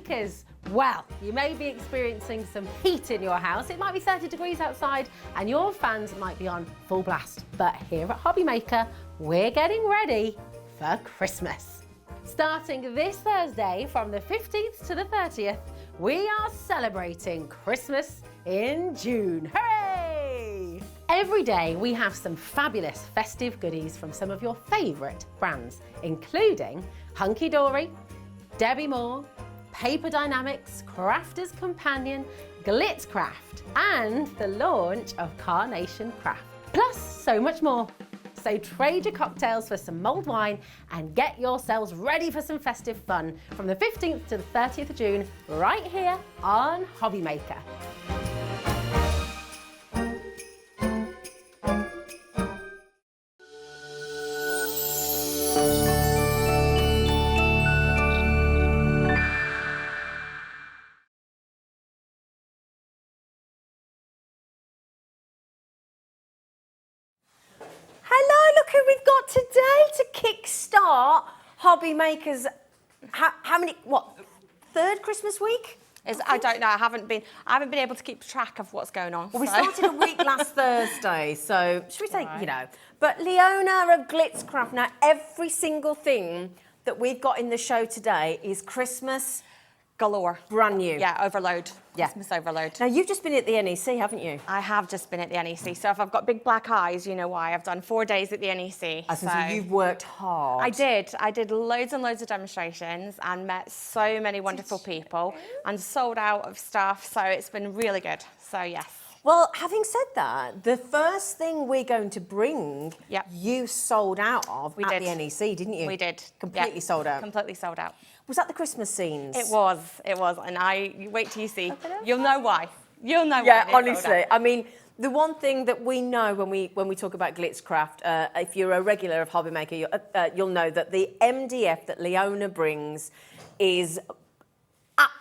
Hobbymakers! Well, you may be experiencing some heat in your house. It might be 30 degrees outside and your fans might be on full blast. But here at Hobbymaker, we're getting ready for Christmas. Starting this Thursday from the 15th to the 30th, we are celebrating Christmas in June. Hooray! Every day we have some fabulous festive goodies from some of your favourite brands, including Hunky Dory, Debbie Moore, Paper Dynamics, Crafter's Companion, Glitzcraft, and the launch of Carnation Crafts. Plus so much more. So trade your cocktails for some mulled wine and get yourselves ready for some festive fun from the 15th to the 30th of June right here on Hobbymaker. We've got today to kickstart Hobbymaker's, how many, third Christmas week? I don't know, I haven't been able to keep track of what's going on. Well, we started a week last Thursday, so should we say, but Leona of Glitzcraft, now every single thing that we've got in the show today is Christmas galore. Brand new. Yeah, overload. Yeah. Christmas overload. Now, you've just been at the NEC, haven't you? I have just been at the NEC. So if I've got big black eyes, you know why. I've done 4 days at the NEC. So you've worked hard. I did loads and loads of demonstrations and met so many wonderful people and sold out of stuff. So it's been really good. So yes. Well, having said that, the first thing we're going to bring, you sold out of at the NEC, didn't you? We did. Completely sold out. Completely sold out. Was that the Christmas scenes? It was, and you wait till you see. You'll know why. You'll know why. Yeah, honestly, I mean, the one thing that we know when we talk about Glitzcraft, if you're a regular of Hobbymaker, you'll know that the MDF that Leona brings is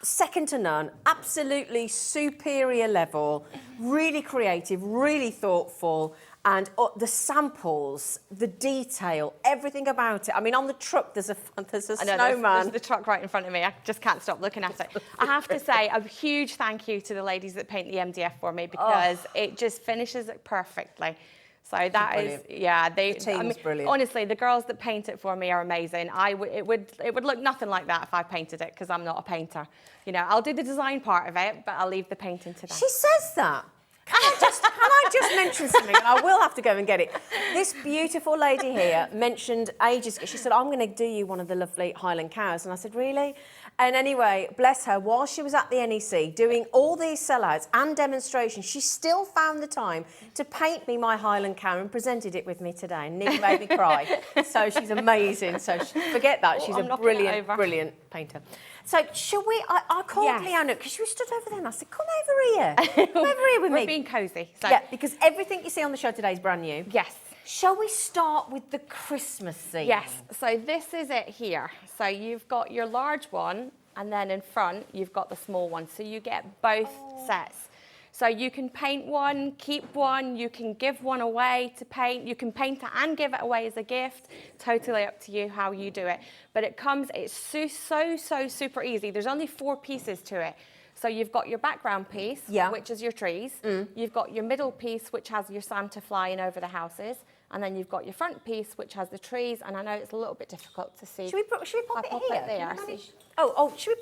second to none, absolutely superior level, really creative, really thoughtful, and the samples, the detail, everything about it. I mean, on the truck, there's a snowman. There's the truck right in front of me. I just can't stop looking at it. I have to say a huge thank you to the ladies that paint the MDF for me because it just finishes it perfectly. So that is, the team's brilliant. Honestly, the girls that paint it for me are amazing. It would look nothing like that if I painted it because I'm not a painter. You know, I'll do the design part of it, but I'll leave the painting to them. She says that. Can I just mention something? And I will have to go and get it. This beautiful lady here mentioned ages ago, she said, I'm going to do you one of the lovely Highland cows. And I said, really? And anyway, bless her, while she was at the NEC doing all these sellouts and demonstrations, she still found the time to paint me my Highland cow and presented it with me today. And Nick made me cry. So she's amazing. So forget that. She's a brilliant painter. So shall we, I called Leona, because she was stood over there and I said, come over here. Come over here with me. We're being cosy. So. Yeah, because everything you see on the show today is brand new. Yes. Shall we start with the Christmas scene? Yes, so this is it here. So you've got your large one, and then in front, you've got the small one. So you get both sets. So you can paint one, keep one, you can give one away to paint, you can paint it and give it away as a gift. Totally up to you how you do it. But it's so super easy. There's only 4 pieces to it. So you've got your background piece, which is your trees. You've got your middle piece, which has your Santa flying over the houses. And then you've got your front piece, which has the trees. And I know it's a little bit difficult to see. Should we pop it here? There.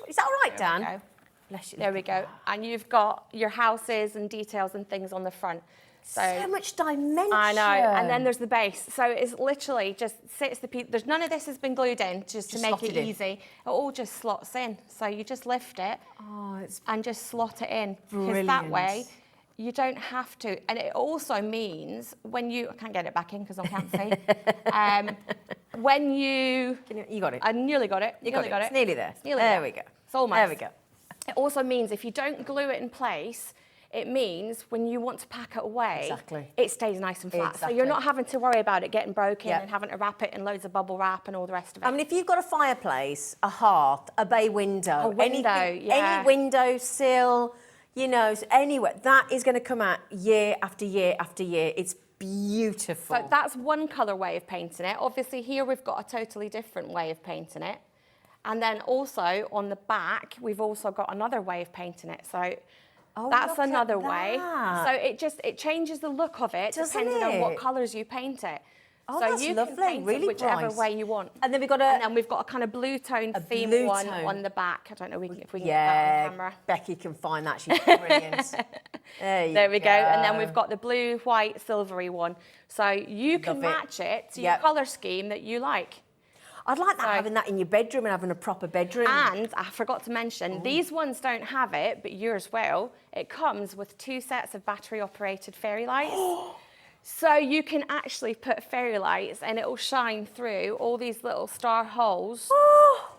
Is that all right, Dan? Bless you. There we go. And you've got your houses and details and things on the front. So much dimension. I know. And then there's the base. So it's literally just sits the piece. There's none of this has been glued in just to make it easy. It all just slots in. So you just lift it and just slot it in. Because that way you don't have to. And it also means when you, I can't get it back in because I can't see. When you got it. I nearly got it. You got it. It's nearly there. It's nearly there we go. It's almost. There we go. It also means if you don't glue it in place, it means when you want to pack it away, it stays nice and flat. So you're not having to worry about it getting broken and having to wrap it in loads of bubble wrap and all the rest of it. I mean, if you've got a fireplace, a hearth, a bay window, any window sill, you know, anywhere, that is going to come out year after year after year. It's beautiful. So that's one colour way of painting it. Obviously here we've got a totally different way of painting it. And then also on the back, we've also got another way of painting it. So Oh, that's look at another way. that. So it changes the look of it, Doesn't depending on what it? colours you paint it. Oh, so that's you lovely, can paint really it whichever bright. way you want. And then we've got a kind of blue tone theme blue one tone. on the back. I don't know if we can get that on camera. Becky can find that. She's brilliant. There we go. And then we've got the blue, white, silvery one. So you can match it to your colour scheme that you like. I'd like that, having that in your bedroom and having a proper bedroom. And I forgot to mention, these ones don't have it, but yours will. It comes with 2 sets of battery-operated fairy lights. So you can actually put fairy lights and it will shine through all these little star holes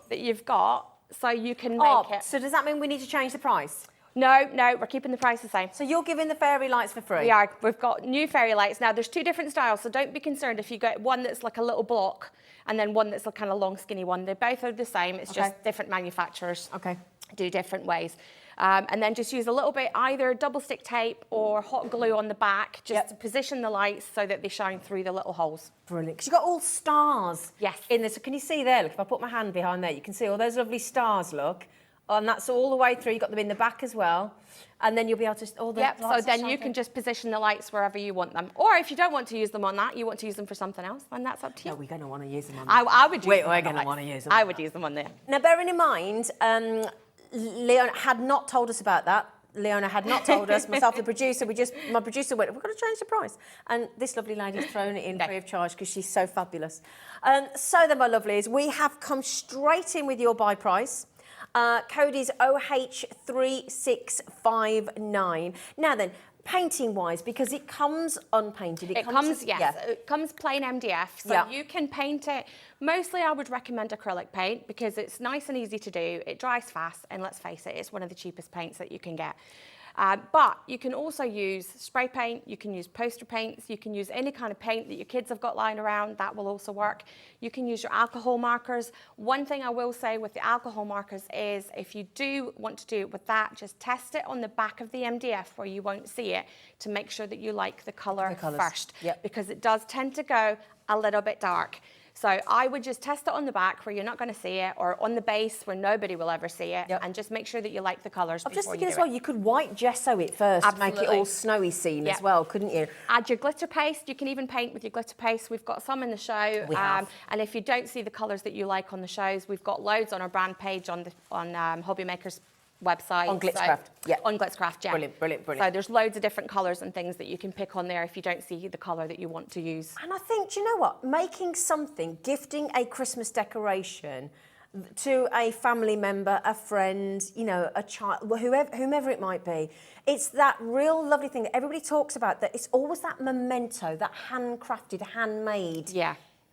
that you've got, so you can make it. So does that mean we need to change the price? No, we're keeping the price the same. So you're giving the fairy lights for free? We are. We've got new fairy lights. Now, there's 2 different styles, so don't be concerned if you get one that's like a little block and then one that's a kind of long, skinny one. They both are the same. It's just different manufacturers do different ways. And then just use a little bit, either double stick tape or hot glue on the back, just to position the lights so that they shine through the little holes. Brilliant. Because you've got all stars in this. So can you see there? Look, if I put my hand behind there, you can see all those lovely stars, look. And that's all the way through. You've got them in the back as well. And then you'll be able to... so then you can just position the lights wherever you want them. Or if you don't want to use them on that, you want to use them for something else, then that's up to you. No, we're going to want to use them on that. I would use them. We're going to want to use them. I would use them on there. Now, bearing in mind, Leona had not told us about that. Leona had not told us. Myself, the producer, my producer went, we've got to change the price. And this lovely lady's thrown it in free of charge because she's so fabulous. So then, my lovelies, we have come straight in with your buy price. Code is OH3659. Now then, painting-wise, because it comes unpainted. It comes plain MDF, so you can paint it. Mostly I would recommend acrylic paint because it's nice and easy to do. It dries fast, and let's face it, it's one of the cheapest paints that you can get. But you can also use spray paint, you can use poster paints, you can use any kind of paint that your kids have got lying around, that will also work. You can use your alcohol markers. One thing I will say with the alcohol markers is if you do want to do it with that, just test it on the back of the MDF where you won't see it to make sure that you like the colour first. Because it does tend to go a little bit dark. So I would just test it on the back where you're not going to see it, or on the base where nobody will ever see it, and just make sure that you like the colours before you do it. I'm just thinking as well, you could white gesso it first to make it all snowy scene as well, couldn't you? Add your glitter paste. You can even paint with your glitter paste. We've got some in the show. And if you don't see the colours that you like on the shows, we've got loads on our brand page on Hobbymaker's website. On Glitzcraft, On Glitzcraft, Brilliant. So there's loads of different colours and things that you can pick on there if you don't see the colour that you want to use. And I think, do you know what? Making something, gifting a Christmas decoration to a family member, a friend, you know, a child, whomever it might be, it's that real lovely thing that everybody talks about, that it's always that memento, that handcrafted, handmade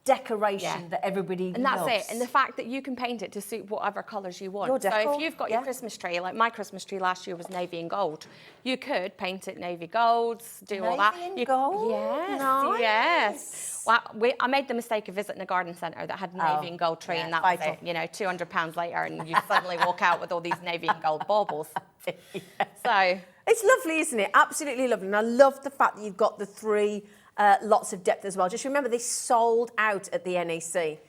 decoration that everybody loves. And that's it. And the fact that you can paint it to suit whatever colours you want. So if you've got your Christmas tree, like my Christmas tree last year was navy and gold, you could paint it navy gold, do all that. Navy and gold? Yes, nice. Yes. Well, I made the mistake of visiting a garden centre that had a navy and gold tree, and that was it. You know, £200 later, and you suddenly walk out with all these navy and gold baubles. So it's lovely, isn't it? Absolutely lovely. And I love the fact that you've got the 3 lots of depth as well. Just remember, they sold out at the NEC.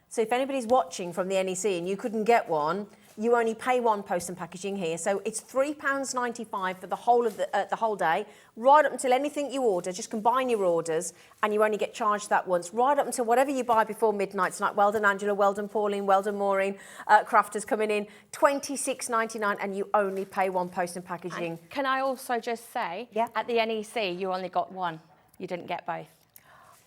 So if anybody's watching from the NEC and you couldn't get one, you only pay one post and packaging here. So it's £3.95 for the whole of the whole day, right up until anything you order. Just combine your orders and you only get charged that once, right up until whatever you buy before midnight tonight. Well done, Angela. Well done, Pauline. Well done, Maureen. Crafters coming in. £26.99 and you only pay one post and packaging. And can I also just say, at the NEC, you only got one. You didn't get both.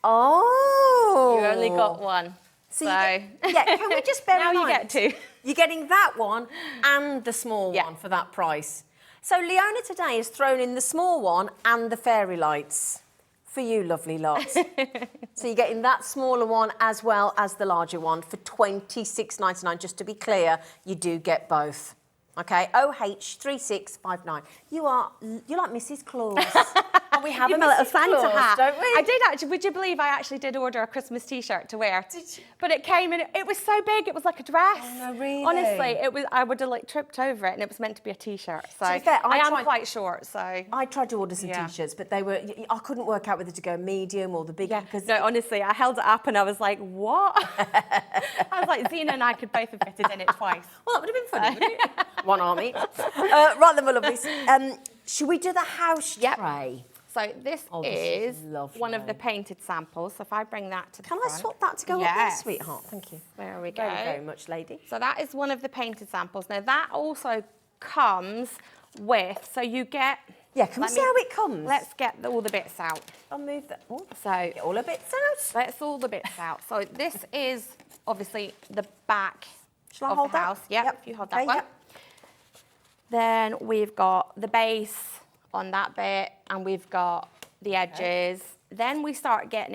Oh. You only got one. So can we just bear in mind? Now you get 2. You're getting that one and the small one for that price. So Leona today has thrown in the small one and the fairy lights for you lovely lot. So you're getting that smaller one as well as the larger one for £26.99. Just to be clear, you do get both. Okay, OH3659. You're like Mrs Claus. Oh, we have You him a little Mrs. Santa Claus, hat. don't we? I did actually, would you believe I actually did order a Christmas t-shirt to wear? Did you? But it came and it was so big, it was like a dress. Oh, no, really? Honestly, I would have like tripped over it and it was meant to be a t-shirt. So To be fair, I am quite short, so. I tried to order some t-shirts, but I couldn't work out whether to go medium or the big. Yeah, Because no, honestly, I held it up and I was like, what? I was like, Zena and I could both have fitted in it twice. Well, that would have been funny, wouldn't it? One arm each. Right then, my lovelies. Should we do the house tray? So this this is is lovely. one of the painted samples. So if I bring that to the Can front. I swap that to go up there, sweetheart? Thank you. There we go. Very, very much, lady. So that is one of the painted samples. Now that also comes with, so you get... Yeah, can we see how it comes? Let's get all the bits out. I'll move that. Oh, So get all the bits out. let's all the bits out. So this is obviously the back Shall I of hold the that? house. Yep, Yep. if you hold Okay, that one. yep. Then we've got the base on that bit and we've got the edges. Then we start getting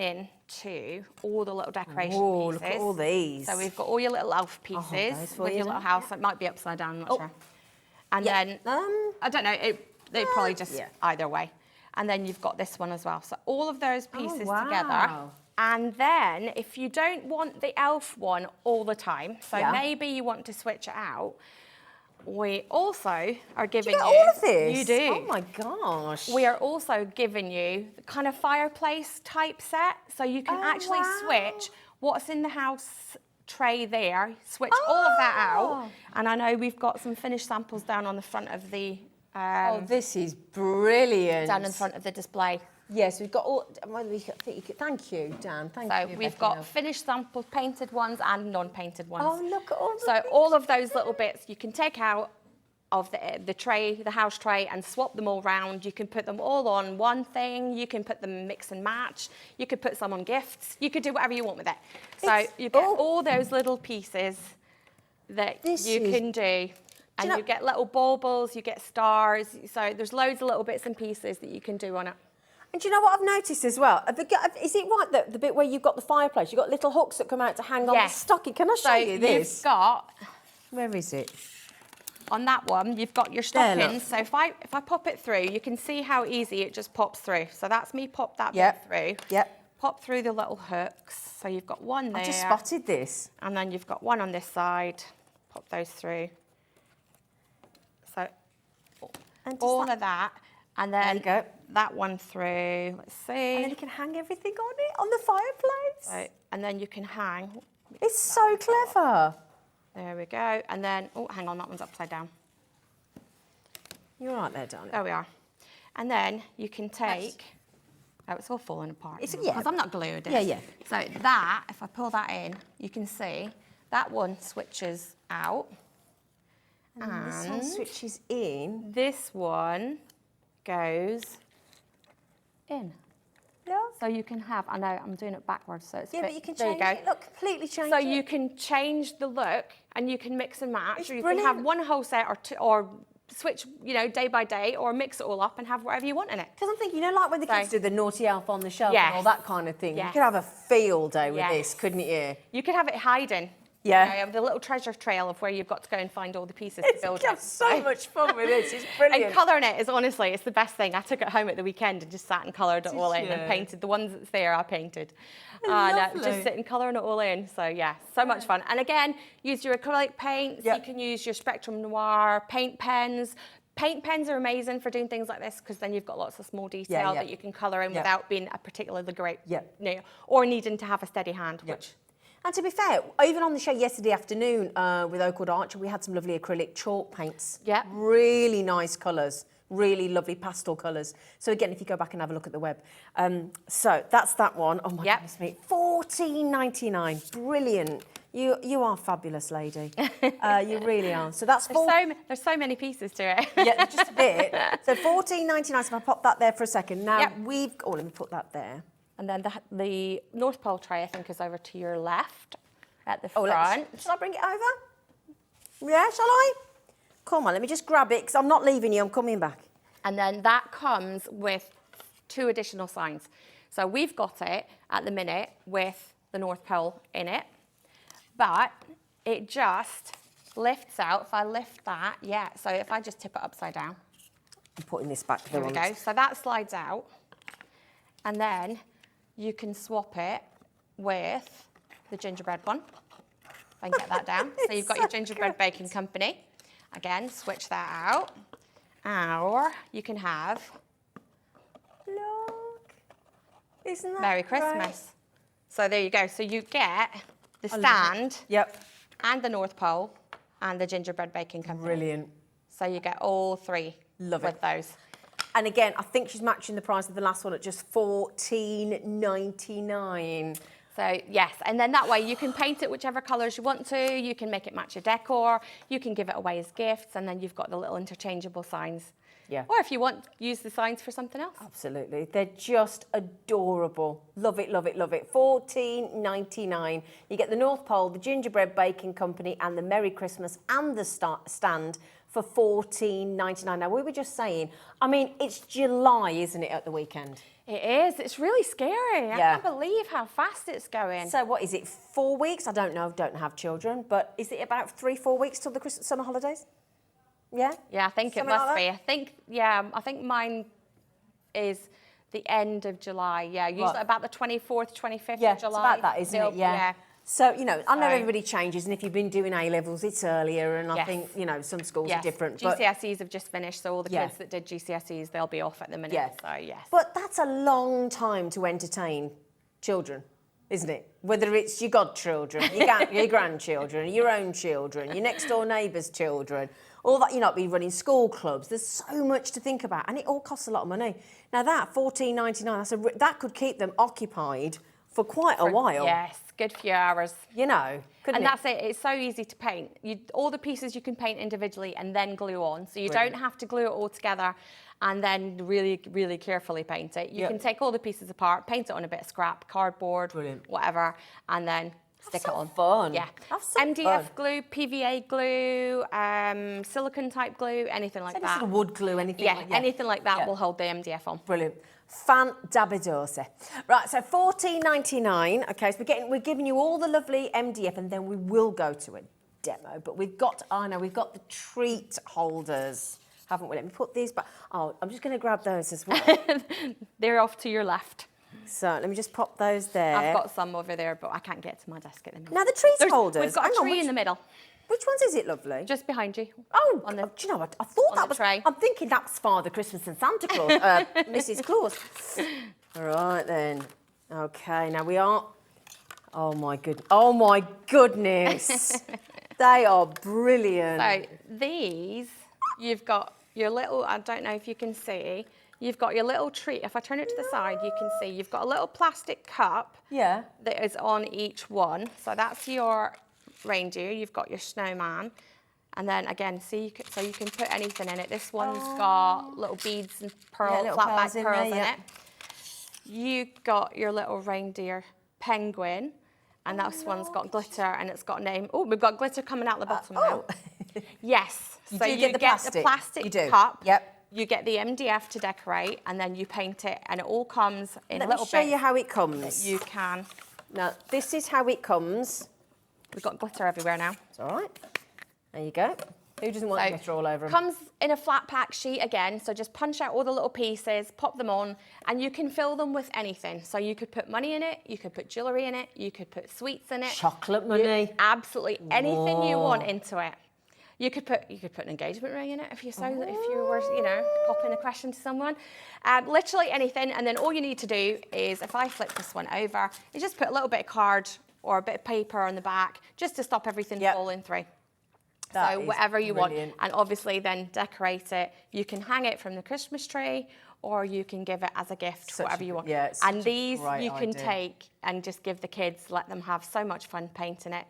into all the little decoration Oh, pieces. look at all these. So we've got all your little elf hold pieces those for with you your then. little house. It might be upside down, I'm not Oh. sure. And Yeah. then, I don't know, they probably just yeah. either way. And then you've got this one as well. So all of those pieces together. wow. And then if you don't want the elf one all the time, so Yeah. maybe you want to switch it out, we also are giving You get all of this? You do. Oh my gosh. We are also giving you the kind of fireplace type set, so you can actually wow. switch what's in the house tray there, switch all of that out. Oh. And I know we've got some finished samples down on the front of the Oh, this is brilliant. down in front of the display. Yes, we've got all. Thank you, Dan. Thank So you. we've got finished samples, painted ones and non-painted ones. Oh, look at all the So bits. all of those little bits you can take out of the tray, the house tray, and swap them all round. You can put them all on one thing. You can put them mix and match. You could put some on gifts. You could do whatever you want with it. So you get all those little pieces that you can do. And you get little baubles, you get stars. So there's loads of little bits and pieces that you can do on it. And do you know what I've noticed as well? Is it right that the bit where you've got the fireplace, you've got little hooks that come out to hang on the stocking? Can I show you this? You've got, Where is it? on that one, you've got your There, look. stockings. So if I pop it through, you can see how easy it just pops through. So that's me pop that bit through. Yep. Pop through the little hooks. So you've got one there. I just spotted this. And then you've got one on this side. Pop those through. So And all of that. And then you go. that one through. Let's see. And then you can hang everything on it, on the fireplace. So, and then you can hang. It's so clever. There we go. And then, oh, hang on, that one's upside down. You're right there, darling. There we are. And then you can take, oh, it's all falling apart. It's- now, yeah. Because I'm not glued. Yeah, yeah. So that, if I pull that in, you can see that one switches out. And this one switches in. This one goes in. Yeah. So you can have, I know I'm doing it backwards, so it's Yeah, a bit, but you can there change you go. it. Look, completely change So it. you can change the look and you can mix and match, It's or you can have brilliant. one whole set or two, or switch, you know, day by day, or mix it all up and have whatever you want in it. Because I'm thinking, you know, like when the kids So- do the naughty elf on the shelf Yes. and all that kind of thing. You Yes. could have a field day with Yes. this, couldn't you? You could have it hiding. Yeah. You know, the little treasure trail of where you've got to go and find all the pieces to build You it. have so much fun with this. It's brilliant. And colouring it is honestly, it's the best thing. I took it home at the weekend and just sat and coloured it all in you? and painted the ones that's there. I painted, Lovely. just sitting colouring it all in. So yeah, so much fun. And again, use your acrylic paints. Yep. You can use your Spectrum Noir paint pens. Paint pens are amazing for doing things like this because then you've got lots of small detail yeah. that you can colour in Yeah. without being a particularly great, Yeah. you know, or needing to have a steady hand, which. And to be fair, even on the show yesterday afternoon with Oakwood Archer, we had some lovely acrylic chalk paints. Yep. Really nice colours, really lovely pastel colours. So again, if you go back and have a look at the web. So that's that one. Oh my Yep. goodness me. $14.99. Brilliant. You are fabulous, lady. You really are. So that's There's so many pieces to it. yeah, just a bit. So $14.99. So if I pop that there for a second. Now Yep. let me put that there. And then the North Pole tray, I think, is over to your left at the Oh, front. shall I bring it over? Yeah, shall I? Come on, let me just grab it because I'm not leaving you. I'm coming back. And then that comes with 2 additional signs. So we've got it at the minute with the North Pole in it, but it just lifts out. If I lift that, yeah, so if I just tip it upside down, I'm putting this back there we go. So that slides out. and then you can swap it with the gingerbread one. If I can get that down. So you've got your gingerbread baking company. Again, switch that out. Or you can have Look. Isn't that Merry Christmas. So there you go. So you get the stand and the North Pole and the gingerbread baking company. Brilliant. So you get all three with those. And again, I think she's matching the price of the last one at just $14.99. So yes, and then that way you can paint it whichever colours you want to, you can make it match your decor, you can give it away as gifts, and then you've got the little interchangeable signs. Yeah. Or if you want, use the signs for something else. Absolutely. They're just adorable. Love it, love it, love it. $14.99. You get the North Pole, the gingerbread baking company, and the Merry Christmas and the stand for $14.99. Now, we were just saying, I mean, it's July, isn't it, at the weekend? It is. It's really scary. I can't believe how fast it's going. So what is it, 4 weeks? I don't know, don't have children, but is it about 3-4 weeks till the Christmas summer holidays? Yeah? Yeah, I think Something it must like be. I think mine is the end of July. Yeah, usually about the 24th, 25th of July. It's about that, isn't it? Yeah. So, you know, I know everybody changes, and if you've been doing A-levels, it's earlier, and I think, you know, some schools are different. But GCSEs have just finished, so all the kids that did GCSEs, they'll be off at the minute. Yeah. So, yes. But that's a long time to entertain children, isn't it? Whether it's your godchildren, your grandchildren, your own children, your next-door neighbour's children, all that, you know, be running school clubs. There's so much to think about, and it all costs a lot of money. Now, that $14.99, that could keep them occupied for quite a while. Yes, good few hours. You know, couldn't and that's it. It's so easy to paint. All the pieces you can paint individually and then glue on. So you don't have to glue it all together and then really, really carefully paint it. You can take all the pieces apart, paint it on a bit of scrap, cardboard, whatever, and then stick it on. Fun. Yeah. MDF fun. glue, PVA glue, silicone type glue, anything like that. Sort of wood glue, anything like that. Anything like that will hold the MDF on. Brilliant. Fantabulous. Right, so $14.99. Okay, so we're giving you all the lovely MDF, and then we will go to a demo. But we've got the treat holders, haven't we? Let me put these back. Oh, I'm just going to grab those as well. They're off to your left. So let me just pop those there. I've got some over there, but I can't get to my desk at the minute. Now the treat holders. We've got a tree in the middle. Which ones is it, lovely? Just behind you. Oh, do you know what? I thought that was. Tray. I'm thinking that's Father Christmas and Santa Claus, Mrs. Claus. All right then. Okay, now we are. Oh my goodness! They are brilliant. So these, you've got your little. I don't know if you can see. You've got your little treat. If I turn it to the side, you can see you've got a little plastic cup. Yeah. That is on each one. So that's your reindeer. You've got your snowman, and then again, see, so you can put anything in it. This one's got little beads and flat back pearls in it. You got your little reindeer penguin, and this one's got glitter, and it's got a name. Oh, we've got glitter coming out the bottom now. Yes. So you get the plastic cup. Yep. You get the MDF to decorate, and then you paint it, and it all comes in a little bit. Let me show you how it comes. You can. Now, this is how it comes. We've got glitter everywhere now. It's all right. There you go. Who doesn't want glitter all over them? Comes in a flat pack sheet again, so just punch out all the little pieces, pop them on, and you can fill them with anything. So you could put money in it, you could put jewellery in it, you could put sweets in it. Chocolate money. Absolutely anything you want into it. You could put an engagement ring in it if you were, popping a question to someone. Literally anything, and then all you need to do is, if I flip this one over, you just put a little bit of card or a bit of paper on the back, just to stop everything falling through. So whatever you want, and obviously then decorate it. You can hang it from the Christmas tree, or you can give it as a gift, whatever you want. Yeah, and these you can take and just give the kids, let them have so much fun painting it.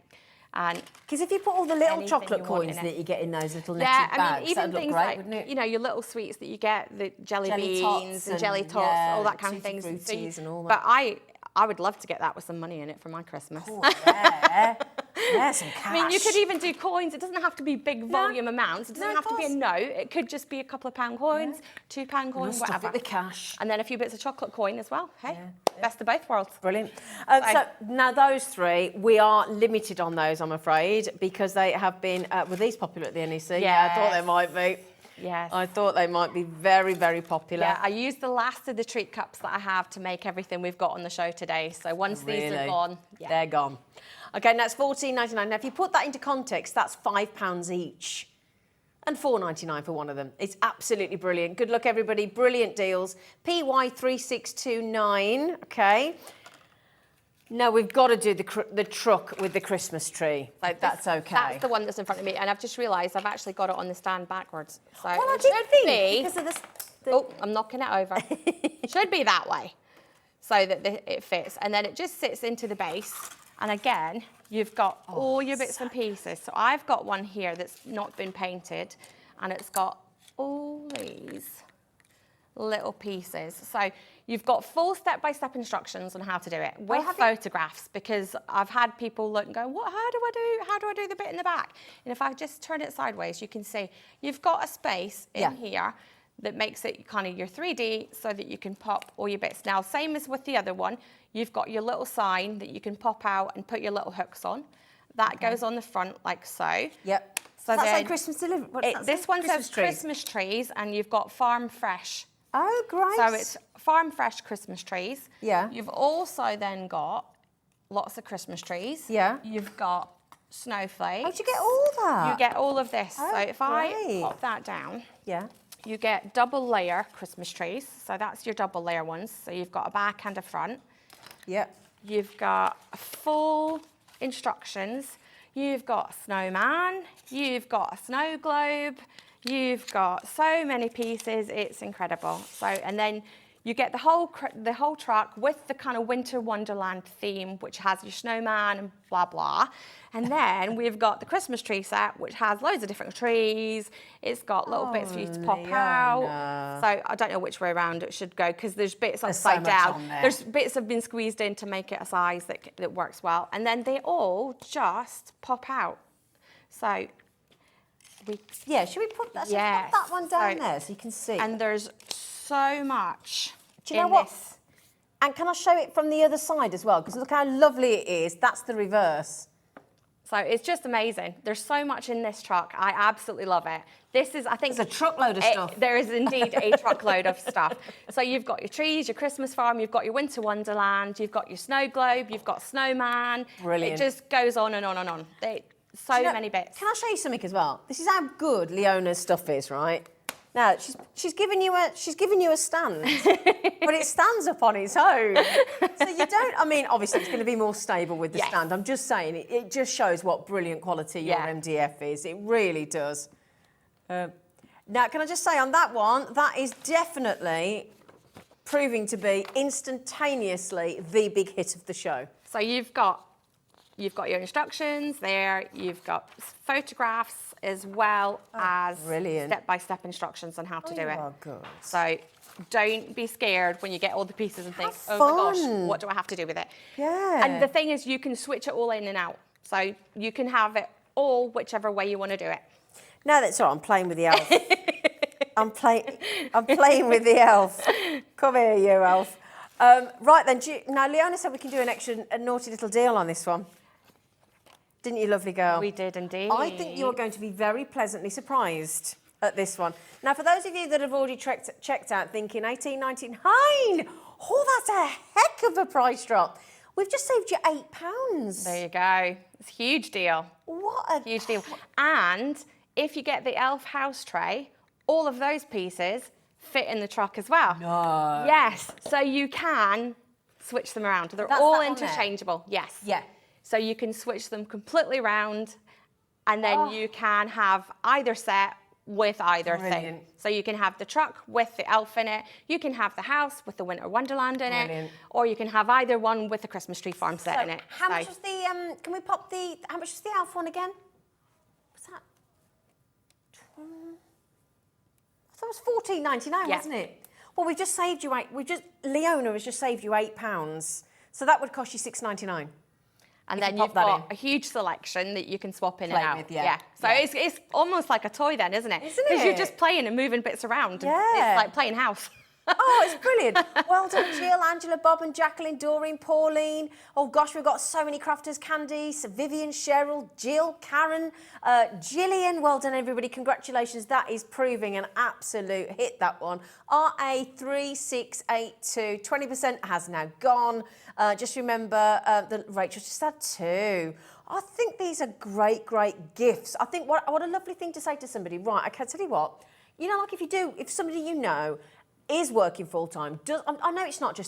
Because if you put all the little chocolate coins that you get in those little netted bags, even that'd things look great, like, wouldn't it? your little sweets that you get, the jelly beans tots and jelly tots, all that kind of tutti things. fruttis and all that. But I would love to get that with some money in it for my Christmas. Oh, yeah. Yeah, some cash. I mean, you could even do coins. It doesn't have to be big volume amounts. It doesn't have to be a note. It could just be a couple of £1 coins, £2 coins, whatever. Stuff it with cash. And then a few bits of chocolate coin as well. Hey, best of both worlds. Brilliant. So now those three, we are limited on those, I'm afraid, because they have been, were these popular at the NEC? Yeah, I thought they might be. Yes. I thought they might be very, very popular. Yeah, I used the last of the treat cups that I have to make everything we've got on the show today. So once these are gone, they're gone. Okay, and that's $14.99. Now, if you put that into context, that's £5 each. And $4.99 for one of them. It's absolutely brilliant. Good luck, everybody. Brilliant deals. PY3629, okay. Now, we've got to do the truck with the Christmas tree. So that's okay. That's the one that's in front of me. And I've just realised I've actually got it on the stand backwards. So well, I it did should think, be... because of this... Oh, I'm knocking it over. Should be that way, so that it fits. And then it just sits into the base. And again, you've got all your bits and pieces. So I've got one here that's not been painted, and it's got all these little pieces. So you've got full step-by-step instructions on how to do it with photographs, because I've had people look and go, how do I do the bit in the back? And if I just turn it sideways, you can see you've got a space in here that makes it kind of your 3D, so that you can pop all your bits. Now, same as with the other one, you've got your little sign that you can pop out and put your little hooks on. That goes on the front like so. Yep. So that's like Christmas delivery. This one says Christmas trees, and you've got farm fresh. Oh, great. So it's farm fresh Christmas trees. Yeah. You've also then got lots of Christmas trees. Yeah. You've got snowflakes. How'd you get all that? You get all of this. Oh, so if I great. pop that down. Yeah. You get double layer Christmas trees. So that's your double layer ones. So you've got a back and a front. Yep. You've got full instructions. You've got a snowman. You've got a snow globe. You've got so many pieces. It's incredible. So, and then you get the whole truck with the kind of winter wonderland theme, which has your snowman and blah, blah. And then we've got the Christmas tree set, which has loads of different trees. It's got little bits for you to pop out. So I don't know which way around it should go, because there's bits upside down. There's bits have been squeezed in to make it a size that works well. And then they all just pop out. So should we put that, pop that one down there so you can see? And there's so much. Do you know what? And can I show it from the other side as well? Because look how lovely it is. That's the reverse. So it's just amazing. There's so much in this truck. I absolutely love it. This is, I think... It's a truckload of stuff. There is indeed a truckload of stuff. So you've got your trees, your Christmas farm, you've got your winter wonderland, you've got your snow globe, you've got snowman. Brilliant. It just goes on and on and on. So many bits. Can I show you something as well? This is how good Leona's stuff is, right? Now she's given you a stand, but it stands up on its own. So you don't. I mean, obviously it's going to be more stable with the stand. I'm just saying it just shows what brilliant quality your MDF is. It really does. Now, can I just say on that one, that is definitely proving to be instantaneously the big hit of the show. So you've got your instructions there, you've got photographs as well as step-by-step instructions on how to do it. Oh, good. So don't be scared when you get all the pieces and think, oh my gosh, what do I have to do with it? Yeah. And the thing is, you can switch it all in and out. So you can have it all whichever way you want to do it. No, that's all right. I'm playing with the elf. I'm playing with the elf. Come here, you elf. Right then, now Leona said we can do a naughty little deal on this one. Didn't you, lovely girl? We did indeed. I think you're going to be very pleasantly surprised at this one. Now, for those of you that have already checked out thinking $18.99, oh, that's a heck of a price drop. We've just saved you £8. There you go. It's a huge deal. What a huge deal. And if you get the elf house tray, all of those pieces fit in the truck as well. No. Yes. So you can switch them around. They're all interchangeable. Yes. Yeah. So you can switch them completely around, and then you can have either set with either thing. So you can have the truck with the elf in it, you can have the house with the winter wonderland in it, or you can have either one with the Christmas tree farm set in it. How much was the, can we pop the, how much was the elf one again? What's that? I thought it was $14.99, wasn't it? Well, we just saved you Leona has just saved you £8. So that would cost you $6.99. And then you've got a huge selection that you can swap in and out. So it's almost like a toy then, isn't it? Isn't it? Because you're just playing and moving bits around. Yeah. It's like playing house. Oh, it's brilliant. Well done, Jill, Angela, Bob and Jacqueline, Doreen, Pauline. Oh, gosh, we've got so many crafters. Candice, Vivian, Cheryl, Jill, Karen, Gillian. Well done, everybody. Congratulations. That is proving an absolute hit, that one. RA3682. 20% has now gone. Just remember that Rachel just had 2. I think these are great, great gifts. I think what a lovely thing to say to somebody. Right, okay, tell you what. You know, like if somebody you know is working full time. I know it's not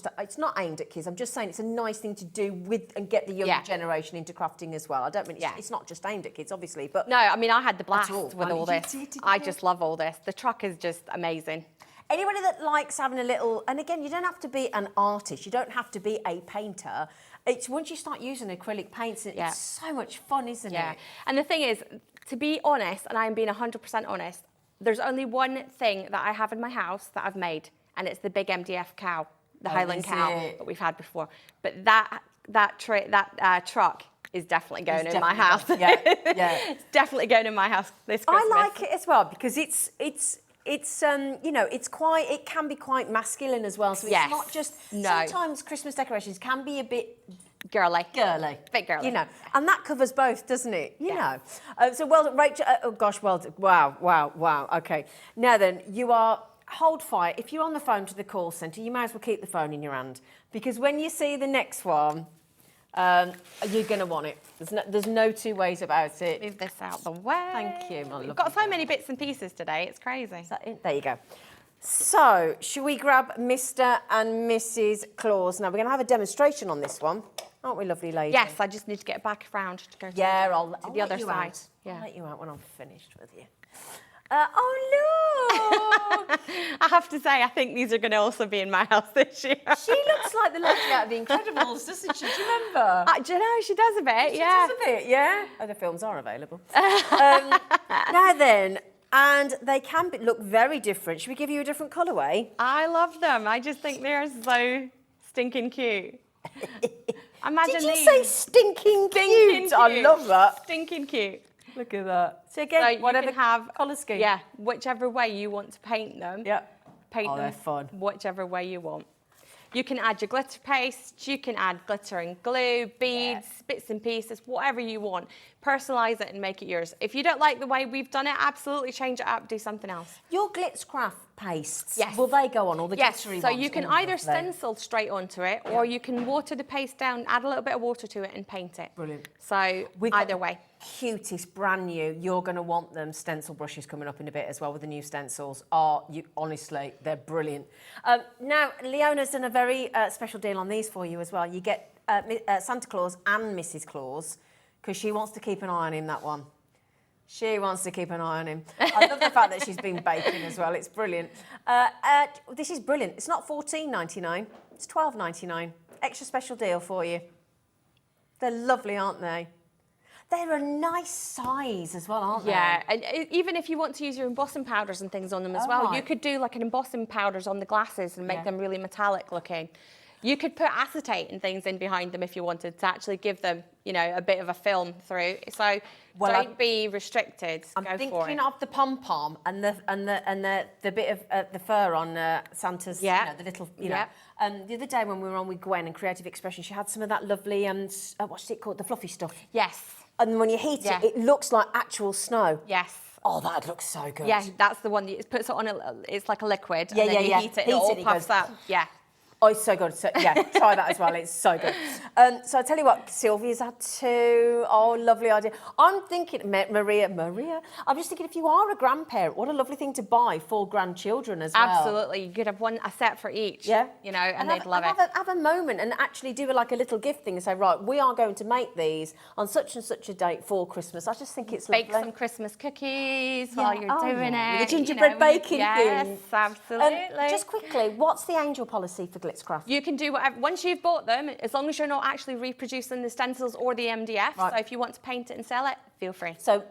aimed at kids. I'm just saying it's a nice thing to do with and get the younger generation into crafting as well. I don't mean it's not just aimed at kids, obviously, but no, I mean I had the blast with all you this. did, I just love all this. The truck is just amazing. Anybody that likes having a little, and again, you don't have to be an artist. You don't have to be a painter. It's once you start using acrylic paints, it's so much fun, isn't it? And the thing is, to be honest, and I'm being 100% honest, there's only one thing that I have in my house that I've made, and it's the big MDF cow, the Highland cow that we've had before. But that truck is definitely going in my house. It's definitely going in my house this Christmas. I like it as well because it's you know, it can be quite masculine as well. So it's not just sometimes Christmas decorations can be a bit girly. Bit girly. You know, and that covers both, doesn't it? You know. So well done, Rachel. Oh gosh, well done. Wow. Okay. Now then, hold fire. If you're on the phone to the call centre, you might as well keep the phone in your hand because when you see the next one, you're going to want it. There's no two ways about it. Move this out the way. Thank you, my We've got so many bits and pieces today. It's crazy. Is that it? There you go. So, should we grab Mr and Mrs Claus? Now, we're going to have a demonstration on this one. Aren't we, lovely lady? Yes, I just need to get back around to go to I'll the other side. I'll let you out when I'm finished with you. Oh, look! I have to say, I think these are going to also be in my house this year. She looks like the lady out of The Incredibles, doesn't she? Do you remember? Do you know, she does a bit, She does a bit, yeah. Oh, the films are available. Now then, and they can look very different. Should we give you a different colourway? I love them. I just think they're so stinking cute. Imagine Did you these. say stinking cute? I love that. Stinking cute. Look at that. So again, whatever you can have colour scheme. Yeah, whichever way you want to paint them. Yeah. Paint them they're fun. whichever way you want. You can add your glitter paste, you can add glitter and glue, beads, bits and pieces, whatever you want. Personalise it and make it yours. If you don't like the way we've done it, absolutely change it up, do something else. Your Glitzcraft pastes, yes. will they go on, all the glittery so ones? you can either stencil straight onto it, or you can water the paste down, add a little bit of water to it and paint it. Brilliant. So either way. Cutest, brand new. You're going to want them stencil brushes coming up in a bit as well with the new stencils. Honestly, they're brilliant. Now, Leona's done a very special deal on these for you as well. You get Santa Claus and Mrs Claus because she wants to keep an eye on him, that one. She wants to keep an eye on him. I love the fact that she's been baking as well. It's brilliant. This is brilliant. It's not $14.99. It's $12.99. Extra special deal for you. They're lovely, aren't they? They're a nice size as well, aren't they? Yeah, and even if you want to use your embossing powders and things on them as well, you could do like an embossing powders on the glasses and make them really metallic looking. You could put acetate and things in behind them if you wanted to actually give them, you know, a bit of a film through. So don't be restricted. I'm thinking of the pom-pom and the bit of the fur on Santa's, you know, the little, you know. The other day when we were on with Gwen and Creative Expression, she had some of that lovely, what's it called, the fluffy stuff. Yes. And when you heat it, it looks like actual snow. Yes. Oh, that looks so good. Yeah, that's the one that puts it on, it's like a liquid. Yeah, and then you heat it, it all puffs up. Yeah. Oh, it's so good. So, yeah, try that as well. It's so good. So I tell you what, Sylvia's had 2. Oh, lovely idea. I'm thinking, Maria. I'm just thinking, if you are a grandparent, what a lovely thing to buy for grandchildren as well. Absolutely. You could have a set for each. Yeah. You know, and they'd love it. Have a moment and actually do like a little gift thing and say, right, we are going to make these on such and such a date for Christmas. I just think it's lovely. Bake some Christmas cookies while you're doing it. The gingerbread baking thing. Yes, absolutely. Just quickly, what's the angel policy for Glitzcraft? You can do whatever, once you've bought them, as long as you're not actually reproducing the stencils or the MDF. Right. So if you want to paint it and sell it, feel free. So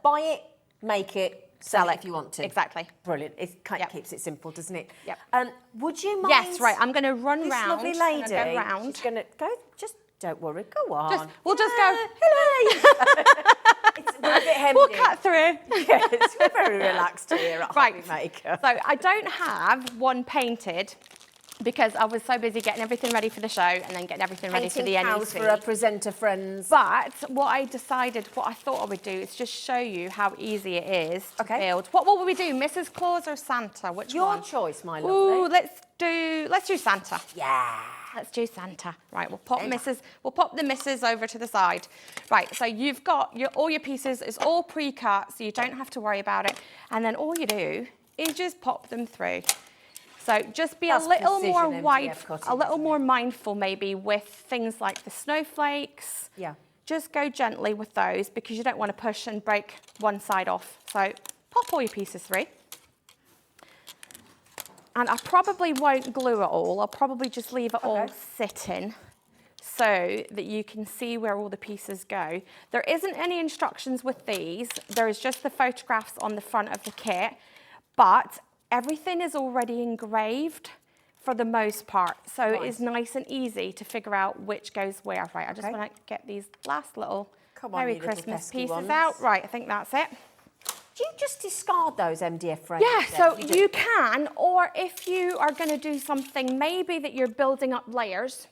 buy it, make it, sell it if you want to. Exactly. Brilliant. It kind of keeps it simple, doesn't it? Yep. Would you mind? Yes, right. I'm going to run this round. Lovely lady. Go round. She's going to go. Just don't worry. Go on. We'll just go. Hello. We're a bit hemmed We'll in. cut through. Yes, we're very relaxed here at Right. Hobbymaker. So I don't have one painted because I was so busy getting everything ready for the show and then getting everything ready for the Painting cows NEC. for our presenter friends. But what I thought I would do is just show you how easy it is to build. What will we do, Mrs. Claus or Santa? Which Your one? choice, my lovely. Ooh, let's do Santa. Yeah. Let's do Santa. Right, we'll pop the Mrs. over to the side. Right, so you've got all your pieces, it's all pre-cut, so you don't have to worry about it. And then all you do is just pop them through. So just be a little more mindful maybe with things like the snowflakes. Yeah. Just go gently with those because you don't want to push and break one side off. So pop all your pieces through. And I probably won't glue it all. I'll probably just leave it all sitting so that you can see where all the pieces go. There isn't any instructions with these. There is just the photographs on the front of the kit, but everything is already engraved for the most part. So it is nice and easy to figure out which goes where. Right, I just want to get these last little Merry Christmas pieces out. Right, I think that's it. Do you just discard those MDF frames? Yeah, so you can, or if you are going to do something maybe that you're building up layers,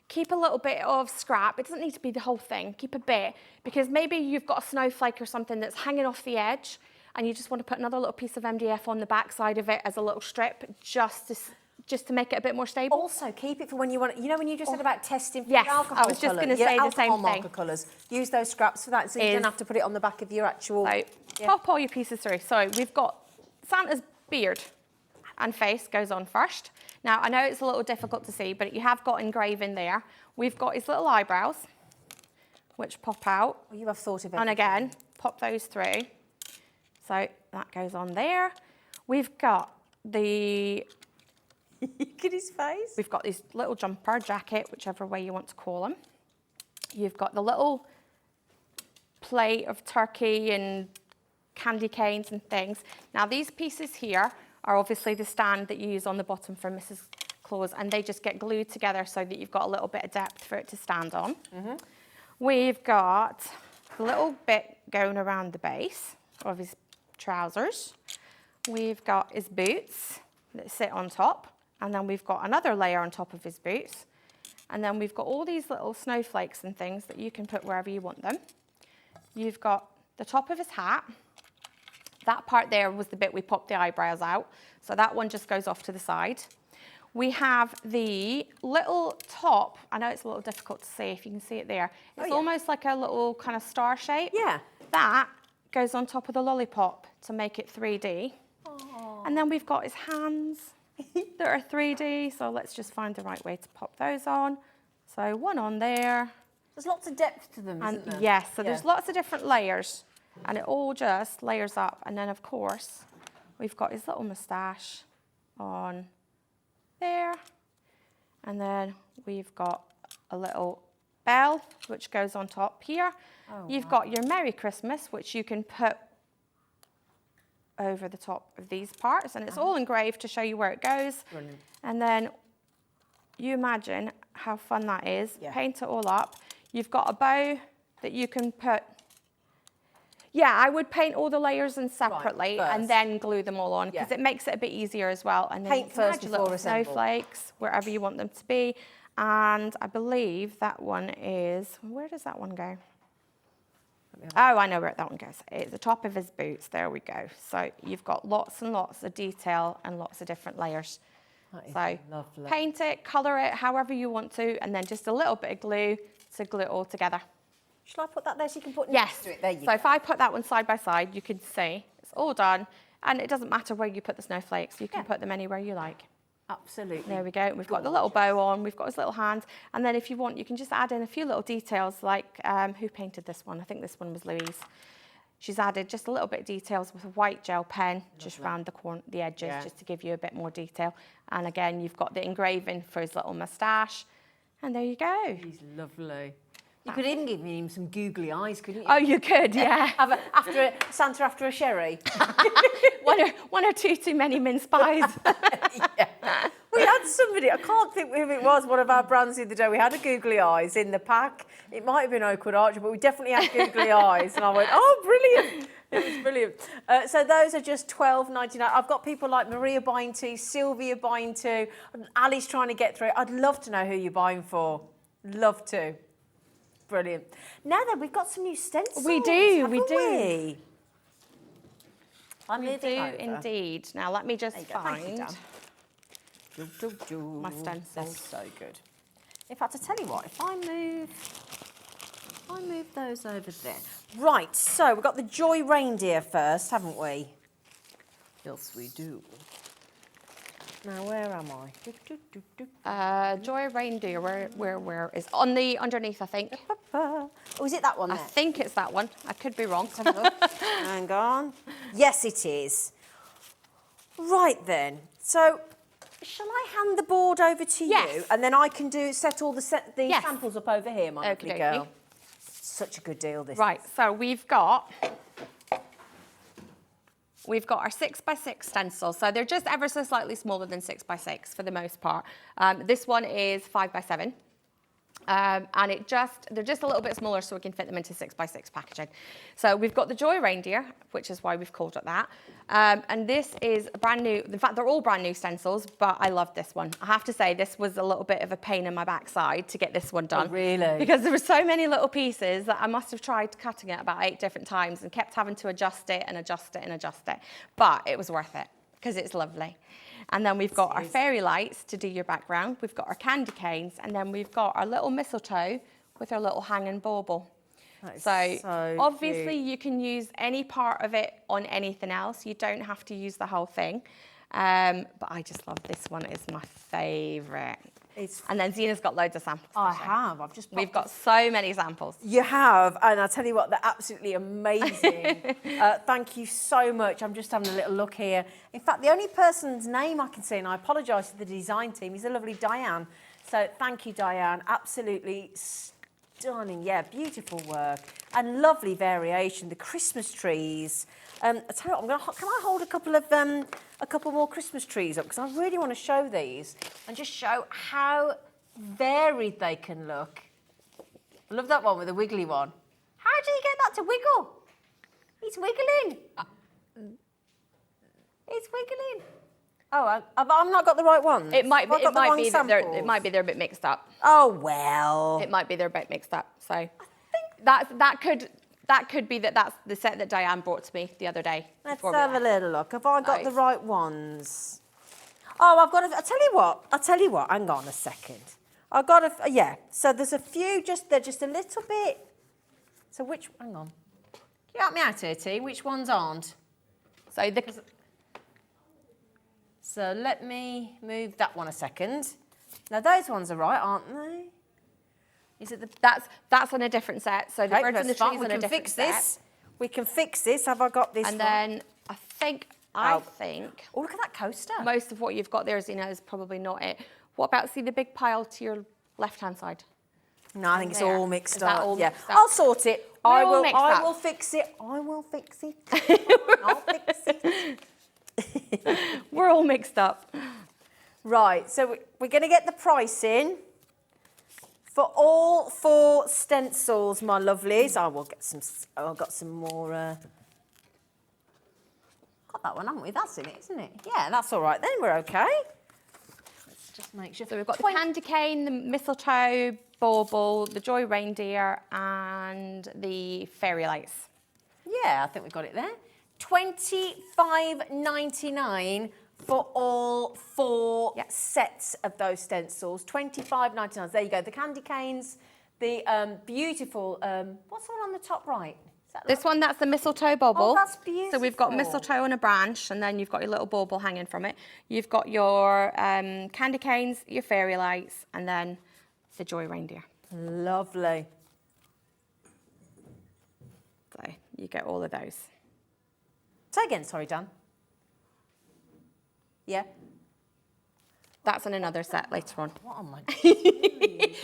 keep a little bit of scrap. It doesn't need to be the whole thing. Keep a bit, because maybe you've got a snowflake or something that's hanging off the edge, and you just want to put another little piece of MDF on the back side of it as a little strip, just to make it a bit more stable. Also, keep it for when you want. You know, when you just said about testing for Yes, your alcohol I was just going to colour, say your the same alcohol thing. marker colours. Use those scraps for that, so you don't have to put it on the back of your actual. So pop all your pieces through. So we've got Santa's beard and face goes on first. Now I know it's a little difficult to see, but you have got engraving there. We've got his little eyebrows, which pop out. Well, you have thought of it. And again, pop those through. So that goes on there. We've got the Look at his face. We've got this little jumper, jacket, whichever way you want to call them. You've got the little plate of turkey and candy canes and things. Now these pieces here are obviously the stand that you use on the bottom for Mrs. Claus, and they just get glued together so that you've got a little bit of depth for it to stand on. We've got a little bit going around the base of his trousers. We've got his boots that sit on top. And then we've got another layer on top of his boots. And then we've got all these little snowflakes and things that you can put wherever you want them. You've got the top of his hat. That part there was the bit we popped the eyebrows out. So that one just goes off to the side. We have the little top. I know it's a little difficult to see if you can see it there. It's almost like a little kind of star shape. Yeah. That goes on top of the lollipop to make it 3D. Aww. And then we've got his hands that are 3D, so let's just find the right way to pop those on. So one on there. There's lots of depth to them, isn't there? Yes, so there's lots of different layers, and it all just layers up. And then, of course, we've got his little moustache on there. And then we've got a little bell, which goes on top here. You've got your Merry Christmas, which you can put over the top of these parts, and it's all engraved to show you where it goes. Brilliant. And then you imagine how fun that is. Paint it all up. You've got a bow that you can put. Yeah, I would paint all the layers in separately and then glue them all on, because it makes it a bit easier as well. And then Paint you can first add your before little assemble. snowflakes wherever you want them to be. And I believe that one is, where does that one go? Oh, I know where that one goes. It's the top of his boots. There we go. So you've got lots and lots of detail and lots of different layers. So lovely. paint it, colour it however you want to, and then just a little bit of glue to glue it all together. Shall I put that there so you can put Yes. next to it? There you So go. if I put that one side by side, you can see it's all done. And it doesn't matter where you put the snowflakes. You can put them anywhere you like. Absolutely. There we go. We've got the little bow on. We've got his little hand. And then if you want, you can just add in a few little details, like who painted this one? I think this one was Louise. She's added just a little bit of details with a white gel pen just round the edges, just to give you a bit more detail. And again, you've got the engraving for his little moustache. And there you go. He's lovely. You could even give him some googly eyes, couldn't you? Oh, you could, yeah. Santa after a sherry. one or two too many mince pies. We had somebody, I can't think who it was, one of our brands the other day, we had a googly eyes in the pack. It might have been Oakwood Archer, but we definitely had googly eyes. And I went, oh, brilliant. It was brilliant. So those are just $12.99. I've got people like Maria buying two, Sylvia buying two, Ali's trying to get through. I'd love to know who you're buying for. Love to. Brilliant. Now then, we've got some new stencils. We do, we haven't do. we? We do indeed. Now let me just find my stencils. That's so good. In fact, I tell you what, if I move those over there. Right, so we've got the Joy Reindeer first, haven't we? Yes, we do. Now, where am I? Joy Reindeer, where is on the underneath, I think. Oh, is it that one I there? think it's that one. I could be wrong. Hang on. Yes, it is. Right then. So, shall I hand the board over to you, Yes. and then I can set all the Yes. samples up over here, my lovely Okey-dokey. girl. Such a good deal, this. Right, so we've got our 6x6 stencils. So they're just ever so slightly smaller than 6x6 for the most part. This one is 5x7. And they're just a little bit smaller so we can fit them into 6x6 packaging. So we've got the Joy Reindeer, which is why we've called it that. And this is a brand new, in fact, they're all brand new stencils, but I love this one. I have to say, this was a little bit of a pain in my backside to get this one done. Oh, really? Because there were so many little pieces that I must have tried cutting it about 8 different times and kept having to adjust it and adjust it and adjust it. But it was worth it because it's lovely. And then we've got our fairy lights to do your background. We've got our candy canes, and then we've got our little mistletoe with our little hanging bauble. So obviously you can use any part of it on anything else. You don't have to use the whole thing. But I just love this one. It's my favourite. And then Zena's got loads of samples. I have. We've got so many samples. You have, and I'll tell you what, they're absolutely amazing. Thank you so much. I'm just having a little look here. In fact, the only person's name I can see, and I apologise to the design team, is the lovely Diane. So thank you, Diane. Absolutely stunning. Yeah, beautiful work and lovely variation. The Christmas trees. I tell you what, can I hold a couple more Christmas trees up, because I really want to show these and just show how varied they can look. I love that one with the wiggly one. How do you get that to wiggle? It's wiggling. It's wiggling. Oh, I've not got the right ones. It might be they're a bit mixed up. Oh well. It might be they're a bit mixed up. So I think that could be that's the set that Diane brought to me the other day. Let's have a little look. Have I got the right ones? Oh, I've got I'll tell you what. Hang on a second. I've got yeah. So there's a few, they're just a little bit. So hang on. Can you help me out here, T? Which ones aren't? So let me move that one a second. Now those ones are right, aren't they? Is it that's on a different set. So the birds and the trees on a different set. We can fix this. Have I got this? And then I think. Oh, look at that coaster. Most of what you've got there, Zena, is probably not it. What about the big pile to your left-hand side? No, I think it's all mixed up. All yeah, mixed up? I'll sort it. I will fix it. I will fix it. I'll fix it. We're all mixed up. Right, so we're going to get the price in for all 4 stencils, my lovelies. I will get some. I've got some more. Got that one, haven't we? That's in it, isn't it? Yeah, that's all right then. We're okay. Let's just make sure. So we've got the candy cane, the mistletoe, bauble, the Joy Reindeer, and the fairy lights. Yeah, I think we got it there. $25.99 for all 4 sets of those stencils. $25.99. There you go. The candy canes, the beautiful. What's all on the top right? This one, that's the mistletoe bauble. Oh, that's beautiful. So we've got mistletoe on a branch, and then you've got your little bauble hanging from it. You've got your candy canes, your fairy lights, and then the Joy Reindeer. Lovely. So you get all of those. Say again, sorry, Dan. Yeah. That's in another set later on. What am I doing?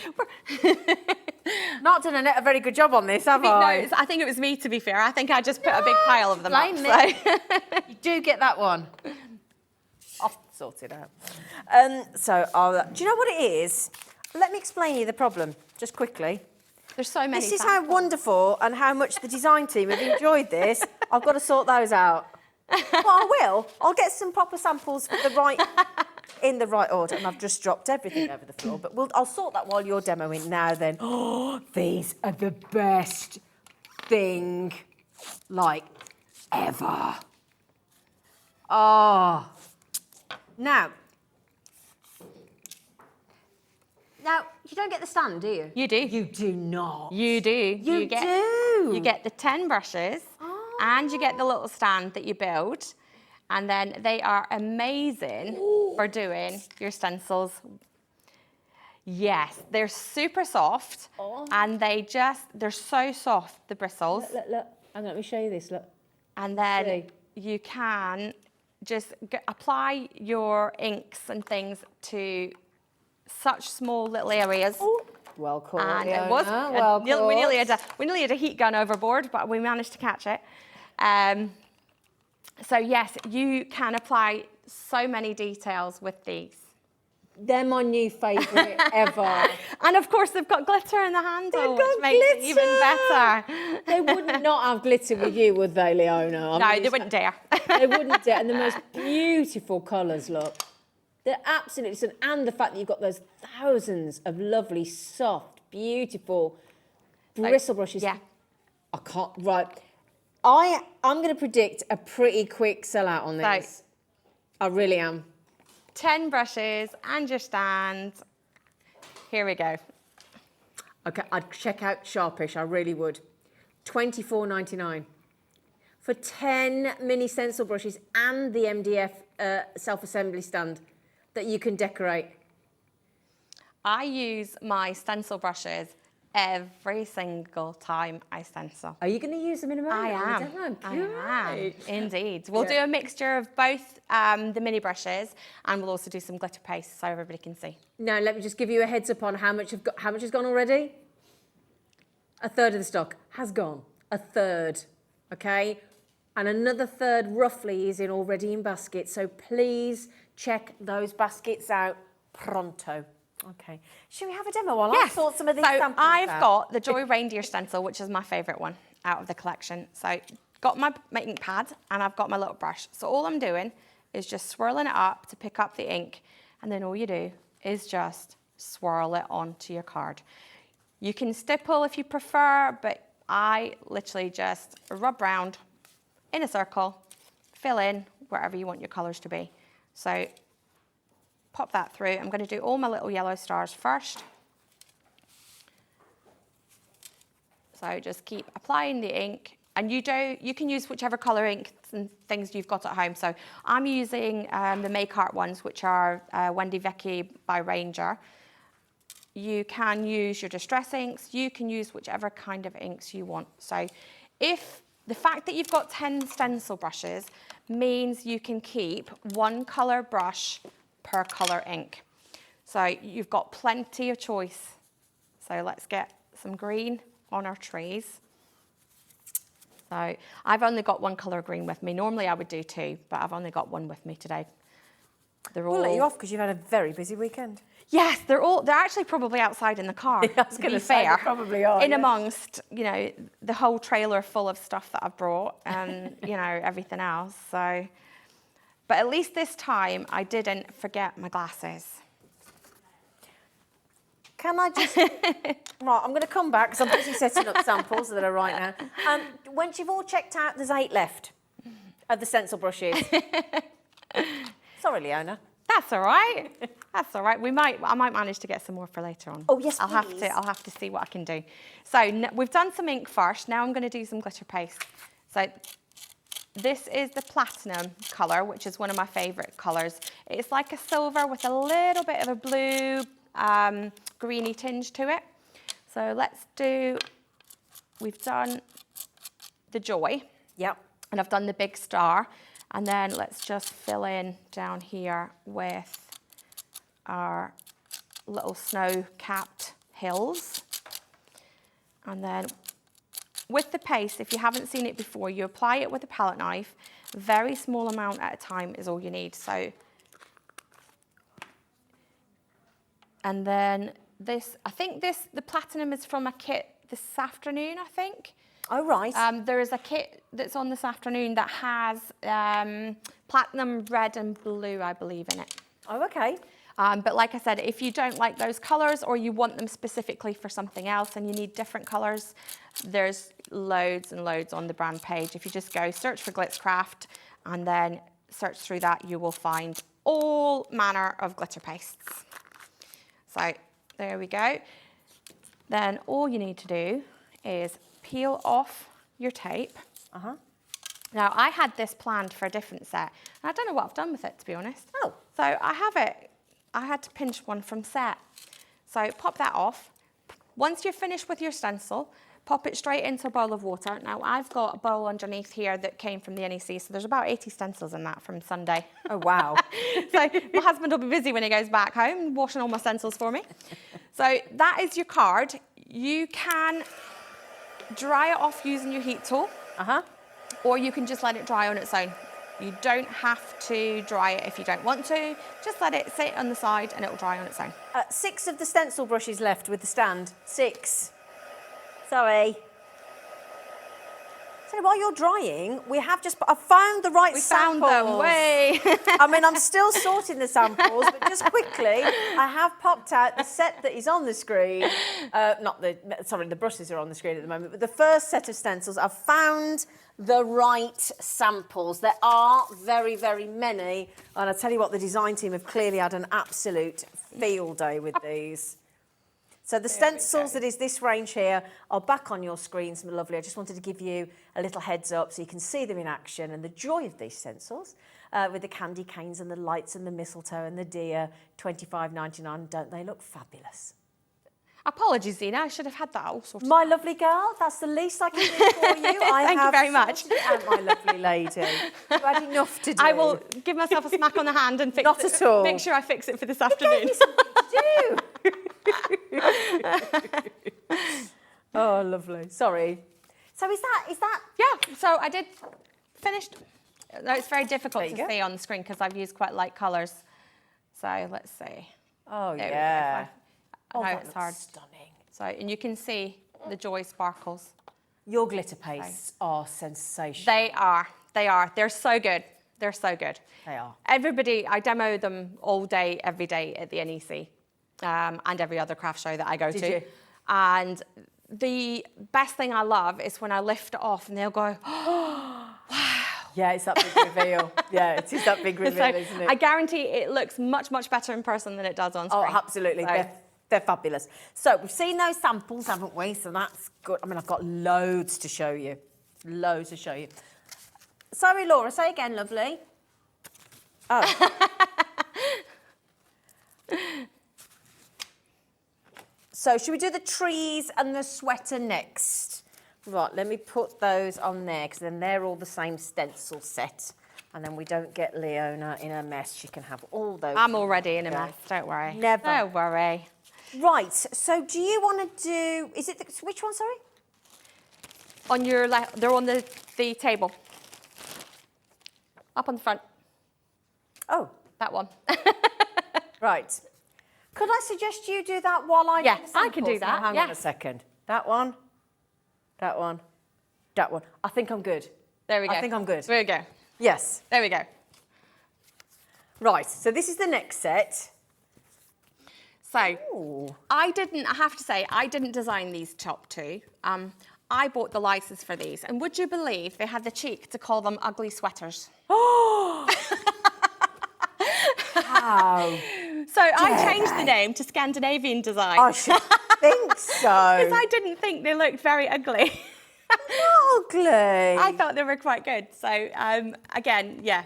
Not done a very good job on this, have I? No, I think it was me, to be fair. I think I just put a big pile of them up. You do get that one. sort it out. So, do you know what it is? Let me explain you the problem, just quickly. There's so many. This is how wonderful and how much the design team have enjoyed this. I've got to sort those out. Well, I will. I'll get some proper samples for in the right order, and I've just dropped everything over the floor. But I'll sort that while you're demoing now. Then, oh, these are the best thing, like ever. Oh, now you don't get the stand, do you? You do. You do not. You do. You do. You get the 10 brushes. And you get the little stand that you build, and then they are amazing for doing your stencils. Yes, they're super soft, and they're so soft, the bristles. Look. Let me show you this, look. And then you can just apply your inks and things to such small little areas. Ooh. Well caught, And Leona. it was, well caught. we nearly had a heat gun overboard, but we managed to catch it. So yes, you can apply so many details with these. They're my new favourite ever. And of course, they've got glitter in the handle, They've got which makes it even better. They would not have glitter with you, would they, Leona? No, they wouldn't dare. They wouldn't dare. And the most beautiful colours, look. They're absolutely stunning. And the fact that you've got those thousands of lovely, soft, beautiful bristle brushes. Yeah. I can't, right. I'm going to predict a pretty quick sellout on this. I really am. 10 brushes and your stand. Here we go. Okay, I'd check out Sharpish, I really would. $24.99 for 10 mini stencil brushes and the MDF self-assembly stand that you can decorate. I use my stencil brushes every single time I stencil. Are you going to use them in a moment? I am, indeed. We'll do a mixture of both the mini brushes, and we'll also do some glitter paste so everybody can see. Now, let me just give you a heads up on how much has gone already. A third of the stock has gone. A third, okay? And another third, roughly, is already in baskets. So please check those baskets out pronto. Okay. Should we have a demo while I sort some of these samples I've out? got the Joy Reindeer stencil, which is my favourite one out of the collection. So got my ink pad and I've got my little brush. So all I'm doing is just swirling it up to pick up the ink, and then all you do is just swirl it onto your card. You can stipple if you prefer, but I literally just rub round in a circle, fill in wherever you want your colours to be. So pop that through. I'm going to do all my little yellow stars first. So just keep applying the ink, and you can use whichever colour ink and things you've got at home. So I'm using the Make Art ones, which are Wendy Vecchi by Ranger. You can use your distress inks. You can use whichever kind of inks you want. So if the fact that you've got 10 stencil brushes means you can keep one colour brush per colour ink. So you've got plenty of choice. So let's get some green on our trees. So I've only got one colour green with me. Normally I would do two, but I've only got one with me today. We'll let you off because you've had a very busy weekend. Yes, they're actually probably outside in the car. I was going to say they probably are. In amongst, the whole trailer full of stuff that I've brought and, everything else. So, but at least this time I didn't forget my glasses. Can I just... Right, I'm going to come back because I'm busy setting up samples that are right now. Once you've all checked out, there's 8 left of the stencil brushes. Sorry, Leona. That's all right. That's all right. I might manage to get some more for later on. Oh, yes, I'll have to see what I can do. So we've done some ink first. Now I'm going to do some glitter paste. So this is the platinum colour, which is one of my favourite colours. It's like a silver with a little bit of a blue, greeny tinge to it. So we've done the Joy. Yep. And I've done the big star. And then let's just fill in down here with our little snow-capped hills. And then with the paste, if you haven't seen it before, you apply it with a palette knife. Very small amount at a time is all you need. So And then this, I think the platinum is from a kit this afternoon, I think. Oh, right. There is a kit that's on this afternoon that has platinum, red and blue, I believe, in it. Oh, okay. But like I said, if you don't like those colours or you want them specifically for something else and you need different colours, there's loads and loads on the brand page. If you just go search for Glitzcraft and then search through that, you will find all manner of glitter pastes. So there we go. Then all you need to do is peel off your tape. Now, I had this planned for a different set, and I don't know what I've done with it, to be honest. Oh. So I have it. I had to pinch one from set. So pop that off. Once you're finished with your stencil, pop it straight into a bowl of water. Now, I've got a bowl underneath here that came from the NEC, so there's about 80 stencils in that from Sunday. Oh, wow. So my husband will be busy when he goes back home washing all my stencils for me. So that is your card. You can dry it off using your heat tool, or you can just let it dry on its own. You don't have to dry it if you don't want to. Just let it sit on the side and it will dry on its own. 6 of the stencil brushes left with the stand. 6. Sorry. So while you're drying, we have just... I found the right samples. We found them, way. I mean, I'm still sorting the samples, but just quickly, I have popped out the set that is on the screen. Sorry, the brushes are on the screen at the moment, but the first set of stencils, I've found the right samples. There are very, very many, and I tell you what, the design team have clearly had an absolute field day with these. So the stencils that is this range here are back on your screens, my lovely. I just wanted to give you a little heads up so you can see them in action and the joy of these stencils with the candy canes and the lights and the mistletoe and the deer, $25.99. Don't they look fabulous? Apologies, Zena. I should have had that all sorted. My lovely girl, that's the least I can do for you. Thank you very much. Sorted it out, my lovely lady. You had enough to do. I will give myself a smack on the hand and fix it. Not at all. Make sure I fix it for this afternoon. Do. Oh, lovely. Sorry. So is that? Yeah. So I did finished. No, it's very difficult to see on the screen because I've used quite light colours. So let's see. Oh, There yeah. I know it's hard. Stunning. So, and you can see the joy sparkles. Your glitter pastes are sensational. They are. They are. They're so good. They're so good. They are. Everybody, I demo them all day, every day at the NEC and every other craft show that I go to. Did you? And the best thing I love is when I lift it off and they'll go, oh, wow. Yeah, it's that big reveal. Yeah, it is that big reveal, So isn't it? I guarantee it looks much, much better in person than it does on screen. Oh, absolutely. So, They're fabulous. So we've seen those samples, haven't we? So that's good. I mean, I've got loads to show you. Loads to show you. Sorry, Laura, say again, lovely. Oh. So should we do the trees and the sweater next? Right, let me put those on there because then they're all the same stencil set. And then we don't get Leona in a mess. She can have all those. I'm already in a mess, don't worry. Never. Don't worry. Right, so do you want to do, is it, which one, sorry? On your left, they're on the table. Up on the front. Oh. That one. Right. Could I suggest you do that while I do the Yes, I can do samples? that, Now, hang on a yes. second. That one, that one, that one. I think I'm good. There we go. I think I'm good. There we go. Yes. There we go. Right, so this is the next set. So, Ooh. I have to say, I didn't design these top two. I bought the license for these. And would you believe they had the cheek to call them ugly sweaters? Oh! How? So I changed the name to Scandinavian Design. I should think so. Because I didn't think they looked very ugly. Not ugly. I thought they were quite good. So again, yeah.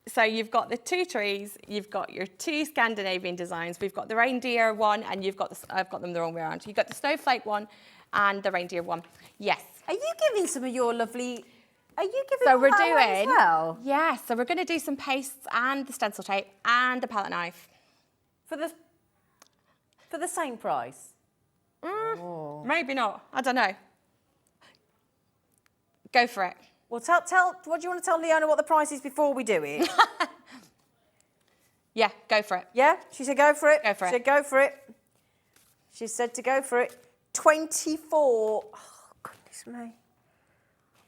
So you've got the two trees, you've got your two Scandinavian designs. We've got the reindeer one, and you've got I've got them the wrong way around. You've got the snowflake one and the reindeer one. Yes. Are you giving some of your lovely? Are you giving? So all we're that away as doing. well Yeah. So we're going to do some pastes and the stencil tape and the palette knife. for the same price. Maybe not. I don't know. Go for it. Well, tell. What do you want to tell Leona what the price is before we do it? Yeah, go for it. Yeah? She said go for it. Go for it. She said go for it. She said to go for it. 24. Oh, goodness me.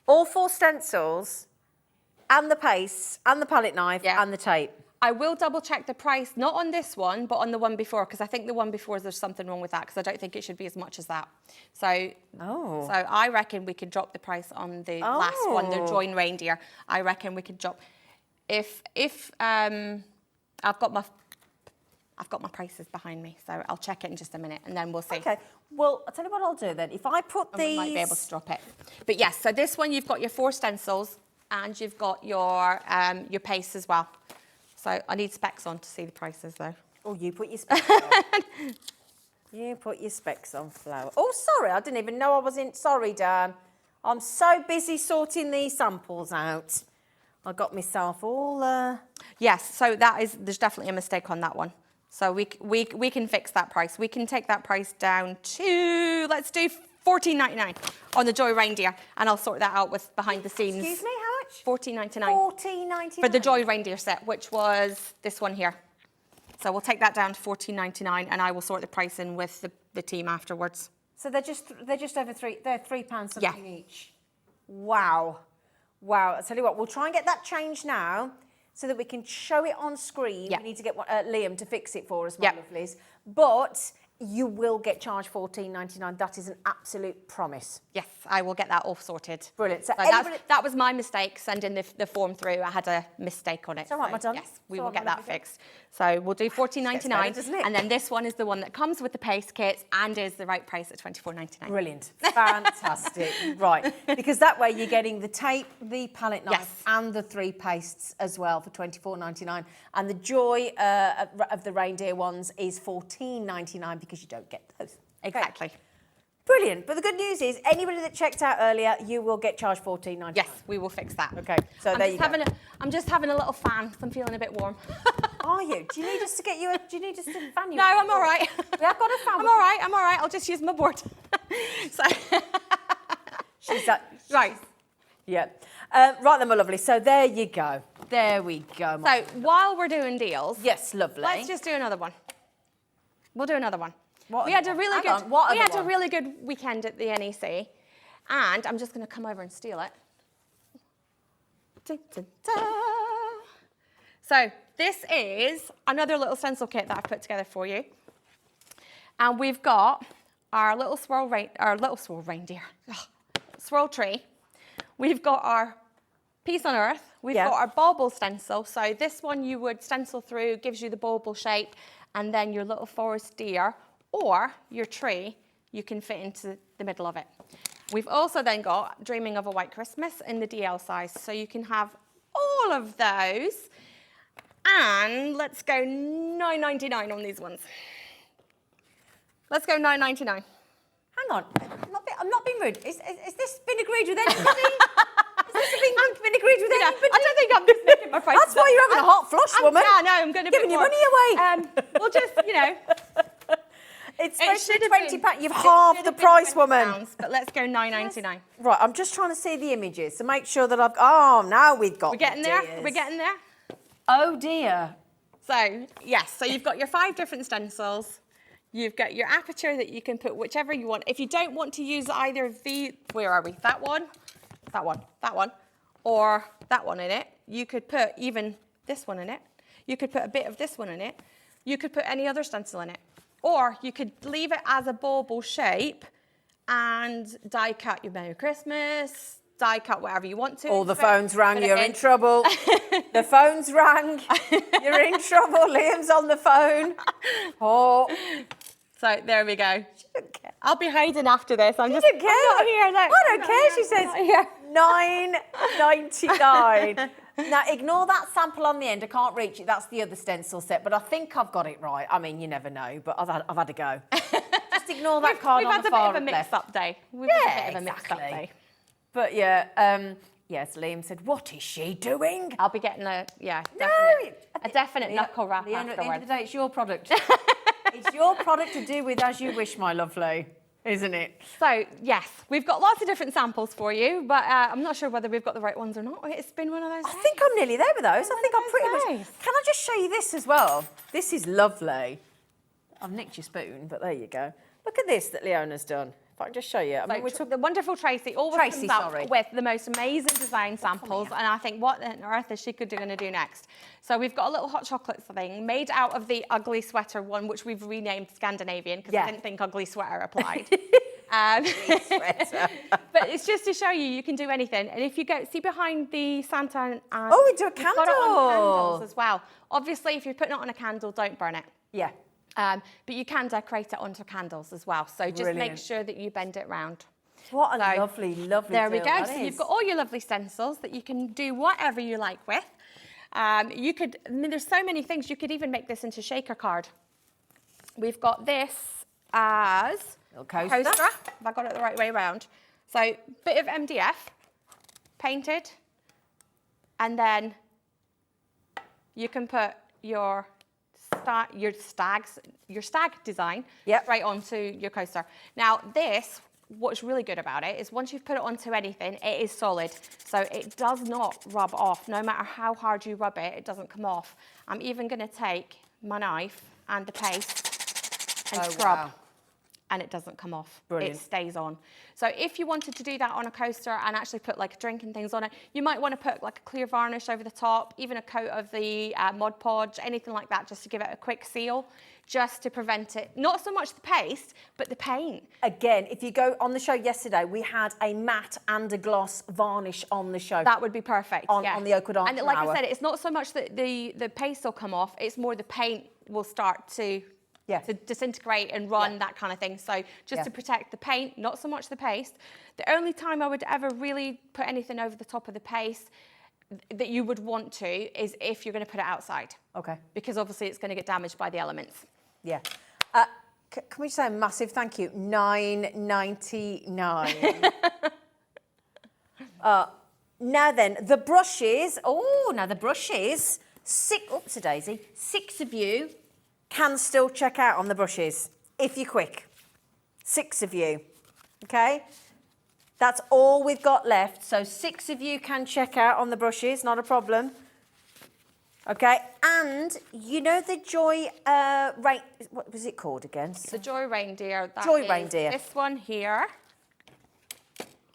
All 4 stencils and the paste and the palette knife and the tape. I will double check the price, not on this one, but on the one before, because I think the one before there's something wrong with that, because I don't think it should be as much as that. So, so I reckon we could drop the price on the last one, the joined reindeer. I reckon we could drop. If I've got my prices behind me, so I'll check it in just a minute, and then we'll see. Okay. Well, I'll tell you what I'll do then. If I put these, we might be able to drop it. But yes, so this one you've got your 4 stencils, and you've got your paste as well. So I need specs on to see the prices though. Oh, you put your specs on. You put your specs on, Flower. Oh, sorry, I didn't even know I was in. Sorry, Dan. I'm so busy sorting these samples out. I got myself all. Yes, so there's definitely a mistake on that one. So we can fix that price. We can take that price down to, let's do $14.99 on the Joy Reindeer, and I'll sort that out with behind the scenes. Excuse me, how much? $14.99. $14.99 for the Joy Reindeer set, which was this one here. So we'll take that down to $14.99, and I will sort the price in with the team afterwards. So they're just over £3. They're £3 something each. Wow, wow. I'll tell you what, we'll try and get that changed now, so that we can show it on screen. We need to get Liam to fix it for us, my lovelies. But you will get charged $14.99. That is an absolute promise. Yes, I will get that all sorted. Brilliant. So that was my mistake, sending the form through. I had a mistake on it. It's all right, madam. Yes, we will get that fixed. So we'll do $14.99, and then this one is the one that comes with the paste kits and is the right price at $24.99. Brilliant. Fantastic. Right. Because that way you're getting the tape, the palette knife, and the 3 pastes as well for $24.99. And the joy of the reindeer ones is $14.99 because you don't get those. Exactly. Okay. Brilliant. But the good news is anybody that checked out earlier, you will get charged $14.99. Yes, we will fix that. Okay. So there you go. I'm just having a little fan, so I'm feeling a bit warm. Are you? Do you need us to get you do you need us to fan you? No, I'm all right. We have got a fan. I'm all right. I'm all right. I'll just use my board. So right. Yeah. Right then, my lovely. So there you go. There we go. So while we're doing deals, yes, lovely. Let's just do another one. We'll do another one. We had a really good weekend at the NEC, and I'm just going to come over and steal it. Dun, dun, dun. So this is another little stencil kit that I've put together for you, and we've got our little swirl reindeer, swirl tree. We've got our Peace on Earth. We've got our bauble stencil. So this one you would stencil through, gives you the bauble shape, and then your little forest deer or your tree, you can fit into the middle of it. We've also then got Dreaming of a White Christmas in the DL size. So you can have all of those. And let's go $9.99 on these ones. Let's go $9.99. Hang on, I'm not being rude. Is this been agreed with anybody? Has been agreed with anybody? I don't think I'm just making my price. That's why you're having a hot flush, woman. Yeah, no, I'm going to giving your money away. We'll just, It's supposed to be £20. You've halved the price, woman. But let's go $9.99. Right, I'm just trying to see the images to make sure that I've. Oh, now we've got. We're getting there. We're getting there. Oh dear. So yes, so you've got your 5 different stencils. You've got your aperture that you can put whichever you want. If you don't want to use either of the, where are we? That one, or that one in it. You could put even this one in it. You could put a bit of this one in it. You could put any other stencil in it. Or you could leave it as a bauble shape and die cut your Merry Christmas, die cut whatever you want to. Oh, the phone's rang, you're in trouble. The phone's rang, you're in trouble. Liam's on the phone. Oh. So there we go. She don't care. I'll be hiding after this. I'm She just don't care. I'm not here. No. I don't care, she says. $9.99. Now, ignore that sample on the end. I can't reach it. That's the other stencil set, but I think I've got it right. I mean, you never know, but I've had a go. Just ignore that card on the far left. We've had a bit of a mix-up day. We've had a bit of a mix-up day. But yeah, yes, Liam said, what is she doing? I'll be getting a definite knuckle wrap Leona, afterwards. at the end of the day, it's your product. It's your product to do with as you wish, my lovely. Isn't it? So, yes, we've got lots of different samples for you, but I'm not sure whether we've got the right ones or not. It's been one of those days. I think I'm nearly there with those. I think I'm pretty days. much... Can I just show you this as well? This is lovely. I've nicked your spoon, but there you go. Look at this that Leona's done. If I can just show you. I mean, we're talking... The wonderful Tracy always comes up with the most amazing design samples, and I think, what on earth is she going to do next? So we've got a little hot chocolate thing made out of the ugly sweater one, which we've renamed Scandinavian because I didn't think ugly sweater applied. But it's just to show you can do anything. And if you go see behind the Santa and we do a candle. Got it on candles as well. Obviously, if you're putting it on a candle, don't burn it. Yeah. But you can decorate it onto candles as well. So just make sure that you bend it round. What a lovely, lovely There we deal go. that So is. you've got all your lovely stencils that you can do whatever you like with. You could, I mean, there's so many things. You could even make this into shaker card. We've got this as a coaster. Have I got it the right way around? So bit of MDF, painted, and then you can put your stag design right onto your coaster. Now this, what's really good about it is once you've put it onto anything, it is solid. So it does not rub off. No matter how hard you rub it, it doesn't come off. I'm even going to take my knife and the paste and scrub. And it doesn't come off. Brilliant. It stays on. So if you wanted to do that on a coaster and actually put like a drink and things on it, you might want to put like a clear varnish over the top, even a coat of the Mod Podge, anything like that, just to give it a quick seal, just to prevent it, not so much the paste, but the paint. Again, if you go on the show yesterday, we had a matte and a gloss varnish on the show. That would be perfect, on the Oakwood Art. And like I said, it's not so much that the paste will come off, it's more the paint will start to disintegrate and run, that kind of thing. So just to protect the paint, not so much the paste. The only time I would ever really put anything over the top of the paste that you would want to is if you're going to put it outside. Okay. Because obviously it's going to get damaged by the elements. Yeah. Can we say a massive thank you? $9.99. Now then, the brushes. Oh, now the brushes. Oopsie daisy. 6 of you can still check out on the brushes if you're quick. 6 of you, okay? That's all we've got left. So 6 of you can check out on the brushes, not a problem. Okay, and you know the Joy what was it called again? The Joy Reindeer. Joy Reindeer. This one here.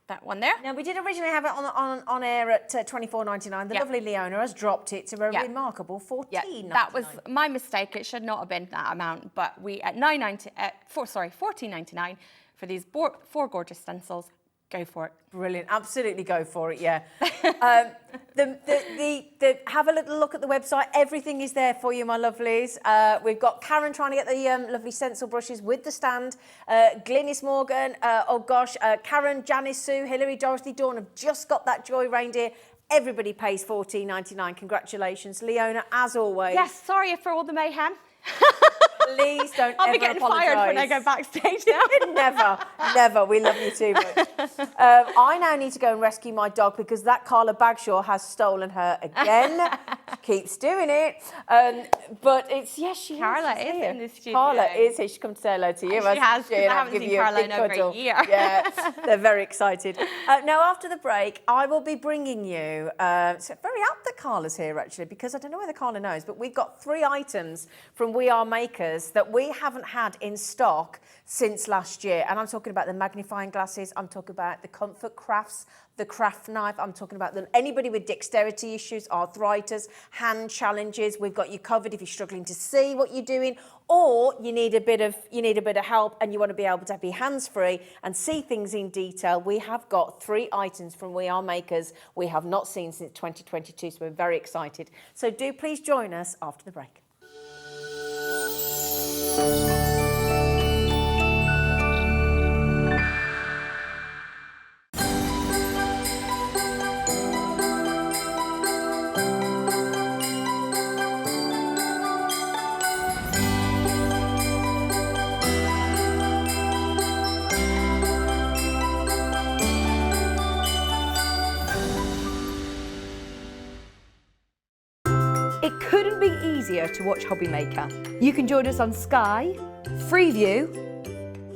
That one there. Now we did originally have it on air at $24.99. The lovely Leona has dropped it to a remarkable $14.99. That was my mistake. It should not have been that amount, but we at $14.99 for these 4 gorgeous stencils. Go for it. Brilliant. Absolutely go for it, yeah. Have a little look at the website. Everything is there for you, my lovelies. We've got Karen trying to get the lovely stencil brushes with the stand. Glynis Morgan, Karen, Janice, Sue, Hilary, Dorothy, Dawn have just got that Joy Reindeer. Everybody pays $14.99. Congratulations. Leona, as always. Yes, sorry for all the mayhem. Please don't I'll be getting fired when I go backstage now. Never. We love you too much. I now need to go and rescue my dog because that Carla Bagshaw has stolen her again. She keeps doing it. But it's, she Carla is in the studio. Carla is here. She's come to say hello to you. She has, because I haven't seen Carla in over a year. Yeah, they're very excited. Now, after the break, I will be bringing you, it's very apt that Carla's here actually, because I don't know whether Carla knows, but we've got 3 items from We Are Makers that we haven't had in stock since last year. And I'm talking about the magnifying glasses, I'm talking about the comfort crafts, the craft knife, I'm talking about anybody with dexterity issues, arthritis, hand challenges. We've got you covered if you're struggling to see what you're doing, or you need a bit of help and you want to be able to be hands-free and see things in detail. We have got 3 items from We Are Makers we have not seen since 2022, so we're very excited. So do please join us after the break. It couldn't be easier to watch Hobbymaker. You can join us on Sky, Freeview,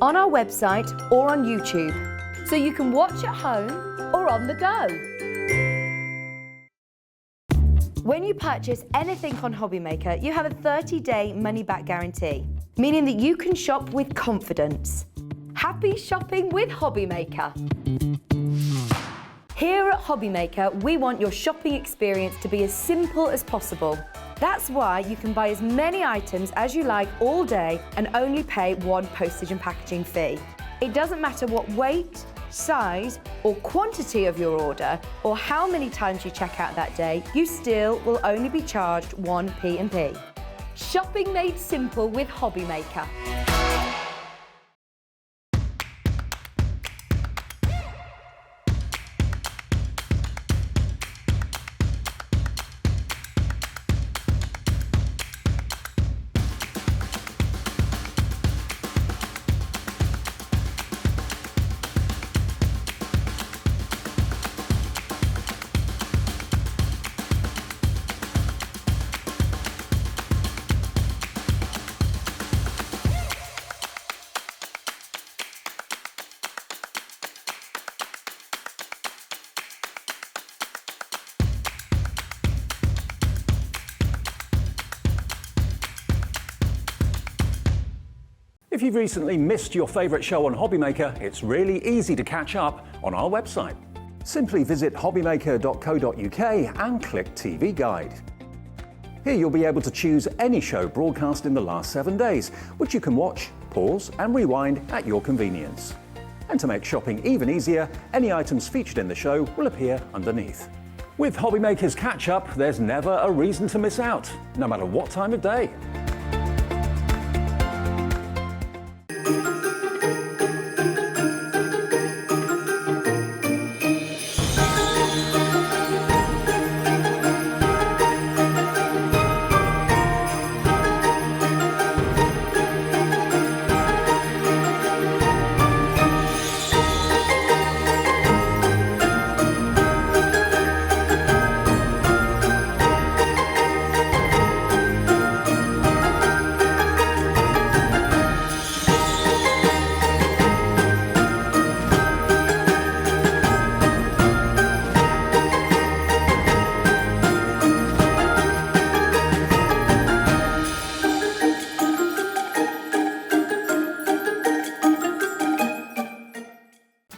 on our website or on YouTube, so you can watch at home or on the go. When you purchase anything on Hobbymaker, you have a 30-day money-back guarantee, meaning that you can shop with confidence. Happy shopping with Hobbymaker. Here at Hobbymaker, we want your shopping experience to be as simple as possible. That's why you can buy as many items as you like all day and only pay one postage and packaging fee. It doesn't matter what weight, size or quantity of your order or how many times you check out that day, you still will only be charged one P&P. Shopping made simple with Hobbymaker. If you've recently missed your favourite show on Hobbymaker, it's really easy to catch up on our website. Simply visit hobbymaker.co.uk and click TV Guide. Here you'll be able to choose any show broadcast in the last 7 days, which you can watch, pause and rewind at your convenience. And to make shopping even easier, any items featured in the show will appear underneath. With Hobbymaker's Catch Up, there's never a reason to miss out, no matter what time of day.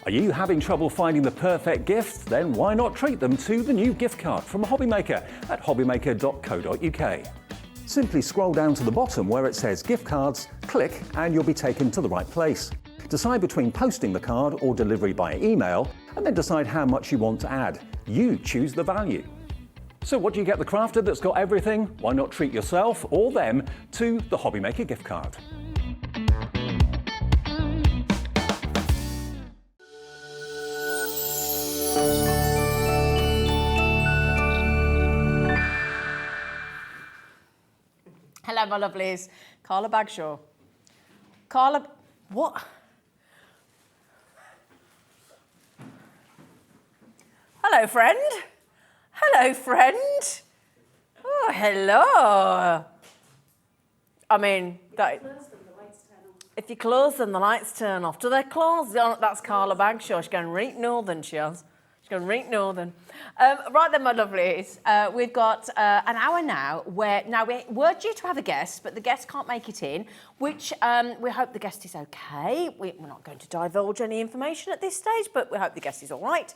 Are you having trouble finding the perfect gift? Then why not treat them to the new gift card from Hobbymaker at hobbymaker.co.uk. Simply scroll down to the bottom where it says gift cards, click and you'll be taken to the right place. Decide between posting the card or delivery by email and then decide how much you want to add. You choose the value. So what do you get the crafter that's got everything? Why not treat yourself or them to the Hobbymaker gift card? Hello, my lovelies. Carla Bagshaw. Carla, what? Hello, friend. Hello, friend. Oh, hello. I mean, if you close them, the lights turn off. Do they close? That's Carla Bagshaw. She's going right northern, she has. She's going right northern. Right then, my lovelies, we've got an hour now where, now we're due to have a guest, but the guest can't make it in, which we hope the guest is okay. We're not going to divulge any information at this stage, but we hope the guest is all right.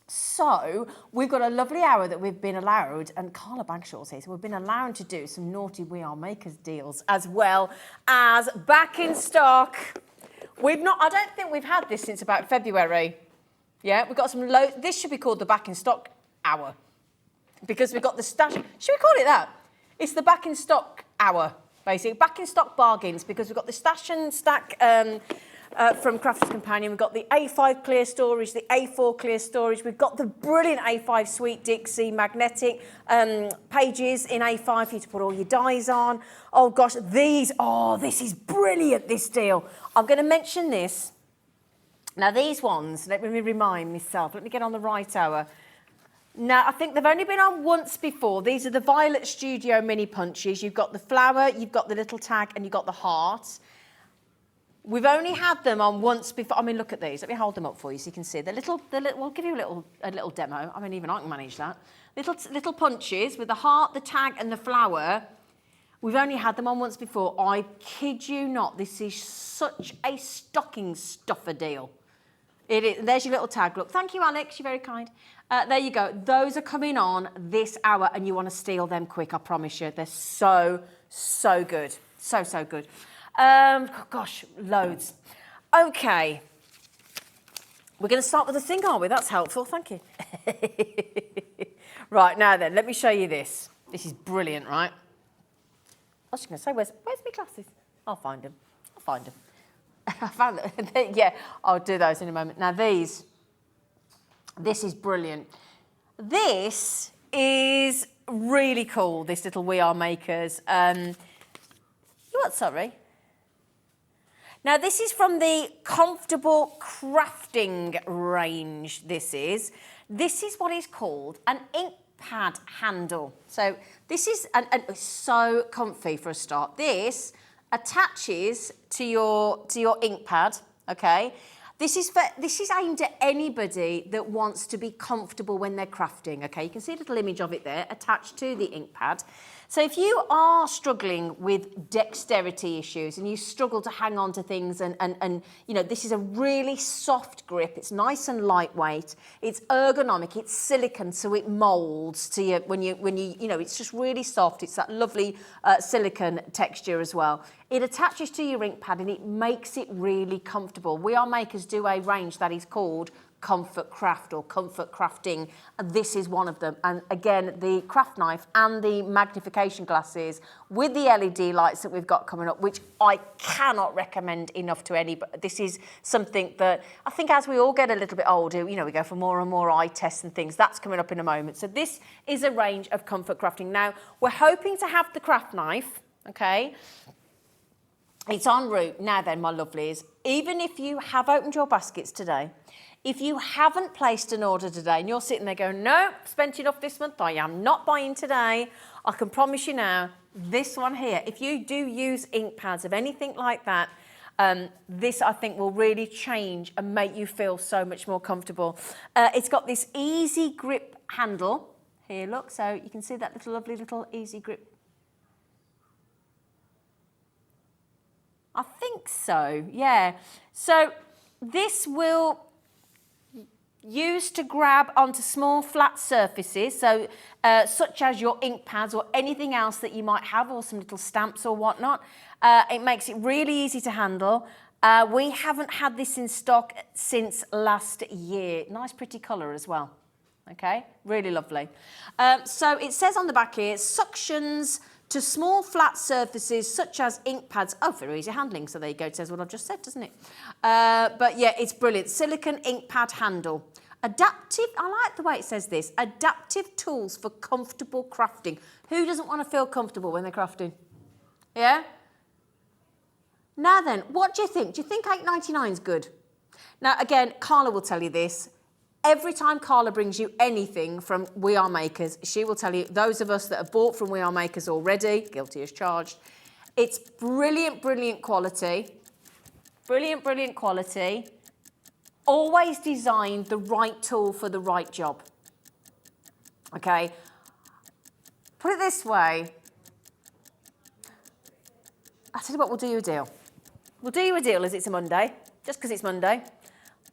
So we've got a lovely hour that we've been allowed, and Carla Bagshaw's here, so we've been allowed to do some naughty We Are Makers deals, as well as back in stock. We've not, I don't think we've had this since about February. Yeah, we've got some this should be called the back in stock hour, because we've got the stash. Should we call it that? It's the back in stock hour, basically. Back in stock bargains, because we've got the stash and stack from Crafters Companion. We've got the A5 clear storage, the A4 clear storage. We've got the brilliant A5 Sweet Dixie magnetic pages in A5 for you to put all your dies on. Oh gosh, this is brilliant, this deal. I'm going to mention this. Now these ones, let me remind myself, let me get on the right hour. Now, I think they've only been on once before. These are the Violet Studio mini punches. You've got the flower, you've got the little tag, and you've got the heart. We've only had them on once before. I mean, look at these. Let me hold them up for you so you can see. We'll give you a little demo. I mean, even I can manage that. Little punches with the heart, the tag, and the flower. We've only had them on once before. I kid you not. This is such a stocking stuffer deal. It is. There's your little tag. Look, thank you, Alex. You're very kind. There you go. Those are coming on this hour, and you want to steal them quick. I promise you. They're so good. So good. Gosh, loads. Okay. We're going to start with the thing, aren't we? That's helpful. Thank you. Right, now then, let me show you this. This is brilliant, right? I was just going to say, where's my glasses? I'll find them. I found them. Yeah, I'll do those in a moment. Now, this is brilliant. This is really cool, this little We Are Makers. What, sorry? Now, this is from the Comfortable Crafting range, this is. This is what is called an ink pad handle. So this is it's so comfy for a start. This attaches to your ink pad, okay? This is aimed at anybody that wants to be comfortable when they're crafting, okay? You can see a little image of it there attached to the ink pad. So if you are struggling with dexterity issues and you struggle to hang on to things and you know, this is a really soft grip, it's nice and lightweight, it's ergonomic, it's silicone, so it molds to you when you know, it's just really soft, it's that lovely silicone texture as well. It attaches to your ink pad and it makes it really comfortable. We Are Makers do a range that is called Comfort Craft or Comfort Crafting, and this is one of them. And again, the craft knife and the magnification glasses with the LED lights that we've got coming up, which I cannot recommend enough to anybody. This is something that I think as we all get a little bit older, you know, we go for more and more eye tests and things. That's coming up in a moment. So this is a range of Comfort Crafting. Now, we're hoping to have the craft knife, okay? It's en route. Now then, my lovelies, even if you have opened your baskets today, if you haven't placed an order today and you're sitting there going, no, spent enough this month, I am not buying today, I can promise you now, this one here, if you do use ink pads of anything like that, this I think will really change and make you feel so much more comfortable. It's got this easy grip handle here, look, so you can see that little lovely little easy grip. I think so, yeah. So this will use to grab onto small flat surfaces, so such as your ink pads or anything else that you might have, or some little stamps or whatnot. It makes it really easy to handle. We haven't had this in stock since last year. Nice pretty colour as well. Okay, really lovely. So it says on the back here, suctions to small flat surfaces such as ink pads. Oh, for easy handling. So there you go. It says what I've just said, doesn't it? But yeah, it's brilliant. Silicone ink pad handle. Adaptive, I like the way it says this. Adaptive tools for comfortable crafting. Who doesn't want to feel comfortable when they're crafting? Yeah? Now then, what do you think? Do you think $8.99 is good? Now again, Carla will tell you this. Every time Carla brings you anything from We Are Makers, she will tell you, those of us that have bought from We Are Makers already, guilty as charged, it's brilliant, brilliant quality. Brilliant, brilliant quality. Always designed the right tool for the right job. Okay? Put it this way. I'll tell you what, we'll do you a deal. We'll do you a deal as it's a Monday, just because it's Monday.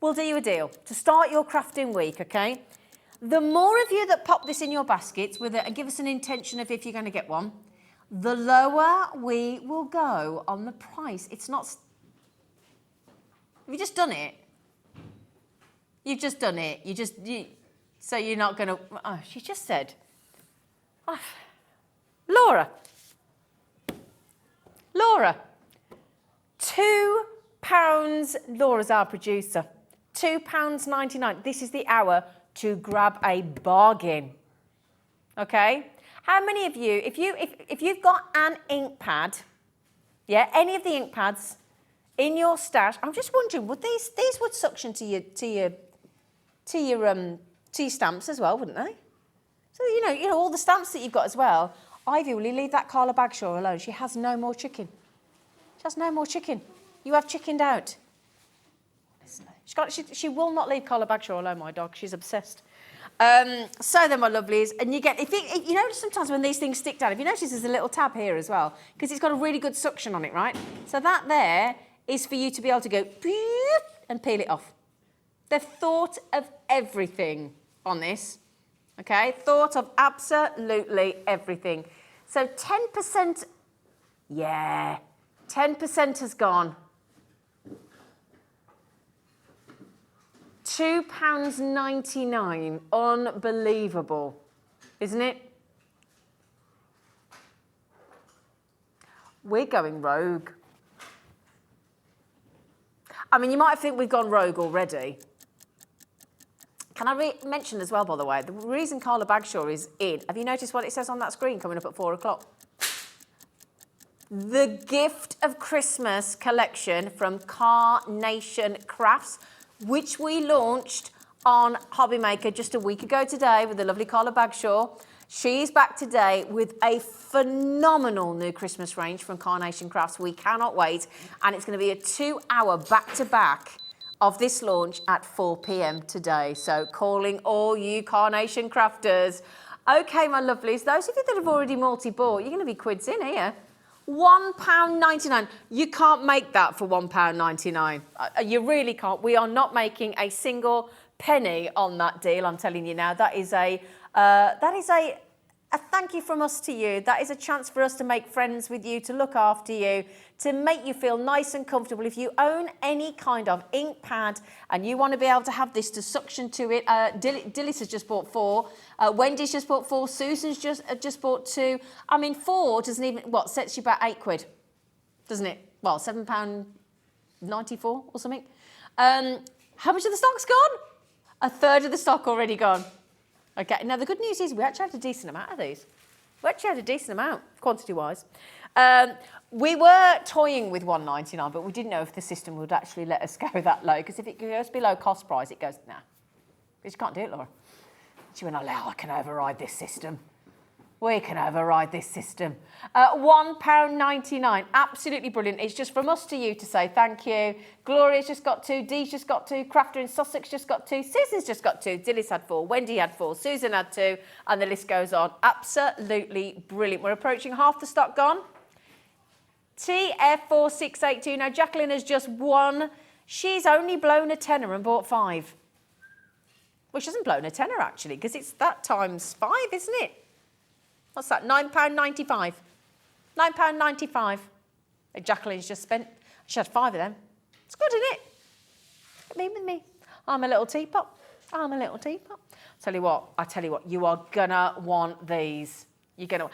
We'll do you a deal to start your crafting week, okay? The more of you that pop this in your baskets with it and give us an intention of if you're going to get one, the lower we will go on the price. It's not... Have you just done it? You've just done it. So you're not going to... Oh, she just said... Oh, Laura, £2. Laura's our producer. £2.99. This is the hour to grab a bargain. Okay? How many of you, if you've got an ink pad, yeah, any of the ink pads in your stash, I'm just wondering, would these would suction to your stamps as well, wouldn't they? So, you know, all the stamps that you've got as well. Ivy, will you leave that Carla Bagshaw alone? She has no more chicken. She has no more chicken. You have chickened out. She will not leave Carla Bagshaw alone, my dog. She's obsessed. So then, my lovelies, and you get, you know, sometimes when these things stick down, if you notice there's a little tab here as well, because it's got a really good suction on it, right? So that there is for you to be able to go and peel it off. They've thought of everything on this, okay? Thought of absolutely everything. So 10%, yeah, 10% has gone. £2.99, unbelievable, isn't it? We're going rogue. I mean, you might think we've gone rogue already. Can I mention as well, by the way, the reason Carla Bagshaw is in, have you noticed what it says on that screen coming up at 4 o'clock? The Gift of Christmas collection from Carnation Crafts, which we launched on Hobbymaker just a week ago today with the lovely Carla Bagshaw. She's back today with a phenomenal new Christmas range from Carnation Crafts. We cannot wait. And it's going to be a 2-hour back-to-back of this launch at 4 p.m. today. So calling all you Carnation Crafters. Okay, my lovelies, those of you that have already multi-bought, you're going to be quids in here. £1.99. You can't make that for £1.99. You really can't. We are not making a single penny on that deal, I'm telling you now. That is a thank you from us to you. That is a chance for us to make friends with you, to look after you, to make you feel nice and comfortable. If you own any kind of ink pad and you want to be able to have this to suction to it, Dillis has just bought 4. Wendy's just bought 4. Susan's just bought 2. I mean, 4 doesn't even, sets you about £8, doesn't it? Well, £7.94 or something. How much of the stock's gone? A third of the stock already gone. Okay, now the good news is we actually had a decent amount of these. We actually had a decent amount, quantity-wise. We were toying with £1.99, but we didn't know if the system would actually let us go that low, because if it goes below cost price, it goes, nah. But you can't do it, Laura. She went, I can override this system. We can override this system. £1.99, absolutely brilliant. It's just from us to you to say thank you. Gloria's just got 2, Dee's just got 2, Crafter in Sussex just got 2, Susan's just got 2, Dillis had 4, Wendy had 4, Susan had 2, and the list goes on. Absolutely brilliant. We're approaching half the stock gone. TF4682. Now, Jacqueline has just won. She's only blown a tenner and bought 5. Well, she hasn't blown a tenner, actually, because it's that times 5, isn't it? What's that? £9.95. £9.95. Jacqueline's just spent. She had 5 of them. It's good, isn't it? Me with me. I'm a little teapot. I'm a little teapot. I tell you what, you are gonna want these. You're gonna.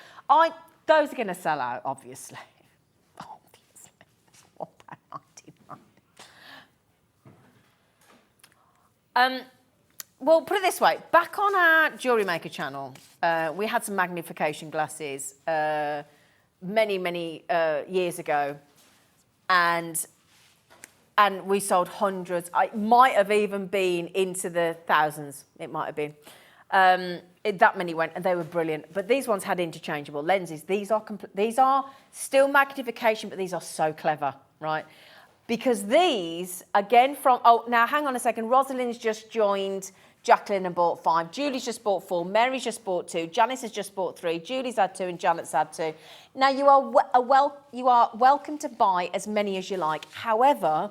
Those are gonna sell out, obviously. Obviously, it's £1.99. Well, put it this way. Back on our Jewellery Maker channel, we had some magnification glasses many years ago, and we sold hundreds. It might have even been into the thousands. It might have been. That many went, and they were brilliant. But these ones had interchangeable lenses. These are still magnification, but these are so clever, right? Because these, again, now hang on a second. Rosalind's just joined Jacqueline and bought 5. Julie's just bought 4. Mary's just bought 2. Janice has just bought 3. Julie's had 2 and Janet's had 2. Now, you are welcome to buy as many as you like. However,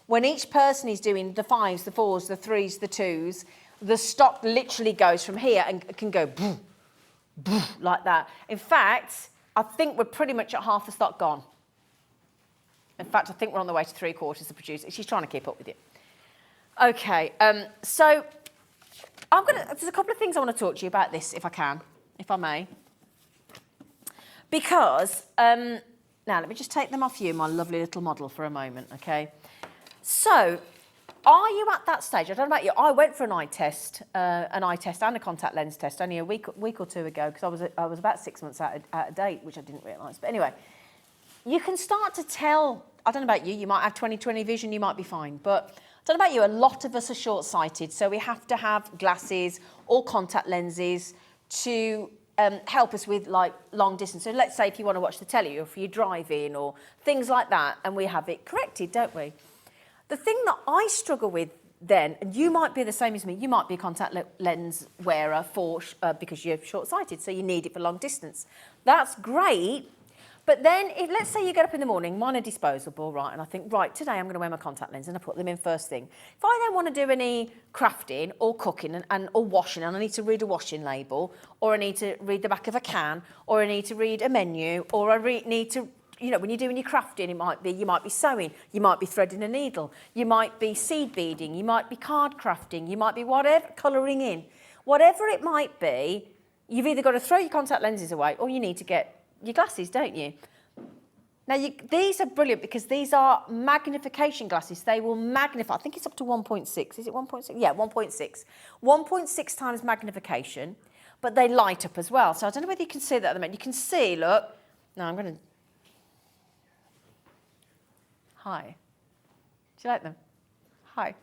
when each person is doing the 5s, the 4s, the 3s, the 2s, the stock literally goes from here and can go boom, boom, like that. In fact, I think we're pretty much at half the stock gone. In fact, I think we're on the way to 3/4 of producer. She's trying to keep up with you. Okay, so there's a couple of things I want to talk to you about this, if I can, if I may. Because, now let me just take them off you, my lovely little model, for a moment, okay? So, are you at that stage? I don't know about you. I went for an eye test and a contact lens test only a week or 2 ago, because I was about 6 months out of date, which I didn't realise. But anyway, you can start to tell. I don't know about you. You might have 20/20 vision. You might be fine. But I don't know about you. A lot of us are short-sighted, so we have to have glasses or contact lenses to help us with like long distance. So let's say if you want to watch the telly or if you're driving or things like that, and we have it corrected, don't we? The thing that I struggle with then, and you might be the same as me, you might be a contact lens wearer because you're short-sighted, so you need it for long distance. That's great. But then, let's say you get up in the morning, mine are disposable, right, and I think, right, today I'm going to wear my contact lens, and I put them in first thing. If I then want to do any crafting or cooking or washing, and I need to read a washing label, or I need to read the back of a can, or I need to read a menu, or I need to, you know, when you're doing your crafting, you might be sewing, you might be threading a needle, you might be seed beading, you might be card crafting, you might be whatever, colouring in. Whatever it might be, you've either got to throw your contact lenses away, or you need to get your glasses, don't you? Now, these are brilliant because these are magnification glasses. They will magnify. I think it's up to 1.6. Is it 1.6? Yeah, 1.6. 1.6 times magnification, but they light up as well. So I don't know whether you can see that at the moment. You can see, look. No, I'm going to... Hi. Do you like them? Hi.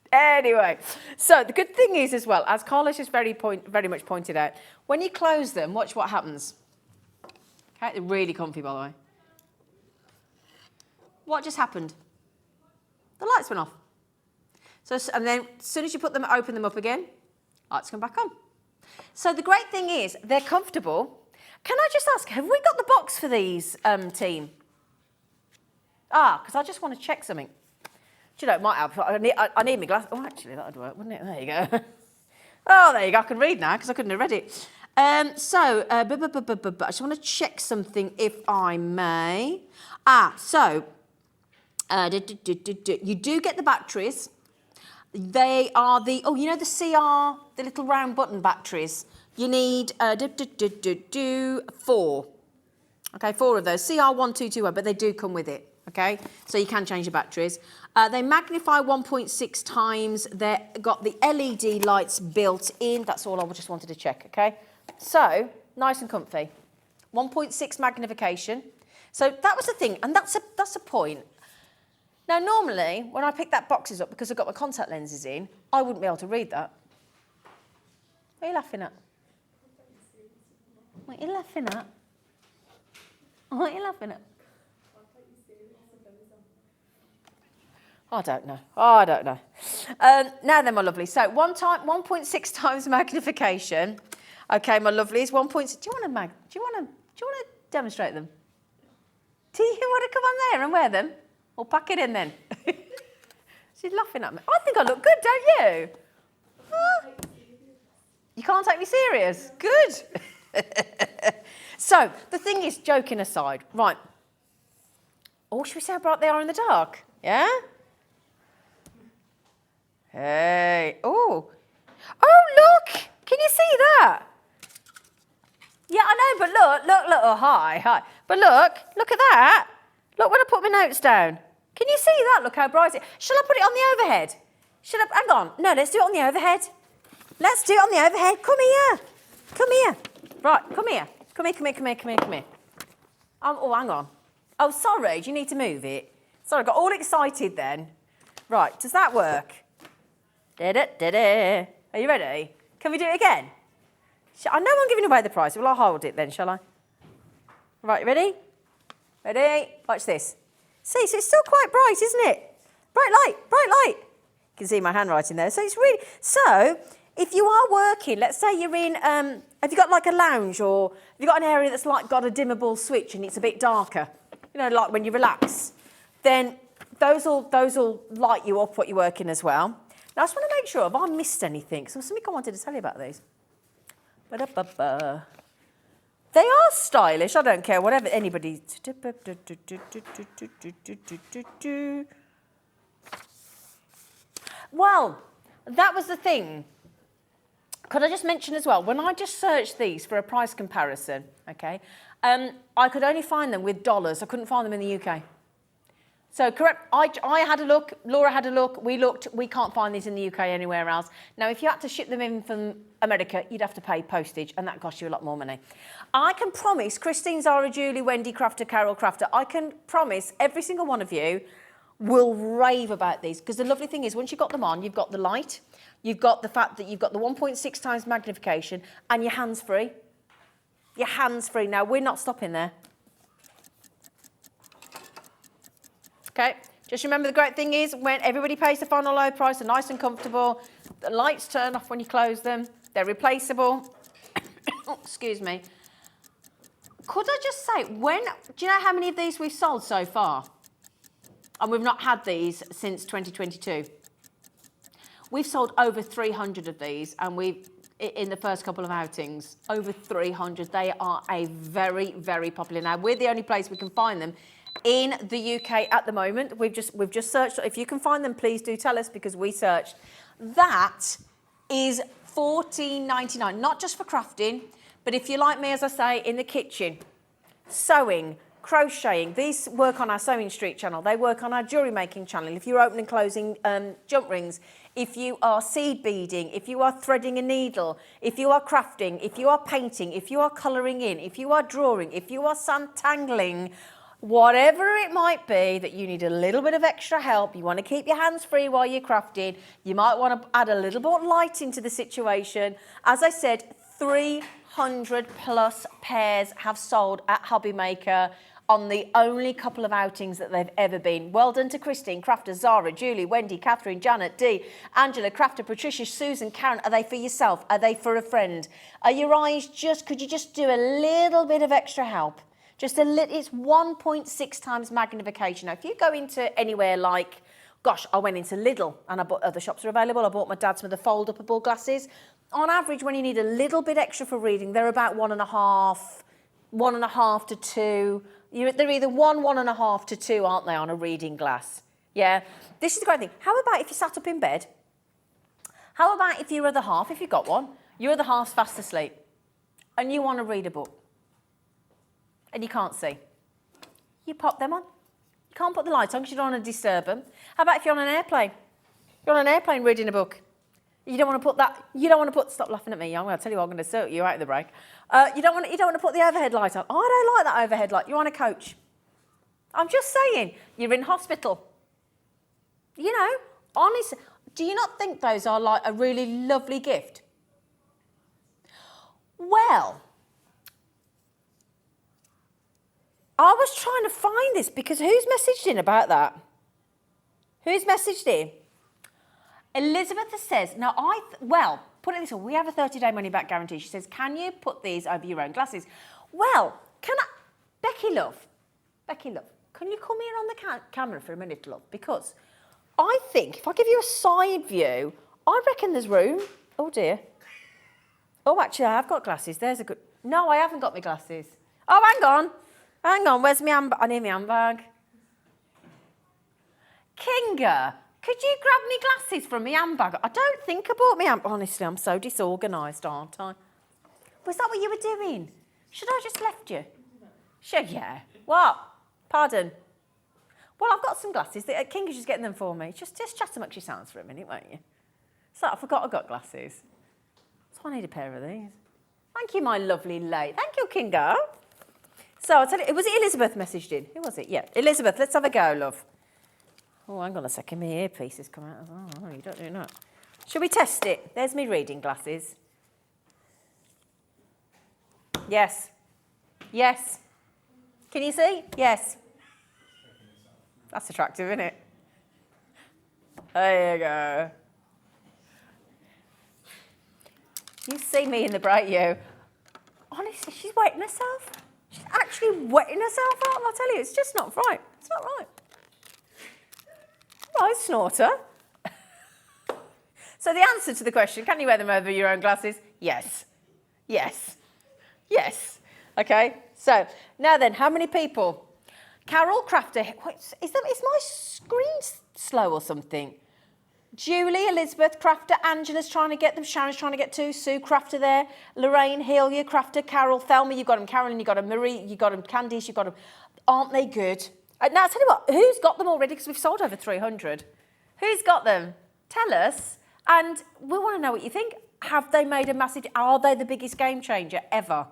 Anyway, so the good thing is as well, as Carlos just very much pointed out, when you close them, watch what happens. Okay, they're really comfy, by the way. What just happened? The lights went off. So, and then as soon as you open them up again, lights come back on. So the great thing is, they're comfortable. Can I just ask, have we got the box for these, team? Because I just want to check something. Do you know, it might help. I need my glasses. Oh, actually, that would work, wouldn't it? There you go. Oh, there you go. I can read now because I couldn't have read it. I just want to check something, if I may. You do get the batteries. They are the, you know the CR, the little round button batteries. You need 4. Okay, 4 of those. CR1221, but they do come with it. Okay, so you can change your batteries. They magnify 1.6 times. They've got the LED lights built in. That's all I just wanted to check, okay? So, nice and comfy. 1.6 magnification. So that was the thing, and that's a point. Now, normally, when I pick that boxes up, because I've got my contact lenses in, I wouldn't be able to read that. What are you laughing at? What are you laughing at? What are you laughing at? I don't know. Now then, my lovely. So 1.6 times magnification. Okay, my lovelies. 1.6. Do you want to demonstrate them? Do you want to come on there and wear them? Or pack it in then? She's laughing at me. I think I look good, don't you? Huh? You can't take me serious. Good. So the thing is, joking aside, right? Or should we see how bright they are in the dark? Yeah. Hey, oh, look, can you see that? Yeah, I know, but look, oh, hi. But look at that. Look when I put my notes down. Can you see that? Look how bright it is. Shall I put it on the overhead? Hang on, no, let's do it on the overhead. Let's do it on the overhead. Come here. Right, come here. Come here. Oh, hang on. Oh, sorry, do you need to move it? Sorry, I got all excited then. Right, does that work? Da-da-da-da. Are you ready? Can we do it again? I know I'm giving away the prize. Well, I'll hold it then, shall I? Right, ready? Ready? Watch this. See, so it's still quite bright, isn't it? Bright light. You can see my handwriting there. So it's really... So, if you are working, let's say you're in... have you got like a lounge or have you got an area that's like got a dimmable switch and it's a bit darker? You know, like when you relax. Then those will light you up what you're working as well. Now, I just want to make sure, have I missed anything? So something I wanted to tell you about these. Ba-da-ba-ba. They are stylish. I don't care, whatever anybody... Well, that was the thing. Could I just mention as well, when I just searched these for a price comparison, okay, I could only find them with dollars. I couldn't find them in the UK. So correct, I had a look, Laura had a look, we looked, we can't find these in the UK anywhere else. Now, if you had to ship them in from America, you'd have to pay postage, and that costs you a lot more money. I can promise, Christine, Zara, Julie, Wendy, Crafter, Carol, Crafter, I can promise every single one of you, will rave about these, because the lovely thing is once you've got them on, you've got the light, you've got the fact that you've got the 1.6 times magnification, and you're hands-free. You're hands-free. Now, we're not stopping there. Okay, just remember the great thing is when everybody pays the final low price, they're nice and comfortable, the lights turn off when you close them, they're replaceable. Excuse me. Could I just say, do you know how many of these we've sold so far? And we've not had these since 2022. We've sold over 300 of these, and in the first couple of outings, over 300. They are a very, very popular. Now, we're the only place we can find them in the UK at the moment. We've just searched. If you can find them, please do tell us, because we searched. That is $14.99, not just for crafting, but if you're like me, as I say, in the kitchen, sewing, crocheting. These work on our Sewing Street channel. They work on our jewellery making channel. If you're opening and closing jump rings, if you are seed beading, if you are threading a needle, if you are crafting, if you are painting, if you are colouring in, if you are drawing, if you are sandtangling, whatever it might be that you need a little bit of extra help, you want to keep your hands free while you're crafting, you might want to add a little more light into the situation. As I said, 300 plus pairs have sold at Hobbymaker on the only couple of outings that they've ever been. Well done to Christine, Crafter, Zara, Julie, Wendy, Catherine, Janet, Dee, Angela, Crafter, Patricia, Susan, Karen. Are they for yourself? Are they for a friend? Are your eyes could you just do a little bit of extra help? Just a little, it's 1.6 times magnification. Now, if you go into anywhere like, gosh, I went into Lidl and I bought, other shops are available. I bought my dad some of the fold-upable glasses. On average, when you need a little bit extra for reading, they're about 1.5 to 2. They're either 1.5 to 2, aren't they, on a reading glass? Yeah. This is the great thing. How about if you sat up in bed? How about if your other half, if you've got one, your other half's fast asleep and you want to read a book and you can't see? You pop them on. You can't put the lights on because you don't want to disturb them. How about if you're on an airplane? You're on an airplane reading a book. You don't want to put that, stop laughing at me, young. I'll tell you what, I'm going to sort you out of the break. You don't want to put the overhead light on. Oh, I don't like that overhead light. You're on a coach. I'm just saying, you're in hospital. You know, honestly, do you not think those are like a really lovely gift? Well, I was trying to find this because who's messaged in about that? Who's messaged in? Elizabeth says, now put it this way, we have a 30-day money-back guarantee. She says, can you put these over your own glasses? Well, Becky love, can you come here on the camera for a minute, love? Because I think if I give you a side view, I reckon there's room. Oh, dear. Oh, actually, I have got glasses. There's a good... No, I haven't got my glasses. Oh, hang on. Where's my handbag? I need my handbag. Kinga, could you grab me glasses from my handbag? I don't think I bought my handbag. Honestly, I'm so disorganised, aren't I? Was that what you were doing? Should I have just left you? Sure, yeah. What? Pardon? Well, I've got some glasses. Kinga's just getting them for me. Just chat amongst your sounds for a minute, won't you? So I forgot I got glasses. So I need a pair of these. Thank you, my lovely lady. Thank you, Kinga. So I'll tell you, was it Elizabeth messaged in? Who was it? Yeah, Elizabeth, let's have a go, love. Oh, hang on a second, my earpiece has come out. Oh, you don't do that. Shall we test it? There's me reading glasses. Yes. Yes. Can you see? Yes. That's attractive, isn't it? There you go. You see me in the bright you. Honestly, she's wetting herself. She's actually wetting herself out. I'll tell you, it's just not right. It's not right. Right, snorter. So the answer to the question, can you wear them over your own glasses? Yes. Yes. Yes. Okay, so now then, how many people? Carol Crafter, is my screen slow or something? Julie, Elizabeth, Crafter, Angela's trying to get them, Sharon's trying to get 2, Sue Crafter there, Lorraine, Helia, Crafter, Carol, Thelma, you've got them, Carolyn, you've got them, Marie, you've got them, Candice, you've got them. Aren't they good? Now, I'll tell you what, who's got them already? Because we've sold over 300. Who's got them? Tell us, and we want to know what you think. Have they made a massive, are they the biggest game changer ever?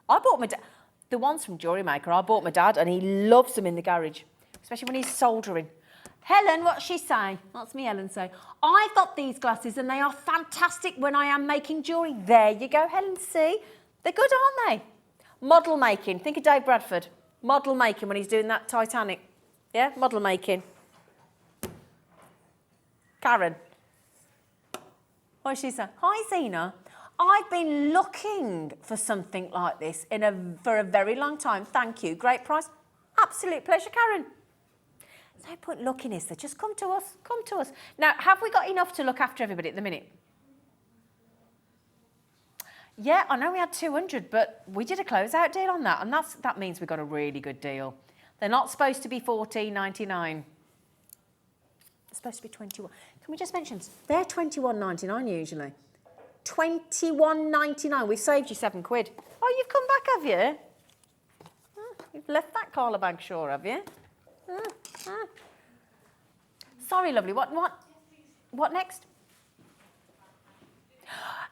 I bought my dad, the ones from Jewellery Maker, I bought my dad, and he loves them in the garage. especially when he's soldering. Helen, what's she saying? What's me Helen say? I've got these glasses and they are fantastic when I am making jewellery. There you go, Helen, see? They're good, aren't they? Model making. Think of Dave Bradford. Model making when he's doing that Titanic. Yeah, model making. Karen. What does she say? Hi, Zena. I've been looking for something like this for a very long time. Thank you. Great price. Absolute pleasure, Karen. There's no point looking, is there? Just come to us. Come to us. Now, have we got enough to look after everybody at the minute? Yeah, I know we had 200, but we did a closeout deal on that, and that means we got a really good deal. They're not supposed to be $14.99. They're supposed to be 21. Can we just mention, they're $21.99 usually. $21.99. We've saved you £7. Oh, you've come back, have you? Oh, you've left that Carla bag, sure, have you? Sorry, lovely. What next?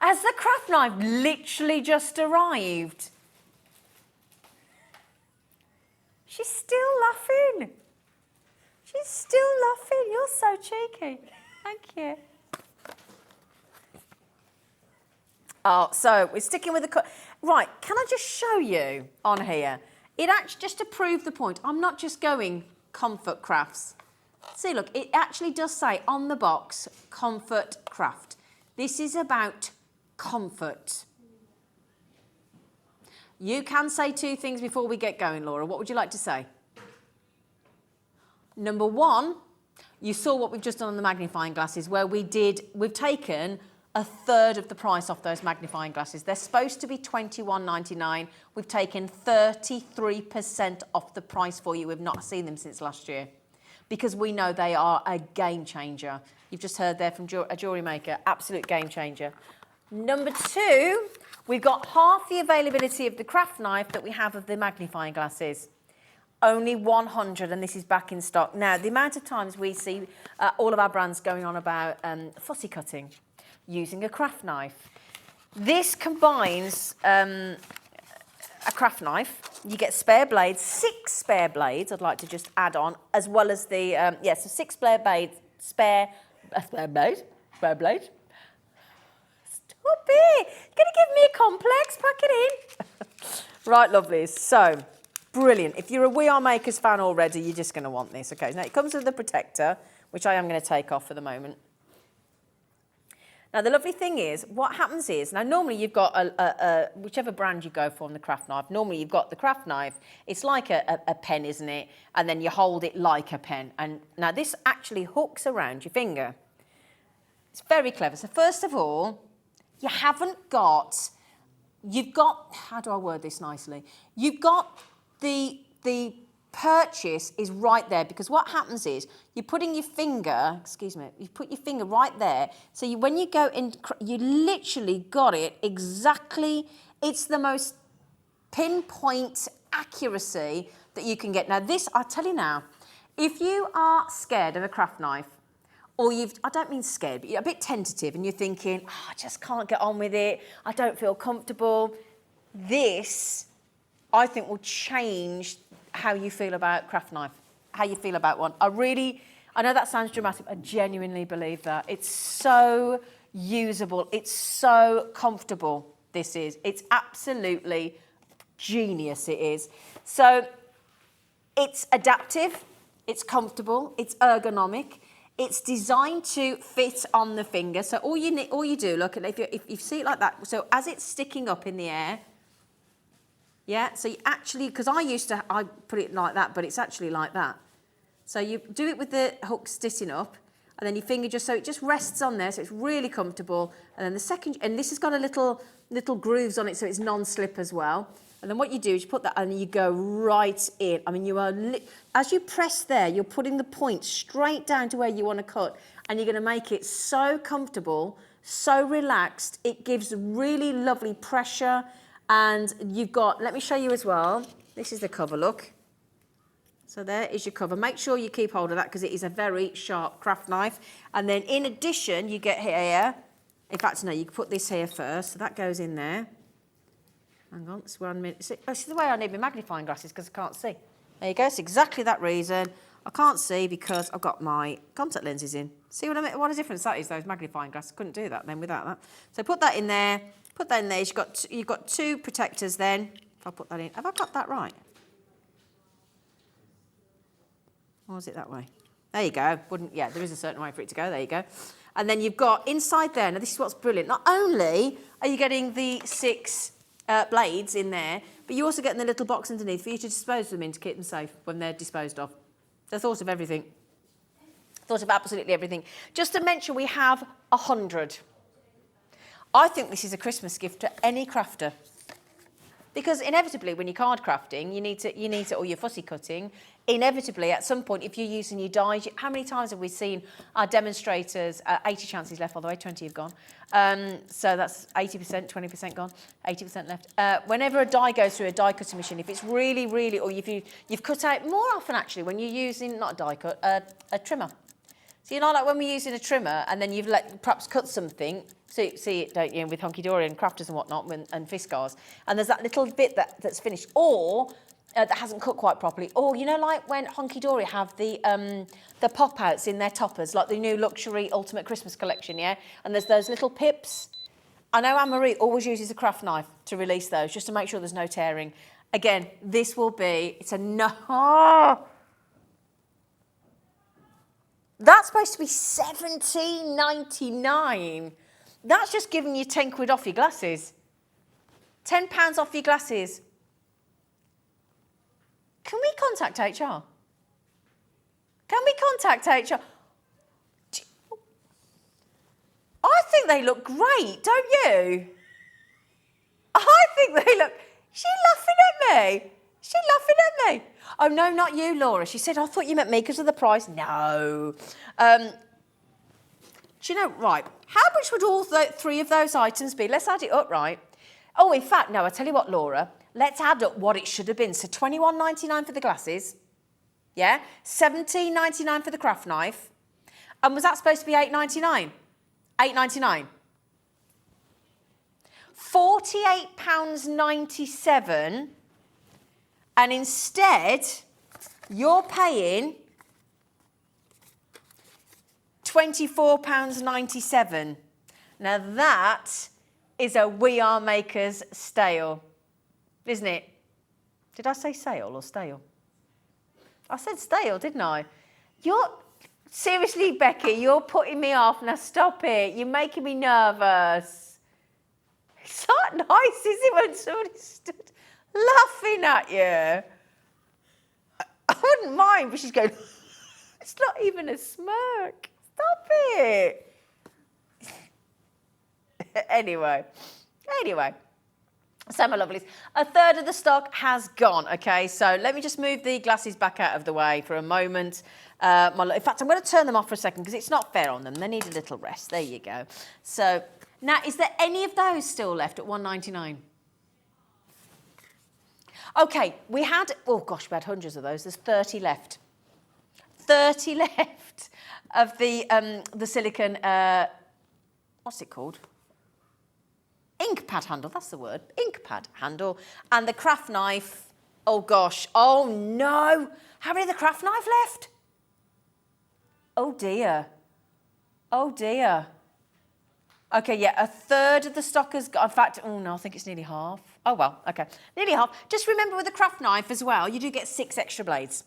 Has the craft knife literally just arrived? She's still laughing. She's still laughing. You're so cheeky. Thank you. Oh, so we're sticking with the... Right, can I just show you on here? It actually, just to prove the point, I'm not just going Comfort Crafts. See, look, it actually does say on the box, Comfort Craft. This is about comfort. You can say two things before we get going, Laura. What would you like to say? Number one, you saw what we've just done on the magnifying glasses, where we've taken a third of the price off those magnifying glasses. They're supposed to be $21.99. We've taken 33% off the price for you. We've not seen them since last year because we know they are a game changer. You've just heard there from a jewellery maker, absolute game changer. Number two, we've got half the availability of the craft knife that we have of the magnifying glasses. Only 100, and this is back in stock. Now, the amount of times we see all of our brands going on about fussy cutting using a craft knife. This combines a craft knife. You get spare blades, 6 spare blades, I'd like to just add on, as well as the, so 6 spare blades, spare blade. Stop it! You're going to give me a complex, pack it in. Right, lovelies, so, brilliant. If you're a We Are Makers fan already, you're just going to want this. Okay, now it comes with the protector, which I am going to take off for the moment. Now, the lovely thing is, what happens is, now normally you've got whichever brand you go for on the craft knife, normally you've got the craft knife, it's like a pen, isn't it? And then you hold it like a pen. And now this actually hooks around your finger. It's very clever. So first of all, you've got, how do I word this nicely? You've got the purchase is right there, because what happens is you're putting your finger, you put your finger right there, so when you go in, you literally got it exactly, it's the most pinpoint accuracy that you can get. Now this, I'll tell you now, if you are scared of a craft knife, or I don't mean scared, but you're a bit tentative and you're thinking, I just can't get on with it, I don't feel comfortable, this, I think, will change how you feel about craft knife, how you feel about one. I know that sounds dramatic, I genuinely believe that. It's so usable, it's so comfortable, this is. It's absolutely genius, it is. So it's adaptive, it's comfortable, it's ergonomic, it's designed to fit on the finger. So all you do, look, if you see it like that, so as it's sticking up in the air, yeah, so you actually, because I put it like that, but it's actually like that. So you do it with the hook sitting up, and then your finger so it just rests on there, so it's really comfortable. And then the second, and this has got a little grooves on it, so it's non-slip as well. And then what you do is you put that, and you go right in. I mean, you are, as you press there, you're putting the point straight down to where you want to cut, and you're going to make it so comfortable, so relaxed. It gives really lovely pressure. And you've got, let me show you as well. This is the cover, look. So there is your cover. Make sure you keep hold of that because it is a very sharp craft knife. And then in addition, you get here, in fact, no, you can put this here first. So that goes in there. Hang on, this is the way I need my magnifying glasses because I can't see. There you go, it's exactly that reason. I can't see because I've got my contact lenses in. See what I mean? What a difference that is, those magnifying glasses. Couldn't do that then without that. So put that in there, put that in there. You've got 2 protectors then. If I put that in, have I got that right? Or is it that way? There you go. Yeah, there is a certain way for it to go. There you go. And then you've got inside there, now this is what's brilliant. Not only are you getting the 6 blades in there, but you're also getting the little box underneath for you to dispose them in to keep them safe when they're disposed of. They thought of everything. Thought of absolutely everything. Just to mention, we have 100. I think this is a Christmas gift to any crafter. Because inevitably, when you're card crafting, you need to, or you're fussy cutting, inevitably, at some point, if you're using your dies, how many times have we seen our demonstrators, 80 chances left, by the way, 20 have gone. So that's 80%, 20% gone, 80% left. Whenever a die goes through a die cutting machine, if it's really, really, or if you've cut out, more often actually, when you're using, not a die cut, a trimmer. So you know, like when we're using a trimmer and then you've perhaps cut something, see it, don't you, with Hunky Dory and crafters and whatnot, and Fiskars, and there's that little bit that's finished, or that hasn't cooked quite properly, or you know, like when Hunky Dory have the pop-outs in their toppers, like the new luxury Ultimate Christmas collection, yeah, and there's those little pips. I know Anne-Marie always uses a craft knife to release those, just to make sure there's no tearing. Again, this will be, it's a no. That's supposed to be £17.99. That's just giving you 10 quid off your glasses. £10 off your glasses. Can we contact HR? Can we contact HR? I think they look great, don't you? I think they look... She's laughing at me. She's laughing at me. Oh, no, not you, Laura. She said, I thought you meant me because of the price. No. Do you know, right, how much would all 3 of those items be? Let's add it up, right? Oh, in fact, no, I tell you what, Laura, let's add up what it should have been. So £21.99 for the glasses, yeah? £17.99 for the craft knife. And was that supposed to be £8.99? £8.99. £48.97. And instead, you're paying £24.97. Now that is a We Are Makers stale, isn't it? Did I say sale or stale? I said stale, didn't I? Seriously, Becky, you're putting me off. Now stop it. You're making me nervous. It's not nice, is it, when somebody stood laughing at you? I wouldn't mind, but she's going, it's not even a smirk. Stop it. Anyway, so my lovelies, a third of the stock has gone, okay? So let me just move the glasses back out of the way for a moment. In fact, I'm going to turn them off for a second because it's not fair on them. They need a little rest. There you go. So now, is there any of those still left at £1.99? Okay, we had hundreds of those. There's 30 left. 30 left of the silicone, what's it called? Ink pad handle, that's the word. Ink pad handle. And the craft knife, oh gosh, oh no. How many of the craft knife left? Oh dear. Oh dear. Okay, yeah, a third of the stock has got, in fact, oh no, I think it's nearly half. Oh well, okay, nearly half. Just remember with the craft knife as well, you do get 6 extra blades.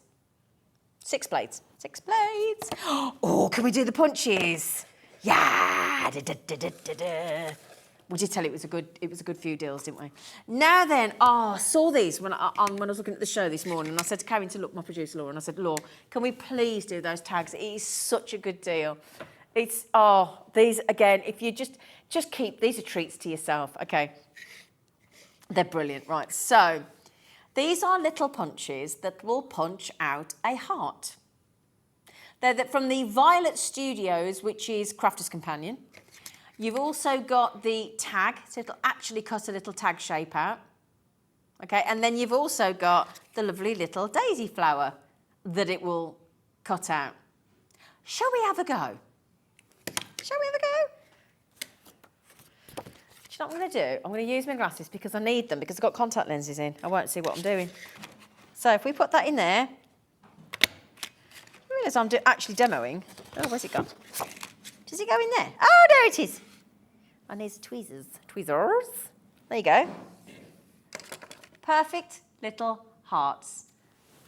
6 blades. 6 blades. Oh, can we do the punches? Yeah. We did tell you it was a good few deals, didn't we? Now then, I saw these when I was looking at the show this morning, and I said to Karen, to look, my producer Laura, and I said, Laura, can we please do those tags? It is such a good deal. It's, these, again, if you just keep, these are treats to yourself, okay? They're brilliant, right? So, these are little punches that will punch out a heart. They're from the Violet Studios, which is Crafter's Companion. You've also got the tag, so it'll actually cut a little tag shape out. Okay, and then you've also got the lovely little daisy flower that it will cut out. Shall we have a go? Shall we have a go? Do you know what I'm going to do? I'm going to use my glasses because I need them, because I've got contact lenses in. I won't see what I'm doing. So if we put that in there, realise I'm actually demoing. Oh, where's it gone? Does it go in there? Oh, there it is. And there's tweezers. Tweezers. There you go. Perfect little hearts.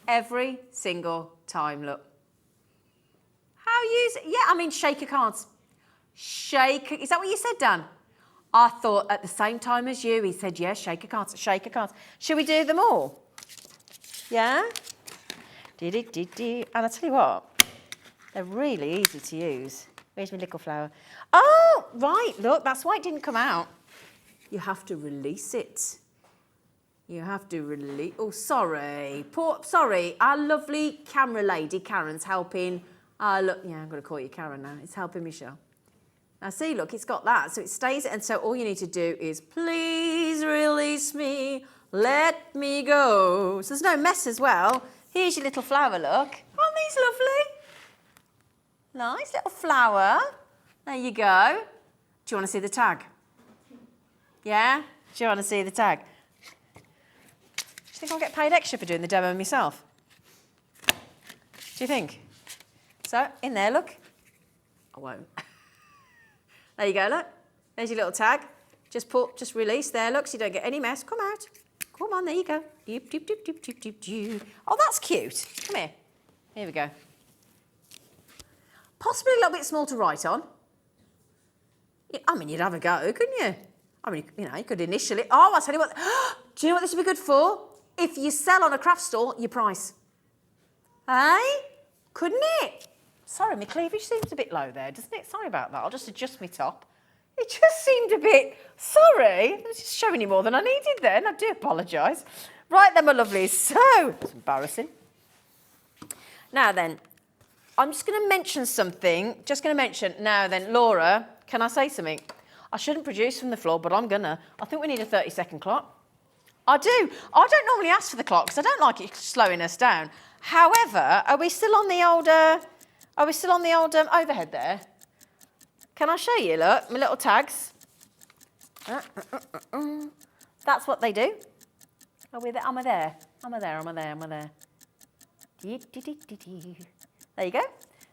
Every single time, look. How use it? Yeah, I mean, shaker cards. Shaker, is that what you said, Dan? I thought at the same time as you, he said, yes, shaker cards, shaker cards. Should we do them all? Yeah? And I tell you what, they're really easy to use. Where's my little flower? Oh, right, look, that's why it didn't come out. You have to release it. You have to release, oh, sorry. Sorry, our lovely camera lady, Karen's helping. Look, yeah, I'm going to call you Karen now. It's helping Michelle. Now see, look, it's got that, so it stays, and so all you need to do is, please release me, let me go. So there's no mess as well. Here's your little flower, look. Aren't these lovely? Nice little flower. There you go. Do you want to see the tag? Yeah? Do you want to see the tag? Do you think I'll get paid extra for doing the demo myself? Do you think? So, in there, look. I won't. There you go, look. There's your little tag. Just release there, look, so you don't get any mess. Come out. Come on, there you go. Doop, doop, doop, doop, doop, doop, doop. Oh, that's cute. Come here. Here we go. Possibly a little bit small to write on. I mean, you'd have a go, couldn't you? I mean, you know, you could initially... Oh, I'll tell you what. Do you know what this would be good for? If you sell on a craft store, your price. Hey? Couldn't it? Sorry, my cleavage seems a bit low there, doesn't it? Sorry about that. I'll just adjust my top. It just seemed a bit... Sorry. I was just showing you more than I needed then. I do apologise. Right then, my lovelies. So, it's embarrassing. Now then, I'm just going to mention something. Just going to mention, now then, Laura, can I say something? I shouldn't produce from the floor, but I'm going to. I think we need a 30-second clock. I do. I don't normally ask for the clock because I don't like it slowing us down. However, are we still on the old... overhead there? Can I show you? Look, my little tags. That's what they do. Are we there? Am I there? Am I there? Am I there? Am I there? There you go.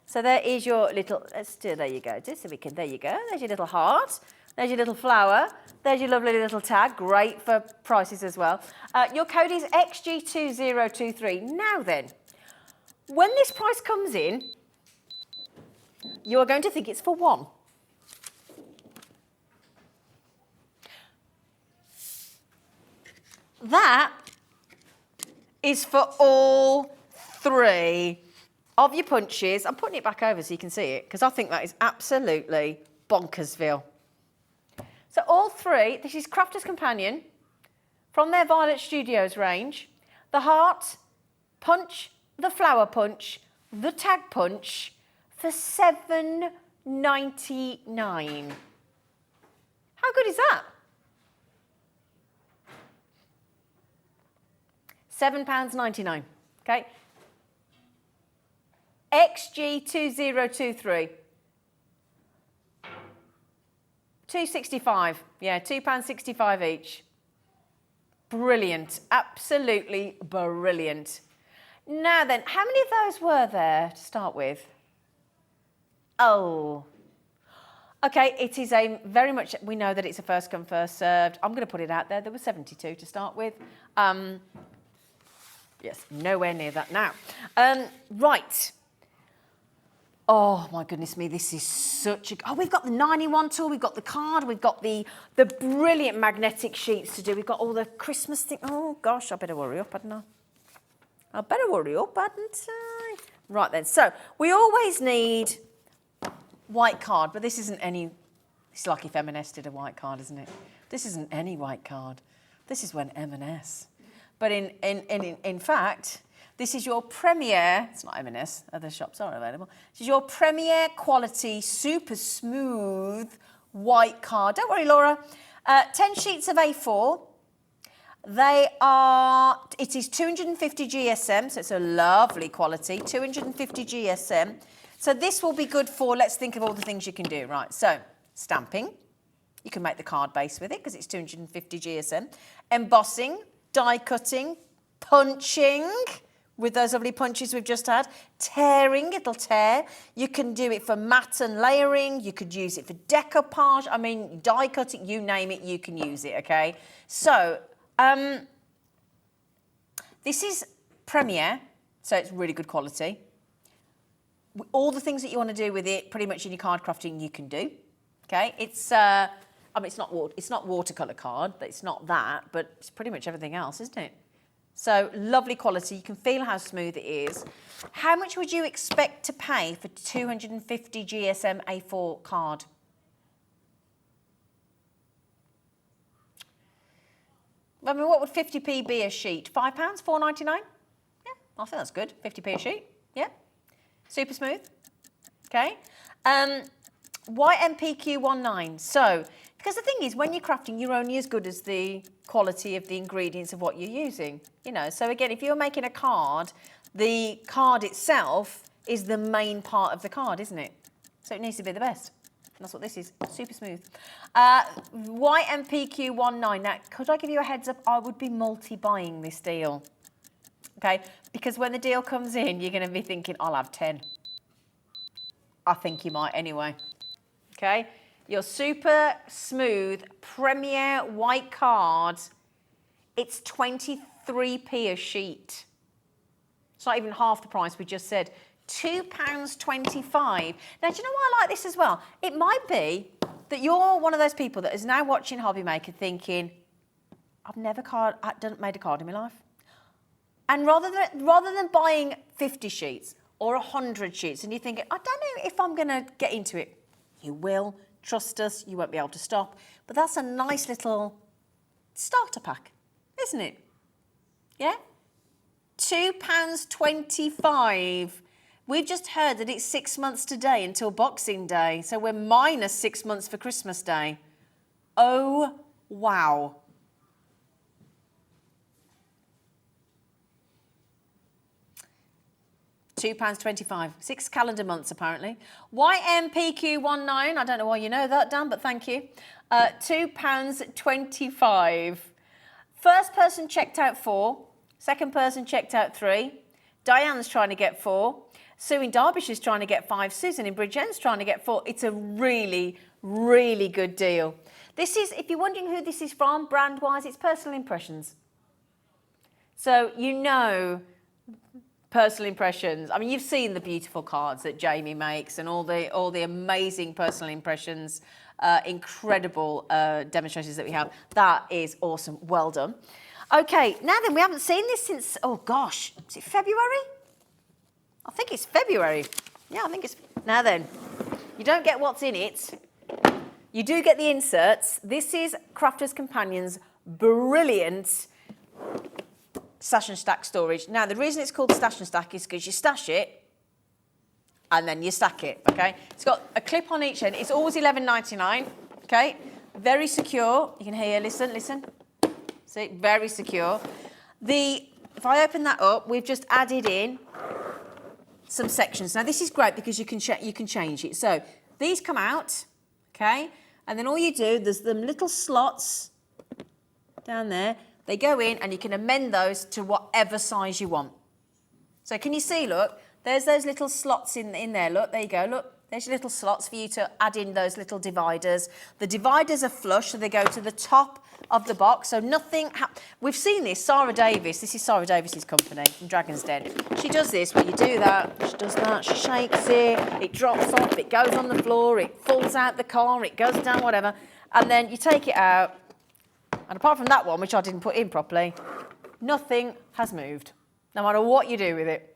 So there is your little. Let's do. There you go. Just so we can. There you go. There's your little heart. There's your little flower. There's your lovely little tag. Great for prices as well. Your code is XG2023. Now then, when this price comes in, you are going to think it's for one. That is for all three of your punches. I'm putting it back over so you can see it because I think that is absolutely bonkersville. So all three, this is Crafter's Companion from their Violet Studios range. The heart punch, the flower punch, the tag punch for $7.99. How good is that? £7.99, okay? XG2023. £2.65, yeah, £2.65 each. Brilliant, absolutely brilliant. Now then, how many of those were there to start with? Oh, okay, it is a very much, we know that it's a first come, first served. I'm going to put it out there. There were 72 to start with. Yes, nowhere near that now. Right. Oh, my goodness me, this is such a... Oh, we've got the 9-in-1 tool, we've got the card, we've got the brilliant magnetic sheets to do. We've got all the Christmas thing. Oh, gosh, I better hurry up, hadn't I? I better hurry up, hadn't I? Right then, so we always need white card, but this isn't any... It's like if M&S did a white card, isn't it? This isn't any white card. This is when M&S... But in fact, this is your premier, it's not M&S, other shops are available. This is your premier quality, super smooth white card. Don't worry, Laura. 10 sheets of A4. It is 250 GSM, so it's a lovely quality, 250 GSM. So this will be good for, let's think of all the things you can do. Right, so stamping. You can make the card base with it because it's 250 GSM. Embossing. Die cutting, punching, with those lovely punches we've just had. Tearing, it'll tear. You can do it for matte and layering. You could use it for decoupage. I mean, die cutting, you name it, you can use it, okay? So, this is Premier, so it's really good quality. All the things that you want to do with it, pretty much in your card crafting, you can do, okay? It's, I mean, it's not watercolour card, it's not that, but it's pretty much everything else, isn't it? So lovely quality. You can feel how smooth it is. How much would you expect to pay for 250 GSM A4 card? I mean, what would 50p be a sheet? £5, £4.99? Yeah, I think that's good. 50p a sheet. Yeah, super smooth. Okay. YMPQ19. So, because the thing is, when you're crafting, you're only as good as the quality of the ingredients of what you're using. You know, so again, if you're making a card, the card itself is the main part of the card, isn't it? So it needs to be the best. And that's what this is. Super smooth. YMPQ19. Now, could I give you a heads up? I would be multi-buying this deal. Okay? Because when the deal comes in, you're going to be thinking, I'll have 10. I think you might anyway. Okay? Your super smooth Premier white card, it's 23p a sheet. It's not even half the price we just said. £2.25. Now, do you know why I like this as well? It might be that you're one of those people that is now watching Hobbymaker thinking, I've never made a card in my life. And rather than buying 50 sheets or 100 sheets, and you're thinking, I don't know if I'm going to get into it. You will. Trust us, you won't be able to stop. But that's a nice little starter pack, isn't it? Yeah? £2.25. We've just heard that it's 6 months today until Boxing Day, so we're minus 6 months for Christmas Day. Oh, wow. £2.25. 6 calendar months, apparently. YMPQ19, I don't know why you know that, Dan, but thank you. £2.25. First person checked out 4. Second person checked out 3. Diane's trying to get 4. Sue in Derbyshire's trying to get 5. Susan in Bridgend's trying to get 4. It's a really, really good deal. This is, if you're wondering who this is from, brand-wise, it's Personal Impressions. So you know Personal Impressions. I mean, you've seen the beautiful cards that Jamie makes and all the amazing Personal Impressions, incredible demonstrations that we have. That is awesome. Well done. Okay, now then, we haven't seen this since, oh gosh, is it February? I think it's February. Yeah, I think it's, now then, you don't get what's in it. You do get the inserts. This is Crafter's Companion's brilliant stash and stack storage. Now, the reason it's called stash and stack is because you stash it and then you stack it, okay? It's got a clip on each end. It's always $11.99, okay? Very secure. You can hear, listen. See, very secure. If I open that up, we've just added in some sections. Now, this is great because you can change it. So these come out, okay? And then all you do, there's them little slots down there. They go in and you can amend those to whatever size you want. So can you see, look, there's those little slots in there. Look, there you go, look. There's your little slots for you to add in those little dividers. The dividers are flush, so they go to the top of the box. So nothing, we've seen this, Sarah Davis, this is Sarah Davis's company from Dragon's Den. She does this, where you do that, she does that, she shakes it drops off, it goes on the floor, it falls out the car, it goes down, whatever. And then you take it out, and apart from that one, which I didn't put in properly, nothing has moved, no matter what you do with it.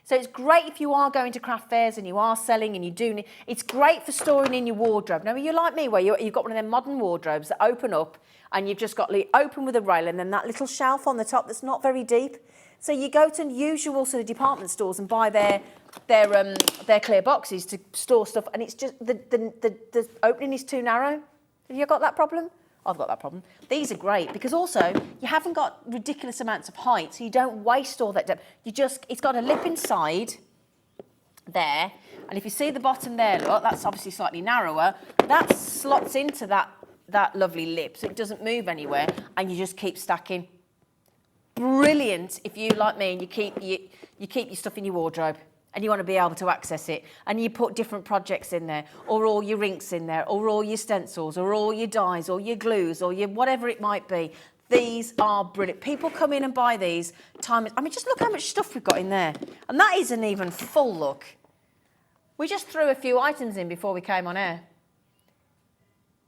So it's great if you are going to craft fairs and you are selling and you do. It's great for storing in your wardrobe. Now, you're like me, where you've got one of them modern wardrobes that open up and you've just got open with a rail and then that little shelf on the top that's not very deep. So you go to usual sort of department stores and buy their clear boxes to store stuff, and it's just the opening is too narrow. Have you got that problem? I've got that problem. These are great because also you haven't got ridiculous amounts of height, so you don't waste all that depth. It's got a lip inside there, and if you see the bottom there, look, that's obviously slightly narrower. That slots into that lovely lip, so it doesn't move anywhere, and you just keep stacking. brilliant if you, like me, and you keep your stuff in your wardrobe and you want to be able to access it, and you put different projects in there, or all your inks in there, or all your stencils, or all your dyes, or your glues, or your whatever it might be. These are brilliant. People come in and buy these I mean, just look how much stuff we've got in there. And that isn't even full, look. We just threw a few items in before we came on air.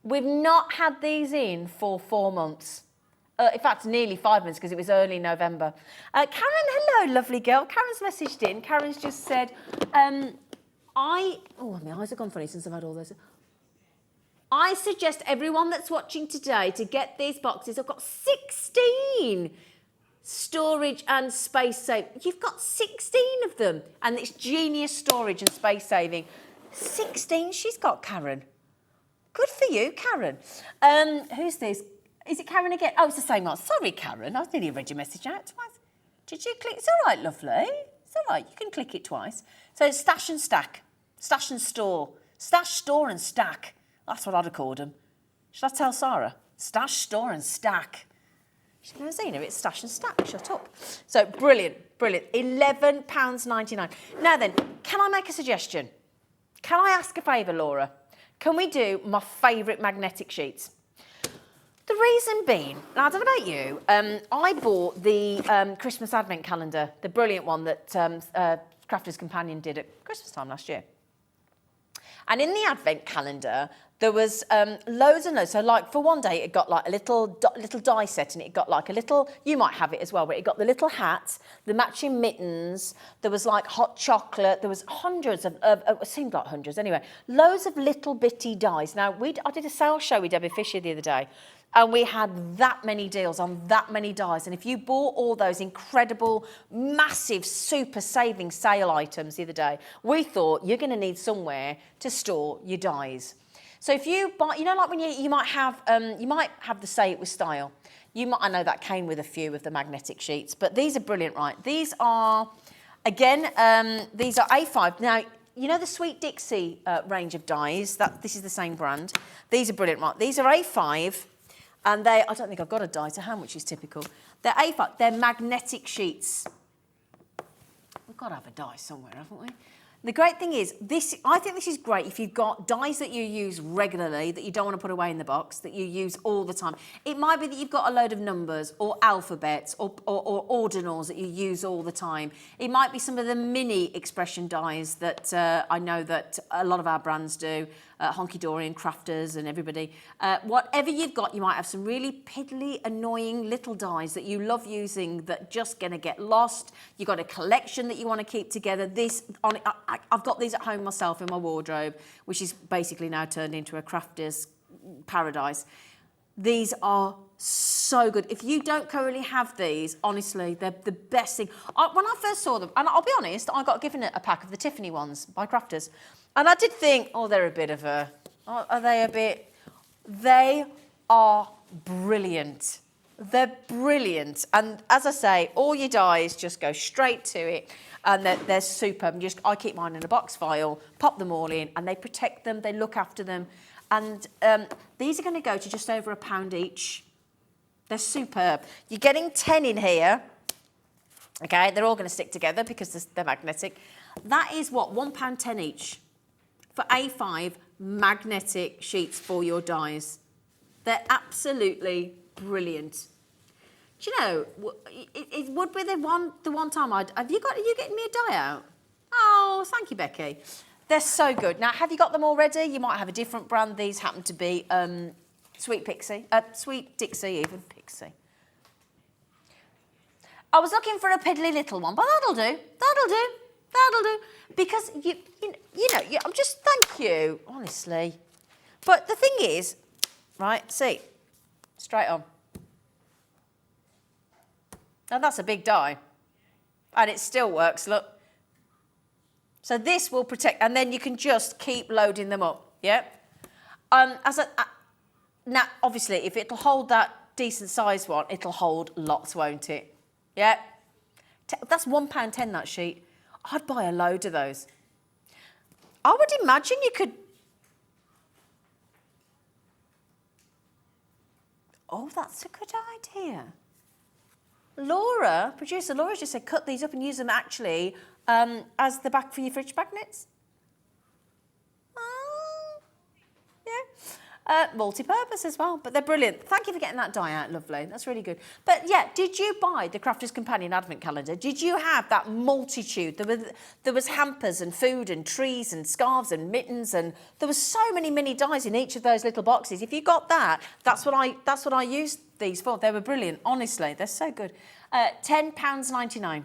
We've not had these in for 4 months. In fact, nearly 5 months, because it was early November. Karen, hello, lovely girl. Karen's messaged in. Karen's just said, my eyes have gone funny since I've had all this. I suggest everyone that's watching today to get these boxes. I've got 16 storage and space saving. You've got 16 of them, and it's genius storage and space saving. 16 she's got, Karen. Good for you, Karen. Who's this? Is it Karen again? Oh, it's the same one. Sorry, Karen. I nearly read your message out twice. Did you click? It's all right, lovely. It's all right. You can click it twice. So it's stash and stack. Stash and store. Stash, store and stack. That's what I'd have called them. Should I tell Sarah? Stash, store and stack. She's going to Zena, it's stash and stack. Shut up. So brilliant, brilliant. £11.99. Now then, can I make a suggestion? Can I ask a favour, Laura? Can we do my favourite magnetic sheets? The reason being, now I don't know about you, I bought the Christmas Advent calendar, the brilliant one that Crafter's Companion did at Christmas time last year. And in the Advent calendar, there was loads and loads. So, like, for one day, it got like a little die set, and it got like a little, you might have it as well, but it got the little hat, the matching mittens, there was like hot chocolate, there was hundreds of it seemed like hundreds anyway, loads of little bitty dies. Now, I did a sales show with Debbie Fisher the other day, and we had that many deals on that many dies. And if you bought all those incredible, massive, super saving sale items the other day, we thought you're going to need somewhere to store your dies. So if you buy, you know, like when you might have the Say It With Style. I know that came with a few of the magnetic sheets, but these are brilliant, right? These are, again, these are A5. Now, you know the Sweet Dixie range of dies? This is the same brand. These are brilliant, right? These are A5. And I don't think I've got a die to hand, which is typical. They're A5, they're magnetic sheets. We've got to have a die somewhere, haven't we? The great thing is, I think this is great if you've got dies that you use regularly, that you don't want to put away in the box, that you use all the time. It might be that you've got a load of numbers or alphabets or ordinals that you use all the time. It might be some of the mini expression dies that I know that a lot of our brands do, Honky Dory and Crafters and everybody. Whatever you've got, you might have some really piddly, annoying little dies that you love using that just going to get lost. You've got a collection that you want to keep together. I've got these at home myself in my wardrobe, which is basically now turned into a crafter's paradise. These are so good. If you don't currently have these, honestly, they're the best thing. When I first saw them, and I'll be honest, I got given a pack of the Tiffany ones by Crafters. And I did think, they're a bit of a... Are they a bit... They are brilliant. They're brilliant. And as I say, all your dies just go straight to it. And they're superb. I keep mine in a box file, pop them all in, and they protect them, they look after them. And these are going to go to just over £1 each. They're superb. You're getting 10 in here. Okay, they're all going to stick together because they're magnetic. That is what, £1.10 each for A5 magnetic sheets for your dies. They're absolutely brilliant. Do you know, it would be the one time are you getting me a die out? Oh, thank you, Becky. They're so good. Now, have you got them already? You might have a different brand. These happen to be Sweet Dixie, even Pixie. I was looking for a piddly little one, but that'll do. Because I'm just, thank you, honestly. But the thing is, right, see, straight on. Now that's a big die. And it still works, look. So this will protect, and then you can just keep loading them up, yeah? Now, obviously, if it'll hold that decent size one, it'll hold lots, won't it? Yeah? That's £1.10, that sheet. I'd buy a load of those. I would imagine you could... Oh, that's a good idea. Laura, producer Laura just said cut these up and use them actually as the back for your fridge magnets. Yeah. Multi-purpose as well, but they're brilliant. Thank you for getting that die out, lovely. That's really good. But yeah, did you buy the Crafter's Companion Advent Calendar? Did you have that multitude? There was hampers and food and trees and scarves and mittens, and there was so many mini dies in each of those little boxes. If you got that, that's what I used these for. They were brilliant, honestly. They're so good. £10.99.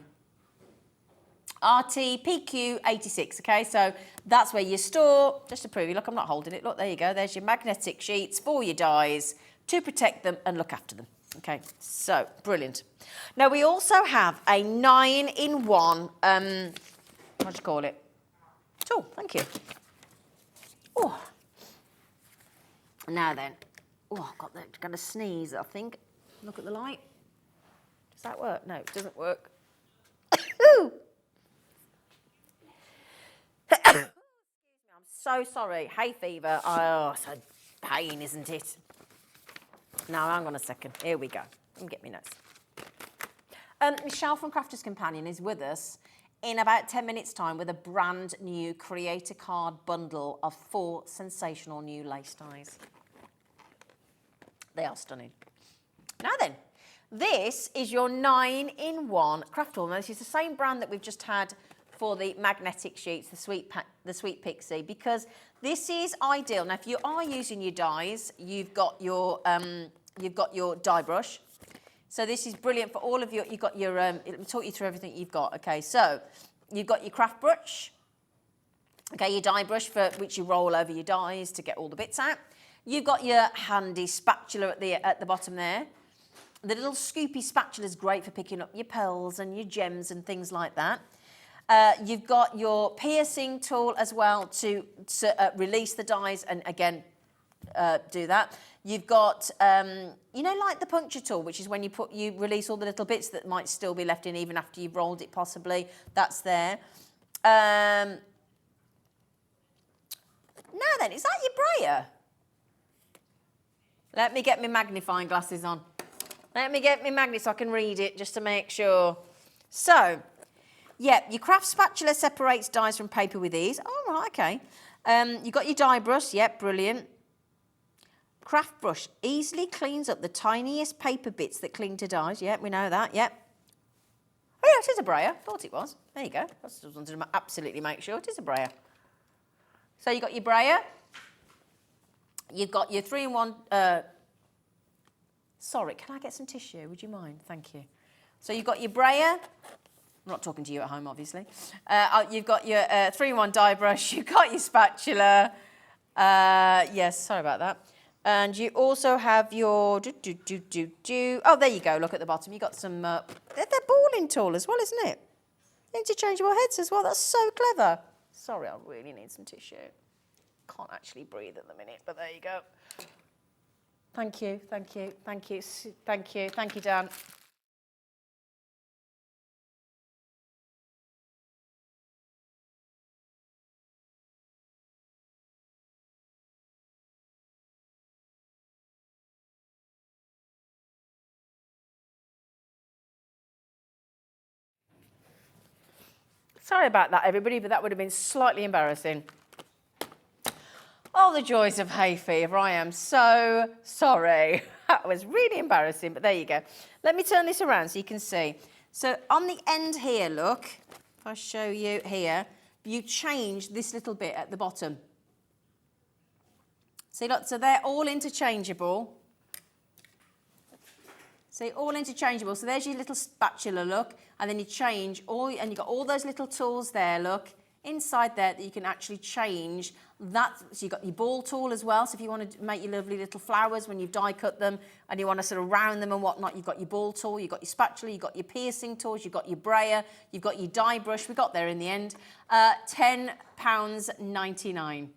RTPQ 86, okay, so that's where you store, just to prove you, look, I'm not holding it, look, there you go, there's your magnetic sheets for your dies to protect them and look after them, okay, so brilliant. Now we also have a 9-in-1, what do you call it? Oh, thank you. Oh, now then, oh, I've got to sneeze, I think. Look at the light. Does that work? No, it doesn't work. I'm so sorry. Hay fever. Oh, it's a pain, isn't it? Now, hang on a second. Here we go. Let me get my notes. Michelle from Crafter's Companion is with us in about 10 minutes' time with a brand new creator card bundle of 4 sensational new lace dies. They are stunning. Now then, this is your 9-in-1 craft tool. Now, this is the same brand that we've just had for the magnetic sheets, the Sweet Pixie, because this is ideal. Now, if you are using your dies, you've got your die brush. So this is brilliant for all of your. You've got your. Let me talk you through everything you've got. Okay, so you've got your craft brush. Okay, your die brush for which you roll over your dies to get all the bits out. You've got your handy spatula at the bottom there. The little scoopy spatula is great for picking up your pearls and your gems and things like that. You've got your piercing tool as well to release the dies and again do that. You've got, you know, like the puncture tool, which is when you release all the little bits that might still be left in even after you've rolled it possibly. That's there. Now then, is that your brayer? Let me get my magnifying glasses on. Let me get my magnet so I can read it just to make sure. So, yeah, your craft spatula separates dies from paper with ease. Oh, right, okay. You've got your die brush. Yep, brilliant. Craft brush easily cleans up the tiniest paper bits that cling to dies. Yep, we know that. Yep. Oh, yeah, it is a brayer. Thought it was. There you go. I just wanted to absolutely make sure it is a brayer. So you've got your brayer. You've got your 3-in-1... sorry, can I get some tissue? Would you mind? Thank you. So you've got your brayer. I'm not talking to you at home, obviously. You've got your 3-in-1 die brush. You've got your spatula. Yes, sorry about that. And you also have your... Oh, there you go. Look at the bottom. You've got some... they're balling tool as well, isn't it? Interchangeable heads as well. That's so clever. Sorry, I really need some tissue. Can't actually breathe at the minute, but there you go. Thank you, thank you, thank you, thank you, thank you, Dan. Sorry about that, everybody, but that would have been slightly embarrassing. Oh, the joys of hay fever. I am so sorry. That was really embarrassing, but there you go. Let me turn this around so you can see. So on the end here, look, if I show you here, you change this little bit at the bottom. See, look, so they're all interchangeable. See, all interchangeable. So there's your little spatula, look, and then you change all, and you've got all those little tools there, look, inside there that you can actually change that. So you've got your ball tool as well. So if you want to make your lovely little flowers when you've die cut them and you want to sort of round them and whatnot, you've got your ball tool, you've got your spatula, you've got your piercing tools, you've got your brayer, you've got your die brush. We got there in the end. £10.99.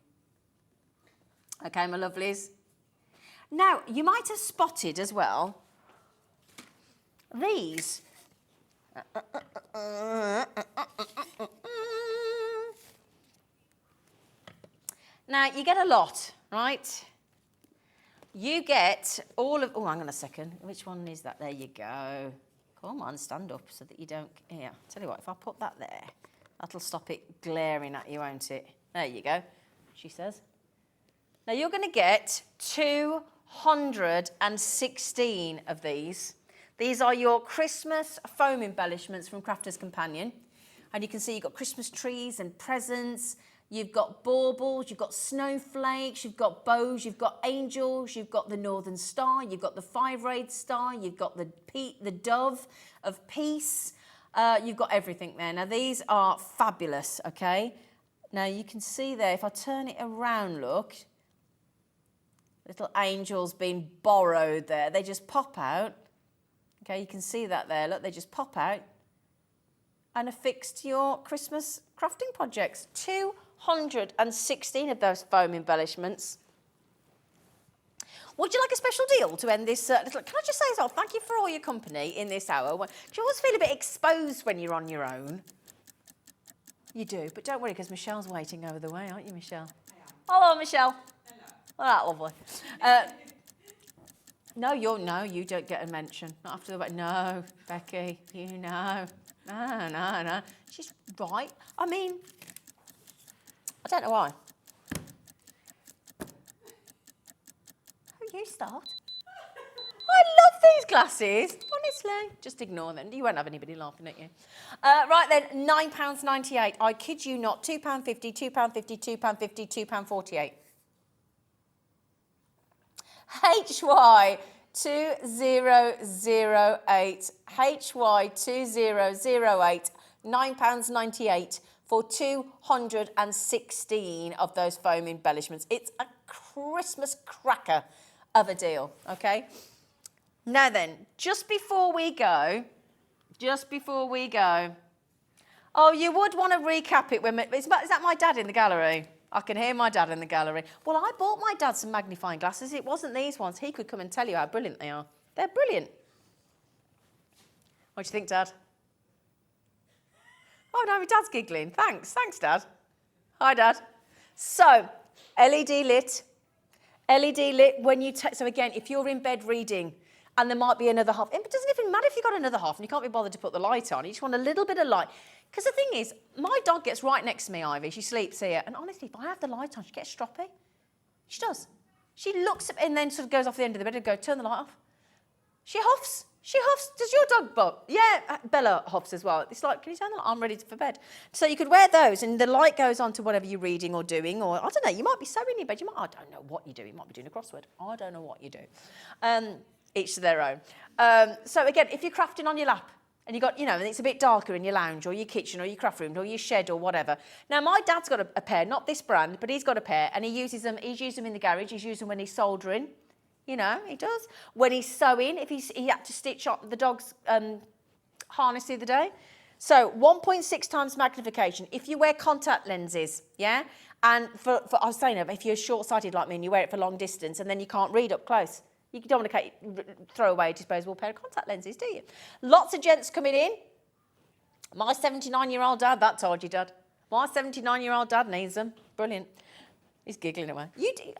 Okay, my lovelies. Now, you might have spotted as well these. Now, you get a lot, right? You get all of... Oh, hang on a second. Which one is that? There you go. Come on, stand up so that you don't... Here, tell you what, if I put that there, that'll stop it glaring at you, won't it? There you go, she says. Now, you're going to get 216 of these. These are your Christmas foam embellishments from Crafter's Companion. And you can see you've got Christmas trees and presents. You've got baubles, you've got snowflakes, you've got bows, you've got angels, you've got the Northern Star, you've got the 5-rayed star, you've got the dove of peace. You've got everything there. Now, these are fabulous, okay? Now, you can see there, if I turn it around, look, little angels being borrowed there. They just pop out. Okay, you can see that there. Look, they just pop out and affix to your Christmas crafting projects. 216 of those foam embellishments. Would you like a special deal to end this little... Can I just say as well, thank you for all your company in this hour. Do you always feel a bit exposed when you're on your own? You do, but don't worry, because Michelle's waiting over the way, aren't you, Michelle? Hello, Michelle. Hello. Oh, that's lovely. No, you don't get a mention. Not after the... No, Becky, you know. No. She's right. I mean, I don't know why. You start. I love these glasses, honestly. Just ignore them. You won't have anybody laughing at you. Right then, £9.98. I kid you not, £2.50, £2.50, £2.50, £2.48. HY 2008, HY 2008, £9.98 for 216 of those foam embellishments. It's a Christmas cracker of a deal, okay? Now then, just before we go, oh, you would want to recap it when... Is that my dad in the gallery? I can hear my dad in the gallery. Well, I bought my dad some magnifying glasses. It wasn't these ones. He could come and tell you how brilliant they are. They're brilliant. What do you think, Dad? Oh, no, my dad's giggling. Thanks, Dad. Hi, Dad. So, LED lit when you... So, again, if you're in bed reading and there might be another half... It doesn't even matter if you've got another half and you can't be bothered to put the light on. You just want a little bit of light. Because the thing is, my dog gets right next to me, Ivy. She sleeps here. And honestly, if I have the light on, she gets stroppy. She does. She looks at me and then sort of goes off the end of the bed and goes, turn the light off. She huffs. Does your dog buck? Yeah, Bella huffs as well. It's like, can you turn the light on? I'm ready for bed. So you could wear those and the light goes on to whatever you're reading or doing. Or, I don't know, you might be sewing in bed. I don't know what you do. You might be doing a crossword. I don't know what you do. Each to their own. So again, if you're crafting on your lap, and you got, and it's a bit darker in your lounge or your kitchen or your craft room or your shed or whatever. Now, my dad's got a pair, not this brand, but he's got a pair, and he uses them. He's used them in the garage. He's used them when he's soldering. He does. When he's sewing, if he had to stitch up the dog's harness the other day. So 1.6 times magnification. If you wear contact lenses, yeah, and for I was saying, if you're short-sighted like me and you wear it for long distance and then you can't read up close. You don't want to throw away a disposable pair of contact lenses, do you? Lots of gents coming in. My 79-year-old dad, that told you, Dad. My 79-year-old dad needs them. Brilliant. He's giggling away.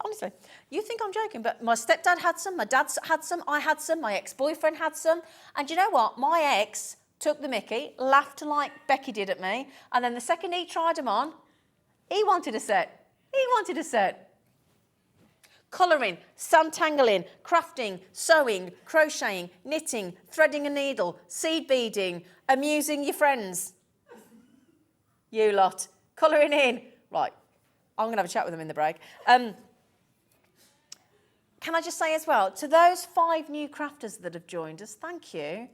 Honestly, you think I'm joking, but my stepdad had some, my dad had some, I had some, my ex-boyfriend had some. And you know what? My ex took the mickey, laughed like Becky did at me, and then the second he tried them on, he wanted a set. Colouring, sandtangling, crafting, sewing, crocheting, knitting, threading a needle, seed beading, amusing your friends. You lot. Colouring in. Right, I'm going to have a chat with them in the break. Can I just say as well, to those 5 new crafters that have joined us, thank you.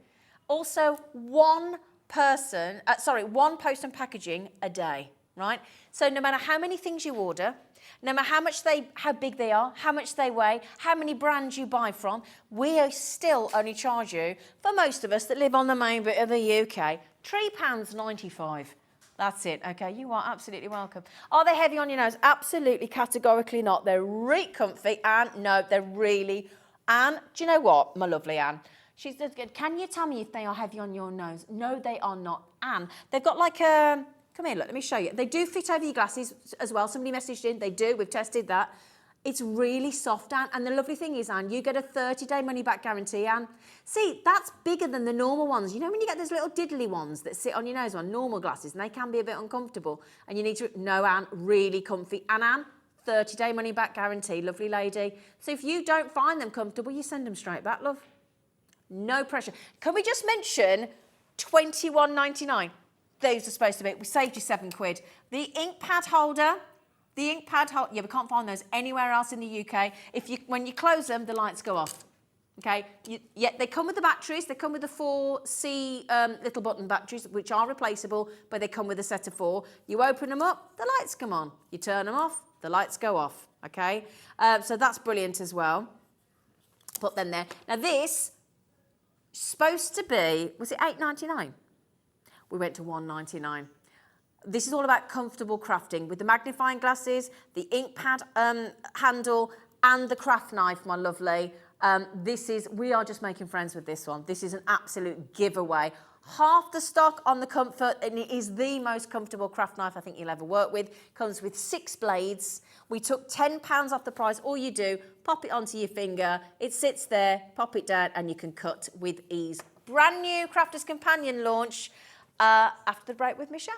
Also, one post and packaging a day, right? So no matter how many things you order, no matter how big they are, how much they weigh, how many brands you buy from, we still only charge you, for most of us that live on the main bit of the UK, £3.95. That's it, okay? You are absolutely welcome. Are they heavy on your nose? Absolutely, categorically not. They're really comfy, and no, they're really... Anne, do you know what, my lovely Anne? She says, can you tell me if they are heavy on your nose? No, they are not. Anne, they've got like a... Come here, look, let me show you. They do fit over your glasses as well. Somebody messaged in. They do. We've tested that. It's really soft, Anne. And the lovely thing is, Anne, you get a 30-day money-back guarantee, Anne. See, that's bigger than the normal ones. You know when you get those little diddly ones that sit on your nose on normal glasses, and they can be a bit uncomfortable, and you need to... No, Anne, really comfy. And Anne, 30-day money-back guarantee, lovely lady. So if you don't find them comfortable, you send them straight back, love. No pressure. Can we just mention £21.99? Those are supposed to be... We saved you £7. The ink pad holder... yeah, we can't find those anywhere else in the UK. When you close them, the lights go off. Okay, yeah, they come with the batteries. They come with the 4C little button batteries, which are replaceable, but they come with a set of 4. You open them up, the lights come on. You turn them off, the lights go off. Okay, so that's brilliant as well. Put them there. Now this is supposed to be, was it £8.99? We went to £1.99. This is all about comfortable crafting with the magnifying glasses, the ink pad handle, and the craft knife, my lovely. We are just making friends with this one. This is an absolute giveaway. Half the stock on the comfort, and it is the most comfortable craft knife I think you'll ever work with. Comes with 6 blades. We took £10 off the price. All you do, pop it onto your finger. It sits there, pop it down, and you can cut with ease. Brand new Crafter's Companion launch after the break with Michelle.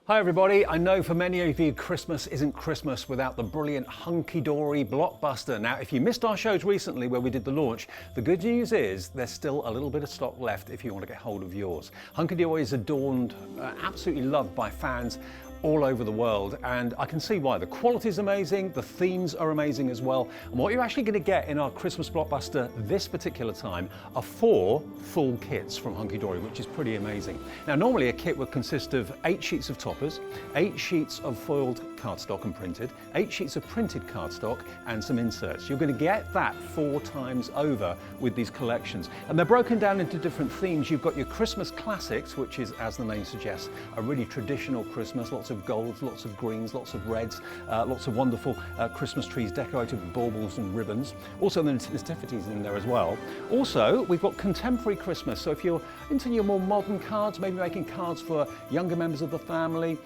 Hi everybody, I know for many of you Christmas isn't Christmas without the brilliant Hunky Dory blockbuster. Now if you missed our shows recently where we did the launch, the good news is there's still a little bit of stock left if you want to get hold of yours. Hunky Dory is adorned, absolutely loved by fans all over the world, and I can see why. The quality is amazing, the themes are amazing as well, and what you're actually going to get in our Christmas blockbuster this particular time are 4 full kits from Hunky Dory, which is pretty amazing. Now normally a kit would consist of 8 sheets of toppers, 8 sheets of foiled cardstock and printed, 8 sheets of printed cardstock, and some inserts. You're going to get that 4 times over with these collections, and they're broken down into different themes. You've got your Christmas classics, which is, as the name suggests, a really traditional Christmas, lots of golds, lots of greens, lots of reds, lots of wonderful Christmas trees decorated with baubles and ribbons. Also the nativities in there as well. Also, we've got contemporary Christmas, so if you're into your more modern cards, maybe making cards for younger members of the family,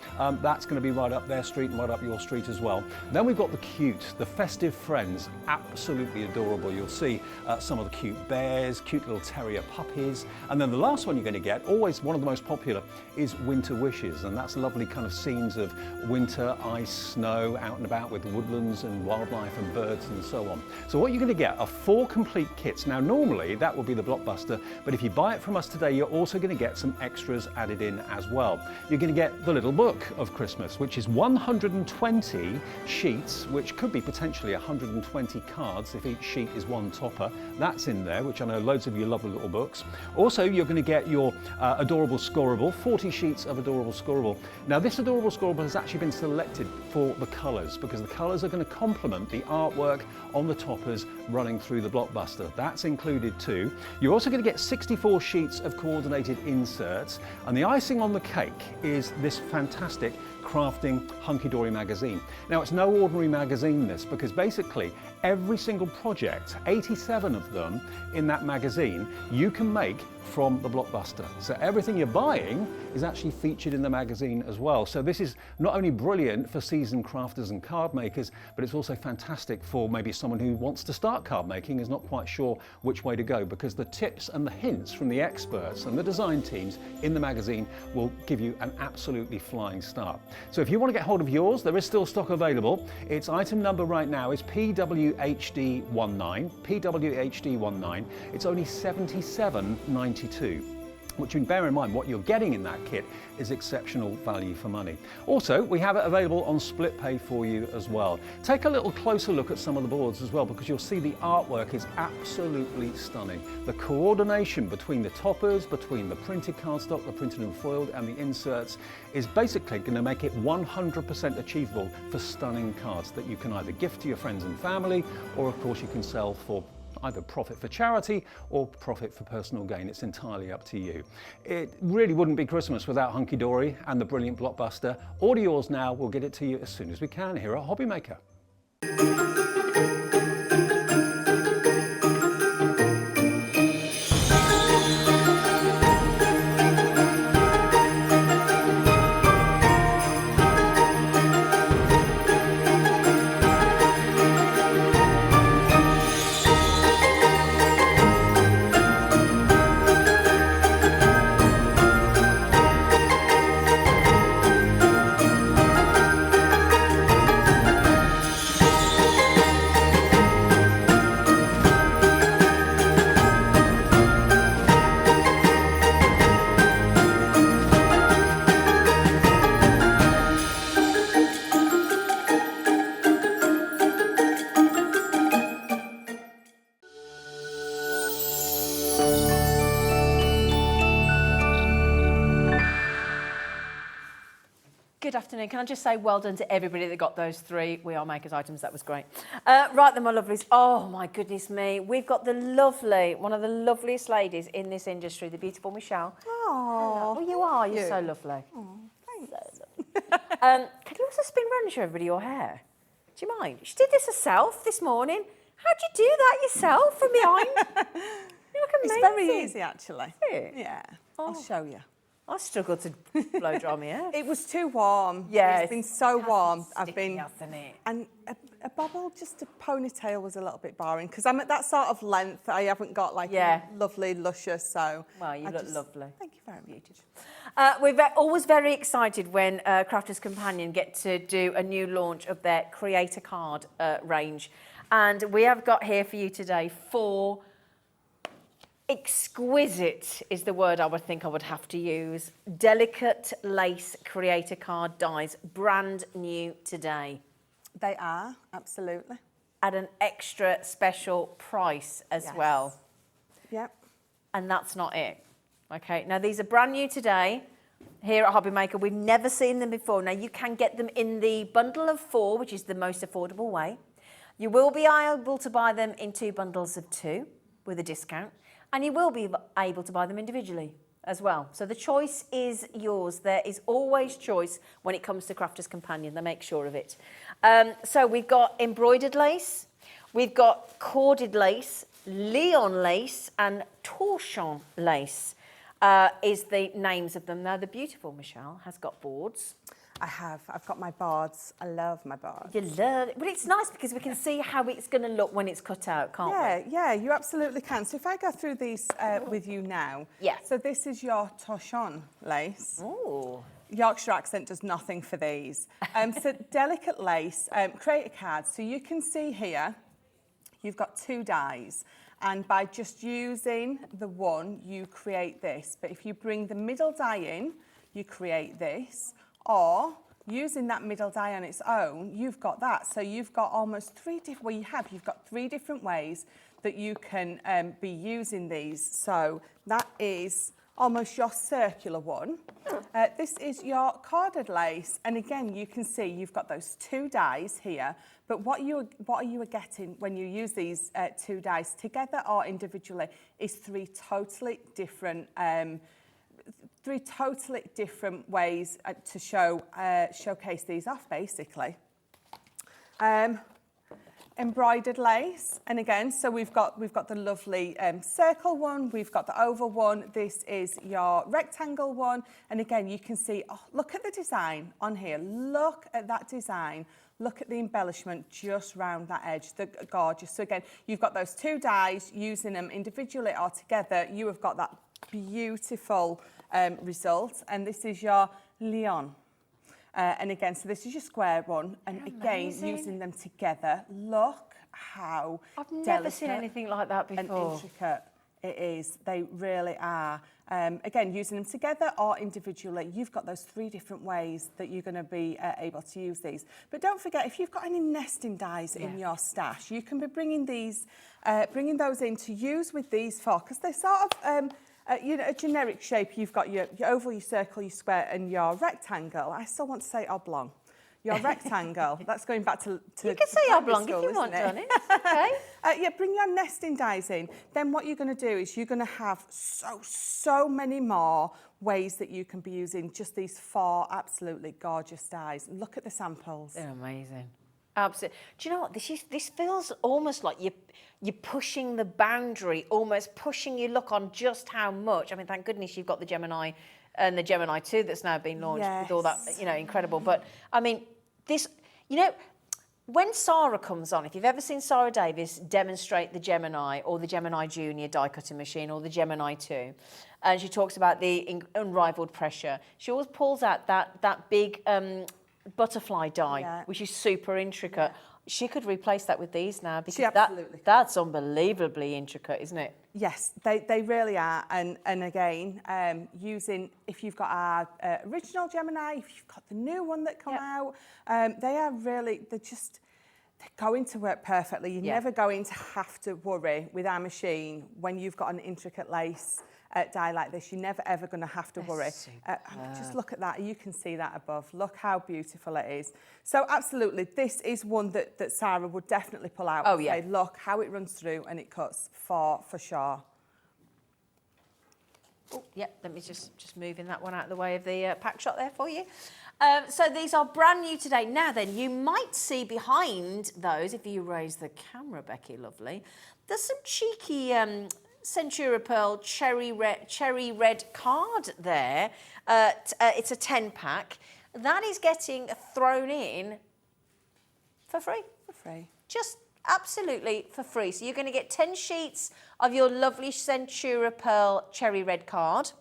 that's going to be right up their street and right up your street as well. Then we've got the cute, the festive friends, absolutely adorable. You'll see some of the cute bears, cute little terrier puppies, and then the last one you're going to get, always one of the most popular, is Winter Wishes, and that's lovely kind of scenes of winter, ice, snow, out and about with woodlands and wildlife and birds and so on. So what you're going to get are 4 complete kits. Now normally that will be the blockbuster, but if you buy it from us today, you're also going to get some extras added in as well. You're going to get the little book of Christmas, which is 120 sheets, which could be potentially 120 cards if each sheet is 1 topper. That's in there, which I know loads of you love the little books. Also, you're going to get your adorable scoreable, 40 sheets of adorable scoreable. Now this adorable scoreable has actually been selected for the colours, because the colours are going to complement the artwork on the toppers running through the blockbuster. That's included too. You're also going to get 64 sheets of coordinated inserts, and the icing on the cake is this fantastic Crafting Hunky Dory magazine. Now it's no ordinary magazine this, because basically every single project, 87 of them in that magazine, you can make from the blockbuster. So everything you're buying is actually featured in the magazine as well. So this is not only brilliant for seasoned crafters and card makers, but it's also fantastic for maybe someone who wants to start card making, is not quite sure which way to go, because the tips and the hints from the experts and the design teams in the magazine will give you an absolutely flying start. So if you want to get hold of yours, there is still stock available. Its item number right now is PWHD19. PWHD19. It's only $77.92. Which, bear in mind, what you're getting in that kit is exceptional value for money. Also, we have it available on split pay for you as well. Take a little closer look at some of the boards as well, because you'll see the artwork is absolutely stunning. The coordination between the toppers, between the printed cardstock, the printed and foiled, and the inserts is basically going to make it 100% achievable for stunning cards that you can either gift to your friends and family, or of course you can sell for either profit for charity or profit for personal gain. It's entirely up to you. It really wouldn't be Christmas without Hunky Dory and the brilliant blockbuster. Order yours now. We'll get it to you as soon as we can here at Hobbymaker. good afternoon. Can I just say well done to everybody that got those 3 We Are Makers items. That was great. Right then, my lovelies. Oh, my goodness me. We've got one of the loveliest ladies in this industry, the beautiful Michelle. Oh, Well, you are. You're so lovely. Oh, thanks. So lovely. Can you also spin round and show everybody your hair? Do you mind? She did this herself this morning. How'd you do that yourself from behind? You look amazing. It's very easy, actually. Is it? Yeah, I'll show you. I struggled to blow dry my hair. It was too warm. Yeah, It's been so warm. Hasn't it? And a bobble, just a ponytail was a little bit boring because I'm at that sort of length. I haven't got like a lovely, luscious, so. Well, you look lovely. Thank you very much. We're always very excited when Crafters Companion get to do a new launch of their Creator Card range. And we have got here for you today 4 exquisite is the word I would think I would have to use. Delicate lace Creator Card dies, brand new today. They are, absolutely. At an extra special price as well. Yep. And that's not it. Okay, now these are brand new today here at Hobbymaker. We've never seen them before. Now you can get them in the bundle of 4, which is the most affordable way. You will be able to buy them in 2 bundles of 2 with a discount. And you will be able to buy them individually as well. So the choice is yours. There is always choice when it comes to Crafters Companion. They make sure of it. So we've got embroidered lace, we've got corded lace, Leon lace, and torchon lace is the names of them. Now the beautiful Michelle has got boards. I have. I've got my boards. I love my boards. You love it. But it's nice because we can see how it's going to look when it's cut out, can't we? Yeah, you absolutely can. So if I go through these with you now. Yeah. So this is your torchon lace. Ooh. Yorkshire accent does nothing for these. So delicate lace, creator cards. So you can see here, you've got 2 dies. And by just using the one, you create this. But if you bring the middle die in, you create this. Or using that middle die on its own, you've got that. So you've got almost 3 different, you've got 3 different ways that you can be using these. So that is almost your circular one. This is your corded lace. And again, you can see you've got those 2 dies here. But what you are getting when you use these 2 dies together or individually is 3 totally different ways to showcase these off, basically. Embroidered lace, and again, so we've got the lovely circle one, we've got the oval one. This is your rectangle one, and again, you can see. Oh, look at the design on here. Look at that design. Look at the embellishment just round that edge. They're gorgeous. So again, you've got those 2 dies. Using them individually or together, you have got that beautiful result. And this is your Leon. And again, so this is your square one. And again, using them together, look how I've never seen anything like that before. And intricate it is. They really are. Again, using them together or individually, you've got those 3 different ways that you're going to be able to use these. But don't forget, if you've got any nesting dies in your stash, you can be bringing those in to use with these because they're sort of a generic shape. You've got your oval, your circle, your square, and your rectangle. I still want to say oblong. Your rectangle. That's going back to you can say oblong if you want, darling. Okay. Yeah, bring your nesting dies in. Then what you're going to do is you're going to have so many more ways that you can be using just these 4 absolutely gorgeous dies. Look at the samples. They're amazing. Absolutely. Do you know what? This feels almost like you're pushing the boundary, almost pushing your look on just how much. I mean, thank goodness you've got the Gemini and the Gemini 2 that's now been launched with all that, incredible. But I mean, this, when Sarah comes on, if you've ever seen Sarah Davis demonstrate the Gemini or the Gemini Junior die cutting machine or the Gemini 2, and she talks about the unrivaled pressure, she always pulls out that big butterfly die, which is super intricate. Yeah. She could replace that with these now because that's unbelievably intricate, isn't it? Yes, they really are. And again, if you've got our original Gemini, if you've got the new one that come out, They're going to work perfectly. You're Yeah. never going to have to worry with our machine when you've got an intricate lace die like this. You're never ever going to have to worry. Just look at that. You can see that above. Look how beautiful it is. So absolutely, this is one that Sarah would definitely pull out. Oh, and yeah. say, look how it runs through and it cuts for sure. Oh, yep, let me just moving that one out of the way of the pack shot there for you. So these are brand new today. Now then, you might see behind those, if you raise the camera, Becky, lovely, there's some cheeky Centura Pearl cherry red card there. It's a 10-pack. That is getting thrown in for free. For free. Just absolutely for free. So you're going to get 10 sheets of your lovely Centura Pearl cherry red card.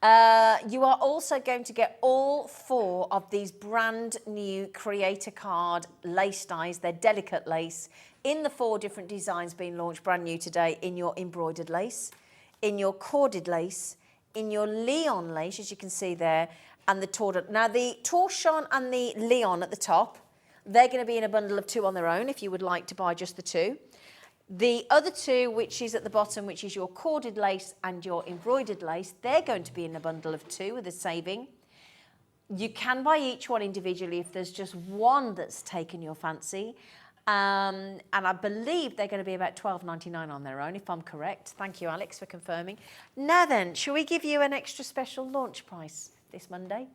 You are also going to get all 4 of these brand new Creator Card lace dies. They're delicate lace in the 4 different designs being launched brand new today, in your embroidered lace, in your corded lace, in your Leon lace, as you can see there, and the torsion. Now the torsion and the Leon at the top, they're going to be in a bundle of 2 on their own if you would like to buy just the 2. The other 2, which is at the bottom, which is your corded lace and your embroidered lace, they're going to be in a bundle of 2 with a saving. You can buy each one individually if there's just one that's taken your fancy. And I believe they're going to be about $12.99 on their own, if I'm correct. Thank you, Alex, for confirming. Now then, shall we give you an extra special launch price this Monday?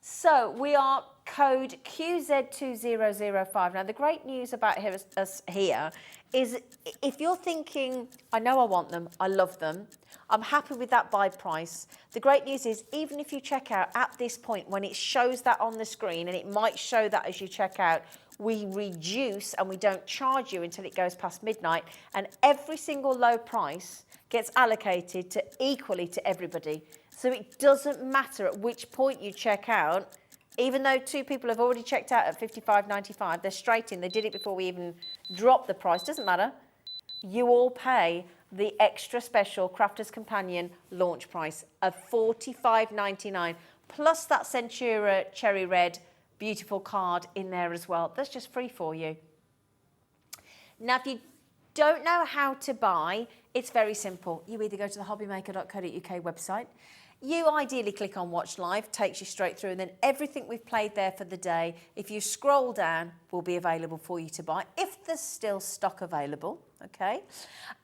So we are code QZ2005. Now the great news about us here is if you're thinking, I know I want them, I love them, I'm happy with that buy price. The great news is even if you check out at this point, when it shows that on the screen, and it might show that as you check out, we reduce and we don't charge you until it goes past midnight, and every single low price gets allocated to equally to everybody. So it doesn't matter at which point you check out, even though 2 people have already checked out at $55.95, they're straight in, they did it before we even dropped the price, doesn't matter. You all pay the extra special Crafter's Companion launch price of $45.99, plus that Centura Cherry Red beautiful card in there as well. That's just free for you. Now, if you don't know how to buy, it's very simple. You either go to the hobbymaker.co.uk website, you ideally click on Watch Live, takes you straight through, and then everything we've played there for the day, if you scroll down, will be available for you to buy, if there's still stock available, okay?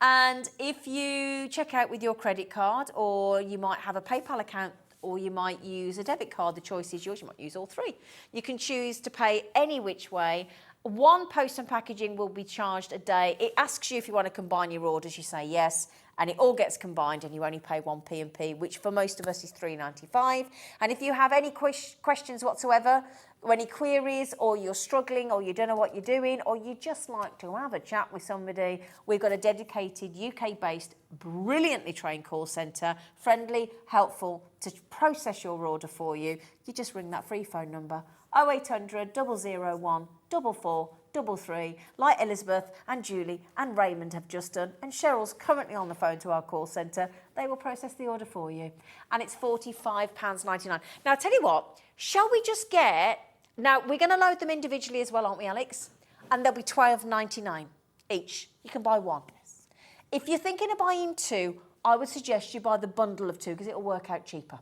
And if you check out with your credit card, or you might have a PayPal account, or you might use a debit card, the choice is yours, you might use all 3. You can choose to pay any which way. 1 post and packaging will be charged a day. It asks you if you want to combine your orders, you say yes, and it all gets combined and you only pay 1 P&P, which for most of us is $3.95. And if you have any questions whatsoever, or any queries, or you're struggling, or you don't know what you're doing, or you just like to have a chat with somebody, we've got a dedicated UK-based, brilliantly trained call centre, friendly, helpful, to process your order for you. You just ring that free phone number, 0800 001 4433, like Elizabeth and Julie and Raymond have just done, and Cheryl's currently on the phone to our call centre. They will process the order for you, and it's £45.99. Now, I'll tell you what, shall we just get, now we're going to load them individually as well, aren't we, Alex? And they'll be £12.99 each. You can buy 1. Yes. If you're thinking of buying 2, I would suggest you buy the bundle of 2 because it'll work out cheaper.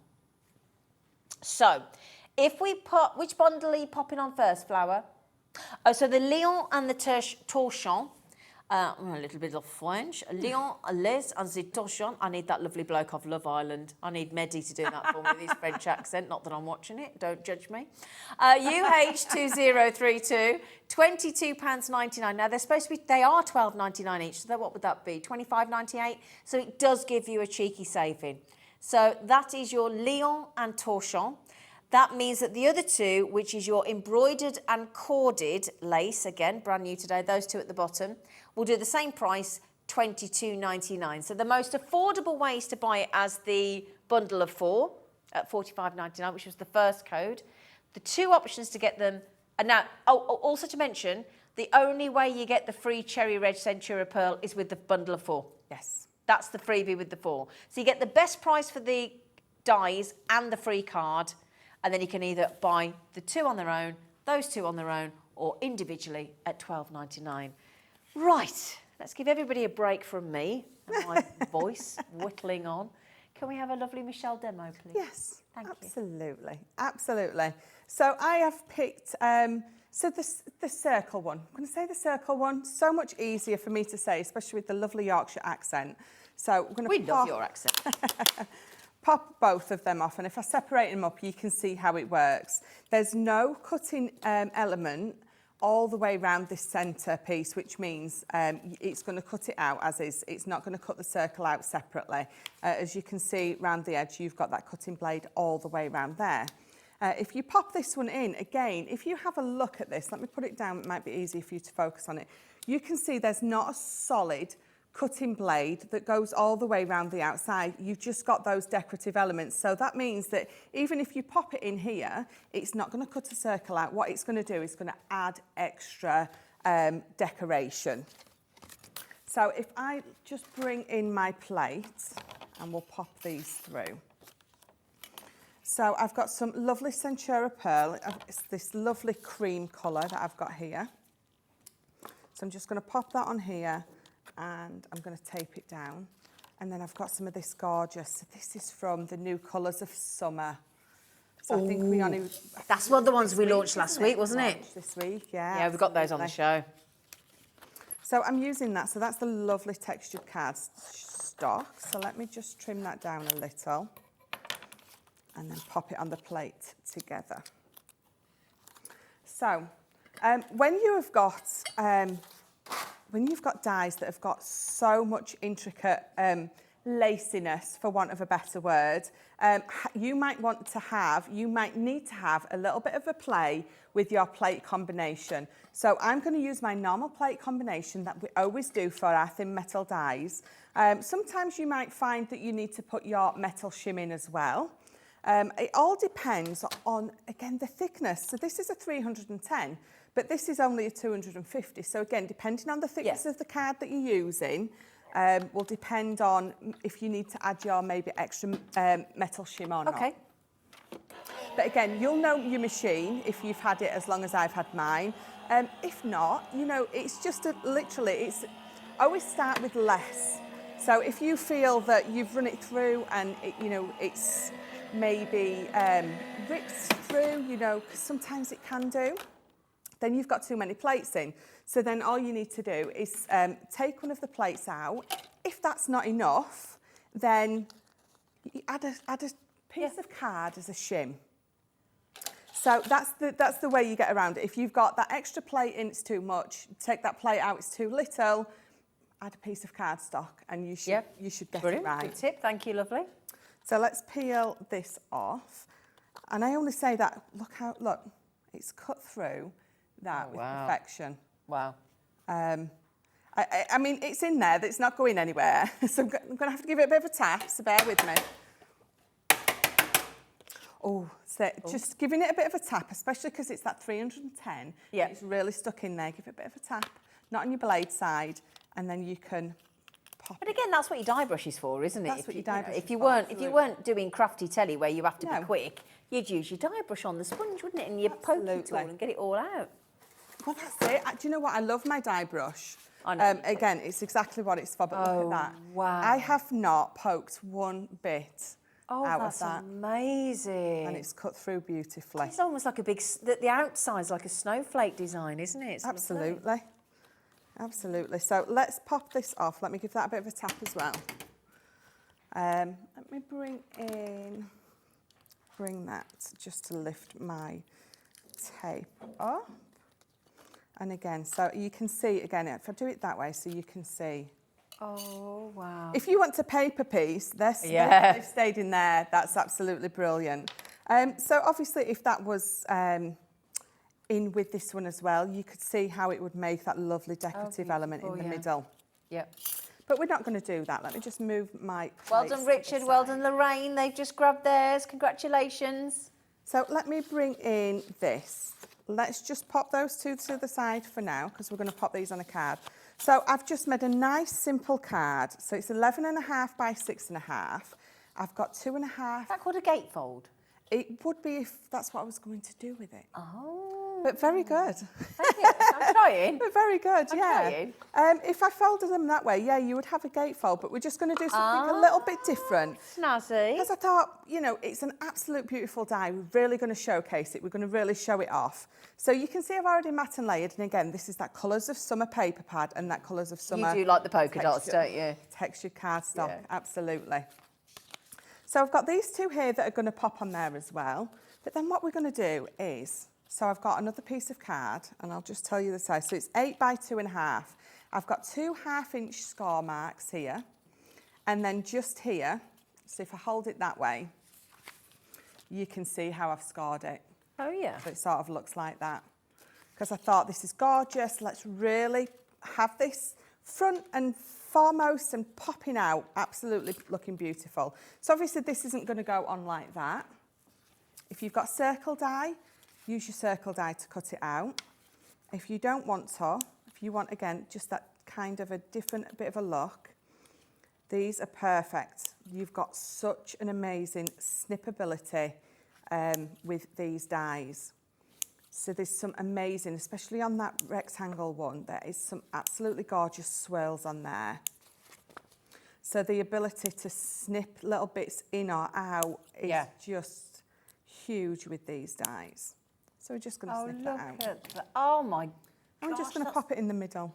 So, if we put, which bundle are you popping on first, Flower? Oh, so the Leon and the Torsion, a little bit of French. Leon, Les, and the Torsion. I need that lovely bloke off Love Island. I need Mehdi to do that for me with his French accent. Not that I'm watching it, don't judge me. UH2032, £22.99. Now, they're supposed to be, they are £12.99 each, so what would that be? $25.98? So it does give you a cheeky saving. So that is your Leon and Torsion. That means that the other 2, which is your embroidered and corded lace, again, brand new today, those 2 at the bottom, will do the same price, $22.99. So the most affordable ways to buy it as the bundle of 4 at $45.99, which was the first code. The 2 options to get them, and now, also to mention, the only way you get the free Cherry Red Centura Pearl is with the bundle of 4. Yes. That's the freebie with the 4. So you get the best price for the dies and the free card, and then you can either buy the 2 on their own, those two on their own or individually at $12.99. Right, let's give everybody a break from me and my voice whittling on. Can we have a lovely Michelle demo, please? Yes, Thank you. absolutely, absolutely. So I have picked, so the circle one. I'm going to say the circle one. So much easier for me to say, especially with the lovely Yorkshire accent. So we're going to We love your accent. pop both of them off, and if I separate them up, you can see how it works. There's no cutting element all the way around this centre piece, which means it's going to cut it out as is. It's not going to cut the circle out separately. As you can see around the edge, you've got that cutting blade all the way around there. If you pop this one in, again, if you have a look at this, let me put it down, it might be easier for you to focus on it. You can see there's not a solid cutting blade that goes all the way around the outside. You've just got those decorative elements. So that means that even if you pop it in here, it's not going to cut a circle out. What it's going to do is going to add extra decoration. So if I just bring in my plate and we'll pop these through. So I've got some lovely Centura Pearl. It's this lovely cream colour that I've got here. So I'm just going to pop that on here and I'm going to tape it down. And then I've got some of this gorgeous. This is from the new colours of summer. So I think we only... That's one of the ones we launched last week, wasn't it? Launched this week, yeah. Yeah, we've got those on the show. So I'm using that. So that's the lovely textured card stock. So let me just trim that down a little and then pop it on the plate together. So when you've got dies that have got so much intricate laciness, for want of a better word, you might need to have a little bit of a play with your plate combination. So I'm going to use my normal plate combination that we always do for our thin metal dies. Sometimes you might find that you need to put your metal shim in as well. It all depends on, again, the thickness. So this is a 310, but this is only a 250. So again, depending on the thickness of the card that you're using, will depend on if you need to add your maybe extra metal shim or not. Okay. But again, you'll know your machine if you've had it as long as I've had mine. If not, you know, it's just always start with less. So if you feel that you've run it through and it's maybe rips through, because sometimes it can do, then you've got too many plates in. So then all you need to do is take one of the plates out. If that's not enough, then you add a piece of card as a shim. So that's the way you get around it. If you've got that extra plate in, it's too much. Take that plate out, it's too little. Add a piece of cardstock, and you should get it right. Good tip, thank you, lovely. So let's peel this off. And I only say that, look, it's cut through that with perfection. Wow. I mean, it's in there, it's not going anywhere. So I'm going to have to give it a bit of a tap, so bear with me. Just giving it a bit of a tap, especially because it's that 310. Yeah. It's really stuck in there. Give it a bit of a tap, not on your blade side, and then you can pop. But again, that's what your die brush is for, isn't it? That's what your die brush is for. If you Absolutely. weren't doing crafty telly where you have to be quick, you'd use your die brush on the sponge, wouldn't it? And you'd poke it all and get it all out. Well, that's it. Do you know what? I love my die brush. I know. Again, it's exactly what it's for, but look at that. Wow. I have not poked one bit out of that. That's amazing. And it's cut through beautifully. It's almost like a big, the outside's like a snowflake design, isn't it? It's Absolutely. lovely. Absolutely. So let's pop this off. Let me give that a bit of a tap as well. Let me bring that just to lift my tape up. And again, so you can see, again, if I do it that way, so you can see. Oh, wow. If you want a paper piece, they've stayed in there. That's absolutely brilliant. So obviously, if that was in with this one as well, you could see how it would make that lovely decorative element in the middle. Yep. But we're not going to do that. Let me just move my Well done, Richard. Well done, Lorraine. They've just grabbed theirs. Congratulations. So let me bring in this. Let's just pop those two to the side for now, because we're going to pop these on a card. So I've just made a nice simple card. So it's 11.5 by 6.5. I've got 2.5. Is that called a gatefold? It would be if that's what I was going to do with it. Oh. But very good. Thank you. I'm trying. But very good, yeah. trying. If I folded them that way, yeah, you would have a gatefold, but we're just going to do something a little bit different. Snazzy. Because I thought, you know, it's an absolute beautiful die. We're really going to showcase it. We're going to really show it off. So you can see I've already mat and layered. And again, this is that Colours of Summer paper pad and that Colours of Summer. You do like the polka dots, don't you? Textured cardstock, Yeah. absolutely. So I've got these two here that are going to pop on there as well. But then what we're going to do is, so I've got another piece of card, and I'll just tell you the size. So it's 8 by 2.5. I've got 2 half-inch score marks here, and then just here, so if I hold it that way, you can see how I've scored it. Oh, yeah. So it sort of looks like that. Because I thought, this is gorgeous. Let's really have this front and foremost and popping out, absolutely looking beautiful. So obviously this isn't going to go on like that. If you've got circle die, use your circle die to cut it out. If you don't want to, if you want, again, just that kind of a different bit of a look, these are perfect. You've got such an amazing snippability with these dies. So there's some amazing, especially on that rectangle one, there is some absolutely gorgeous swirls on there. So the ability to snip little bits in or out is just huge with these dies. So we're just going to snip that out. At that. Oh my gosh. I'm just going to pop it in the middle.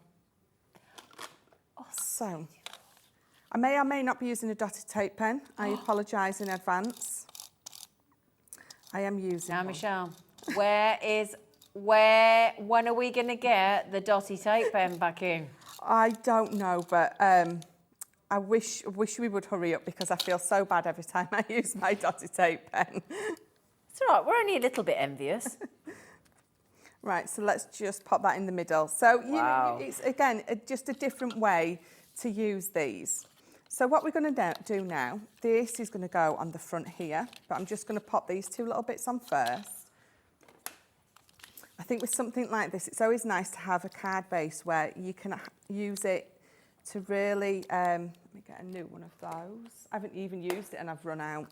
So I may or may not be using a dotted tape pen. I apologise in advance. I am using Now, one. Michelle, when are we going to get the dotty tape pen back in? I don't know, but I wish we would hurry up because I feel so bad every time I use my dotted tape pen. It's all right, we're only a little bit envious. Right, so let's just pop that in the middle. So Wow. it's, again, just a different way to use these. So what we're going to do now, this is going to go on the front here, but I'm just going to pop these two little bits on first. I think with something like this, it's always nice to have a card base where you can use it to really, let me get a new one of those. I haven't even used it and I've run out.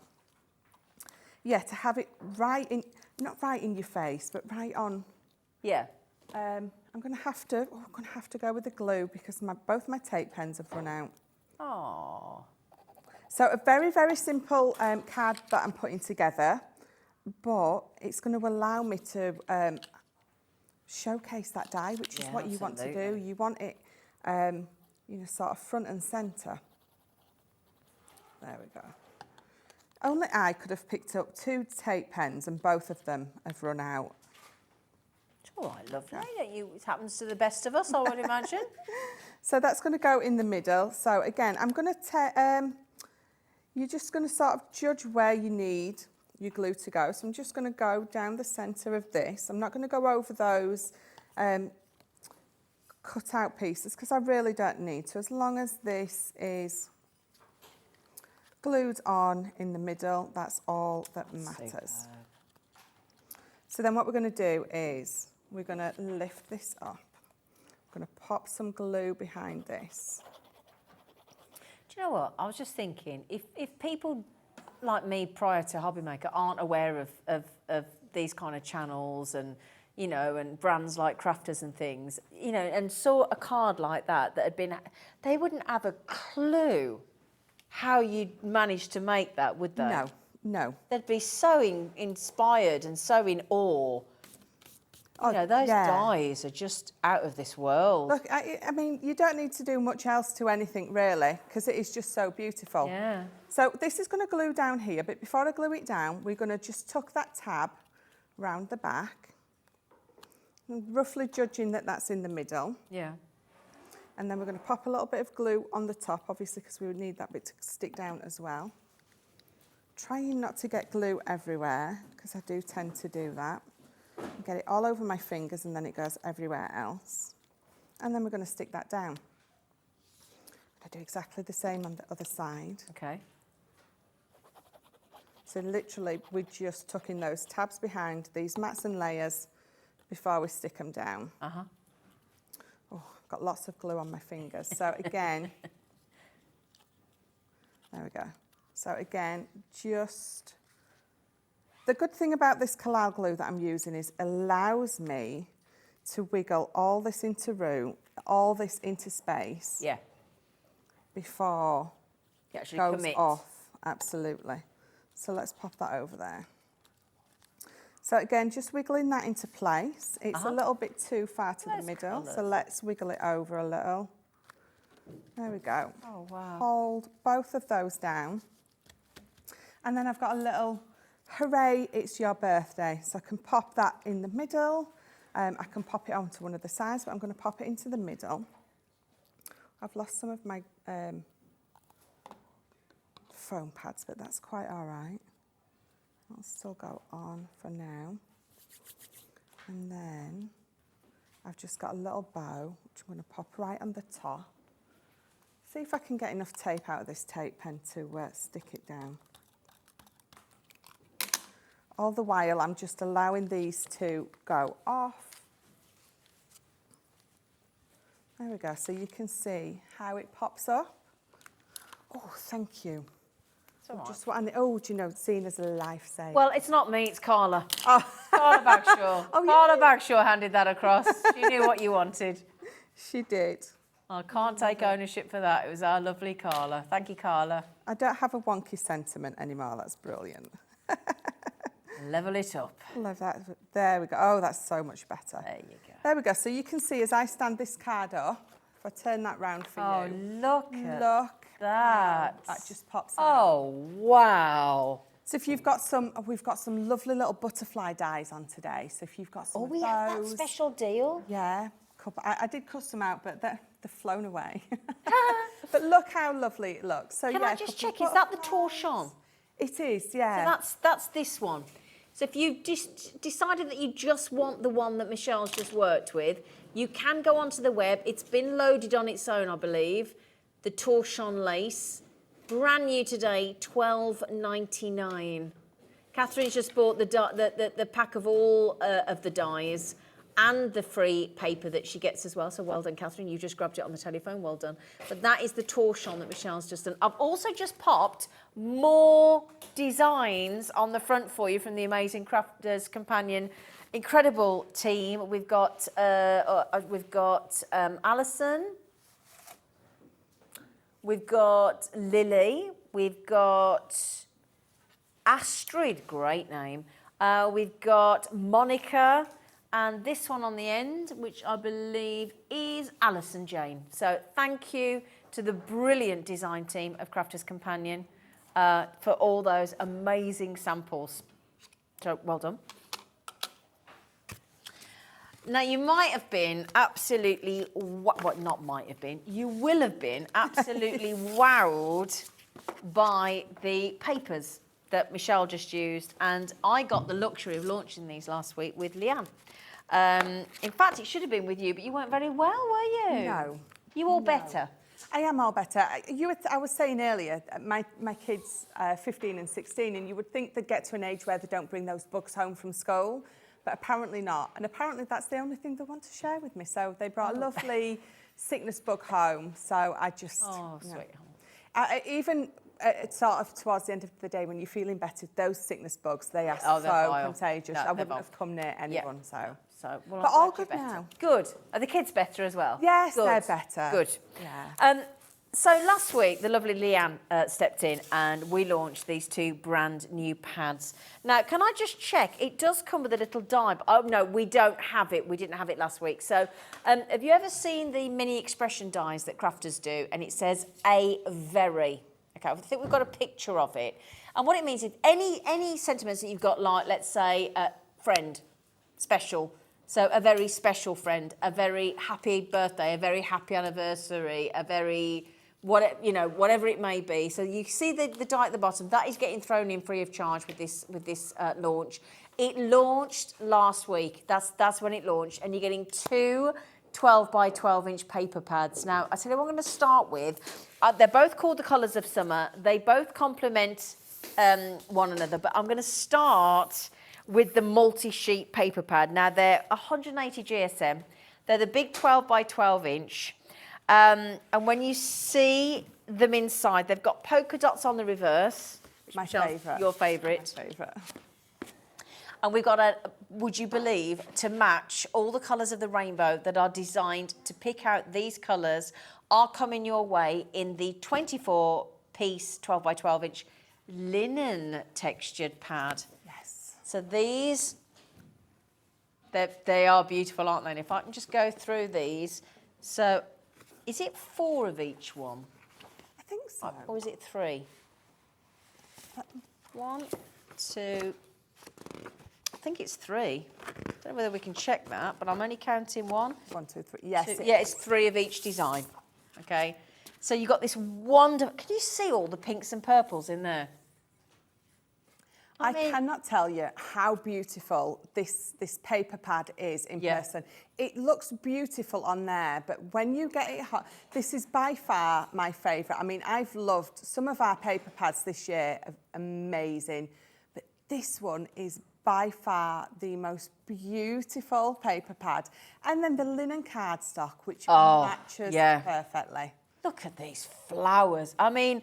Yeah, to have it right in, not right in your face, but right on. Yeah. I'm going to have to go with the glue because both my tape pens have run out. Oh. So a very, very simple card that I'm putting together, but it's going to allow me to showcase that die, which is what you want to do. You want it, you know, sort of front and centre. There we go. Only I could have picked up 2 tape pens and both of them have run out. It's all right, lovely. It happens to the best of us, I would imagine. So that's going to go in the middle. So again, I'm going to you're just going to sort of judge where you need your glue to go. So I'm just going to go down the centre of this. I'm not going to go over those cut out pieces because I really don't need to. As long as this is glued on in the middle, that's all that matters. So then what we're going to do is we're going to lift this up. I'm going to pop some glue behind this. Do you know what? I was just thinking, if people like me prior to Hobbymaker aren't aware of these kind of channels and, you know, and brands like Crafters and things, you know, and saw a card like that had been, they wouldn't have a clue how you'd managed to make that, would they? No, no. They'd be so inspired and so in awe. You know, those dies are just out of this world. Look, I mean, you don't need to do much else to anything, really, because it is just so beautiful. Yeah. So this is going to glue down here, but before I glue it down, we're going to just tuck that tab round the back, roughly judging that that's in the middle. Yeah. And then we're going to pop a little bit of glue on the top, obviously, because we would need that bit to stick down as well. Trying not to get glue everywhere, because I do tend to do that. Get it all over my fingers and then it goes everywhere else. And then we're going to stick that down. I do exactly the same on the other side. Okay. So literally we're just tucking those tabs behind these mats and layers before we stick them down. Uh-huh. Oh, I've got lots of glue on my fingers. So again, there we go. So again, just The good thing about this collal glue that I'm using is allows me to wiggle all this into space. Yeah. Before You actually goes commit. off. Absolutely. So let's pop that over there. So again, just wiggling that into place. It's a little bit too far to the middle, so let's wiggle it over a little. There we go. Oh, wow. Hold both of those down. And then I've got a little, hooray, it's your birthday. So I can pop that in the middle. I can pop it onto one of the sides, but I'm going to pop it into the middle. I've lost some of my foam pads, but that's quite all right. I'll still go on for now. And then I've just got a little bow, which I'm going to pop right on the top. See if I can get enough tape out of this tape pen to stick it down. All the while, I'm just allowing these to go off. There we go, so you can see how it pops up. Oh, thank you. Just what do you know, Zena's a lifesaver. Well, it's not me, it's Carla. Oh. Carla Bagshaw. Oh, Carla yeah. Bagshaw handed that across. She knew what you wanted. She did. I can't take ownership for that. It was our lovely Carla. Thank you, Carla. I don't have a wonky sentiment anymore. That's brilliant. Level it up. Love that. There we go. Oh, that's so much better. There you go. There we go. So you can see as I stand this card up, if I turn that round for Oh, you. look at Look. that. That just pops out. Oh, wow. So if you've got we've got some lovely little butterfly dies on today. So if you've got some of We have that those, special deal. yeah, I did cuss them out, but they've flown away. But look how lovely it looks. So Can yeah, I just couple of check, is that the butterflies. torchon? It is, yeah. So that's this one. So if you decided that you just want the one that Michelle's just worked with, you can go onto the web. It's been loaded on its own, I believe. The torchon lace, brand new today, $12.99. Catherine's just bought the pack of all of the dies and the free paper that she gets as well. So well done, Catherine. You just grabbed it on the telephone. Well done. But that is the torchon that Michelle's just done. I've also just popped more designs on the front for you from the Amazing Crafters Companion incredible team. We've got Alison. We've got Lily. We've got Astrid, great name. We've got Monica. And this one on the end, which I believe is Alison Jane. So thank you to the brilliant design team of Crafters Companion for all those amazing samples. So well done. Now you might have been absolutely, not might have been, you will have been absolutely wowed by the papers that Michelle just used. And I got the luxury of launching these last week with Leanne. In fact, it should have been with you, but you weren't very well, were you? No. You all better? I am all better. I was saying earlier, my kids are 15 and 16, and you would think they'd get to an age where they don't bring those books home from school, but apparently not. And apparently that's the only thing they want to share with me. So they brought a lovely sickness book home. So I just... Oh, sweet. Even sort of towards the end of the day when you're feeling better, those sickness bugs, they are so vile. contagious. No, I wouldn't have come near anyone, Yeah. so... Well, But I'm all glad you're good better. now. Good. Are the kids better as well? Yes, Good. they're better. Good. Yeah. So last week, the lovely Leanne stepped in and we launched these two brand new pads. Now, can I just check? It does come with a little die. Oh, no, we don't have it. We didn't have it last week. So have you ever seen the mini expression dies that crafters do? And it says, a very. Okay, I think we've got a picture of it. And what it means is any sentiments that you've got, like, let's say, friend, special. So a very special friend, a very happy birthday, a very happy anniversary, a very, whatever it may be. So you see the die at the bottom, that is getting thrown in free of charge with this launch. It launched last week. That's when it launched. And you're getting two 12 by 12 inch paper pads. Now, I tell you what I'm going to start with. They're both called the Colours of Summer. They both complement one another, but I'm going to start with the multi-sheet paper pad. Now, they're 180 GSM. They're the big 12 by 12 inch. And when you see them inside, they've got polka dots on the reverse. My Michelle, favourite. Your favourite. My favourite. And we've got would you believe, to match all the colours of the rainbow that are designed to pick out these colours are coming your way in the 24-piece 12 by 12 inch linen textured pad. Yes. So these, they are beautiful, aren't they? And if I can just go through these. So is it 4 of each one? I think so. Or is it 3? 1, 2, I think it's 3. I don't know whether we can check that, but I'm only counting 1. 1, 2, 3. Yes. Yeah, it's 3 of each design. Okay. So you've got this wonderful. Can you see all the pinks and purples in there? I cannot tell you how beautiful this paper pad is in person. It looks beautiful on there, but when you get it hot, this is by far my favourite. I mean, I've loved some of our paper pads this year, amazing, but this one is by far the most beautiful paper pad. And then the linen cardstock, which matches perfectly. Look at these flowers. I mean,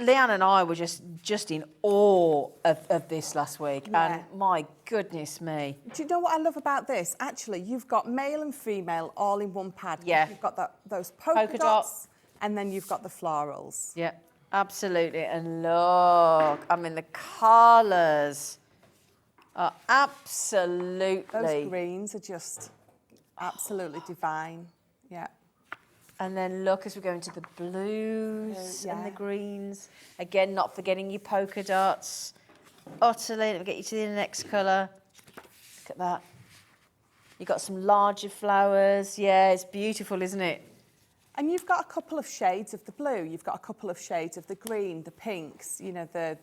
Leanne and I were just in awe of this last week. And my goodness me. Do you know what I love about this? Actually, you've got male and female all in one pad. Yeah. You've got those polka dots, and then you've got the florals. Yeah, absolutely. And look, I mean, the colours are absolutely... Those greens are just absolutely divine. Yeah. And then look, as we go into the blues and the greens. Again, not forgetting your polka dots. Utterly, let me get you to the next colour. Look at that. You've got some larger flowers. Yeah, it's beautiful, isn't it? And you've got a couple of shades of the blue. You've got a couple of shades of the green, the pinks, you know, the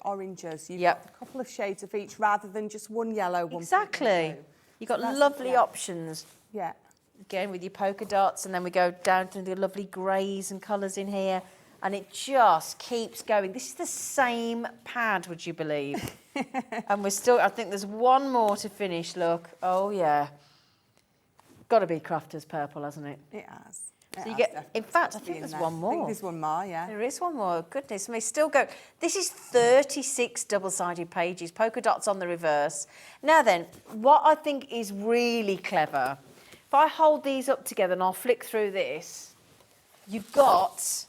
oranges. You've got a couple of shades of each rather than just one yellow, one exactly. pink and blue. You've got lovely options. Yeah. Again, with your polka dots, and then we go down to the lovely greys and colours in here, and it just keeps going. This is the same pad, would you believe? And we're still, I think there's one more to finish, look. Oh, yeah. Got to be Crafter's purple, hasn't it? It has. So you get, in fact, I think there's one more. I think there's one more, yeah. There is one more. Goodness me, still go. This is 36 double-sided pages, polka dots on the reverse. Now then, what I think is really clever, if I hold these up together and I'll flick through this, you've got,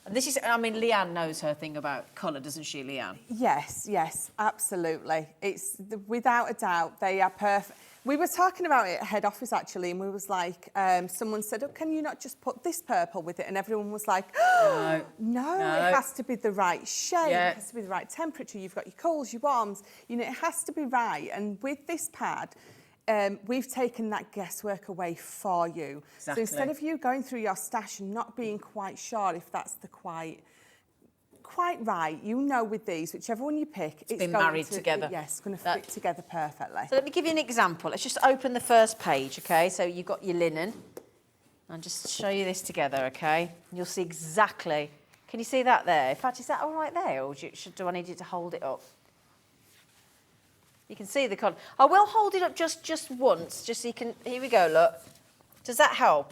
and this is, I mean, Leanne knows her thing about colour, doesn't she, Leanne? Yes, yes, absolutely. It's, without a doubt, they are perfect. We were talking about it at head office, actually, and we was like, someone said, oh, can you not just put this purple with it? And everyone was like, oh, no, it has to be the right shade, it has to be the right temperature. You've got your cools, your warms, you know, it has to be right. And with this pad, we've taken that guesswork away for you. Exactly. So instead of you going through your stash and not being quite sure if that's the quite right, you know, with these, whichever one you pick, it's been married together. Yes, it's going to fit together perfectly. So let me give you an example. Let's just open the first page, okay? So you've got your linen. I'll just show you this together, okay? You'll see exactly. Can you see that there? In fact, is that all right there, or do I need you to hold it up? You can see the colour. I will hold it up just once, just so you can. Here we go. Look. Does that help?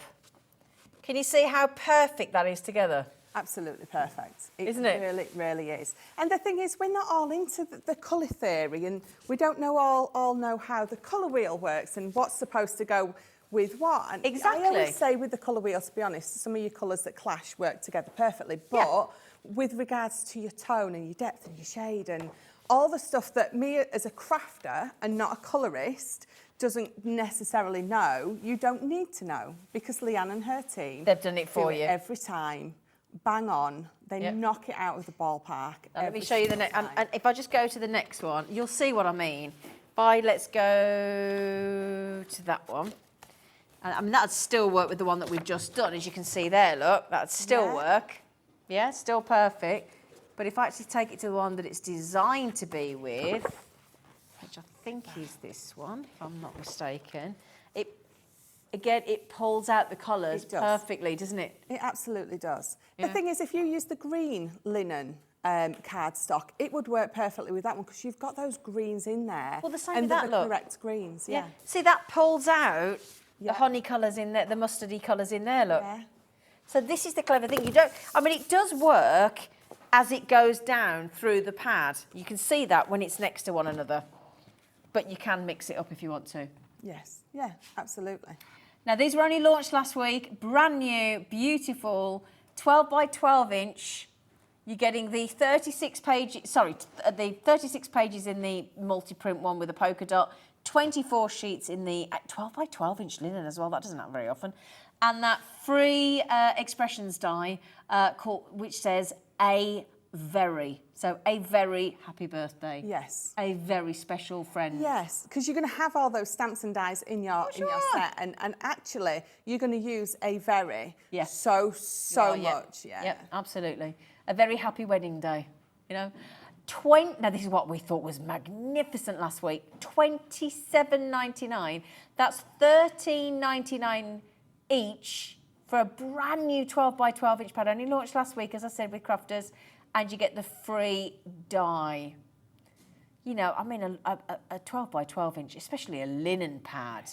Can you see how perfect that is together? Absolutely perfect. Isn't it? Really, really is. And the thing is, we're not all into the colour theory, and we don't know all know how the colour wheel works and what's supposed to go with what. And exactly. I always say with the colour wheel, to be honest, some of your colours that clash work together perfectly. But with regards to your tone and your depth and your shade and all the stuff that me as a crafter and not a colourist doesn't necessarily know, you don't need to know, because Leanne and her team, they've done it for you every time. Bang on. They knock it out of the ballpark. Let me show you the next. And if I just go to the next one, you'll see what I mean. Let's go to that one. And I mean, that'd still work with the one that we've just done. As you can see there, look, that'd still work. Yeah, still perfect. But if I actually take it to the one that it's designed to be with, which I think is this one, if I'm not mistaken, it pulls out the colours perfectly, doesn't it? It absolutely does. Yeah. The thing is, if you use the green linen cardstock, it would work perfectly with that one, because you've got those greens in there. Well, the same with that, look. And the correct greens, yeah. See, that pulls out the honey colours in there, the mustardy colours in there, look. Yeah. So this is the clever thing. It does work as it goes down through the pad. You can see that when it's next to one another. but you can mix it up if you want to. Yes, yeah, absolutely. Now, these were only launched last week. Brand new, beautiful, 12 by 12 inch. You're getting the 36 pages in the multi-print one with a polka dot, 24 sheets in the 12 by 12 inch linen as well. That doesn't happen very often. And that free expressions die which says a very. So a very happy birthday. Yes. A very special friend. Yes, because you're going to have all those stamps and dies in your set, and actually you're going to use a very so much. Yeah. Yep, absolutely. A very happy wedding day. You know, now this is what we thought was magnificent last week. $27.99. That's $13.99 each for a brand new 12 by 12 inch pad. Only launched last week, as I said, with Crafters. And you get the free die. You know, I mean, a 12 by 12 inch, especially a linen pad.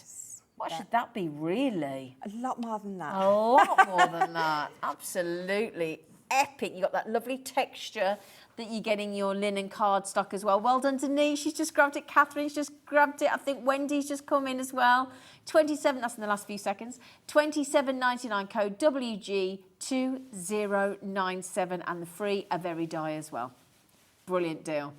What should that be, really? A lot more than that. A lot more than that. Absolutely epic. You got that lovely texture that you get in your linen cardstock as well. Well done, Denise. She's just grabbed it. Catherine's just grabbed it. I think Wendy's just come in as well. 27. That's in the last few seconds. $27.99 code WG2097 and the free a very die as well. Brilliant deal.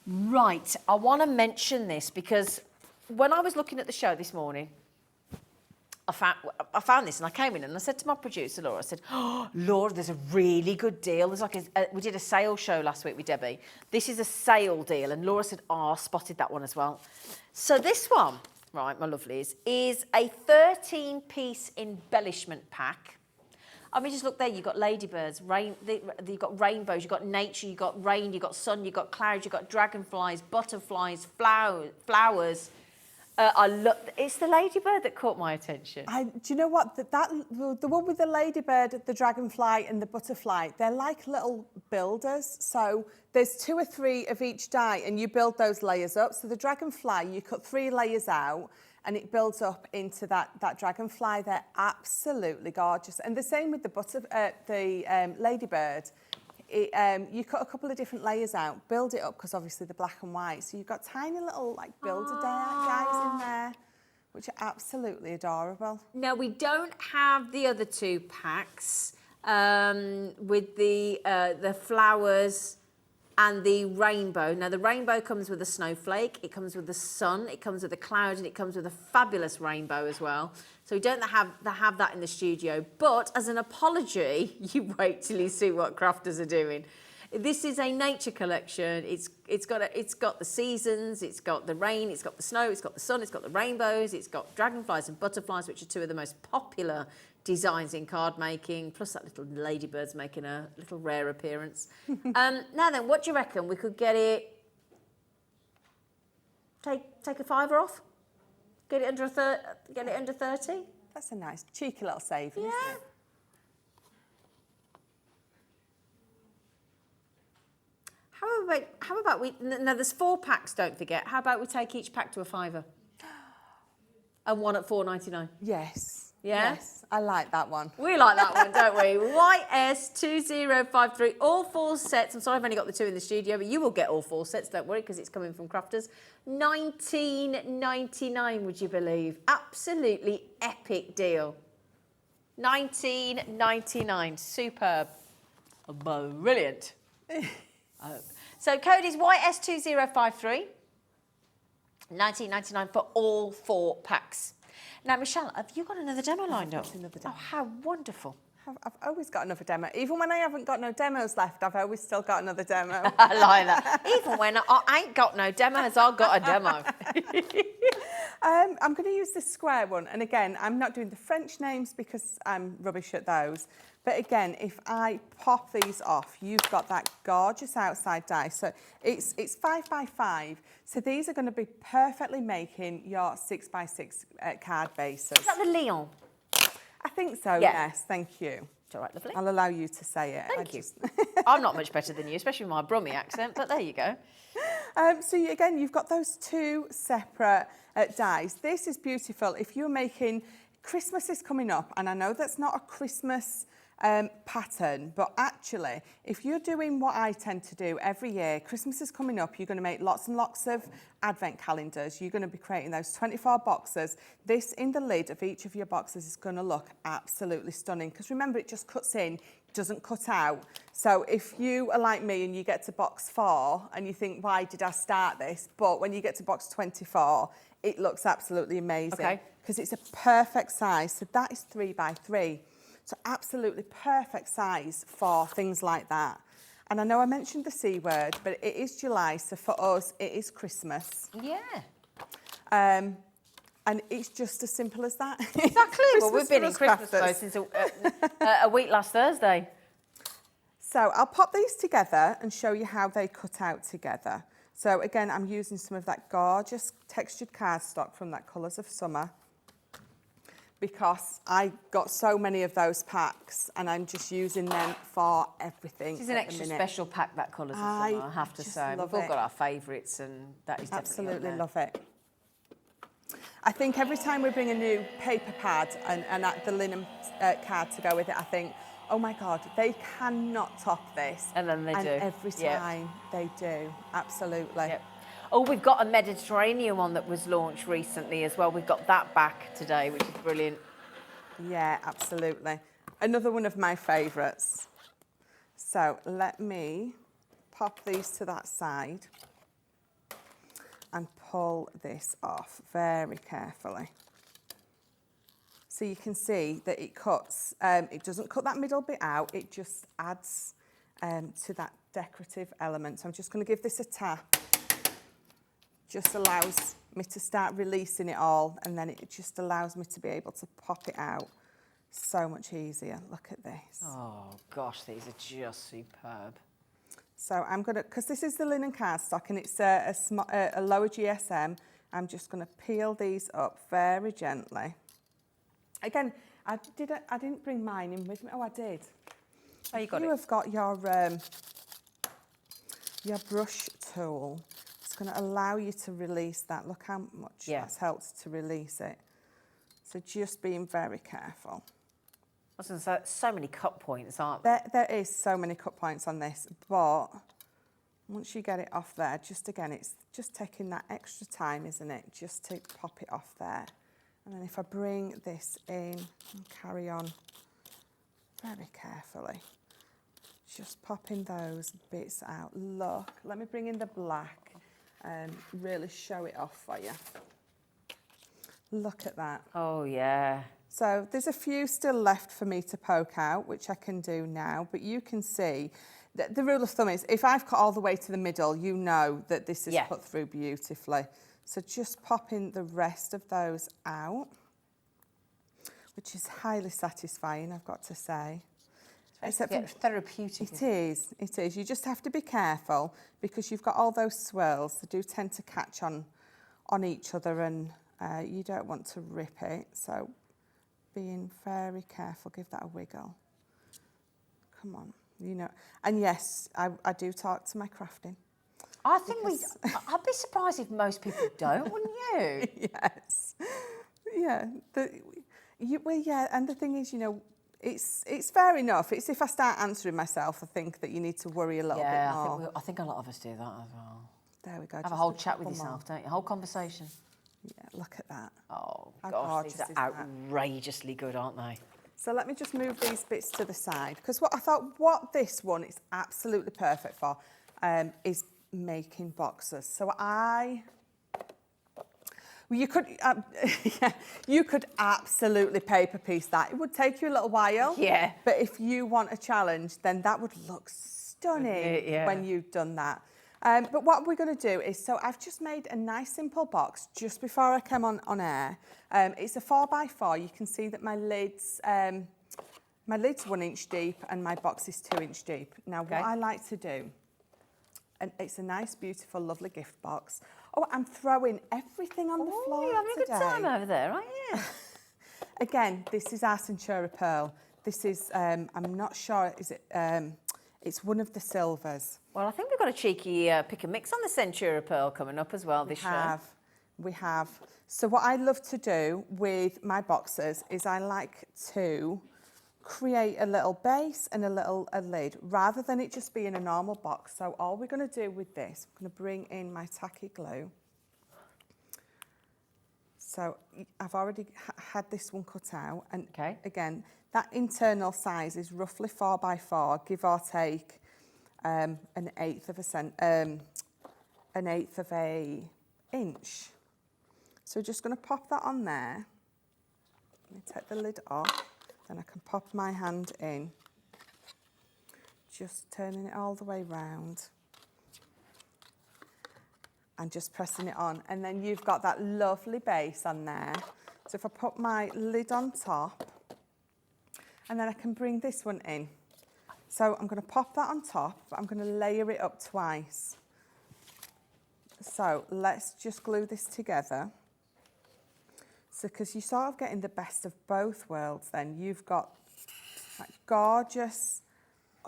Right. I want to mention this because when I was looking at the show this morning, I found this and I came in and I said to my producer, Laura, I said, oh, Laura, there's a really good deal. There's like we did a sale show last week with Debbie. This is a sale deal. And Laura said, oh, I spotted that one as well. So this one, right, my lovelies, is a 13-piece embellishment pack. I mean, just look there. You've got ladybirds, you've got rainbows, you've got nature, you've got rain, you've got sun, you've got clouds, you've got dragonflies, butterflies, flowers. It's the ladybird that caught my attention. Do you know what? The one with the ladybird, the dragonfly and the butterfly, they're like little builders. So there's 2 or 3 of each die and you build those layers up. So the dragonfly, you cut 3 layers out and it builds up into that dragonfly. They're absolutely gorgeous. And the same with the ladybird. You cut a couple of different layers out, build it up because obviously they're black and white. So you've got tiny little like builder guys in there, which are absolutely adorable. Now we don't have the other 2 packs with the flowers and the rainbow. Now the rainbow comes with a snowflake, it comes with the sun, it comes with a cloud, and it comes with a fabulous rainbow as well. So we don't have that in the studio. But as an apology, you wait till you see what Crafters are doing. This is a nature collection. It's got the seasons, it's got the rain, it's got the snow, it's got the sun, it's got the rainbows, it's got dragonflies and butterflies, which are 2 of the most popular designs in card making, plus that little ladybird's making a little rare appearance. Now then, what do you reckon? We could get it, take a £5 off? Get it under 30? That's a nice cheeky little saving, isn't it? How about we, now there's 4 packs, don't forget. How about we take each pack to a £5? And one at $4.99. Yes. Yeah? Yes, I like that one. We like that one, don't we? YS2053, all 4 sets. I'm sorry I've only got the 2 in the studio, but you will get all 4 sets, don't worry, because it's coming from Crafters. $19.99, would you believe? Absolutely epic deal. $19.99, superb. Brilliant. So code is YS2053, $19.99 for all 4 packs. Now, Michelle, have you got another demo lined up? Another demo. Oh, how wonderful. I've always got another demo. Even when I haven't got no demos left, I've always still got another demo. I like that. Even when I ain't got no demos, I've got a demo. I'm going to use this square one. And again, I'm not doing the French names because I'm rubbish at those. But again, if I pop these off, you've got that gorgeous outside die. So it's 5 by 5. So these are going to be perfectly making your 6 by 6 card bases. Is that the Leon? I think so, Yeah. yes. Thank you. It's all right, lovely. I'll allow you to say it. Thank you. I'm not much better than you, especially with my Brummie accent, but there you go. Again, you've got those 2 separate dies. This is beautiful. If you're making, Christmas is coming up, and I know that's not a Christmas pattern, but actually, if you're doing what I tend to do every year, Christmas is coming up, you're going to make lots and lots of advent calendars, you're going to be creating those 24 boxes. This in the lid of each of your boxes is going to look absolutely stunning, because remember, it just cuts in, doesn't cut out. So if you are like me and you get to box 4 and you think, why did I start this? But when you get to box 24, it looks absolutely amazing, because it's a perfect size. So that is 3 by 3. So absolutely perfect size for things like that. And I know I mentioned the C word, but it is July, so for us, it is Christmas. Yeah. And it's just as simple as that. Exactly. Well, we've been in Christmas mode since a week last Thursday. So I'll pop these together and show you how they cut out together. So again, I'm using some of that gorgeous textured cardstock from that Colours of Summer, because I got so many of those packs and I'm just using them for everything. This is an extra special pack, that Colours of Summer, I have to say. We've all got our favourites, and that is definitely absolutely love it. I think every time we bring a new paper pad and the linen card to go with it, I think, oh my God, they cannot top this. And then they do. And every time they do, absolutely. Yep. Oh, we've got a Mediterranean one that was launched recently as well. We've got that back today, which is brilliant. Yeah, absolutely. Another one of my favourites. So let me pop these to that side and pull this off very carefully. So you can see that it cuts, it doesn't cut that middle bit out, it just adds to that decorative element. So I'm just going to give this a tap. Just allows me to start releasing it all, and then it just allows me to be able to pop it out so much easier. Look at this. Oh gosh, these are just superb. So I'm going to, because this is the linen cardstock and it's a lower GSM, I'm just going to peel these up very gently. Again, I didn't bring mine in with me. Oh, I did. Oh, you got You it. have got your brush tool. It's going to allow you to release that. Look how much that's helped to release it. So just being very careful. I was going to say, so many cut points, aren't there? There is so many cut points on this, but once you get it off there, just again, it's just taking that extra time, isn't it? Just to pop it off there. And then if I bring this in and carry on very carefully, just popping those bits out. Look, let me bring in the black and really show it off for you. Look at that. Oh, yeah. So there's a few still left for me to poke out, which I can do now, but you can see that the rule of thumb is if I've cut all the way to the middle, you know that this is cut through beautifully. So just popping the rest of those out, which is highly satisfying, I've got to say. Except for therapeutic. It is. You just have to be careful because you've got all those swirls that do tend to catch on each other, and you don't want to rip it. So being very careful, give that a wiggle. Come on, you know. And yes, I do talk to my crafting. I think I'd be surprised if most people don't, wouldn't you? Yes. Yeah. And the thing is, you know, it's fair enough. It's if I start answering myself, I think that you need to worry a little bit more. Yeah, I think a lot of us do that as well. There we go. Have a whole chat with yourself, don't you? A whole conversation. Yeah, look at that. Oh, How gosh, these gorgeous are is that? outrageously good, aren't they? So let me just move these bits to the side, because what this one is absolutely perfect for is making boxes. So you could you could absolutely paper piece that. It would take you a little while. Yeah. But if you want a challenge, then that would look stunning when you've done that. But what we're going to do is, so I've just made a nice simple box just before I came on air. It's a 4x4. You can see that my lid's 1 inch deep and my box is 2 inch deep. Now, what I like to do, and it's a nice, beautiful, lovely gift box. Oh, I'm throwing everything on the floor you're having today. a good time over there, aren't you? Again, this is our Centura Pearl. This is, I'm not sure, is it, it's one of the silvers. Well, I think we've got a cheeky pick and mix on the Centura Pearl coming up as well this year. We have. So what I love to do with my boxes is I like to create a little base and a lid rather than it just being a normal box. So all we're going to do with this, I'm going to bring in my tacky glue. So I've already had this one cut out, and again, that internal size is roughly 4 by 4, give or take an eighth of a inch. So we're just going to pop that on there. Let me take the lid off, then I can pop my hand in, just turning it all the way round. And just pressing it on, and then you've got that lovely base on there. So if I put my lid on top, and then I can bring this one in. So I'm going to pop that on top, but I'm going to layer it up twice. So let's just glue this together. So because you're sort of getting the best of both worlds then. You've got that gorgeous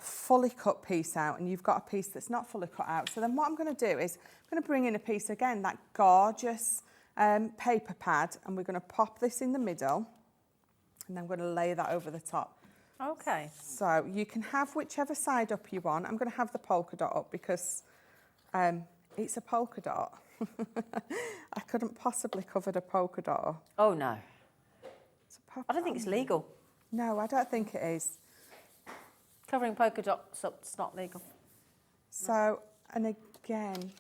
fully cut piece out, and you've got a piece that's not fully cut out. So then what I'm going to do is I'm going to bring in a piece again, that gorgeous paper pad, and we're going to pop this in the middle, and then I'm going to lay that over the top. Okay. So you can have whichever side up you want. I'm going to have the polka dot up because it's a polka dot. I couldn't possibly cover the polka dot up. Oh no. So I don't think it's legal. No, I don't think it is. Covering polka dots up, it's not legal. So, and again,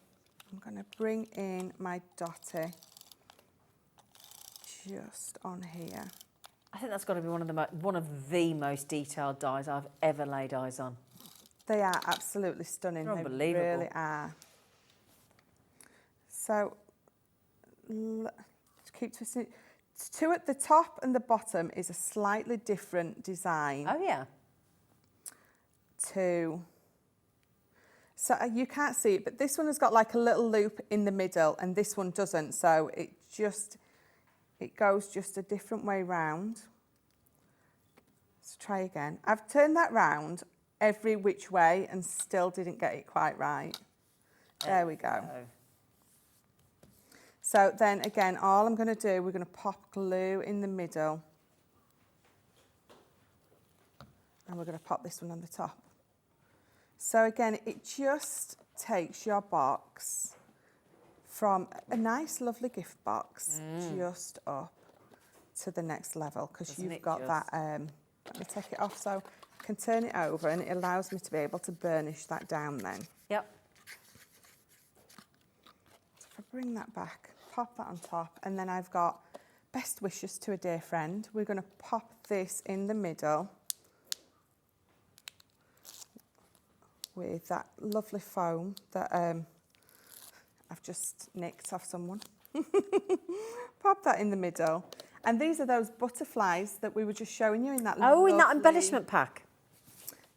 I'm going to bring in my dotty just on here. I think that's got to be one of the most detailed dies I've ever laid eyes on. They are absolutely stunning. They're unbelievable. They really are. So, keep twisting. Two at the top and the bottom is a slightly different design. Oh yeah. So you can't see it, but this one has got like a little loop in the middle, and this one doesn't. So it goes just a different way round. Let's try again. I've turned that round every which way and still didn't get it quite right. There we go. So then again, all I'm going to do, we're going to pop glue in the middle, and we're going to pop this one on the top. So again, it just takes your box from a nice, lovely gift box just up to the next level, because you've got that, let me take it off so I can turn it over, and it allows me to be able to burnish that down then. Yep. So if I bring that back, pop that on top, and then I've got best wishes to a dear friend. We're going to pop this in the middle with that lovely foam that I've just nicked off someone. Pop that in the middle. And these are those butterflies that we were just showing you in that lovely... in that embellishment pack.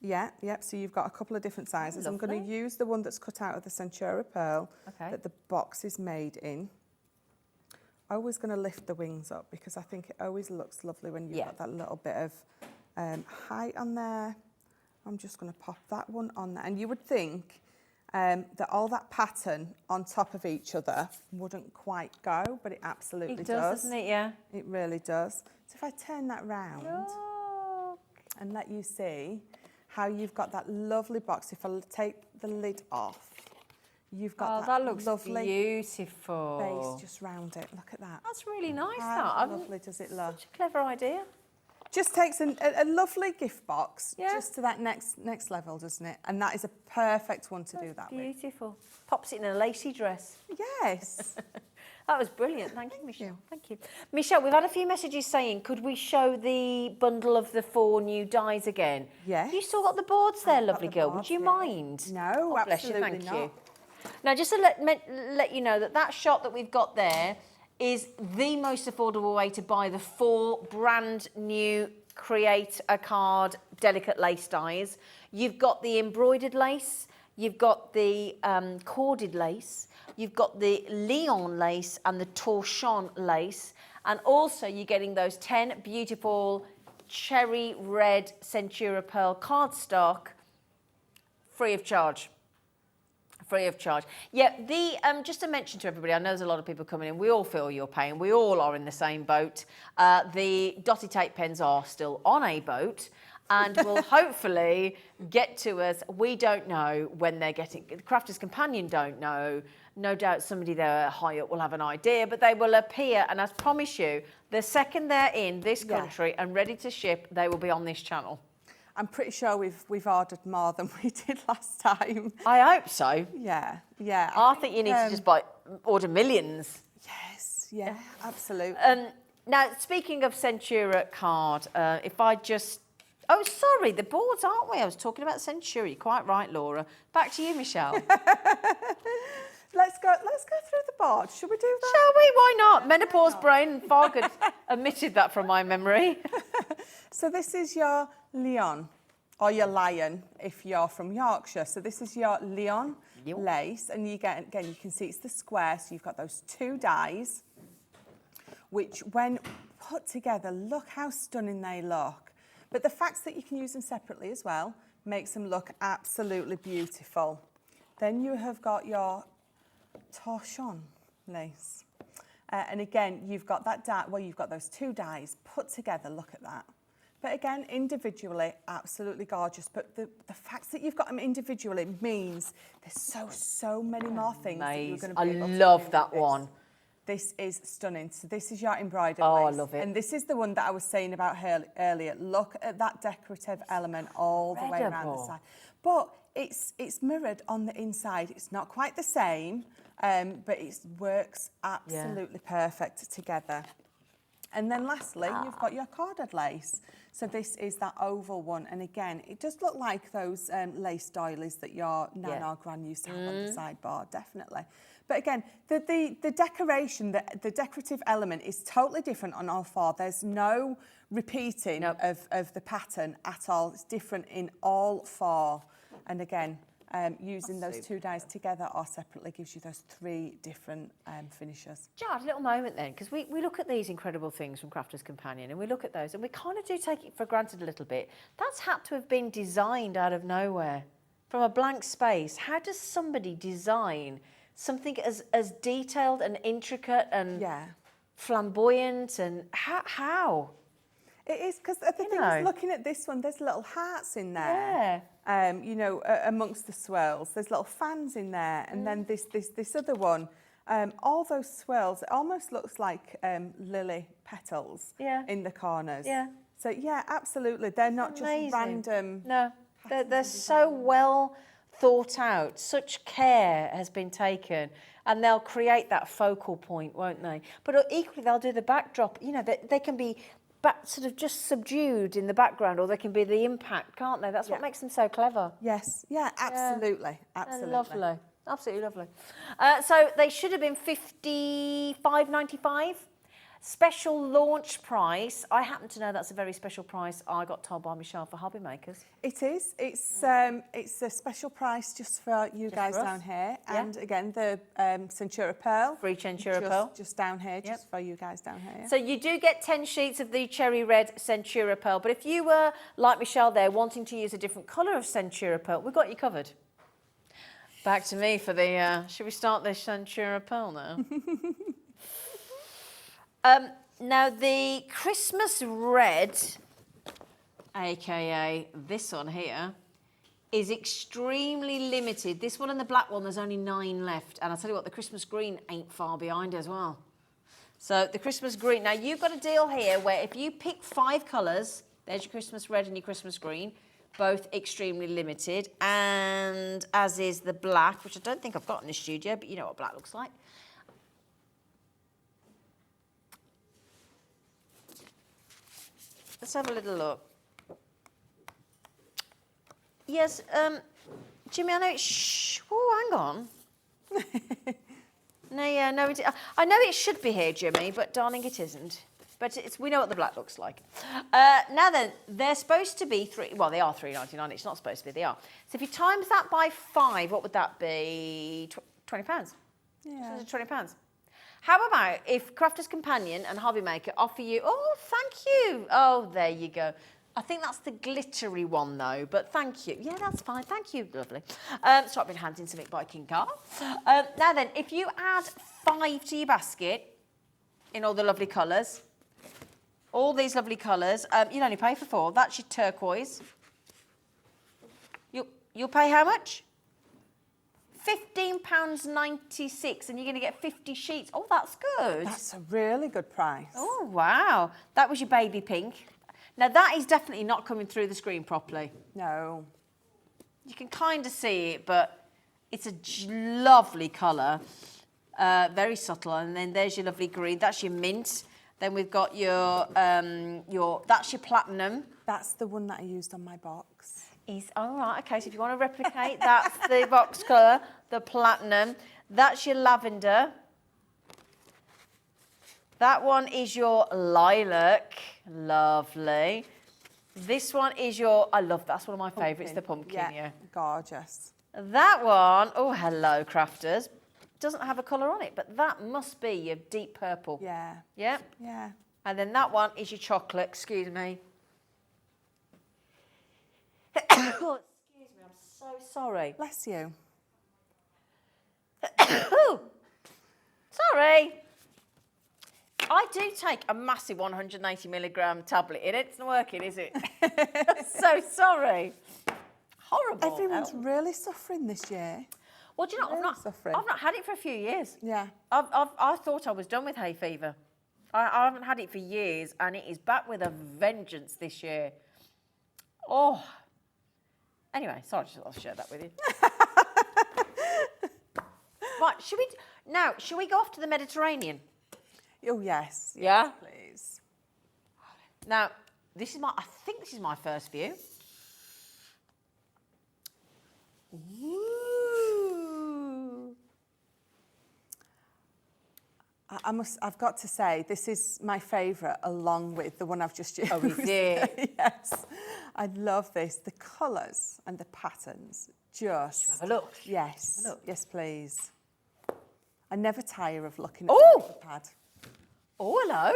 Yeah, yep. So you've got a couple of different sizes. I'm going to use the one that's cut out of the Centura pearl that the box is made in. Always going to lift the wings up because I think it always looks lovely when you've got that little bit of height on there. I'm just going to pop that one on there. And you would think that all that pattern on top of each other wouldn't quite go, but it absolutely does. It does, doesn't it? Yeah. It really does. So if I turn that round and let you see how you've got that lovely box. If I take the lid off, you've got that looks lovely beautiful base just round it. Look at that. That's really nice. How lovely does it look? Such a clever idea. Just takes a lovely gift box just to that next level, doesn't it? And that is a perfect one to do that with. Beautiful. Pops it in a lacy dress. Yes. That was brilliant. Thank you, Michelle. Thank you. Michelle, we've had a few messages saying, could we show the bundle of the 4 new dies again? Yes. You still got the boards there, lovely girl. Would you mind? No, God bless you. absolutely Thank not. you. Now, just to let you know that shot that we've got there is the most affordable way to buy the 4 brand new Create a Card delicate lace dies. You've got the embroidered lace, you've got the corded lace, you've got the Leon lace and the torchon lace, and also you're getting those 10 beautiful cherry red Centura pearl cardstock free of charge. Free of charge. Yeah, just to mention to everybody, I know there's a lot of people coming in, we all feel your pain, we all are in the same boat. The dotty tape pens are still on a boat, and will hopefully get to us. We don't know when they're getting, the Crafter's Companion don't know. No doubt somebody there high up will have an idea, but they will appear, and I promise you, the second they're in this country and ready to ship, they will be on this channel. I'm pretty sure we've ordered more than we did last time. I hope so. Yeah. I think you need to just order millions. Yes, yeah, absolutely. Now, speaking of Centura card, if I just... Oh, sorry, the boards, aren't we? I was talking about Centura. You're quite right, Laura. Back to you, Michelle. Let's go through the board. Should we do that? Shall we? Why not? Menopause brain, far good. Omitted that from my memory. So this is your Leon, or your lion if you're from Yorkshire. So this is your Leon lace, and you get, again, you can see it's the square, so you've got those 2 dies, which when put together, look how stunning they look. But the fact that you can use them separately as well makes them look absolutely beautiful. Then you have got your torchon lace. And again, you've got that die, well, you've got those 2 dies put together, look at that. But again, individually, absolutely gorgeous. But the fact that you've got them individually means there's so many more things that you're going to be able to do. I love that one. This is stunning. So this is your embroidered lace. I love it. And this is the one that I was saying about earlier. Look at that decorative element all the way around the side. But it's mirrored on the inside. It's not quite the same, but it works absolutely perfect together. And then lastly, you've got your corded lace. So this is that oval one. And again, it does look like those lace doilies that your nan or gran used to have on the sideboard, definitely. But again, the decoration, the decorative element is totally different on all 4. There's no repeating of the pattern at all. It's different in all 4. And again, using those 2 dies together or separately gives you those 3 different finishes. Just a little moment then, because we look at these incredible things from Crafter's Companion, and we look at those, and we kind of do take it for granted a little bit. That's had to have been designed out of nowhere, from a blank space. How does somebody design something as detailed and intricate and flamboyant, and how? It is, because the thing is, looking at this one, there's little hearts in there. You know, amongst the swirls, there's little fans in there, and then this other one, all those swirls, it almost looks like lily petals in the corners. So yeah, absolutely, they're not just random. No, they're so well thought out. Such care has been taken, and they'll create that focal point, won't they? But equally, they'll do the backdrop. You know, they can be sort of just subdued in the background, or they can be the impact, can't they? That's what makes them so clever. Yes, yeah, absolutely, absolutely. Lovely, absolutely lovely. So they should have been $55.95. Special launch price. I happen to know that's a very special price. I got told by Michelle for Hobbymakers. It is. It's a special price just for you guys down here. And again, the Centura Pearl. Free Centura Pearl. Just down here, just for you guys down here. So you do get 10 sheets of the cherry red Centura Pearl. But if you were, like Michelle there, wanting to use a different colour of Centura Pearl, we've got you covered. Back to me for the, should we start this Centura Pearl now? Now the Christmas red, aka this one here, is extremely limited. This one and the black one, there's only 9 left. And I'll tell you what, the Christmas green ain't far behind as well. So the Christmas green, now you've got a deal here where if you pick 5 colours, there's your Christmas red and your Christmas green, both extremely limited, and as is the black, which I don't think I've got in the studio, but you know what black looks like. Let's have a little look. Yes, Jimmy, I know it's... Oh, hang on. No, I know it should be here, Jimmy, but darling, it isn't. But we know what the black looks like. Now then, they're supposed to be they are $3.99. It's not supposed to be, they are. So if you times that by 5, what would that be? £20. Yeah. So £20. How about if Crafter's Companion and Hobbymaker offer you, oh, thank you. Oh, there you go. I think that's the glittery one, though, but thank you. Yeah, that's fine. Thank you. Lovely. Start being handed something by King Carl. Now then, if you add 5 to your basket in all the lovely colours, All these lovely colours. You'll only pay for 4. That's your turquoise. You'll pay how much? £15.96, and you're going to get 50 sheets. Oh, that's good. That's a really good price. Oh, wow. That was your baby pink. Now, that is definitely not coming through the screen properly. No. You can kind of see it, but it's a lovely colour. Very subtle. And then there's your lovely green. That's your mint. Then we've got your that's your platinum. That's the one that I used on my box. All right, okay, so if you want to replicate, that's the box colour, the platinum. That's your lavender. That one is your lilac. Lovely. This one is that's one of my favourites, the pumpkin, yeah. Gorgeous. That one, oh, hello, crafters. Doesn't have a colour on it, but that must be your deep purple. Yeah. Yeah? Yeah. And then that one is your chocolate, excuse me. Oh, excuse me, I'm so sorry. Bless you. Sorry. I do take a massive 180 milligram tablet in it. It's not working, is it? So sorry. Horrible. Everyone's really suffering this year. Well, do you know, really suffering. I've not had it for a few years. Yeah. I thought I was done with hay fever. I haven't had it for years, and it is back with a vengeance this year. Oh. Anyway, sorry, I'll share that with you. Right, should we go off to the Mediterranean? Oh, yes. Yeah? Please. Now, I think this is my first view. Ooh. I've got to say, this is my favourite, along with the one I've just used. Oh, is it? Yes. I love this. The colours and the patterns, just... Have a look. Yes. Have a look. Yes, please. I never tire of looking at Oh! the pad. Oh, hello.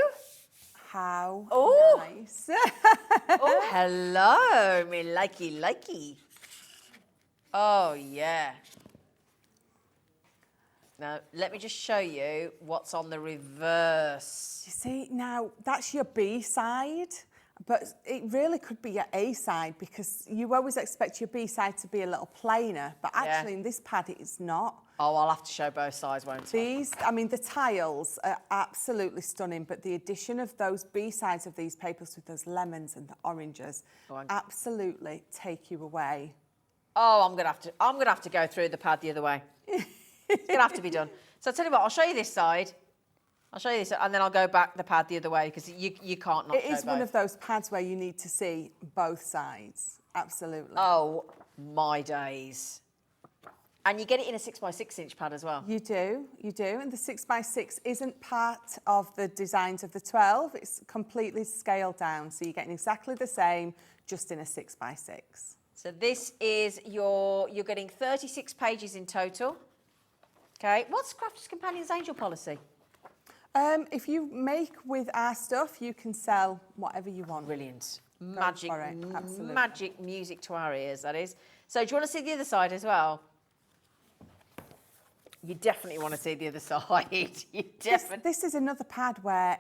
How nice. Oh, hello, me likey. Oh, yeah. Now, let me just show you what's on the reverse. You see, now, that's your B side, but it really could be your A side, because you always expect your B side to be a little plainer, but actually in this pad it is not. Oh, I'll have to show both sides, won't I? These, I mean, the tiles are absolutely stunning, but the addition of those B sides of these papers with those lemons and the oranges absolutely take you away. Oh, I'm gonna have to go through the pad the other way. It's gonna have to be done. So I'll tell you what, I'll show you this side. I'll show you this, and then I'll go back the pad the other way, because you can't not show both. It is one of those pads where you need to see both sides. Absolutely. Oh, my days. And you get it in a 6x6 inch pad as well. You do. And the 6x6 isn't part of the designs of the 12. It's completely scaled down. So you're getting exactly the same, just in a 6x6. So this is you're getting 36 pages in total. Okay. What's Crafters Companion's angel policy? If you make with our stuff, you can sell whatever you want. Brilliant. Magic Music to our ears, that is. So do you want to see the other side as well? You definitely want to see the other side. This is another pad where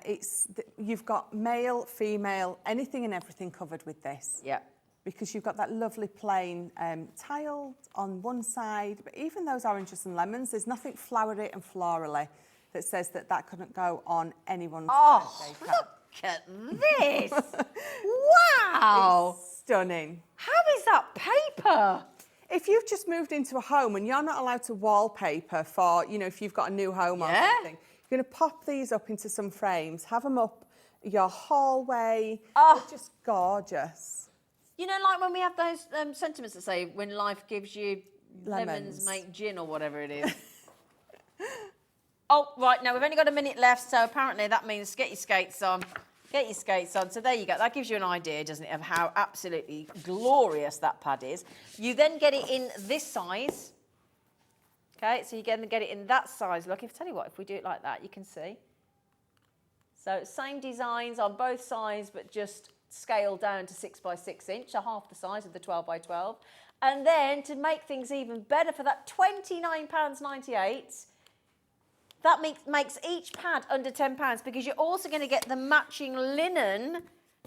you've got male, female, anything and everything covered with this. Yeah. Because you've got that lovely plain tile on one side, but even those oranges and lemons, there's nothing flowery and florally that says that couldn't go on anyone's birthday card. Look at this! Wow! It's stunning. How is that paper? If you've just moved into a home and you're not allowed to wallpaper for, if you've got a new home or something, you're going to pop these up into some frames, have them up your hallway. Oh. They're just gorgeous. You know, like when we have those sentiments that say, when life gives you lemons make gin or whatever it is. Oh, right, now we've only got a minute left, so apparently that means get your skates on. Get your skates on. So there you go. That gives you an idea, doesn't it, of how absolutely glorious that pad is. You then get it in this size. Okay, so you get it in that size. Look, tell you what, if we do it like that, you can see. So same designs on both sides, but just scaled down to 6x6 inch, so half the size of the 12x12. And then to make things even better, for that £29.98, That makes each pad under £10 because you're also going to get the matching linen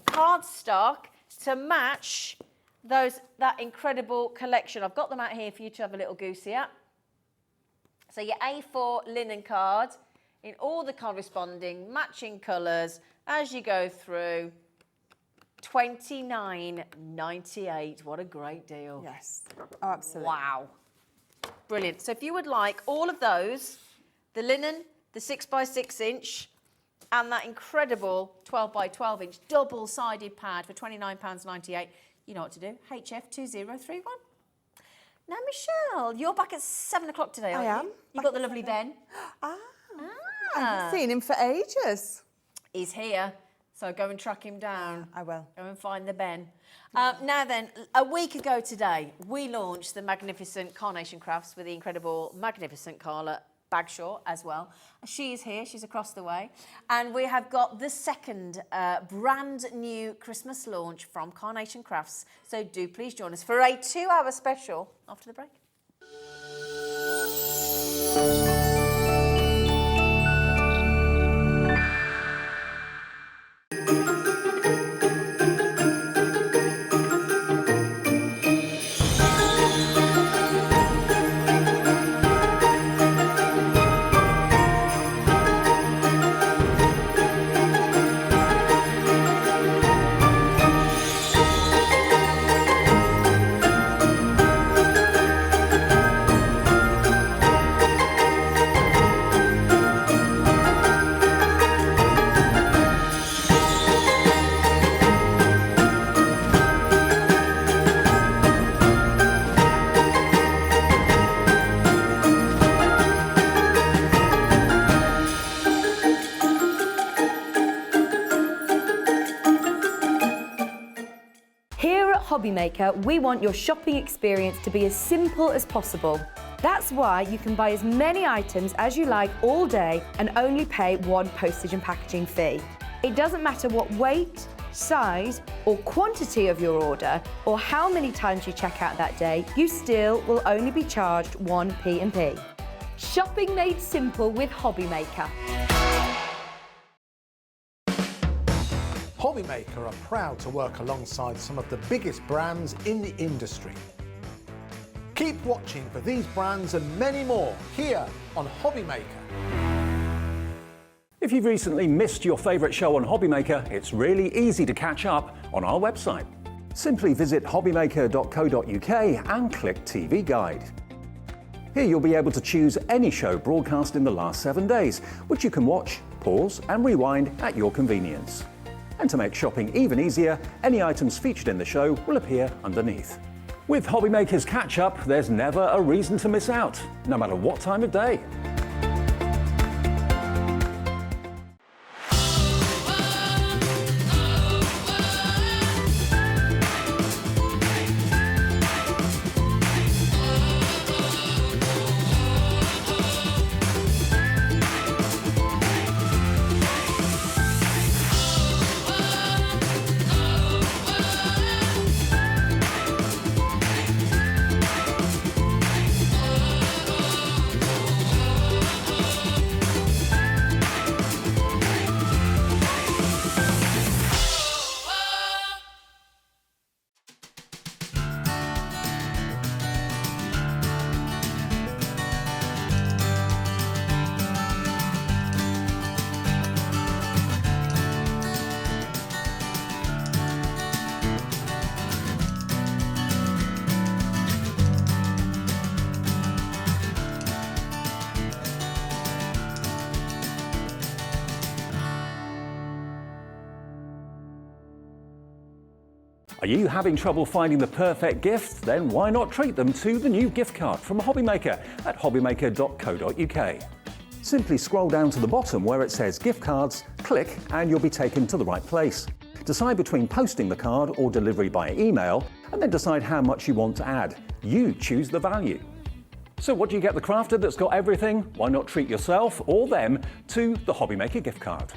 cardstock to match that incredible collection. I've got them out here for you to have a little goosey at. So your A4 linen card in all the corresponding matching colours as you go through. $29.98. What a great deal. Yes, oh, absolutely. Wow. Brilliant. So if you would like all of those, the linen, the 6x6 inch, and that incredible 12x12 inch double-sided pad for £29.98, you know what to do. HF2031. Now, Michelle, you're back at 7 o'clock today, aren't you? I am. You've got the lovely Ben. I haven't seen him for ages. He's here, so go and track him down. I will. Go and find the Ben. Now then, a week ago today, we launched the magnificent Carnation Crafts with the incredible, magnificent Carla Bagshaw as well. She is here, she's across the way. And we have got the second brand new Christmas launch from Carnation Crafts. So do please join us for a 2-hour special after the break. Hobbymaker, we want your shopping experience to be as simple as possible. That's why you can buy as many items as you like all day and only pay one postage and packaging fee. It doesn't matter what weight, size or quantity of your order or how many times you check out that day, you still will only be charged one P&P. Shopping made simple with Hobbymaker. Hobbymaker are proud to work alongside some of the biggest brands in the industry. Keep watching for these brands and many more here on Hobbymaker. If you've recently missed your favourite show on Hobbymaker, it's really easy to catch up on our website. Simply visit hobbymaker.co.uk and click TV Guide. Here you'll be able to choose any show broadcast in the last 7 days, which you can watch, pause and rewind at your convenience. And to make shopping even easier, any items featured in the show will appear underneath. With Hobbymaker's catch-up, there's never a reason to miss out, no matter what time of day. Are you having trouble finding the perfect gift? Then why not treat them to the new gift card from Hobbymaker at hobbymaker.co.uk. Simply scroll down to the bottom where it says gift cards, click and you'll be taken to the right place. Decide between posting the card or delivery by email and then decide how much you want to add. You choose the value. So what do you get the crafter that's got everything? Why not treat yourself or them to the Hobbymaker gift card?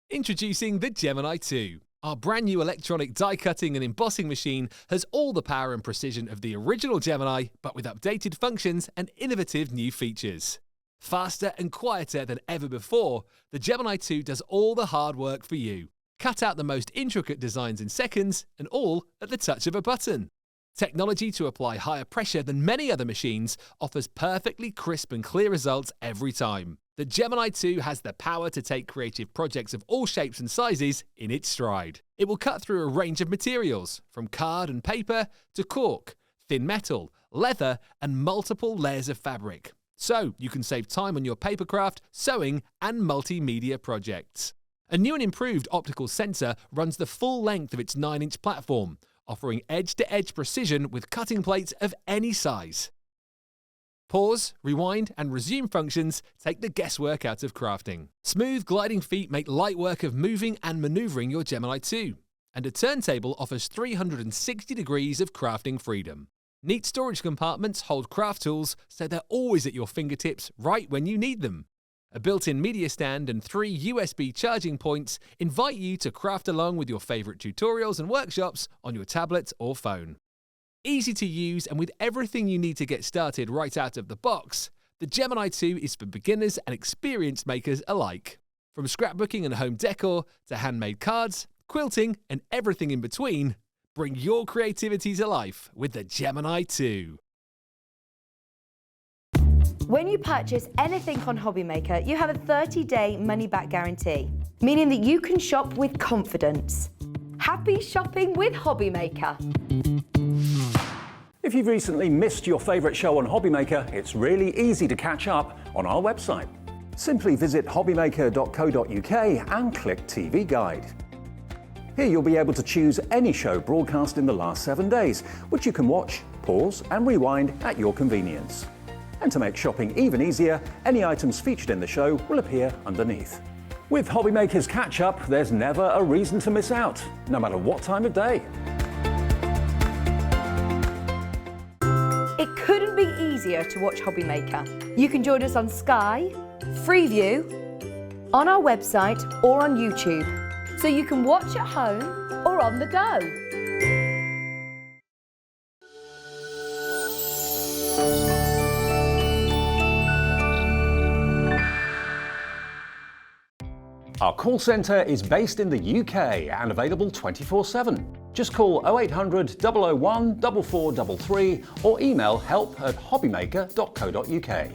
Introducing the Gemini 2, Our brand new electronic die cutting and embossing machine has all the power and precision of the original Gemini, but with updated functions and innovative new features. Faster and quieter than ever before, the Gemini 2 does all the hard work for you. Cut out the most intricate designs in seconds, and all at the touch of a button. Technology to apply higher pressure than many other machines offers perfectly crisp and clear results every time. The Gemini 2 has the power to take creative projects of all shapes and sizes in its stride. It will cut through a range of materials, from card and paper to cork, thin metal, leather, and multiple layers of fabric. So you can save time on your papercraft, sewing, and multimedia projects. A new and improved optical sensor runs the full length of its 9-inch platform, offering edge-to-edge precision with cutting plates of any size. Pause, rewind, and resume functions take the guesswork out of crafting. Smooth gliding feet make light work of moving and maneuvering your Gemini 2. And a turntable offers 360 degrees of crafting freedom. Neat storage compartments hold craft tools so they're always at your fingertips right when you need them. A built-in media stand and 3 USB charging points invite you to craft along with your favourite tutorials and workshops on your tablet or phone. Easy to use and with everything you need to get started right out of the box, the Gemini 2 is for beginners and experienced makers alike. From scrapbooking and home decor to handmade cards, quilting and everything in between, bring your creativity to life with the Gemini 2. When you purchase anything on Hobbymaker, you have a 30-day money-back guarantee, meaning that you can shop with confidence. Happy shopping with Hobbymaker. If you've recently missed your favourite show on Hobbymaker, it's really easy to catch up on our website. Simply visit hobbymaker.co.uk and click TV Guide. Here you'll be able to choose any show broadcast in the last 7 days, which you can watch, pause and rewind at your convenience. And to make shopping even easier, any items featured in the show will appear underneath. With Hobbymaker's Catch-Up, there's never a reason to miss out, no matter what time of day. It couldn't be easier to watch Hobbymaker. You can join us on Sky, Freeview, on our website or on YouTube, so you can watch at home or on the go. Our call centre is based in the UK and available 24/7. Just call 0800 001 4433 or email help@hobbymaker.co.uk.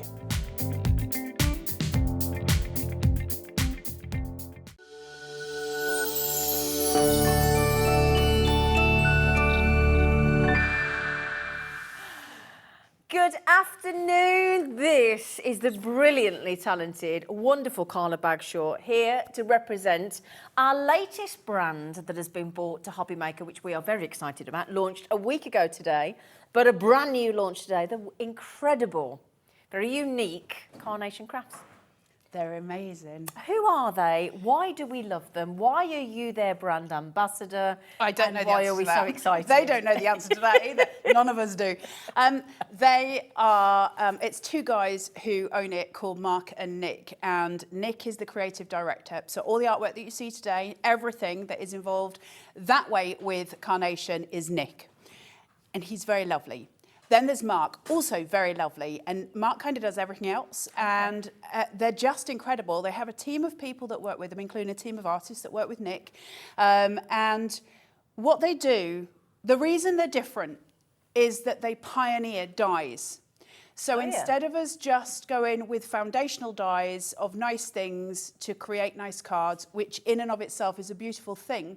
Good afternoon. This is the brilliantly talented, wonderful Carla Bagshaw here to represent our latest brand that has been brought to Hobbymaker, which we are very excited about. Launched a week ago today, but a brand new launch today. The incredible, very unique Carnation Crafts. They're amazing. Who are they? Why do we love them? Why are you their brand ambassador? I don't know the why answer are we to that. so excited? They don't know the answer to that either. None of us do. They are, it's two guys who own it called Mark and Nick. And Nick is the creative director. So all the artwork that you see today, everything that is involved that way with Carnation is Nick. And he's very lovely. Then there's Mark, also very lovely, and Mark kind of does everything else, and they're just incredible. They have a team of people that work with them, including a team of artists that work with Nick, and what they do, the reason they're different is that they pioneer dyes. So instead of us just going with foundational dyes of nice things to create nice cards, which in and of itself is a beautiful thing,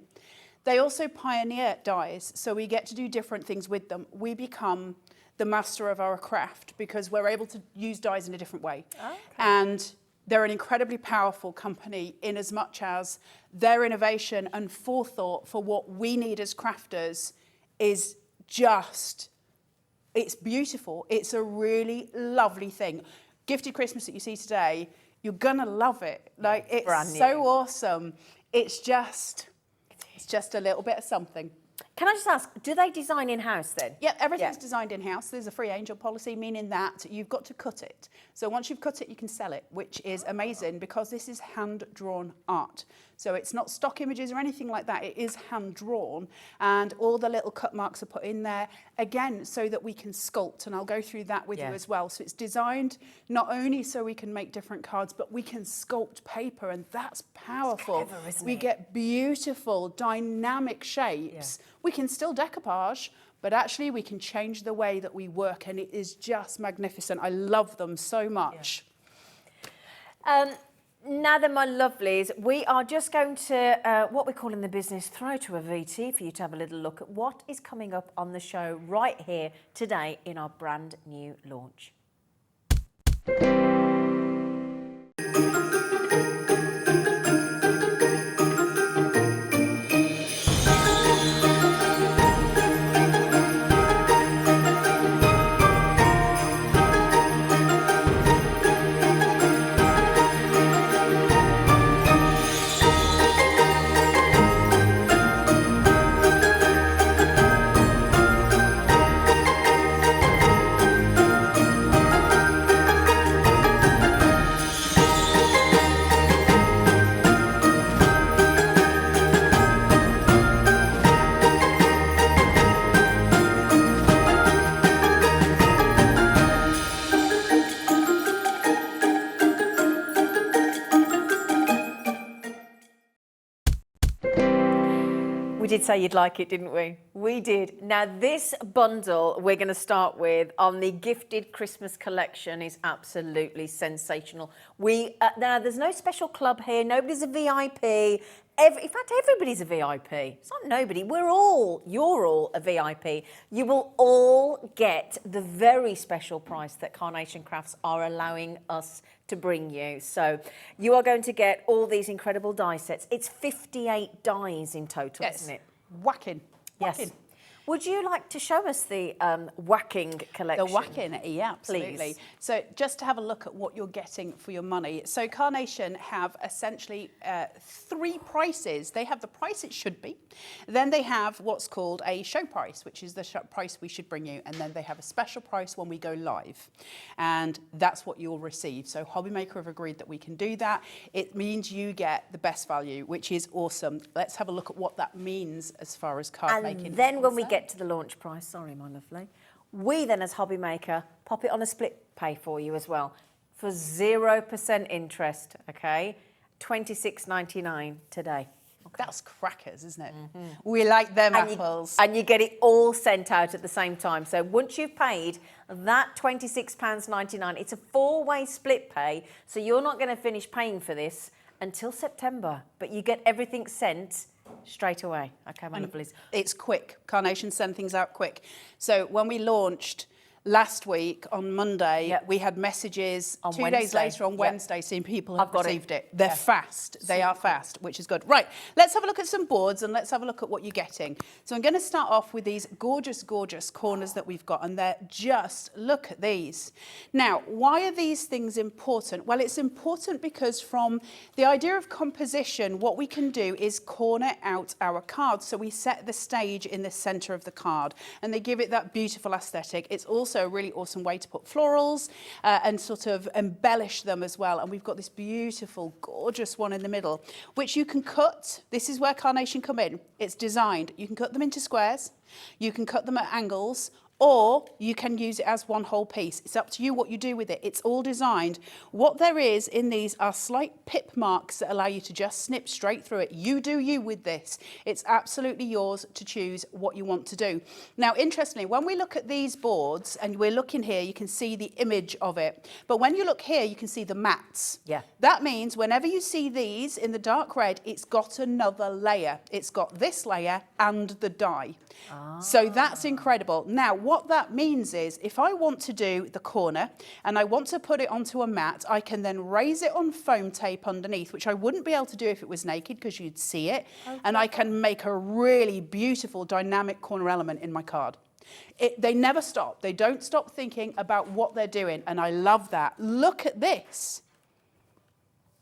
they also pioneer dyes, so we get to do different things with them. We become the master of our craft because we're able to use dyes in a different way. Okay. And they're an incredibly powerful company in as much as their innovation and forethought for what we need as crafters is just, it's beautiful. It's a really lovely thing. Gifted Christmas that you see today, you're gonna love it. Like, it's so awesome. It's just a little bit of something. Can I just ask, do they design in-house then? Yep, everything's designed in-house. There's a free angel policy, meaning that you've got to cut it. So once you've cut it, you can sell it, which is amazing because this is hand-drawn art. So it's not stock images or anything like that. It is hand-drawn, and all the little cut marks are put in there, again, so that we can sculpt, and I'll go through that with you as well. So it's designed not only so we can make different cards, but we can sculpt paper, and that's powerful. It's clever, isn't we it? get beautiful, dynamic shapes. We can still decoupage, but actually we can change the way that we work, and it is just magnificent. I love them so much. Now then, my lovelies, we are just going to, what we call in the business, throw to a VT for you to have a little look at what is coming up on the show right here today in our brand new launch. We did say you'd like it, didn't we? We did. Now, this bundle we're going to start with on the Gifted Christmas collection is absolutely sensational. Now, there's no special club here. Nobody's a VIP. In fact, everybody's a VIP. It's not nobody. You're all a VIP. You will all get the very special price that Carnation Crafts are allowing us to bring you. So you are going to get all these incredible die sets. It's 58 dies in total, isn't it? Whacking. Yes. Whacking. Would you like to show us the whacking collection? The whacking, yeah, absolutely. Please. So just to have a look at what you're getting for your money. So Carnation have essentially 3 prices. They have the price it should be. Then they have what's called a show price, which is the price we should bring you. And then they have a special price when we go live. And that's what you'll receive. So Hobbymaker have agreed that we can do that. It means you get the best value, which is awesome. Let's have a look at what that means as far as card making. And then when we get to the launch price, sorry, my lovely, we then as Hobbymaker pop it on a split pay for you as well for 0% interest, okay? $26.99 today. Okay. That's crackers, isn't it? We like them apples. And you get it all sent out at the same time. So once you've paid that £26.99, it's a 4-way split pay, so you're not going to finish paying for this until September, but you get everything sent straight away. Okay, my lovelies. It's quick. Carnation send things out quick. So when we launched last week on Monday, we had messages on 2 Wednesday. days later on Wednesday saying people have received it. They're Yeah. fast. They are fast, which is good. Right, let's have a look at some boards and let's have a look at what you're getting. So I'm going to start off with these gorgeous, gorgeous corners that we've got, and they're just, look at these. Now, why are these things important? Well, it's important because from the idea of composition, what we can do is corner out our cards. So we set the stage in the center of the card and they give it that beautiful aesthetic. It's also a really awesome way to put florals and sort of embellish them as well. And we've got this beautiful, gorgeous one in the middle, which you can cut. This is where Carnation come in. It's designed. You can cut them into squares. You can cut them at angles, or you can use it as one whole piece. It's up to you what you do with it. It's all designed. What there is in these are slight pip marks that allow you to just snip straight through it. You do you with this. It's absolutely yours to choose what you want to do. Now, interestingly, when we look at these boards, and we're looking here, you can see the image of it. But when you look here, you can see the mats. Yeah. That means whenever you see these in the dark red, it's got another layer. It's got this layer and the die. So that's incredible. Now, what that means is if I want to do the corner and I want to put it onto a mat, I can then raise it on foam tape underneath, which I wouldn't be able to do if it was naked because you'd see it. Okay. And I can make a really beautiful dynamic corner element in my card. They never stop. They don't stop thinking about what they're doing. And I love that. Look at this.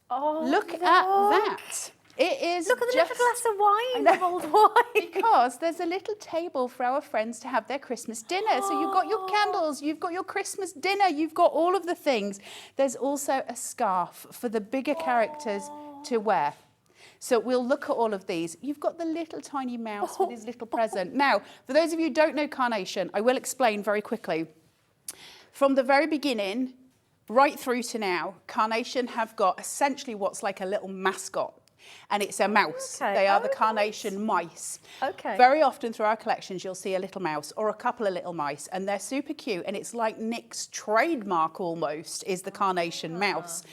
Oh, Look at that. It is. Look at the just, little glass of wine, the mulled wine. Because there's a little table for our friends to have their Christmas dinner. So you've got your candles, you've got your Christmas dinner, you've got all of the things. There's also a scarf for the bigger characters to wear. So we'll look at all of these. You've got the little tiny mouse with his little present. Now, for those of you who don't know Carnation, I will explain very quickly. From the very beginning, right through to now, Carnation have got essentially what's like a little mascot. And it's a mouse. Okay. They are the Carnation mice. Okay. Very often through our collections, you'll see a little mouse or a couple of little mice, and they're super cute. And it's like Nick's trademark almost is the Carnation mouse.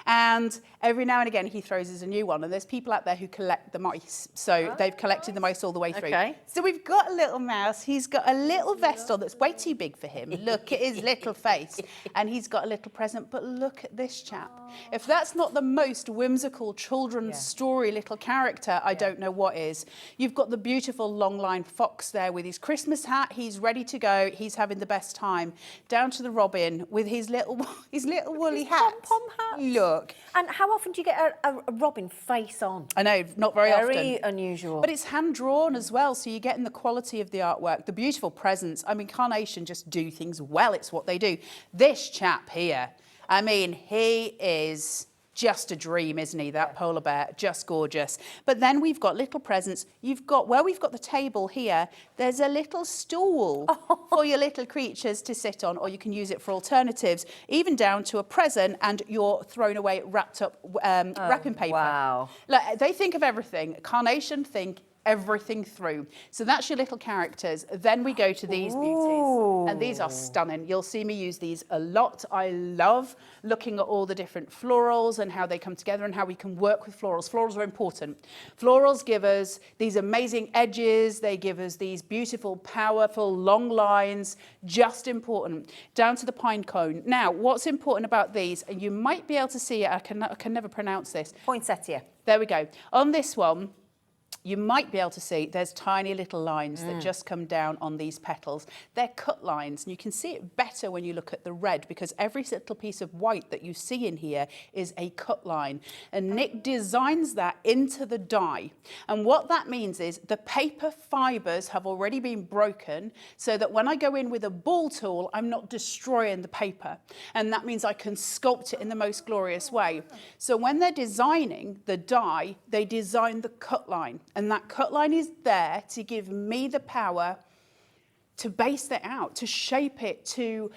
And every now and again, he throws us a new one. And there's people out there who collect the mice. So they've collected the mice all the way through. Okay. So we've got a little mouse. He's got a little vest on that's way too big for him. Look at his little face. And he's got a little present. But look at this chap. If that's not the most whimsical children's story little character, I don't know what is. You've got the beautiful long line fox there with his Christmas hat. He's ready to go. He's having the best time. Down to the Robin with his little woolly hat. Pom-pom hat. Look. And how often do you get a robin face on? I know, not very often. Very unusual. But it's hand-drawn as well, so you're getting the quality of the artwork, the beautiful presents. I mean, Carnation just do things well. It's what they do. This chap here, I mean, he is just a dream, isn't he? That polar bear, just gorgeous. But then we've got little presents. You've got, where we've got the table here, there's a little stool for your little creatures to sit on, or you can use it for alternatives, even down to a present and your thrown away wrapped up wrapping paper. Wow. Like, they think of everything. Carnation think everything through. So that's your little characters. Then we go to these beauties. And these are stunning. You'll see me use these a lot. I love looking at all the different florals and how they come together and how we can work with florals. Florals are important. Florals give us these amazing edges. They give us these beautiful, powerful, long lines. Just important. Down to the pine cone. Now, what's important about these, and you might be able to see it, I can never pronounce this. Poinsettia. There we go. On this one, you might be able to see there's tiny little lines that just come down on these petals. They're cut lines, and you can see it better when you look at the red because every little piece of white that you see in here is a cut line. And Nick designs that into the die. And what that means is the paper fibres have already been broken so that when I go in with a ball tool, I'm not destroying the paper. And that means I can sculpt it in the most glorious way. So when they're designing the die, they design the cut line. And that cut line is there to give me the power to base that out, to shape it, to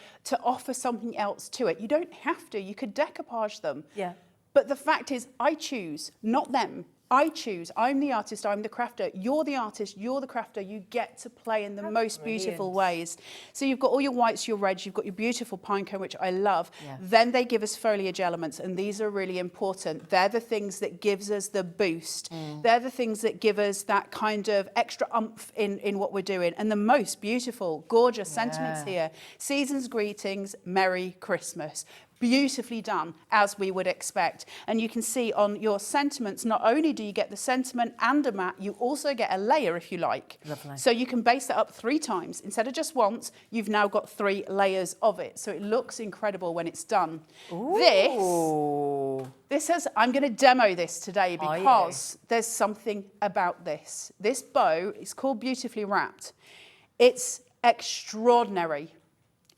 offer something else to it. You don't have to. You could decoupage them. Yeah. But the fact is, I choose, not them. I choose. I'm the artist, I'm the crafter. You're the artist, you're the crafter. You get to play in the most beautiful ways. So you've got all your whites, your reds, you've got your beautiful pine cone, which I love. Yeah. Then they give us foliage elements, and these are really important. They're the things that gives us the boost. They're the things that give us that kind of extra oomph in what we're doing. And the most beautiful, gorgeous sentiments here. Season's greetings, Merry Christmas. Beautifully done, as we would expect. And you can see on your sentiments, not only do you get the sentiment and a mat, you also get a layer if you like. Lovely. So you can base that up 3 times. Instead of just once, you've now got 3 layers of it. So it looks incredible when it's done. This has, I'm going to demo this today because there's something about this. This bow is called Beautifully Wrapped. It's extraordinary.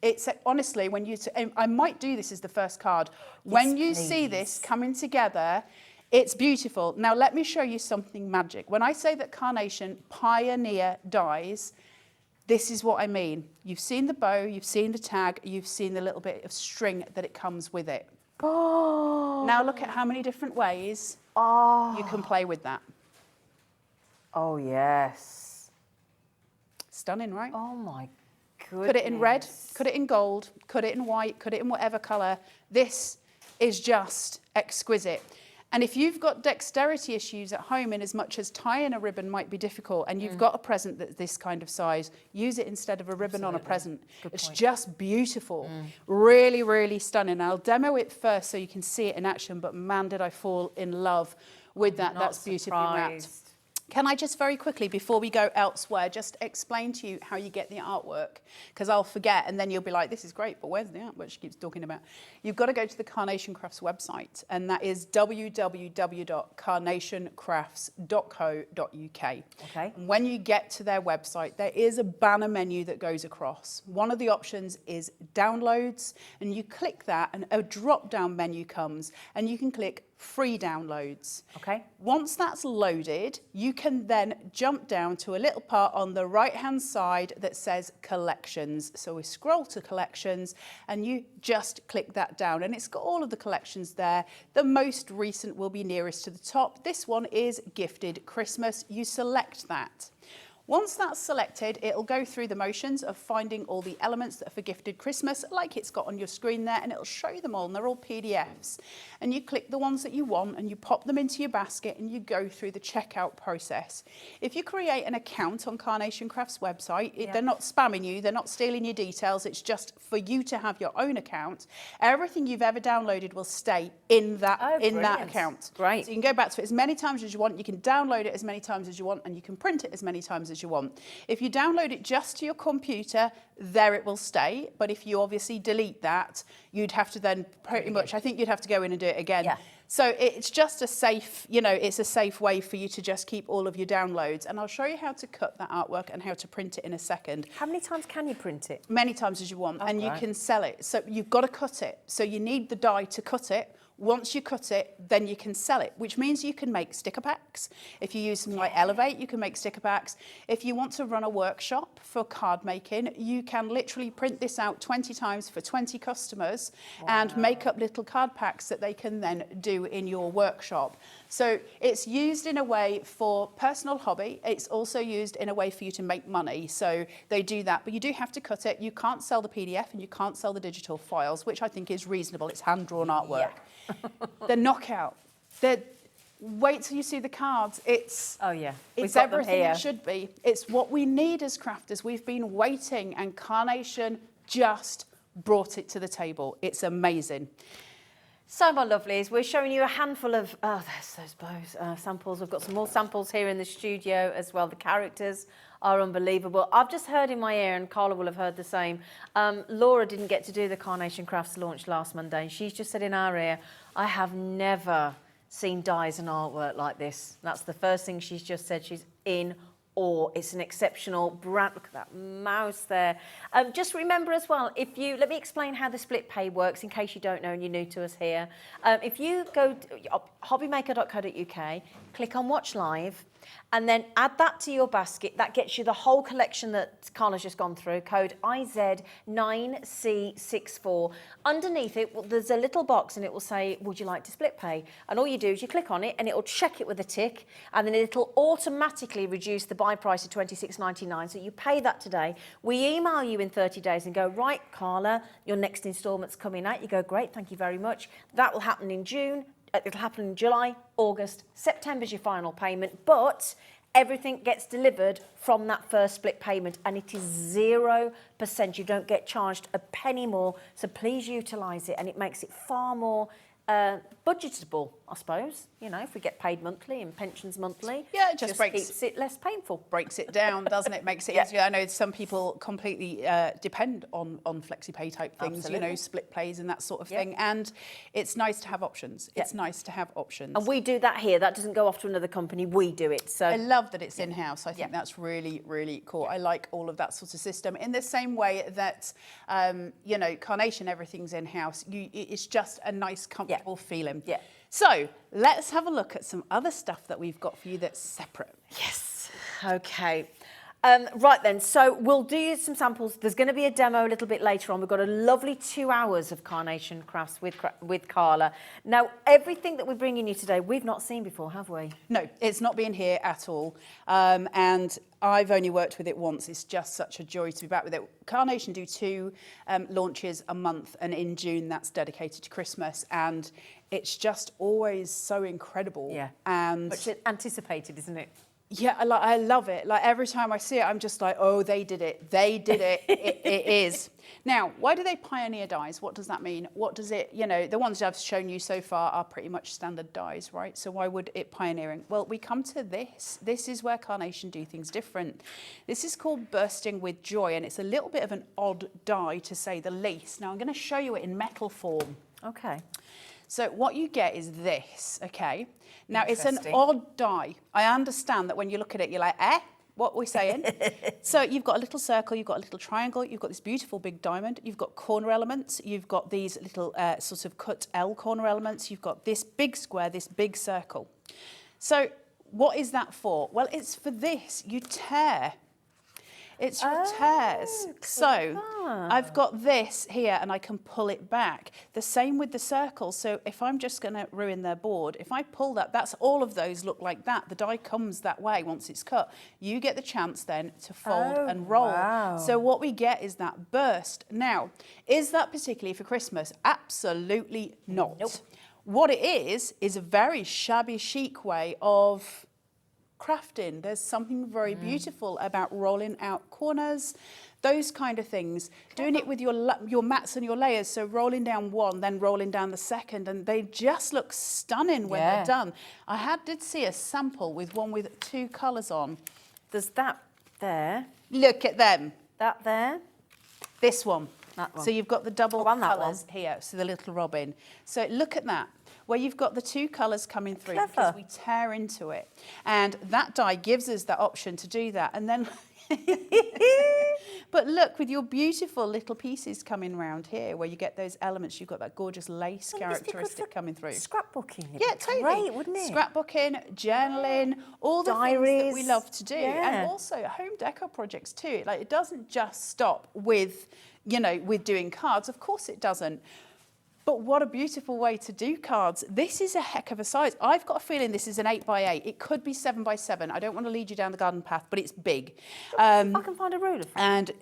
It's honestly, when you, I might do this as the first card. When you see this coming together, it's beautiful. Now, let me show you something magic. When I say that Carnation pioneer dies, this is what I mean. You've seen the bow, you've seen the tag, you've seen the little bit of string that it comes with it. Oh. Now look at how many different ways you can play with that. Oh, yes. Stunning, right? Oh, my goodness. Cut it in red, cut it in gold, cut it in white, cut it in whatever colour. This is just exquisite. And if you've got dexterity issues at home, in as much as tying a ribbon might be difficult, and you've got a present that's this kind of size, use it instead of a ribbon on a present. It's just beautiful. Really, really stunning. I'll demo it first so you can see it in action, but man, did I fall in love with that. That's beautifully wrapped. Can I just very quickly, before we go elsewhere, just explain to you how you get the artwork? Because I'll forget, and then you'll be like, this is great, but where's the artwork she keeps talking about? You've got to go to the Carnation Crafts website, and that is www.carnationcrafts.co.uk. Okay. And when you get to their website, there is a banner menu that goes across. One of the options is downloads, and you click that, and a drop-down menu comes, and you can click free downloads. Okay. Once that's loaded, you can then jump down to a little part on the right-hand side that says collections. So we scroll to collections and you just click that down and it's got all of the collections there. The most recent will be nearest to the top. This one is Gifted Christmas. You select that. Once that's selected, it'll go through the motions of finding all the elements that are for Gifted Christmas, like it's got on your screen there, and it'll show them all, and they're all PDFs. And you click the ones that you want, and you pop them into your basket, and you go through the checkout process. If you create an account on Carnation Crafts website, they're not spamming you, they're not stealing your details, it's just for you to have your own account. Everything you've ever downloaded will stay in that, that account. Great. So you can go back to it as many times as you want, you can download it as many times as you want, and you can print it as many times as you want. If you download it just to your computer, there it will stay. But if you obviously delete that, you'd have to then pretty much, I think you'd have to go in and do it again. Yeah. So it's just a safe, you know, it's a safe way for you to just keep all of your downloads. And I'll show you how to cut that artwork and how to print it in a second. How many times can you print it? Many times as you want, and you right. can sell it. So you've got to cut it. So you need the die to cut it. Once you cut it, then you can sell it, which means you can make sticker packs. If you use something like Elevate, you can make sticker packs. If you want to run a workshop for card making, you can literally print this out 20 times for 20 customers and make up little card packs that they can then do in your workshop. So it's used in a way for personal hobby. It's also used in a way for you to make money. So they do that, but you do have to cut it. You can't sell the PDF and you can't sell the digital files, which I think is reasonable. It's hand-drawn artwork. Yeah. The knockout. Wait till you see the cards. It's We've got them everything here. it should be. It's what we need as crafters. We've been waiting, and Carnation just brought it to the table. It's amazing. So, my lovelies, we're showing you a handful of, there's those bows, samples. We've got some more samples here in the studio as well. The characters are unbelievable. I've just heard in my ear, and Carla will have heard the same, Laura didn't get to do the Carnation Crafts launch last Monday. She's just said in our ear, I have never seen dies and artwork like this. That's the first thing she's just said. She's in awe. It's an exceptional brand. Look at that mouse there. Just remember as well, let me explain how the split pay works in case you don't know and you're new to us here. If you go to hobbymaker.co.uk, click on Watch Live, and then add that to your basket. That gets you the whole collection that Carla's just gone through, code IZ9C64. Underneath it, there's a little box and it will say, would you like to split pay? And all you do is you click on it and it'll check it with a tick, and then it'll automatically reduce the buy price to $26.99. So you pay that today. We email you in 30 days and go, right, Carla, your next installment's coming out. You go, great, thank you very much. That will happen in June. It'll happen in July, August, September's your final payment, but everything gets delivered from that first split payment, and it is 0%. You don't get charged a penny more, so please utilise it, and it makes it far more budgetable, I suppose. You know, if we get paid monthly and pensions monthly, Yeah, it just keeps it less painful. Breaks it down, doesn't it? Makes it easier. I know some people completely depend on flexi-pay type things, Absolutely. you know, split pays and that sort of thing. And it's nice to have options. It's nice to have options. And we do that here. That doesn't go off to another company. We do it. So I love that it's in-house. I think that's really, really cool. I like all of that sort of system. In the same way that, you know, Carnation, everything's in-house. It's just a nice, comfortable feeling. Yeah. So let's have a look at some other stuff that we've got for you that's separate. Yes. Okay. Right then, so we'll do some samples. There's going to be a demo a little bit later on. We've got a lovely 2 hours of Carnation Crafts with Carla. Now, everything that we're bringing you today, we've not seen before, have we? No, it's not been here at all. And I've only worked with it once. It's just such a joy to be back with it. Carnation do 2 launches a month, and in June that's dedicated to Christmas, and it's just always so incredible. Yeah. And Much anticipated, isn't it? yeah, I love it. Like every time I see it, I'm just like, oh, they did it. They did it. It is. Now, why do they pioneer dies? What does that mean? What does it, you know, the ones I've shown you so far are pretty much standard dies, right? So why would it pioneering? Well, we come to this. This is where Carnation do things different. This is called bursting with joy, and it's a little bit of an odd die, to say the least. Now, I'm going to show you it in metal form. Okay. So what you get is this, okay? Now, it's an odd die. I understand that when you look at it, you're like, what are we saying? So you've got a little circle, you've got a little triangle, you've got this beautiful big diamond, you've got corner elements, you've got these little sort of cut L corner elements, you've got this big square, this big circle. So what is that for? Well, it's for this. You tear. It's your tears. So I've got this here and I can pull it back. The same with the circle. So if I'm just going to ruin their board, if I pull that, that's all of those look like that. The die comes that way once it's cut. You get the chance then to fold and roll. Wow. So what we get is that burst. Now, is that particularly for Christmas? Absolutely not. Nope. What it is a very shabby chic way of crafting. There's something very beautiful about rolling out corners, those kind of things. Doing it with your mats and your layers, so rolling down one, then rolling down the second, and they just look stunning when they're done. I did see a sample with one with 2 colours on. There's that there. Look at them. That there. This one. That one. So you've got the double and that colours here, so the little robin. So look at that, where you've got the 2 colours coming through, Clever. because we tear into it. And that die gives us that option to do that. And then, but look, with your beautiful little pieces coming round here, where you get those elements, you've got that gorgeous lace characteristic coming through. Scrapbooking. Yeah, totally. Great, wouldn't it? Scrapbooking, journaling, all the things that we love to do. Yeah. And also home decor projects too. Like, it doesn't just stop with, you know, with doing cards. Of course it doesn't. But what a beautiful way to do cards. This is a heck of a size. I've got a feeling this is an 8x8. It could be 7x7. I don't want to lead you down the garden path, but it's big. I can find a ruler. And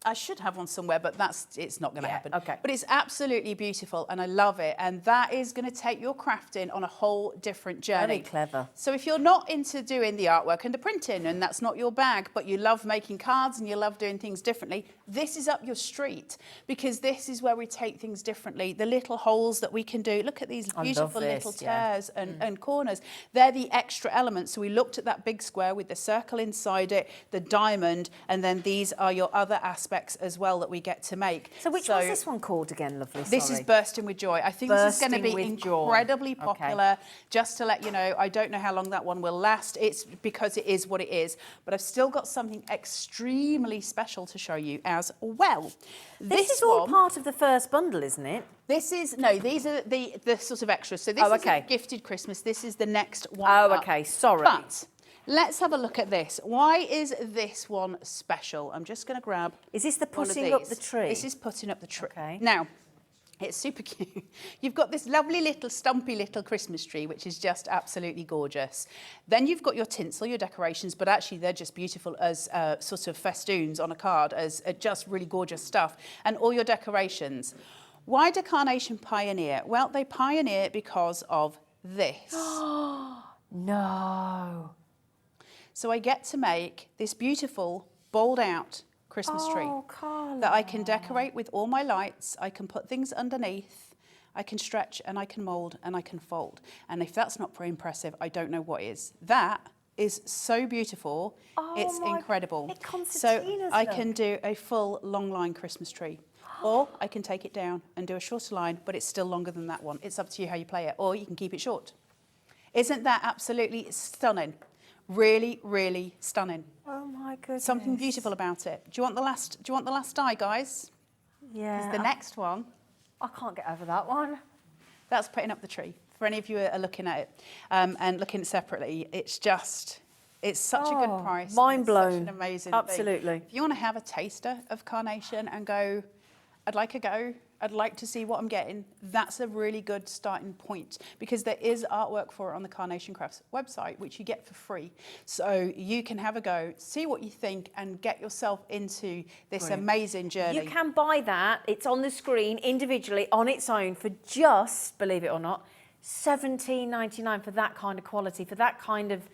I should have one somewhere, but it's not going to happen. Okay. But it's absolutely beautiful, and I love it. And that is going to take your crafting on a whole different journey. Very clever. So if you're not into doing the artwork and the printing, and that's not your bag, but you love making cards and you love doing things differently, this is up your street, because this is where we take things differently. The little holes that we can do. Look at these beautiful little tears and corners. They're the extra elements. So we looked at that big square with the circle inside it, the diamond, and then these are your other aspects as well that we get to make. So which one's this one called again, lovely? This is Bursting with Joy. I think this is going to be incredibly popular. Just to let you know, I don't know how long that one will last. It's because it is what it is. But I've still got something extremely special to show you as well. This is all part of the first bundle, isn't it? This is, no, these are the sort of extras. So this is a gifted Christmas. This is the next one up. Okay, sorry. But let's have a look at this. Why is this one special? I'm just going to grab. Is this the putting up the tree? This is putting up the tree. Okay. Now, it's super cute. You've got this lovely little stumpy little Christmas tree, which is just absolutely gorgeous. Then you've got your tinsel, your decorations, but actually they're just beautiful as sort of festoons on a card, as just really gorgeous stuff. And all your decorations. Why do Carnation pioneer? Well, they pioneer because of this. No. So I get to make this beautiful, bowled out Christmas tree that I can decorate with all my lights. I can put things underneath. I can stretch and I can mould and I can fold. And if that's not pretty impressive, I don't know what is. That is so beautiful. It's incredible. So I can do a full long line Christmas tree. Or I can take it down and do a shorter line, but it's still longer than that one. It's up to you how you play it. Or you can keep it short. Isn't that absolutely stunning? Really, really stunning. Oh my goodness. Something beautiful about it. Do you want the last die, guys? Yeah. Because the next one. I can't get over that one. That's putting up the tree. For any of you who are looking at it and looking separately, it's such a good price. Mind blown. It's such an amazing Absolutely. thing. If you want to have a taster of Carnation and go, I'd like a go, I'd like to see what I'm getting, that's a really good starting point, because there is artwork for it on the Carnation Crafts website, which you get for free. So you can have a go, see what you think, and get yourself into this amazing journey. You can buy that. It's on the screen individually on its own for just, believe it or not, $17.99 for that kind of quality, for that kind of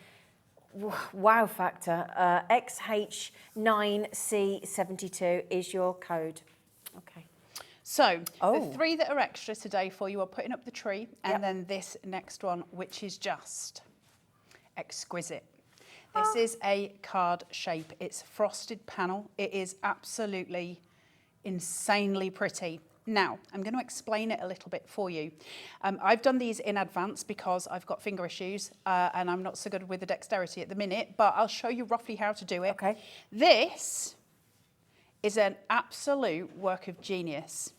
wow factor. XH9C72 is your code. Okay. So the 3 that are extra today for you are putting up the tree, and then this next one, which is just exquisite. This is a card shape. It's frosted panel. It is absolutely insanely pretty. Now, I'm going to explain it a little bit for you. I've done these in advance because I've got finger issues and I'm not so good with the dexterity at the minute, but I'll show you roughly how to do it. Okay. This is an absolute work of genius.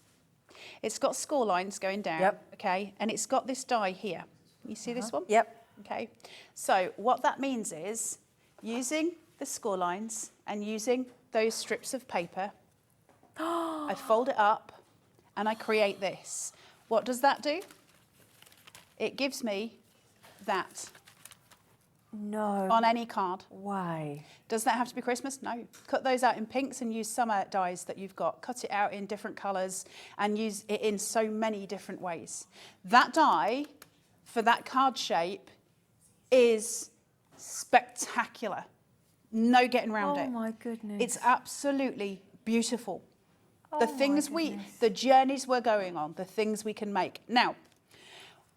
It's got score lines going down, okay, and it's got this die here. You see this one? Yep. Okay. So what that means is using the score lines and using those strips of paper, I fold it up and I create this. What does that do? It gives me that on any card. Why? Does that have to be Christmas? No. Cut those out in pinks and use summer dyes that you've got. Cut it out in different colours and use it in so many different ways. That die for that card shape is spectacular. No getting around it. Oh my goodness. It's absolutely beautiful. The journeys we're going on, the things we can make. Now,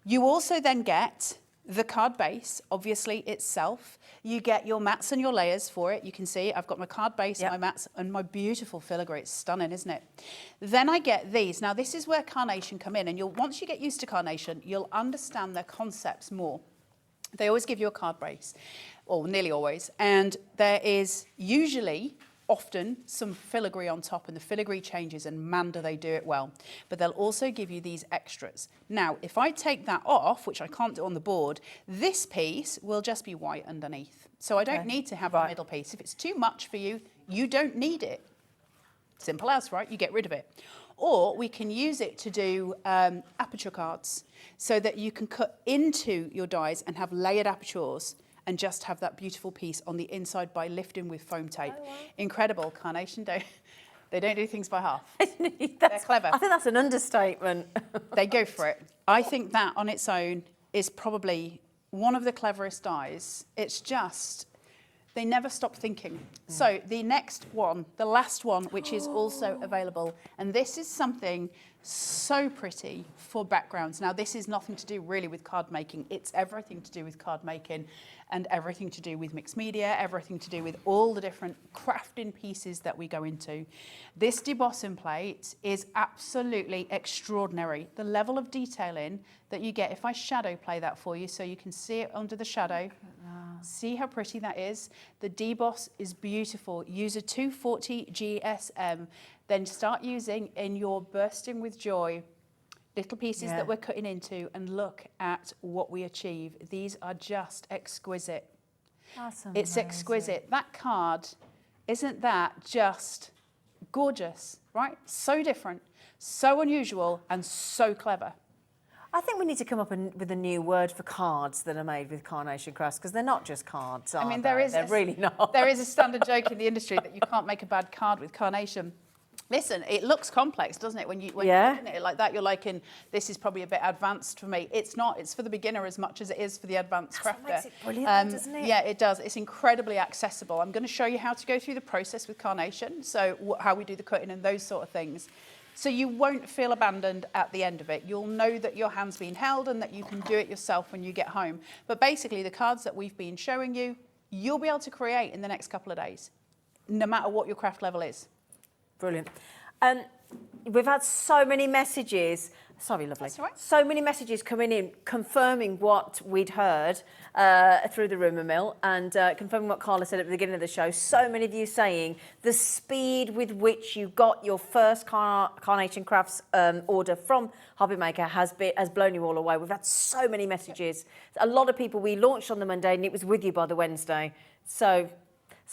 you also then get the card base, obviously itself. You get your mats and your layers for it. You can see I've got my card base, my mats, and my beautiful filigree. It's stunning, isn't it? Then I get these. Now, this is where Carnation come in, and once you get used to Carnation, you'll understand their concepts more. They always give you a card base, or nearly always, and there is usually often some filigree on top, and the filigree changes, and man, do they do it well. But they'll also give you these extras. Now, if I take that off, which I can't do on the board, this piece will just be white underneath. So I don't need to have a middle piece. If it's too much for you, you don't need it. Simple as, right? You get rid of it. Or we can use it to do aperture cards, so that you can cut into your dies and have layered apertures and just have that beautiful piece on the inside by lifting with foam tape. Oh, wow. Incredible. Carnation they don't do things by half. They're clever. I think that's an understatement. They go for it. I think that on its own is probably one of the cleverest dies. It's just, they never stop thinking. So the next one, the last one, which is also available, and this is something so pretty for backgrounds. Now, this is nothing to do really with card making. It's everything to do with card making and everything to do with mixed media, everything to do with all the different crafting pieces that we go into. This debossing plate is absolutely extraordinary. The level of detailing that you get, if I shadow play that for you so you can see it under the shadow, see how pretty that is. The deboss is beautiful. Use a 240 GSM, then start using in your bursting with joy little pieces that we're cutting into, and look at what we achieve. These are just exquisite. That's amazing. It's exquisite. That card, isn't that just gorgeous, right? So different, so unusual, and so clever. I think we need to come up with a new word for cards that are made with Carnation Crafts, because they're not just cards, are they? They're really not. There is a standard joke in the industry that you can't make a bad card with Carnation. Listen, it looks complex, doesn't it? When you're looking at it like that, you're like, this is probably a bit advanced for me. It's not. It's for the beginner as much as it is for the advanced crafter. That makes it brilliant, doesn't it? Yeah, it does. It's incredibly accessible. I'm going to show you how to go through the process with Carnation, so how we do the cutting and those sort of things. So you won't feel abandoned at the end of it. You'll know that your hand's been held and that you can do it yourself when you get home. But basically, the cards that we've been showing you, you'll be able to create in the next couple of days, no matter what your craft level is. Brilliant. We've had so many messages. Sorry, lovely. That's all right. So many messages coming in confirming what we'd heard through the rumour mill, and confirming what Carla said at the beginning of the show. So many of you saying the speed with which you got your first Carnation Crafts order from Hobbymaker has blown you all away. We've had so many messages. A lot of people, we launched on the Monday and it was with you by the Wednesday. So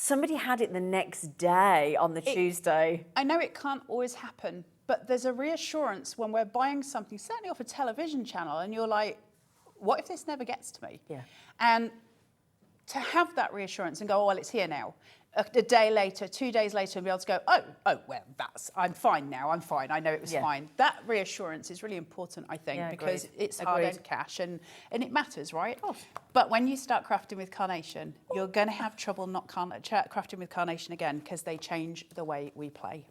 somebody had it the next day on the Tuesday. I know it can't always happen, but there's a reassurance when we're buying something, certainly off a television channel, and you're like, what if this never gets to me? Yeah. And to have that reassurance and go, oh, well, it's here now. A day later, 2 days later, and be able to go, oh, well, I'm fine now. I'm fine. I know it was fine. That reassurance is really important, I think, because it's hard-earned cash and it matters, right? But when you start crafting with carnation, you're going to have trouble not crafting with carnation again because they change the way we play.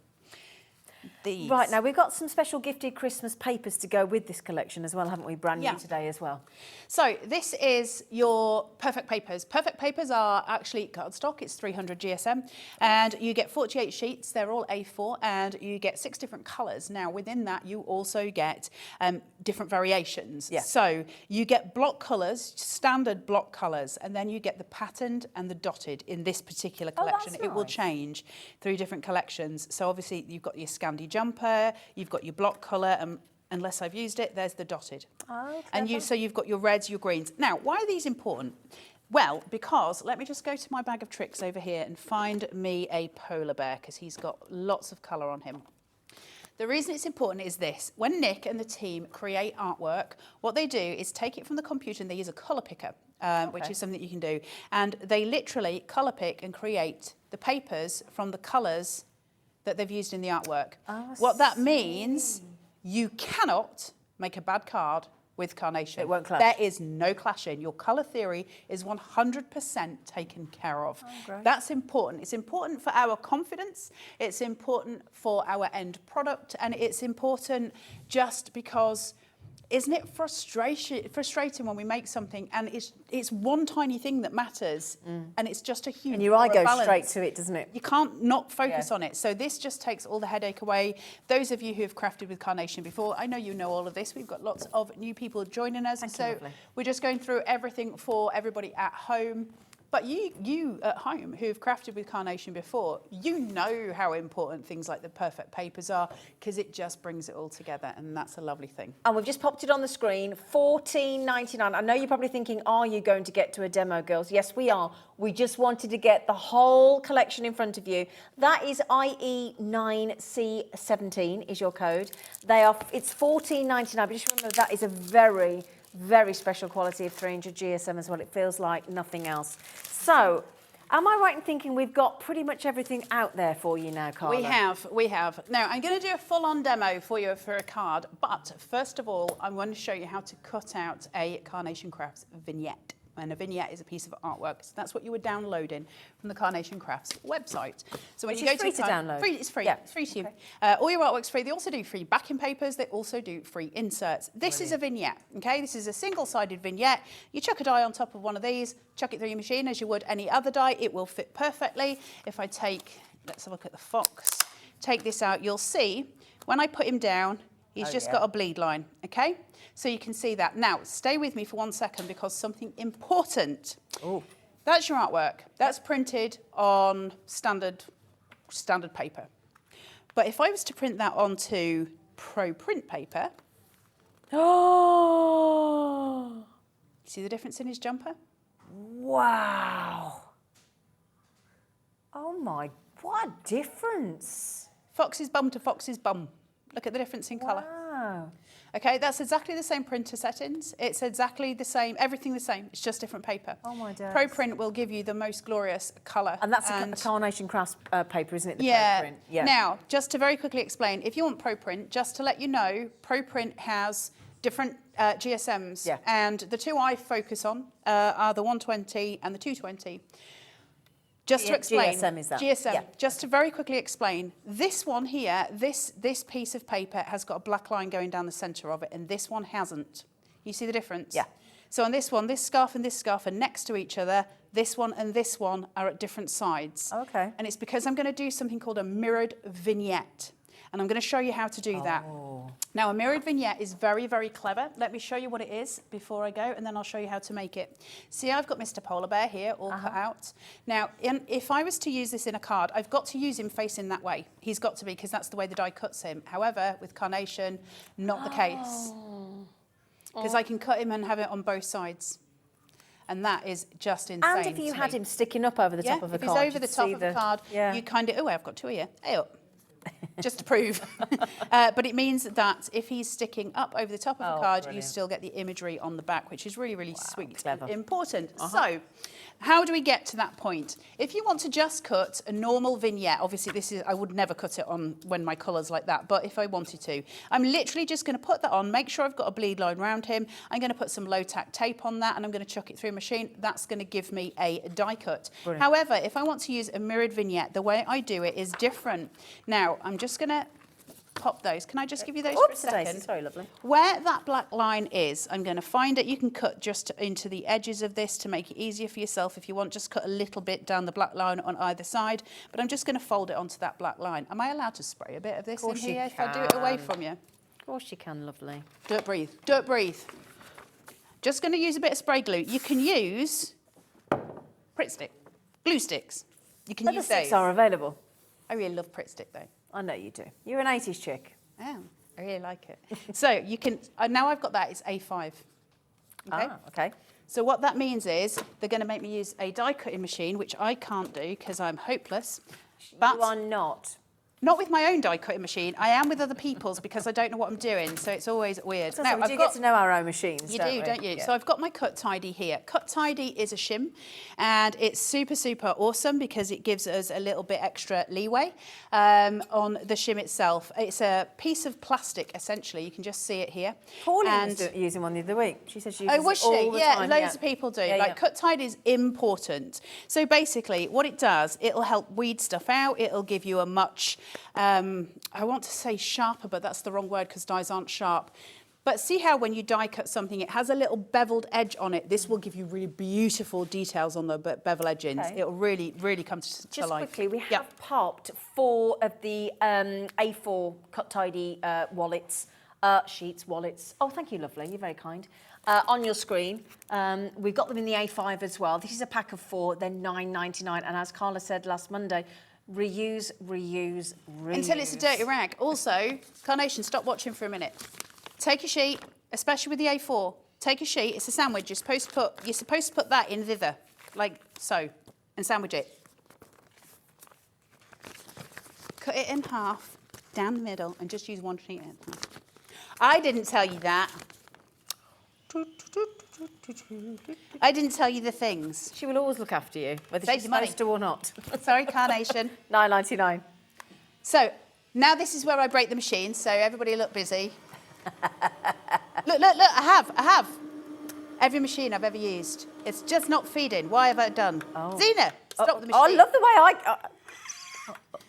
These. Right, now we've got some special gifted Christmas papers to go with this collection as well, haven't we? Brand new today as well. So this is your perfect papers. Perfect papers are actually cardstock. It's 300 GSM, and you get 48 sheets. They're all A4, and you get 6 different colours. Now within that, you also get different variations. Yeah. So you get block colours, standard block colours, and then you get the patterned and the dotted in this particular collection. That's nice. It will change through different collections. So obviously you've got your Scandi jumper, you've got your block colour, and unless I've used it, there's the dotted. Oh, and so you've got your reds, your greens. Now, why are these important? Well, because let me just go to my bag of tricks over here and find me a polar bear, because he's got lots of colour on him. The reason it's important is this. When Nick and the team create artwork, what they do is take it from the computer and they use a colour picker, which is something that you can do. And they literally colour pick and create the papers from the colours that they've used in the artwork. What that means, you cannot make a bad card with carnation. It won't clash. There is no clashing. Your colour theory is 100% taken care of. That's important. It's important for our confidence. It's important for our end product. And it's important just because, isn't it frustrating when we make something and it's one tiny thing that matters and it's just a huge and your eye goes straight to it, doesn't it? You can't not focus on it. So this just takes all the headache away. Those of you who have crafted with carnation before, I know you know all of this. We've got lots of new people joining us. So we're just going through everything for everybody at home. But you at home who have crafted with carnation before, you know how important things like the perfect papers are because it just brings it all together, and that's a lovely thing. And we've just popped it on the screen, $14.99. I know you're probably thinking, are you going to get to a demo, girls? Yes, we are. We just wanted to get the whole collection in front of you. That is IE9C17 is your code. It's $14.99, but just remember that is a very special quality of 300 GSM as well. It feels like nothing else. So, am I right in thinking we've got pretty much everything out there for you now, Carla? We have. Now, I'm going to do a full-on demo for you for a card, but first of all, I'm going to show you how to cut out a Carnation Crafts vignette. And a vignette is a piece of artwork. So that's what you were downloading from the Carnation Crafts website. So when you go to download. It's free. Yeah. It's free to you. All your artwork's free. They also do free backing papers. They also do free inserts. This is a vignette. Okay, this is a single-sided vignette. You chuck a die on top of one of these, chuck it through your machine as you would any other die. It will fit perfectly. If I take, let's have a look at the fox. Take this out. You'll see when I put him down, he's just got a bleed line. Okay. So you can see that. Now, stay with me for 1 second because something important. Oh. That's your artwork. That's printed on standard paper. But if I was to print that onto Pro Print paper, see the difference in his jumper? Wow. Oh my, what a difference. Fox's bum to fox's bum. Look at the difference in colour. Wow. Okay, that's exactly the same printer settings. It's exactly the same, everything the same. It's just different paper. Oh my days. Pro Print will give you the most glorious colour. And that's a Carnation Crafts paper, isn't it? The Pro Print. Yeah. Now, just to very quickly explain, if you want Pro Print, just to let you know, Pro Print has different GSMs. Yeah. And the two I focus on are the 120 and the 220. Just to explain, GSM is that? GSM. Yeah. Just to very quickly explain, this one here, this piece of paper has got a black line going down the centre of it, and this one hasn't. You see the difference? Yeah. So on this one, this scarf are next to each other. This one and this one are at different sides. Okay. And it's because I'm going to do something called a mirrored vignette. And I'm going to show you how to do that. Now, a mirrored vignette is very, very clever. Let me show you what it is before I go, and then I'll show you how to make it. See, I've got Mr. Polar Bear here, all cut out. Now, if I was to use this in a card, I've got to use him facing that way. He's got to be, because that's the way the die cuts him. However, with Carnation, not the case. Because I can cut him and have it on both sides. And that is just insane. And if you had him sticking up over the top of a card, if he's over the top of the card, you kind of, I've got two here. Hey up. just to prove. But it means that if he's sticking up over the top of a card, brilliant. you still get the imagery on the back, which is really, really sweet clever. and important. So, how do we get to that point? If you want to just cut a normal vignette, obviously this is, I would never cut it on when my colour's like that, but if I wanted to, I'm literally just going to put that on, make sure I've got a bleed line around him. I'm going to put some low tack tape on that and I'm going to chuck it through a machine. That's going to give me a die cut. Brilliant. However, if I want to use a mirrored vignette, the way I do it is different. Now, I'm just going to pop those. Can I just give you those for a second? Sorry, lovely. Where that black line is, I'm going to find it. You can cut just into the edges of this to make it easier for yourself. If you want, just cut a little bit down the black line on either side. But I'm just going to fold it onto that black line. Am I allowed to spray a bit of this in course you here if I do it away can. from you? Of course you can, lovely. Don't breathe. Don't breathe. Just going to use a bit of spray glue. You can use Pritt stick, glue sticks. You can Other use sticks those. are available. I really love Pritt stick though. I know you do. You're an 80s chick. Oh, I really like it. So you can, now I've got that, it's A5. Okay? Ah, okay. So what that means is they're going to make me use a die cutting machine, which I can't do because I'm hopeless. But You are not. not with my own die cutting machine. I am with other people's because I don't know what I'm doing. So it's always weird. So we do get to know our own machines, You don't do, we? don't you? Yeah. So I've got my Cut Tidy here. Cut Tidy is a shim and it's super, super awesome because it gives us a little bit extra leeway on the shim itself. It's a piece of plastic, essentially. You can just see it here. Pauline was using one the other week. She said she uses Oh, was it all she? the Yeah, time. loads of people do. Yeah, Like yeah. Cut Tidy is important. So basically what it does, it'll help weed stuff out. It'll give you a much, I want to say sharper, but that's the wrong word because dies aren't sharp. But see how when you die cut something, it has a little beveled edge on it. This will give you really beautiful details on the bevel edgings. Okay. It'll really, really come to Just life. quickly, we have Yep. popped 4 of the A4 Cut Tidy wallets, wallets. Oh, thank you, lovely. You're very kind. On your screen. We've got them in the A5 as well. This is a pack of 4. They're $9.99. And as Carla said last Monday, reuse, reuse, reuse. Until it's a dirty rag. Also, Carnation, stop watching for a minute. Take a sheet, especially with the A4. Take a sheet. It's a sandwich. You're supposed to put that in thither, like so, and sandwich it. Cut it in half, down the middle, and just use one sheet in half. I didn't tell you that. I didn't tell you the things. She will always look after you, whether Save she's the money. supposed to or not. Sorry, Carnation. $9.99. So now this is where I break the machine. So everybody look busy. Look, I have. Every machine I've ever used. It's just not feeding. Why have I done? Oh. Zena, stop the machine. Oh, I love the way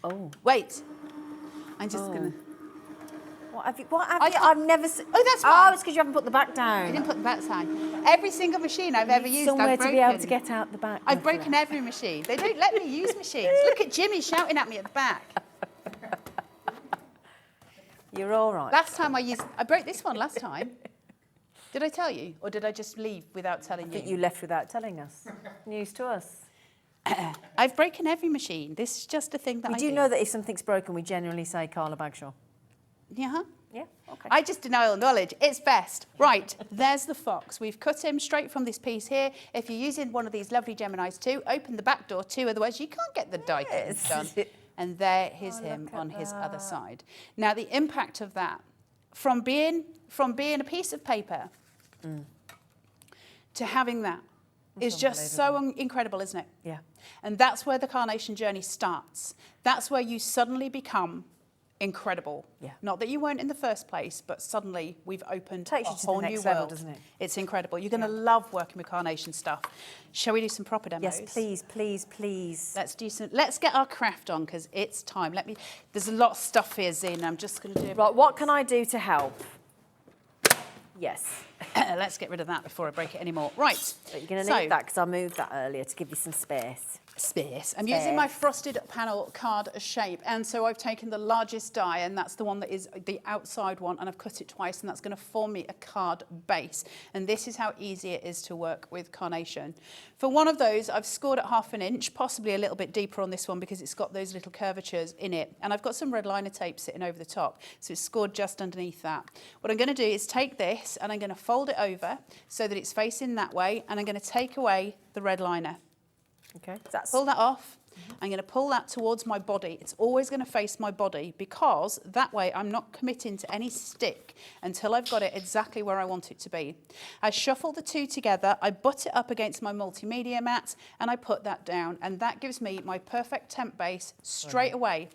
oh. Wait. I'm just going to... What have you, I've never seen... Oh, that's Oh, fine. it's because you haven't put the back down. I didn't put the back side. Every single machine I've ever used, Somewhere I've to broken. be able to get out the back. I've broken every machine. They don't let me use machines. Look at Jimmy shouting at me at the back. You're all right. Last time I broke this one last time. Did I tell you? Or did I just leave without telling I think you left without telling us. News to us. I've broken every machine. This is just a thing that We I do know that if something's broken, we generally say Carla Bagshaw. Yeah. Yeah, okay. I just deny all knowledge. It's best. Right, there's the fox. We've cut him straight from this piece here. If you're using one of these lovely Geminis too, open the back door too, otherwise you can't get the die cutting done. And there is him on his other side. Now the impact of that, from being a piece of paper to having that, is just so incredible, isn't it? Yeah. And that's where the Carnation journey starts. That's where you suddenly become incredible. Yeah. Not that you weren't in the first place, but suddenly we've opened Takes a you to the whole next new level, world. doesn't it? It's incredible. You're going to love working with Carnation stuff. Shall we do some proper demos? Yes, please, please, please. Let's get our craft on because it's time. There's a lot of stuff here, Zena. I'm just going to do. Right, what can I do to help? Yes. Let's get rid of that before I break it anymore. Right. But you're going to need that because I moved that earlier to give you some space. I'm using my frosted panel card shape, and so I've taken the largest die, and that's the one that is the outside one, and I've cut it twice, and that's going to form me a card base. And this is how easy it is to work with Carnation. For one of those, I've scored at 1/2 inch, possibly a little bit deeper on this one because it's got those little curvatures in it, and I've got some red liner tape sitting over the top, so it's scored just underneath that. What I'm going to do is take this, and I'm going to fold it over so that it's facing that way, and I'm going to take away the red liner. Okay. Pull that off. I'm going to pull that towards my body. It's always going to face my body because that way I'm not committing to any stick until I've got it exactly where I want it to be. I shuffle the two together, I butt it up against my multimedia mat and I put that down, and that gives me my perfect temp base straight away.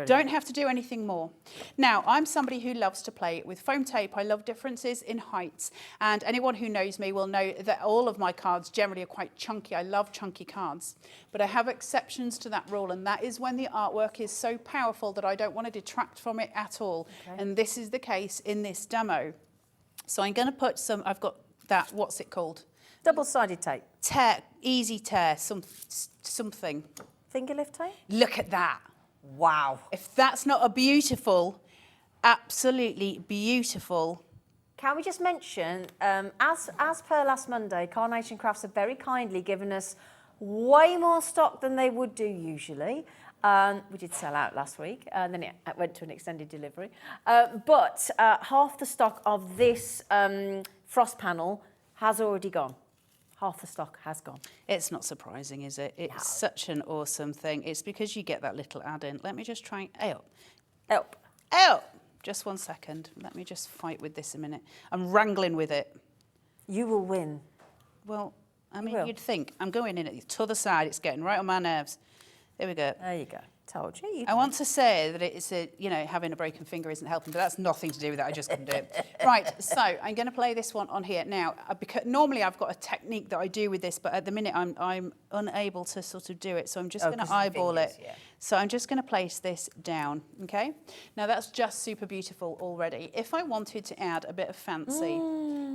Don't have to do anything more. Now, I'm somebody who loves to play with foam tape. I love differences in heights. And anyone who knows me will know that all of my cards generally are quite chunky. I love chunky cards. But I have exceptions to that rule, and that is when the artwork is so powerful that I don't want to detract from it at all. Okay. And this is the case in this demo. So I'm going to put some, I've got that, what's it called? Double-sided tape. Tear, easy tear, something. Finger lift tape? Look at that. Wow. If that's not a beautiful, absolutely beautiful. Can we just mention, as per last Monday, Carnation Crafts have very kindly given us way more stock than they would do usually. We did sell out last week, and then it went to an extended delivery. But half the stock of this frost panel has already gone. Half the stock has gone. It's not surprising, is it? It's such an awesome thing. It's because you get that little add-in. Let me just try, Help. Just 1 second. Let me just fight with this a minute. I'm wrangling with it. You will win. Well, I mean, you'd think. I'm going in at the other side. It's getting right on my nerves. There we go. There you go. Told you. I want to say that it's a, you know, having a broken finger isn't helping, but that's nothing to do with that. I just couldn't do it. Right, so I'm going to play this one on here. Now, because normally I've got a technique that I do with this, but at the minute I'm unable to sort of do it. So I'm just going to eyeball it. Yeah. So I'm just going to place this down, okay? Now that's just super beautiful already. If I wanted to add a bit of fancy,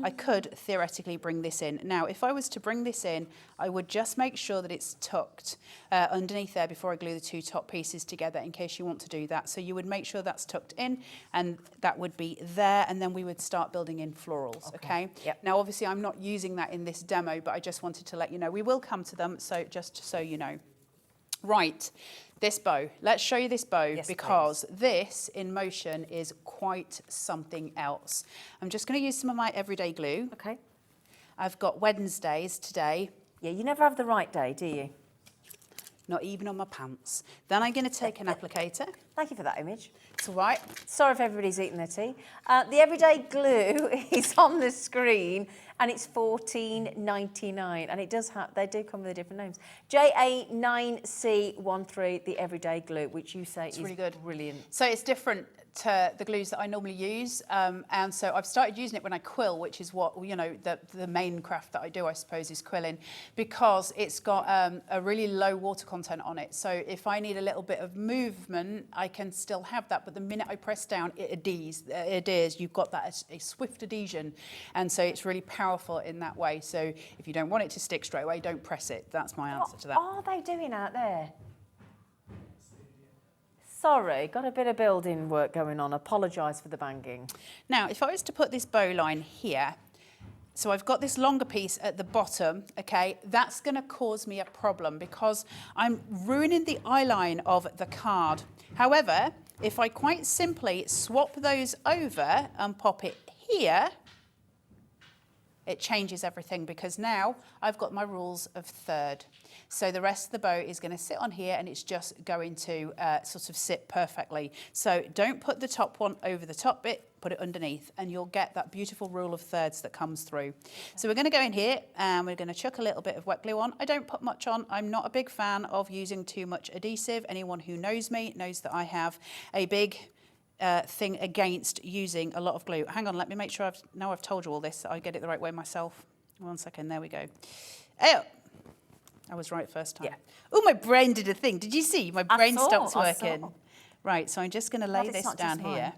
I could theoretically bring this in. Now, if I was to bring this in, I would just make sure that it's tucked underneath there before I glue the two top pieces together in case you want to do that. So you would make sure that's tucked in and that would be there, and then we would start building in florals, okay? Yep. Now, obviously, I'm not using that in this demo, but I just wanted to let you know. We will come to them, so just so you know. Right, this bow. Let's show you this bow because this in motion is quite something else. I'm just going to use some of my everyday glue. Okay. I've got Wednesdays today. Yeah, you never have the right day, do you? Not even on my pants. Then I'm going to take an applicator. Thank you for that image. It's all right. Sorry if everybody's eating their tea. The everyday glue is on the screen and it's $14.99, and it does have, they do come with different names. JA9C13, the everyday glue, which you say is really good. Brilliant. So it's different to the glues that I normally use, and so I've started using it when I quill, which is what, you know, the main craft that I do, I suppose, is quilling, because it's got a really low water content on it. So if I need a little bit of movement, I can still have that, but the minute I press down, it adheres. You've got that a swift adhesion, and so it's really powerful in that way. So if you don't want it to stick straight away, don't press it. That's my answer to that. What are they doing out there? Sorry, got a bit of building work going on. Apologise for the banging. Now, if I was to put this bow line here, so I've got this longer piece at the bottom, okay, that's going to cause me a problem because I'm ruining the eye line of the card. However, if I quite simply swap those over and pop it here, it changes everything because now I've got my rules of third. So the rest of the bow is going to sit on here and it's just going to sort of sit perfectly. So don't put the top one over the top bit, put it underneath, and you'll get that beautiful rule of thirds that comes through. So we're going to go in here and we're going to chuck a little bit of wet glue on. I don't put much on. I'm not a big fan of using too much adhesive. Anyone who knows me knows that I have a big thing against using a lot of glue. Hang on, let me make sure I've told you all this, I get it the right way myself. 1 second, there we go. Oh, I was right first time. Yeah. Oh, my brain did a thing. Did you see? My brain stopped working. Right, so I'm just going to lay this down here.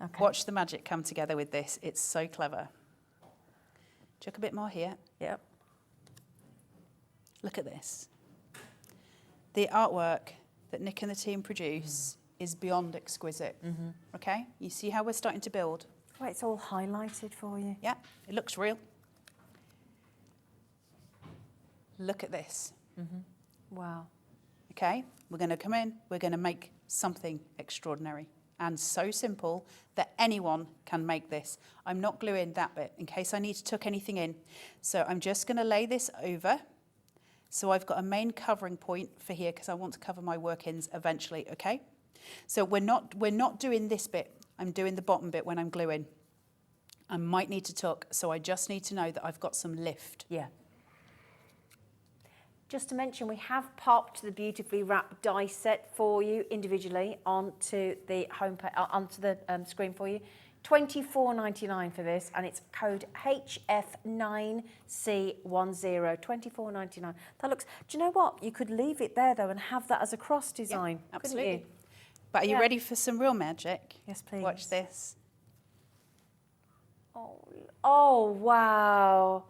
Okay. Watch the magic come together with this. It's so clever. Chuck a bit more here. Yep. Look at this. The artwork that Nick and the team produce is beyond exquisite. Okay, you see how we're starting to build? Well, it's all highlighted for you. Yeah, it looks real. Look at this. Wow. Okay, we're going to come in, we're going to make something extraordinary and so simple that anyone can make this. I'm not gluing that bit in case I need to tuck anything in. So I'm just going to lay this over So I've got a main covering point for here because I want to cover my work-ins eventually, okay? So we're not doing this bit. I'm doing the bottom bit when I'm gluing. I might need to tuck, so I just need to know that I've got some lift. Yeah. Just to mention, we have popped the beautifully wrapped die set for you individually onto the onto the screen for you. $24.99 for this, and it's code HF9C10. $24.99. That looks. Do you know what? You could leave it there though and have that as a cross design. Yeah, absolutely. You? But are you ready for some real magic? Yes, please. Watch this. Oh wow.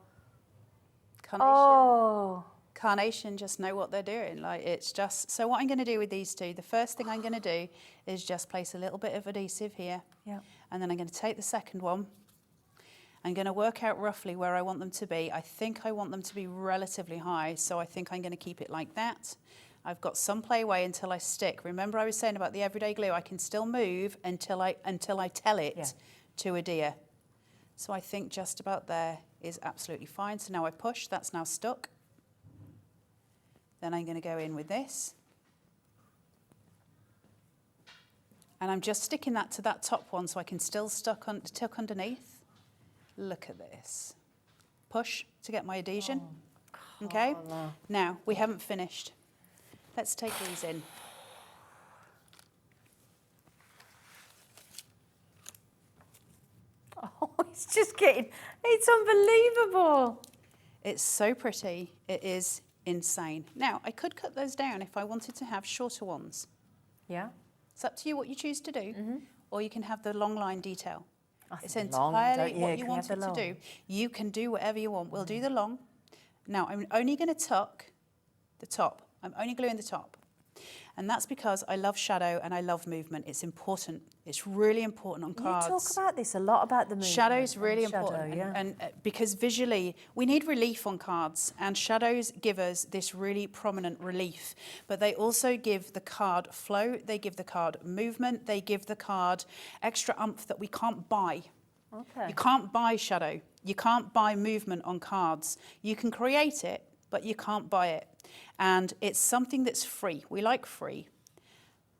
Carnation. Oh. Carnation just know what they're doing. Like, it's just, so what I'm going to do with these two, the first thing I'm going to do is just place a little bit of adhesive here. Yeah. And then I'm going to take the second one. I'm going to work out roughly where I want them to be. I think I want them to be relatively high, so I think I'm going to keep it like that. I've got some playway until I stick. Remember I was saying about the everyday glue, I can still move until I tell it to adhere. So I think just about there is absolutely fine. So now I push, that's now stuck. Then I'm going to go in with this. And I'm just sticking that to that top one so I can still tuck underneath. Look at this. Push to get my adhesion. Okay? Now, we haven't finished. Let's take these in. Oh, it's just getting, it's unbelievable. It's so pretty. It is insane. Now, I could cut those down if I wanted to have shorter ones. Yeah. It's up to you what you choose to do, or you can have the long line detail. It's think entirely long, what you want it to do. You can do whatever you want. We'll do the long. Now, I'm only going to tuck the top. I'm only gluing the top. And that's because I love shadow and I love movement. It's important. It's really important on cards. You talk about this a lot, about the movement. Shadow's really shadow, important, yeah. and because visually we need relief on cards, and shadows give us this really prominent relief, but they also give the card flow, they give the card movement, they give the card extra oomph that we can't buy. Okay. You can't buy shadow, you can't buy movement on cards. You can create it, but you can't buy it. And it's something that's free. We like free,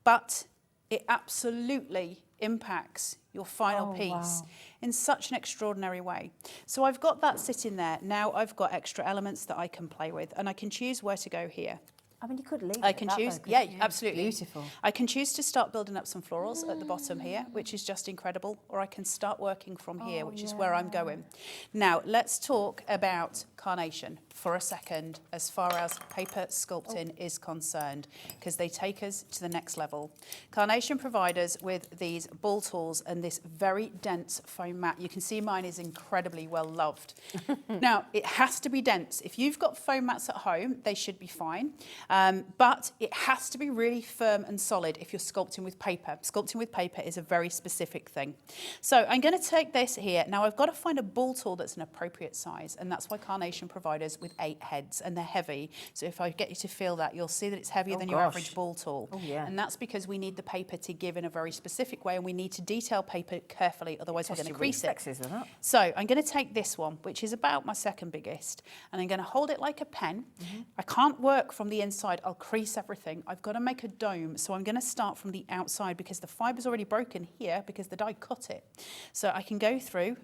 but it absolutely impacts your final piece in such an extraordinary way. So I've got that sitting there. Now I've got extra elements that I can play with, and I can choose where to go here. I mean, you could leave I it can that choose, way, couldn't yeah, you? absolutely. Beautiful. I can choose to start building up some florals at the bottom here, which is just incredible, or I can start working from here, which is where I'm going. Now, let's talk about carnation for a second as far as paper sculpting is concerned, because they take us to the next level. Carnation provide us with these ball tools and this very dense foam mat. You can see mine is incredibly well loved. Now, it has to be dense. If you've got foam mats at home, they should be fine. But it has to be really firm and solid if you're sculpting with paper. Sculpting with paper is a very specific thing. So I'm going to take this here. Now I've got to find a ball tool that's an appropriate size, and that's why Carnation provide us with 8 heads, and they're heavy. So if I get you to feel that, you'll see that it's heavier than your average ball tool. Oh, yeah. And that's because we need the paper to give in a very specific way, and we need to detail paper carefully, otherwise we're going to crease it. So I'm going to take this one, which is about my second biggest, and I'm going to hold it like a pen. I can't work from the inside. I'll crease everything. I've got to make a dome, so I'm going to start from the outside because the fiber's already broken here because the die cut it. So I can go through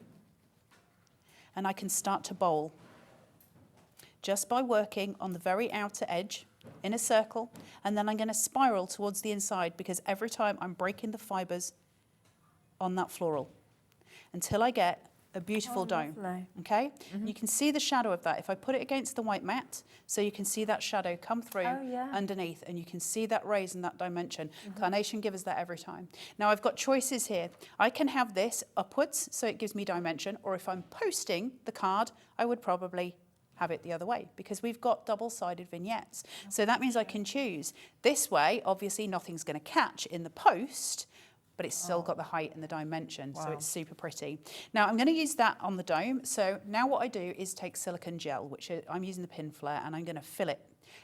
and I can start to bowl just by working on the very outer edge in a circle, and then I'm going to spiral towards the inside because every time I'm breaking the fibers on that floral until I get a beautiful dome, okay? You can see the shadow of that. If I put it against the white mat, so you can see that shadow come through underneath, and you can see that raise in that dimension. Carnation gives us that every time. Now I've got choices here. I can have this upwards, so it gives me dimension, or if I'm posting the card, I would probably have it the other way because we've got double-sided vignettes. So that means I can choose. This way, obviously nothing's going to catch in the post, but it's still got the height and the dimension, so it's super pretty. Now I'm going to use that on the dome. So now what I do is take silicone gel, which I'm using the pin flare, and I'm going to fill it.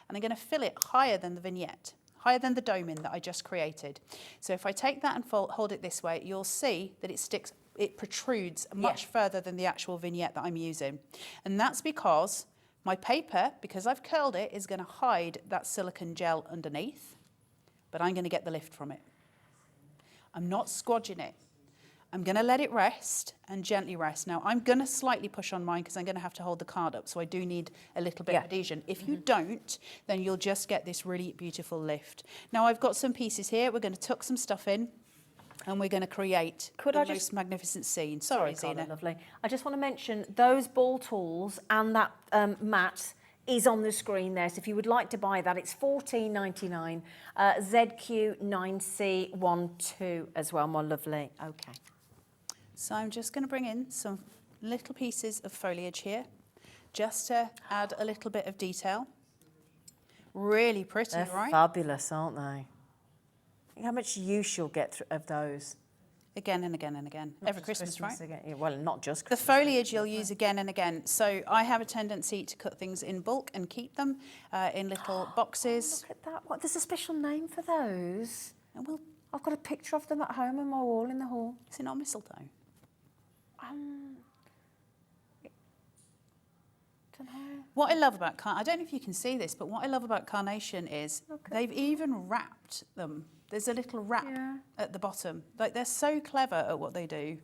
And I'm going to fill it higher than the vignette, higher than the dome in that I just created. So if I take that and hold it this way, you'll see that it sticks, it protrudes much further than the actual vignette that I'm using. And that's because My paper, because I've curled it, is going to hide that silicone gel underneath, but I'm going to get the lift from it. I'm not squodging it. I'm going to let it rest and gently rest. Now, I'm going to slightly push on mine because I'm going to have to hold the card up, so I do need a little bit of adhesion. If you don't, then you'll just get this really beautiful lift. Now, I've got some pieces here. We're going to tuck some stuff in, and we're going to create the most magnificent scene. Sorry, Zena. Lovely. I just want to mention those ball tools and that mat is on the screen there. So if you would like to buy that, it's $14.99. ZQ9C12 as well, my lovely. Okay. So I'm just going to bring in some little pieces of foliage here, just to add a little bit of detail. Really pretty, They're right? fabulous, aren't they? Think how much use you'll get of those. Again and again and again. Every Christmas, right? Again. Yeah, well, not just The Christmas. foliage you'll use again and again. So I have a tendency to cut things in bulk and keep them in little boxes. Look at that. What, there's a special name for those. And we'll, I've got a picture of them at home on my wall in the hall. is it not mistletoe? Don't know. What I love about I don't know if you can see this, but what I love about Carnation is they've even wrapped them. There's a little wrap at the bottom. Like, they're so clever at what they do.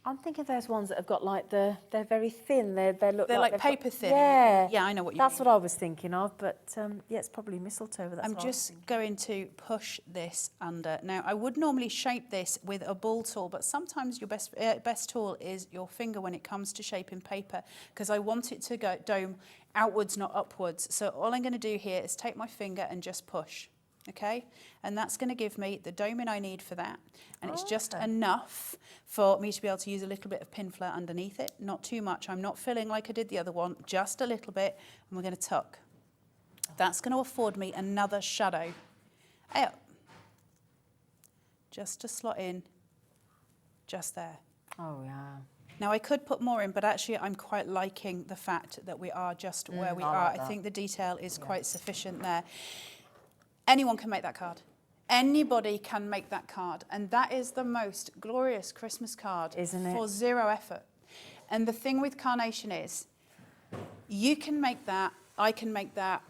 I'm thinking of those ones that have got like they're very thin. They look They're like they've paper got, thin. Yeah, Yeah, I know what you That's mean. what I was thinking of, but yeah, it's probably mistletoe. But that's I'm what I was just thinking. going to push this under. Now, I would normally shape this with a ball tool, but sometimes your best tool is your finger when it comes to shaping paper, because I want it to go dome outwards, not upwards. So all I'm going to do here is take my finger and just push. Okay, and that's going to give me the doming I need for that, and it's just enough for me to be able to use a little bit of pin flare underneath it, not too much. I'm not filling like I did the other one, just a little bit, and we're going to tuck. That's going to afford me another shadow out, just to slot in, just there. Oh yeah. Now, I could put more in, but actually I'm quite liking the fact that we are just where we are. like I think the detail is quite sufficient there. Anyone can make that card. Anybody can make that card. And that is the most glorious Christmas card. Isn't it? For zero effort. And the thing with Carnation is, you can make that, I can make that,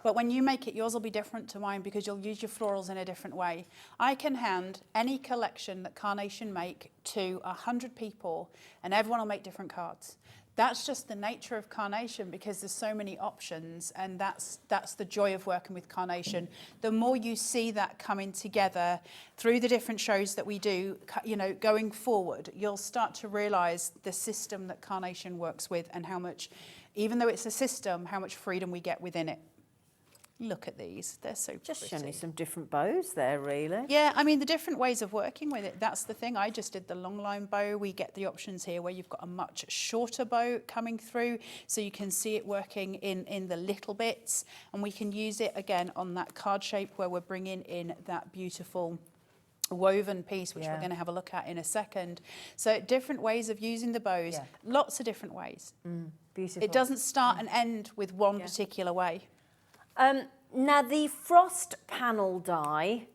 but when you make it, yours will be different to mine because you'll use your florals in a different way. I can hand any collection that Carnation make to 100 people, and everyone will make different cards. That's just the nature of Carnation, because there's so many options, and that's the joy of working with Carnation. The more you see that coming together through the different shows that we do, you know, going forward, you'll start to realise the system that Carnation works with, and how much, even though it's a system, how much freedom we get within it. Look at these, they're so Just pretty. showing you some different bows there, really. Yeah, I mean, the different ways of working with it, that's the thing. I just did the long line bow. We get the options here where you've got a much shorter bow coming through, so you can see it working in the little bits, and we can use it again on that card shape where we're bringing in that beautiful woven piece, which we're going to have a look at in a second. So different ways of using the bows, lots of different ways. Beautiful. It doesn't start and end with one particular way. Now the frost panel die,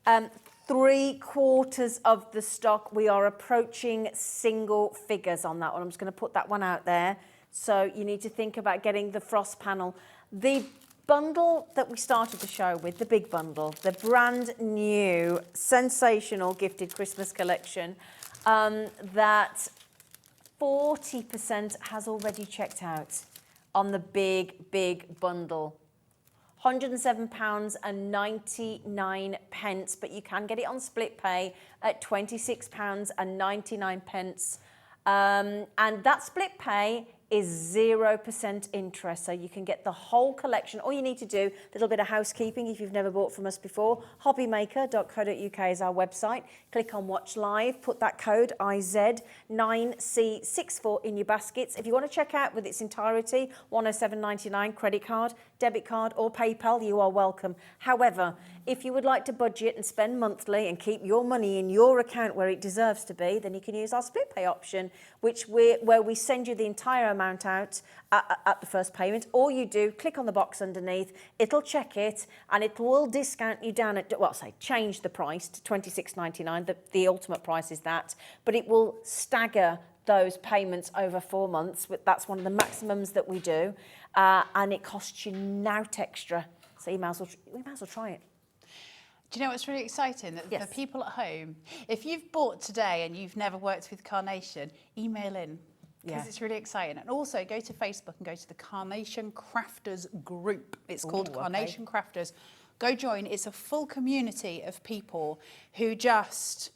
3/4 of the stock. We are approaching single figures on that one. I'm just going to put that one out there. So you need to think about getting the frost panel. The bundle that we started the show with, the big bundle, the brand new, sensational gifted Christmas collection, that 40% has already checked out on the big bundle. £107.99, but you can get it on split pay at £26.99. And that split pay is 0% interest, so you can get the whole collection. All you need to do, a little bit of housekeeping if you've never bought from us before, hobbymaker.co.uk is our website. Click on Watch Live, put that code IZ9C64 in your baskets. If you want to check out with its entirety, £107.99 credit card, debit card or PayPal, you are welcome. However, if you would like to budget and spend monthly and keep your money in your account where it deserves to be, then you can use our split pay option, where we send you the entire amount out at the first payment. All you do, click on the box underneath, it'll check it, and it will discount you down at, well, say, change the price to £26.99. The ultimate price is that, but it will stagger those payments over 4 months. That's one of the maximums that we do. And it costs you nought extra. So you might as well try it. Do you know what's really exciting? That Yes. for people at home, if you've bought today and you've never worked with Carnation, email in. Because it's really exciting. And also go to Facebook and go to the Carnation Crafters group. It's called Carnation Crafters. Go join. It's a full community of people who just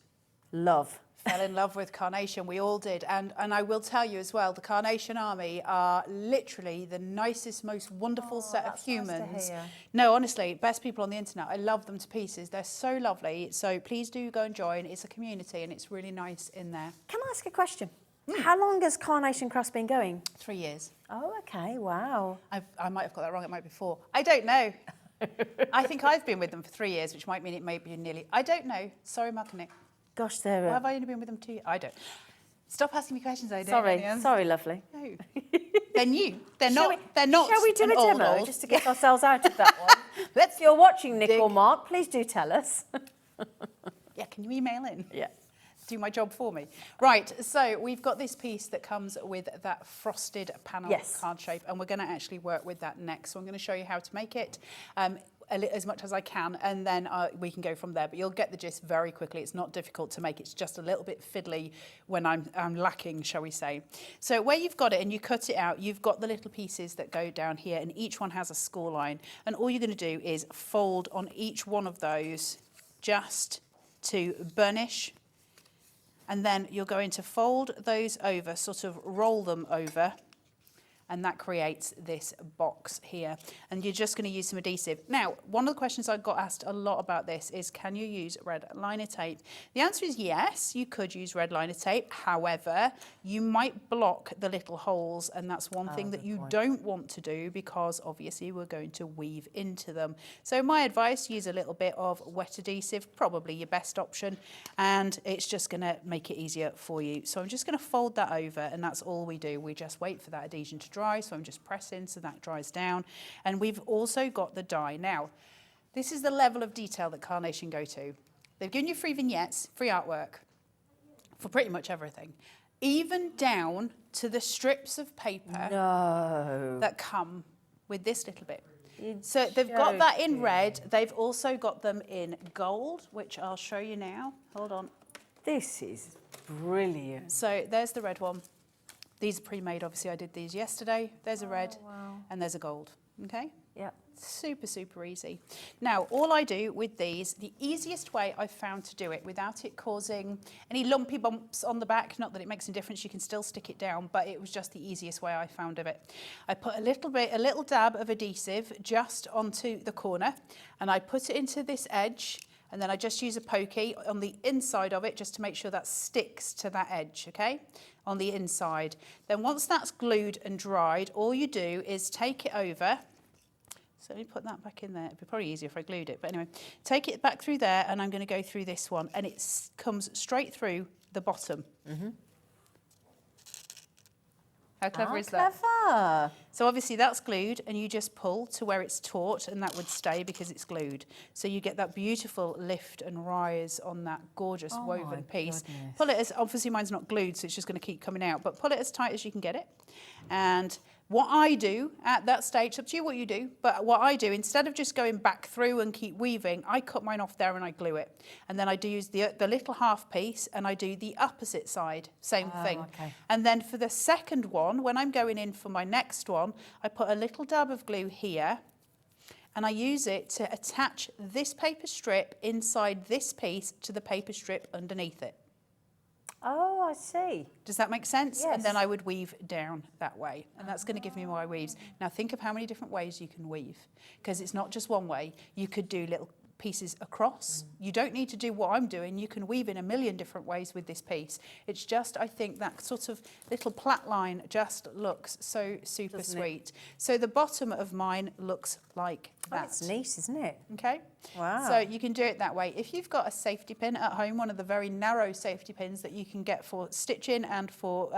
fell in love with Carnation. We all did. And I will tell you as well, the Carnation Army are literally the nicest, most wonderful set of humans. Nice to hear. No, honestly, best people on the internet. I love them to pieces. They're so lovely. So please do go and join. It's a community and it's really nice in there. Can I ask a question? How long has Carnation Crafts been going? 3 years. Oh, okay, wow. I might have got that wrong. It might be 4. I don't know. I think I've been with them for 3 years, which might mean it may be nearly... I don't know. Sorry, Mark and Nick. Gosh, they're... Or have I only been with them 2 years? I don't. Stop asking me questions I don't know the answer. Sorry, lovely. No. They're new. They're not. They're not. Shall we do an a demo old. just to get ourselves out of that one? If you're watching, Nick or Mark, please do tell us. Yeah, can you email in? Yeah. Do my job for me. Right, so we've got this piece that comes with that frosted panel card shape, and we're going to actually work with that next. So I'm going to show you how to make it as much as I can, and then we can go from there. But you'll get the gist very quickly. It's not difficult to make. It's just a little bit fiddly when I'm lacking, shall we say. So where you've got it and you cut it out, you've got the little pieces that go down here, and each one has a score line. And all you're going to do is fold on each one of those just to burnish. And then you're going to fold those over, sort of roll them over, and that creates this box here. And you're just going to use some adhesive. Now, one of the questions I got asked a lot about this is, can you use red liner tape? The answer is yes, you could use red liner tape. However, you might block the little holes, and that's one thing that you don't want to do, because obviously we're going to weave into them. So my advice, use a little bit of wet adhesive, probably your best option, and it's just going to make it easier for you. So I'm just going to fold that over, and that's all we do. We just wait for that adhesion to dry. So I'm just pressing so that dries down. And we've also got the die. Now, this is the level of detail that Carnation go to. They've given you free vignettes, free artwork for pretty much everything, even down to the strips of paper that come with this little bit. So they've got that in red. They've also got them in gold, which I'll show you now. Hold on. This is brilliant. So there's the red one. These are pre-made, obviously. I did these yesterday. There's a red and there's a gold, okay? Yeah. Super, super easy. Now, all I do with these, the easiest way I've found to do it without it causing any lumpy bumps on the back, not that it makes a difference, you can still stick it down, but it was just the easiest way I found of it. I put a little dab of adhesive just onto the corner, and I put it into this edge, and then I just use a pokey on the inside of it just to make sure that sticks to that edge, okay? On the inside. Then once that's glued and dried, all you do is take it over. So let me put that back in there. It'd be probably easier if I glued it, but anyway, take it back through there, and I'm going to go through this one, and it comes straight through the bottom. How clever is that? Clever. So obviously that's glued, and you just pull to where it's taut, and that would stay because it's glued. So you get that beautiful lift and rise on that gorgeous woven piece. Goodness. Pull it as, obviously mine's not glued, so it's just going to keep coming out, but pull it as tight as you can get it. And what I do at that stage, it's up to you what you do, but what I do, instead of just going back through and keep weaving, I cut mine off there and I glue it. And then I do use the little half piece, and I do the opposite side, same thing. Okay. And then for the second one, when I'm going in for my next one, I put a little dab of glue here, and I use it to attach this paper strip inside this piece to the paper strip underneath it. Oh, I see. Does that make sense? Yes. And then I would weave down that way, and that's going to give me my weaves. Now think of how many different ways you can weave, because it's not just one way. You could do little pieces across. You don't need to do what I'm doing. You can weave in a million different ways with this piece. It's just, I think, that sort of little plait line just looks so super sweet. So the bottom of mine looks like that. That's neat, isn't it? Okay. Wow. So you can do it that way. If you've got a safety pin at home, one of the very narrow safety pins that you can get for stitching and for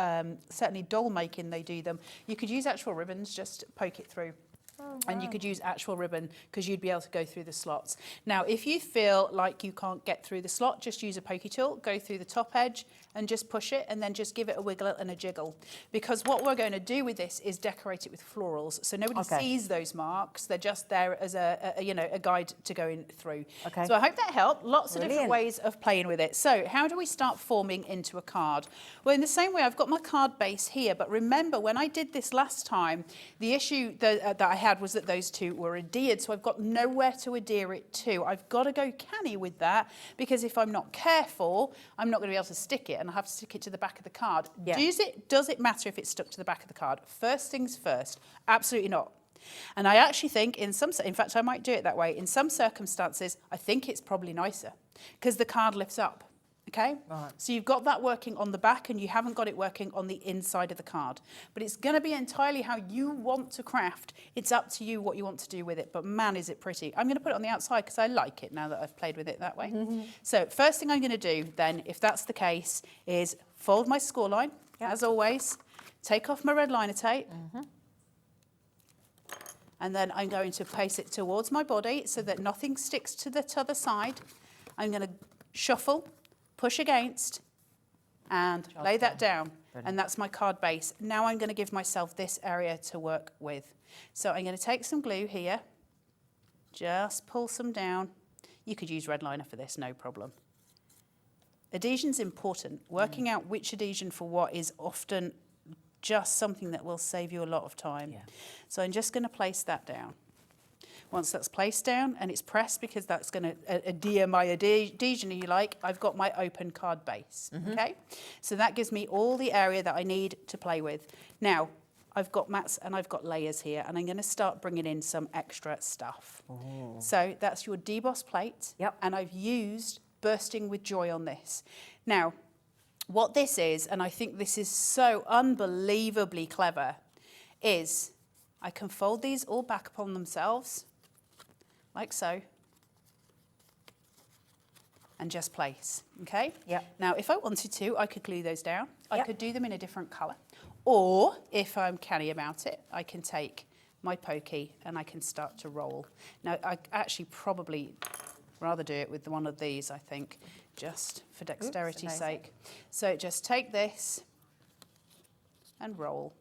certainly doll making, they do them. You could use actual ribbons, just poke it through. Oh, And you could use actual ribbon because you'd be able to go through the slots. Now, if you feel like you can't get through the slot, just use a pokey tool, go through the top edge and just push it and then just give it a wiggle and a jiggle. Because what we're going to do with this is decorate it with florals. So nobody sees those marks. They're just there as a guide to go in through. Okay. So I hope that helped. Lots of different ways of playing with it. So how do we start forming into a card? Well, in the same way, I've got my card base here, but remember when I did this last time, the issue that I had was that those two were adhered, so I've got nowhere to adhere it to. I've got to go canny with that, because if I'm not careful, I'm not going to be able to stick it, and I have to stick it to the back of the card. Yeah. Does it matter if it's stuck to the back of the card? First things first, absolutely not. And I actually think in fact, I might do it that way. In some circumstances, I think it's probably nicer, because the card lifts up. Okay, right. So you've got that working on the back and you haven't got it working on the inside of the card. But it's going to be entirely how you want to craft. It's up to you what you want to do with it. But man, is it pretty. I'm going to put it on the outside because I like it now that I've played with it that way. So first thing I'm going to do then, if that's the case, is fold my score line, as always, take off my red liner tape, and then I'm going to place it towards my body so that nothing sticks to the other side. I'm going to shuffle, push against, and lay that down. And that's my card base. Now I'm going to give myself this area to work with. So I'm going to take some glue here, just pull some down. You could use red liner for this, no problem. Adhesion's important. Working out which adhesion for what is often just something that will save you a lot of time. Yeah. So I'm just going to place that down. Once that's placed down and it's pressed, because that's going to adhere my adhesion, if you like, I've got my open card base, okay? So that gives me all the area that I need to play with. Now, I've got mats and I've got layers here, and I'm going to start bringing in some extra stuff. Oh. So that's your deboss plate, and I've used Bursting with Joy on this. Now, what this is, and I think this is so unbelievably clever, is I can fold these all back upon themselves, like so, and just place, okay? Now, if I wanted to, I could glue those down. I could do them in a different colour. Or, if I'm canny about it, I can take my pokey and I can start to roll. Now, I actually probably rather do it with one of these, I think, just for dexterity's sake. So just take this and roll,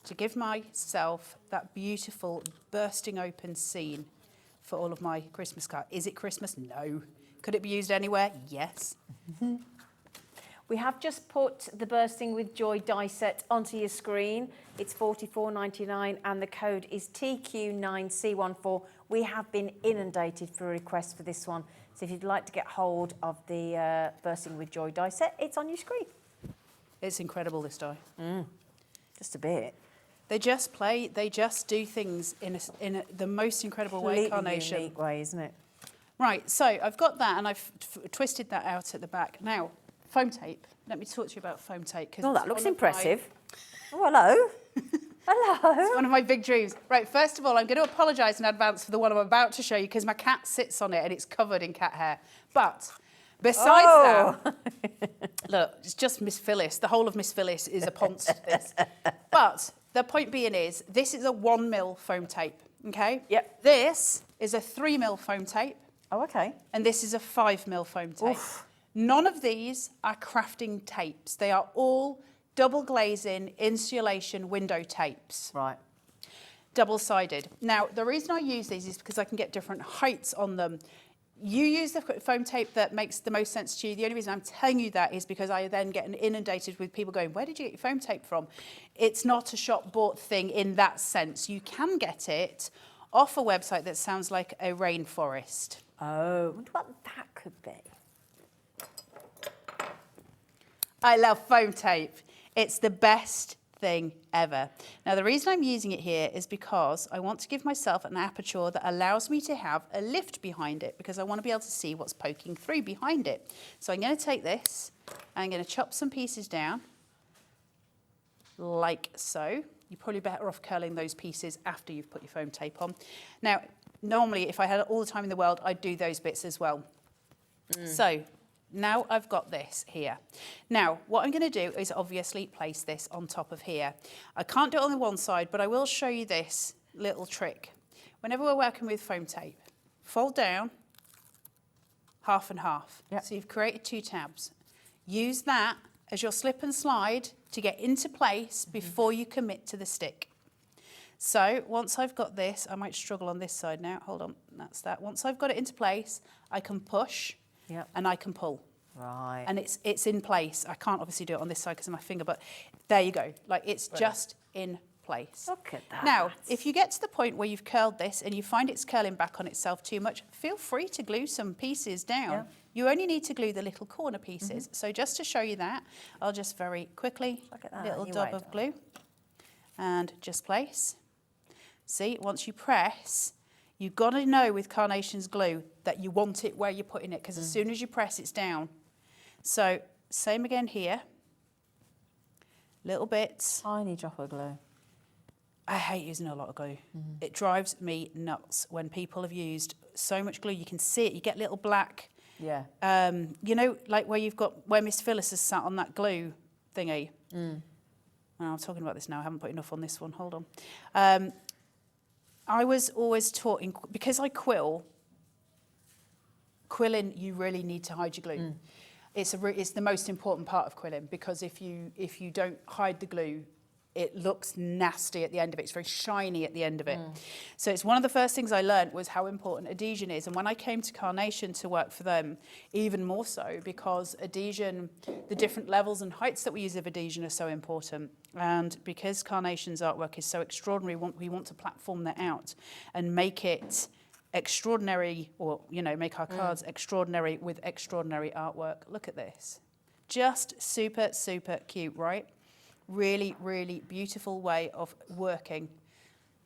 to give myself that beautiful bursting open scene for all of my Christmas cards. Is it Christmas? No. Could it be used anywhere? Yes. We have just put the Bursting with Joy die set onto your screen. It's $44.99 and the code is TQ9C14. We have been inundated for requests for this one. So if you'd like to get hold of the Bursting with Joy die set, it's on your screen. It's incredible, this die. Just a bit. They just play, they just do things in the most incredible way, Carnation. Unique way, isn't it? Right, so I've got that and I've twisted that out at the back. Now, foam tape. Let me talk to you about foam tape. Oh, that looks impressive. Oh, hello. Hello. It's one of my big dreams. Right, first of all, I'm going to apologise in advance for the one I'm about to show you, because my cat sits on it and it's covered in cat hair. But besides that, look, it's just Miss Phyllis. The whole of Miss Phyllis is a ponce to this. But the point being is, this is a 1mm foam tape, okay? Yep. This is a 3mm foam tape. Oh, okay. And this is a 5mm foam tape. Oof. None of these are crafting tapes. They are all double glazing insulation window tapes. Right. Double-sided. Now, the reason I use these is because I can get different heights on them. You use the foam tape that makes the most sense to you. The only reason I'm telling you that is because I then get inundated with people going, where did you get your foam tape from? It's not a shop-bought thing in that sense. You can get it off a website that sounds like a rainforest. Oh, I wonder what that could be. I love foam tape. It's the best thing ever. Now, the reason I'm using it here is because I want to give myself an aperture that allows me to have a lift behind it, because I want to be able to see what's poking through behind it. So I'm going to take this and I'm going to chop some pieces down like so. You're probably better off curling those pieces after you've put your foam tape on. Now, normally, if I had all the time in the world, I'd do those bits as well. So Now I've got this here. Now, what I'm going to do is obviously place this on top of here. I can't do it on the one side, but I will show you this little trick. Whenever we're working with foam tape, fold down, half and half. Yep. So you've created 2 tabs. Use that as your slip and slide to get into place before you commit to the stick. So once I've got this, I might struggle on this side now. Hold on, that's that. Once I've got it into place, I can push and I can pull. Right. And it's in place. I can't obviously do it on this side because of my finger, but there you go. Like it's just in place. Look at that. Now, if you get to the point where you've curled this and you find it's curling back on itself too much, feel free to glue some pieces down. Yeah. You only need to glue the little corner pieces. So just to show you that, I'll just very quickly, Look at that. little You dab wait. of glue and just place. See, once you press, you've got to know with Carnation's glue that you want it where you're putting it, because as soon as you press, it's down. So same again here. Little bits. Tiny drop of glue. I hate using a lot of glue. It drives me nuts when people have used so much glue. You can see it. You get little black. Yeah. You know, like where Miss Phyllis has sat on that glue thingy. Well, I'm talking about this now. I haven't put enough on this one. Hold on. I was always taught, because I quill, quilling, you really need to hide your glue. It's the most important part of quilling, because if you don't hide the glue, it looks nasty at the end of it. It's very shiny at the end of it. So it's one of the first things I learned was how important adhesion is. And when I came to Carnation to work for them, even more so, because adhesion, the different levels and heights that we use of adhesion are so important. And because Carnation's artwork is so extraordinary, we want to platform that out and make it extraordinary, or, you know, make our cards extraordinary with extraordinary artwork. Look at this. Just super, super cute, right? Really, really beautiful way of working.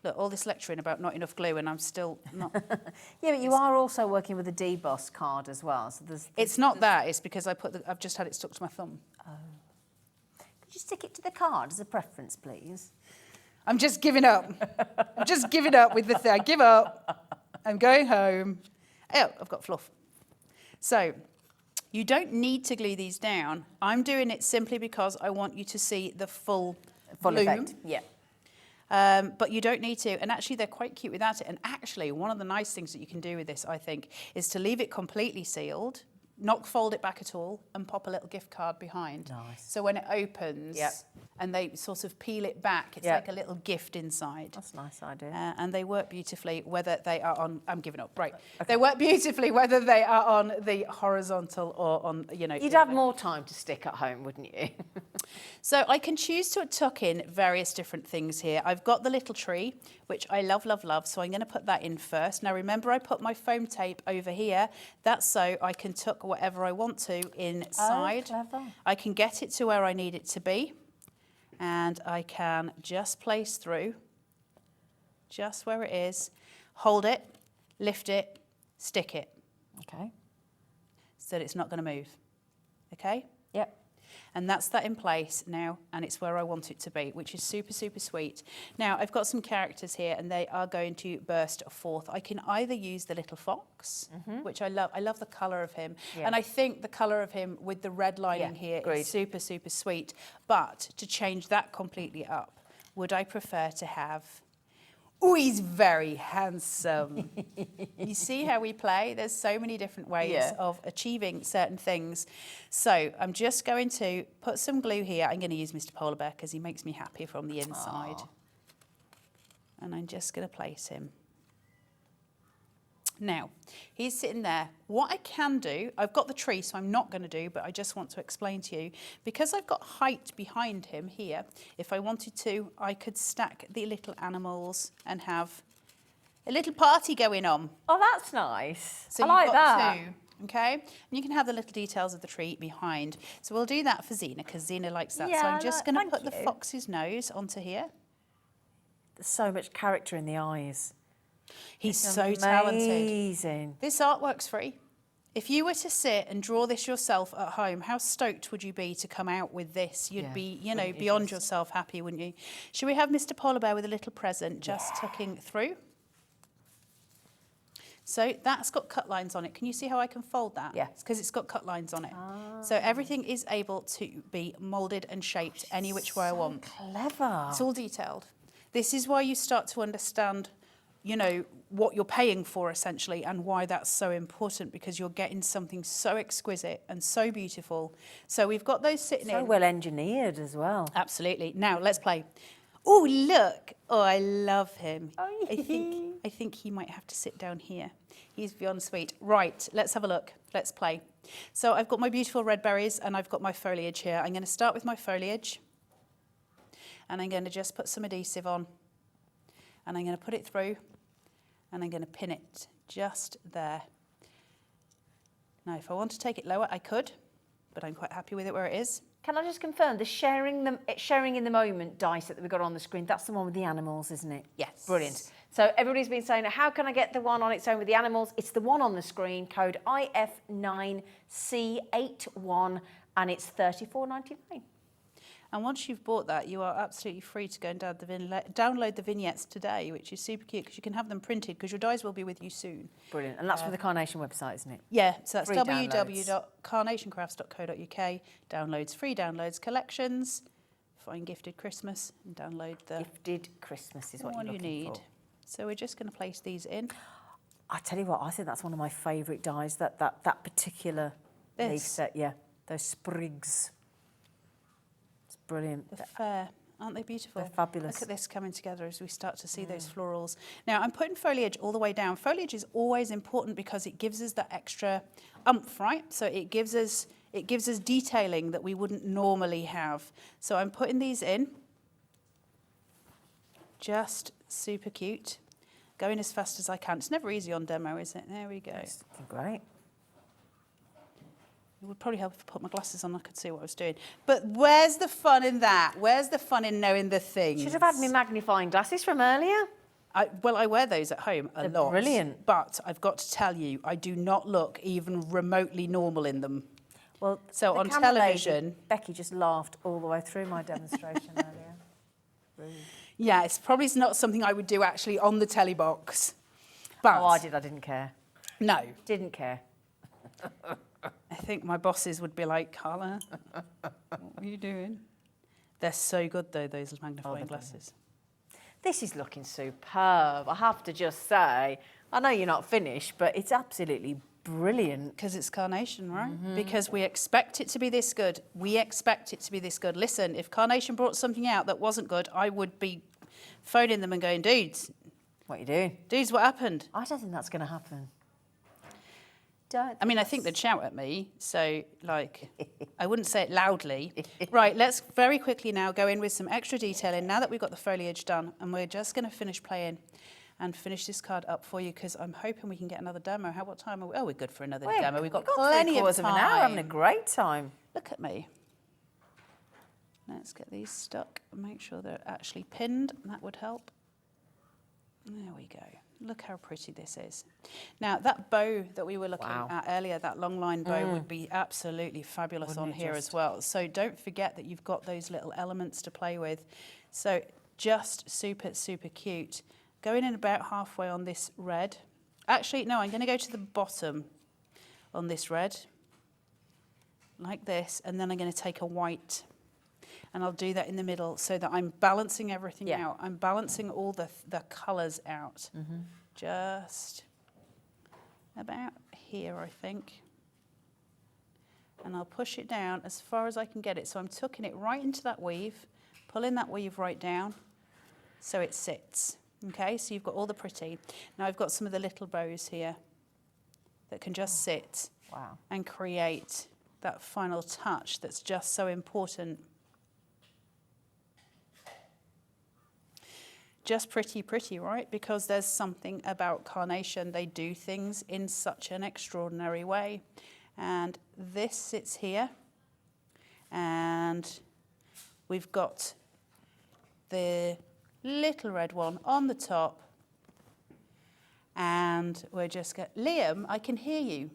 Look, all this lecturing about not enough glue, and I'm still not. Yeah, but you are also working with a deboss card as well. So It's not that. It's because I've just had it stuck to my thumb. Could you stick it to the card as a preference, please? I'm just giving up. I'm just giving up with the thing. I give up. I'm going home. Oh, I've got fluff. So you don't need to glue these down. I'm doing it simply because I want you to see the full bloom. Effect. Yeah. But you don't need to. And actually, they're quite cute without it. And actually, one of the nice things that you can do with this, I think, is to leave it completely sealed, not fold it back at all, and pop a little gift card behind. Nice. So when it opens and they sort of peel it back, it's like a little gift inside. That's a nice idea. And they work beautifully whether they are on, I'm giving up, right. Okay. They work beautifully whether they are on the horizontal or on, you know. You'd have more time to stick at home, wouldn't you? So I can choose to tuck in various different things here. I've got the little tree, which I love, love, love. So I'm going to put that in first. Now, remember, I put my foam tape over here. That's so I can tuck whatever I want to inside. Oh, clever. I can get it to where I need it to be. And I can just place through, just where it is, hold it, lift it, stick it. Okay. So that it's not going to move. Okay? Yep. And that's that in place now, and it's where I want it to be, which is super, super sweet. Now, I've got some characters here, and they are going to burst forth. I can either use the little fox, which I love. I love the colour of him. Yeah. And I think the colour of him with the red lining here is super, super sweet. But to change that completely up, would I prefer to have... Oh, he's very handsome. You see how we play? There's so many different ways of achieving certain things. So I'm just going to put some glue here. I'm going to use Mr. Polar Bear because he makes me happy from the inside. Aww. And I'm just going to place him. Now, he's sitting there. What I can do, I've got the tree, so I'm not going to do, but I just want to explain to you, because I've got height behind him here, if I wanted to, I could stack the little animals and have a little party going on. Oh, that's nice. So I like that. Two, okay? And you can have the little details of the tree behind. So we'll do that for Zena, because Zena likes that. Yeah, so I'm just going to put thank the you. fox's nose onto here. There's so much character in the eyes. He's so talented. Amazing. This artwork's free. If you were to sit and draw this yourself at home, how stoked would you be to come out with this? You'd be, you know, beyond yourself happy, wouldn't you? Should we have Mr. Polar Bear with a little present just tucking through? So that's got cut lines on it. Can you see how I can fold that? Yeah. It's because it's got cut lines on it. So everything is able to be moulded and shaped any which way I want. Clever. It's all detailed. This is why you start to understand, you know, what you're paying for essentially and why that's so important, because you're getting something so exquisite and so beautiful. So we've got those sitting So in. well engineered as well. Absolutely. Now let's play. Oh, look. Oh, I love him. Oh, I think he might have to sit down here. He's beyond sweet. Right, let's have a look. Let's play. So I've got my beautiful red berries and I've got my foliage here. I'm going to start with my foliage and I'm going to just put some adhesive on and I'm going to put it through and I'm going to pin it just there. Now, if I want to take it lower, I could, but I'm quite happy with it where it is. Can I just confirm the sharing in the moment dice that we got on the screen? That's the one with the animals, isn't it? Yes. Brilliant. So everybody's been saying, how can I get the one on its own with the animals? It's the one on the screen, code IF9C81, and it's $34.99. And once you've bought that, you are absolutely free to go and download the vignettes today, which is super cute because you can have them printed because your dies will be with you soon. Brilliant. And that's for the Carnation website, isn't it? Yeah, so that's Free downloads. www.carnationcrafts.co.uk. Downloads, free downloads, collections. Find Gifted Christmas and download the Gifted Christmas is what one you're you looking need. for. So we're just going to place these in. I tell you what, I think that's one of my favourite dies, that particular leaf This? set, yeah. Those sprigs. It's brilliant. The fair. Aren't they beautiful? They're fabulous. Look at this coming together as we start to see those florals. Now, I'm putting foliage all the way down. Foliage is always important because it gives us that extra oomph, right? So it gives us detailing that we wouldn't normally have. So I'm putting these in. Just super cute. Going as fast as I can. It's never easy on demo, is it? There we go. That's great. It would probably help if I put my glasses on, I could see what I was doing. But where's the fun in that? Where's the fun in knowing the things? Should have had me magnifying glasses from earlier. Well, I wear those at home a They're lot. brilliant. But I've got to tell you, I do not look even remotely normal in them. Well, So the on camera television- lady, Becky just laughed all the way through my demonstration earlier. Rude. Yeah, it's probably not something I would do actually on the telly box. But Oh, I didn't care. no, Didn't care. I think my bosses would be like, Carla, what are you doing? They're so good though, those magnifying they're glasses. This is looking superb, I have to just say. I know you're not finished, but it's absolutely brilliant. Because it's Carnation, right? Because we expect it to be this good. We expect it to be this good. Listen, if Carnation brought something out that wasn't good, I would be phoning them and going, dudes, What are you doing? dudes, what happened? I don't think that's going to happen. I mean, I think they'd shout at me, so, like, I wouldn't say it loudly. Right, let's very quickly now go in with some extra detailing now that we've got the foliage done, and we're just going to finish playing and finish this card up for you, because I'm hoping we can get another demo. What time are we? Oh, we're good for another demo. We've got plenty of time. an hour, having a great time. Look at me. Let's get these stuck and make sure they're actually pinned. That would help. There we go. Look how pretty this is. Now, that bow that we were looking at earlier, that long line bow, would be absolutely fabulous on here as well. So don't forget that you've got those little elements to play with. So just super, super cute. Going in about halfway on this red. Actually, no, I'm going to go to the bottom on this red, like this, and then I'm going to take a white. And I'll do that in the middle so that I'm balancing everything out. I'm balancing all the colours out. Just about here, I think. And I'll push it down as far as I can get it. So I'm tucking it right into that weave, pulling that weave right down so it sits. Okay, so you've got all the pretty. Now I've got some of the little bows here that can just sit and create that final touch that's just so important. Just pretty, pretty, right? Because there's something about Carnation. They do things in such an extraordinary way. And this sits here. And we've got the little red one on the top. And we're just going, Liam, I can hear you.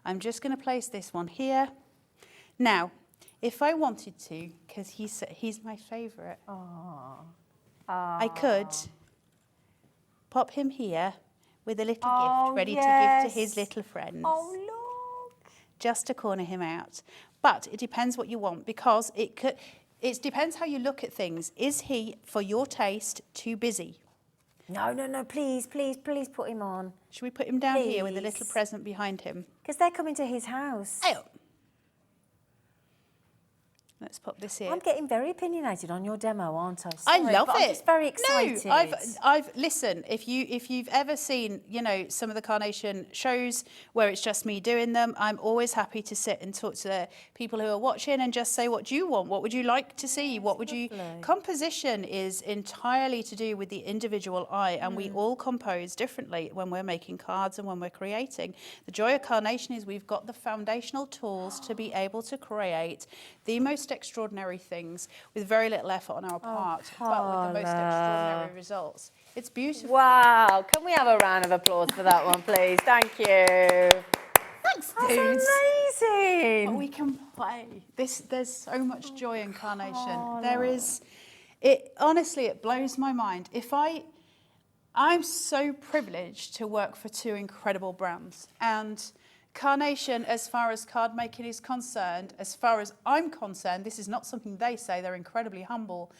I'm just going to place this one here. Now, if I wanted to, because he's my favourite. I could pop him here, with a little Oh, gift ready to give to his yes. little friends. Oh, look. Just to corner him out. But it depends what you want, because it depends how you look at things. Is he, for your taste, too busy? No, no, no, please, please, please put him on. Should we put him down here with a little Please. present behind him? Because they're coming to his house. Oh. Let's pop this here. I'm getting very opinionated on your demo, aren't I? I Sorry, love but it. I'm just very excited. No, I've listen. If you've ever seen, some of the Carnation shows where it's just me doing them, I'm always happy to sit and talk to the people who are watching and just say, what do you want? What would you like to see? What would you? Composition is entirely to do with the individual eye, and we all compose differently when we're making cards and when we're creating. The joy of Carnation is we've got the foundational tools to be able to create the most extraordinary things with very little effort on our part, but with the most extraordinary results. It's beautiful. Wow, can we have a round of applause for that one, please? Thank you. Thanks, That's dudes. amazing. Oh, we can play. There's so much joy in Carnation. There is, honestly, it blows my mind. I'm so privileged to work for two incredible brands, and Carnation, as far as card making is concerned, as far as I'm concerned, this is not something they say, they're incredibly humble.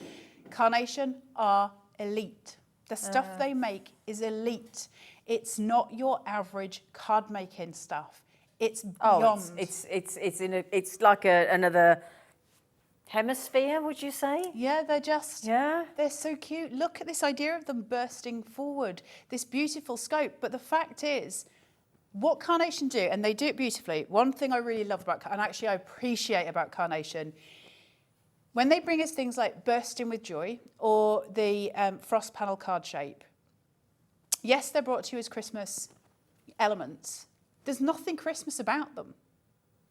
Carnation are elite. The stuff they make is elite. It's not your average card making stuff. It's beyond. It's like another hemisphere, would you say? Yeah, they're so cute. Look at this idea of them bursting forward, this beautiful scope. But the fact is, what Carnation do, and they do it beautifully, one thing I really love about, and actually I appreciate about Carnation, when they bring us things like Bursting with Joy or the frost panel card shape, yes, they're brought to you as Christmas elements. There's nothing Christmas about them.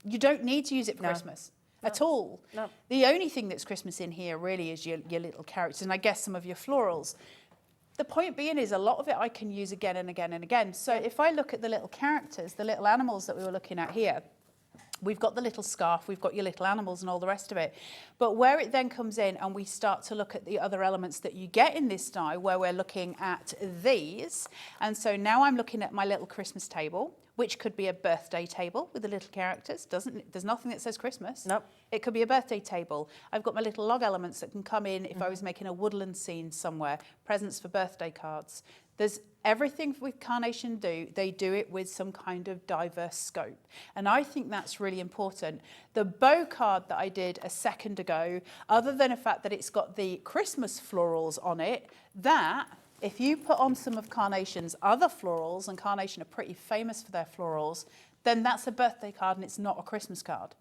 You don't need to use it for Christmas at all. No. The only thing that's Christmas in here really is your little characters, and I guess some of your florals. The point being is a lot of it I can use again and again and again. So if I look at the little characters, the little animals that we were looking at here, we've got the little scarf, we've got your little animals and all the rest of it. But where it then comes in and we start to look at the other elements that you get in this die, where we're looking at these. And so now I'm looking at my little Christmas table, which could be a birthday table with the little characters. There's nothing that says Christmas. Nope. It could be a birthday table. I've got my little log elements that can come in if I was making a woodland scene somewhere, presents for birthday cards. There's everything with Carnation they do it with some kind of diverse scope. And I think that's really important. The bow card that I did a second ago, other than the fact that it's got the Christmas florals on it, that if you put on some of Carnation's other florals, and Carnation are pretty famous for their florals, then that's a birthday card and it's not a Christmas card.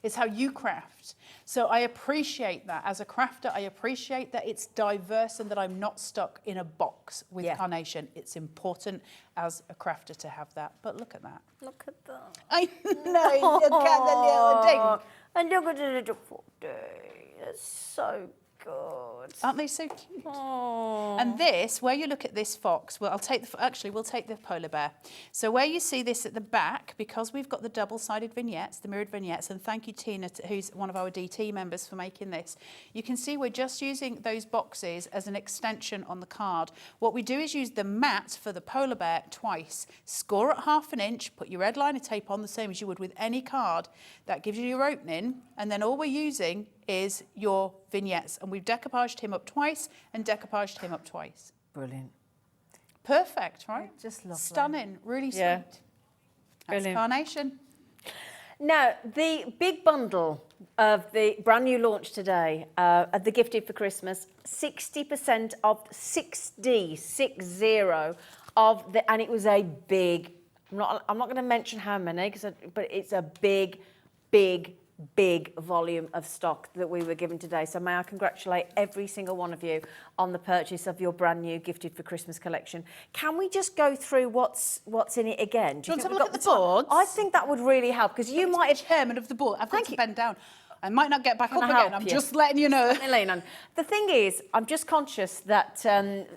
It's how you craft. So I appreciate that. As a crafter, I appreciate that it's diverse and that I'm not stuck in a box with Carnation. It's important as a crafter to have that. But look at that. Look at that. I know, look at the little thing. And look at the little photo. It's so good. Aren't they so cute? Oh. And this, where you look at this fox, well, we'll take the polar bear. So where you see this at the back, because we've got the double-sided vignettes, the mirrored vignettes, and thank you, Tina, who's one of our DT members, for making this. You can see we're just using those boxes as an extension on the card. What we do is use the mat for the polar bear twice. Score at 1/2 inch, put your red liner tape on the same as you would with any card. That gives you your opening, and then all we're using is your vignettes, and we've decoupaged him up twice and decoupaged him up twice. Brilliant. Perfect, right? Just lovely. Stunning, really sweet. Yeah. That's Brilliant. Carnation. Now, the big bundle of the brand new launch today, of the Gifted for Christmas, 60% of 60 of the, and it was a big, I'm not going to mention how many, but it's a big volume of stock that we were given today. So may I congratulate every single one of you on the purchase of your brand new Gifted for Christmas collection. Can we just go through what's in it again? Do you want to have a we've look got at the boards? I think that would really help, because you might have... Chairman of the board. I've got to bend down. I might not get back up Can I again. help I'm you? just letting you know. Leona, the thing is, I'm just conscious that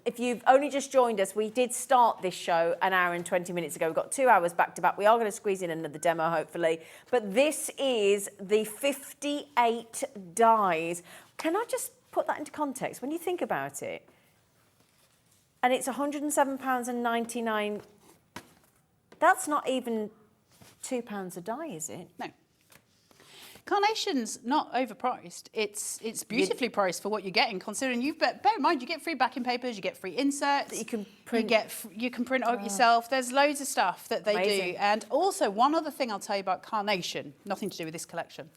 if you've only just joined us, we did start this show an hour and 20 minutes ago. We've got 2 hours back to back. We are going to squeeze in another demo, hopefully. But this is the 58 dies. Can I just put that into context? When you think about it, And it's £107.99. That's not even £2 a die, is it? No. Carnation's not overpriced. It's beautifully priced for what you're getting, considering bear in mind you get free backing papers, you get free inserts. That you can print. You can print out yourself. There's loads of stuff that they Amazing. do. And also one other thing I'll tell you about Carnation, nothing to do with this collection.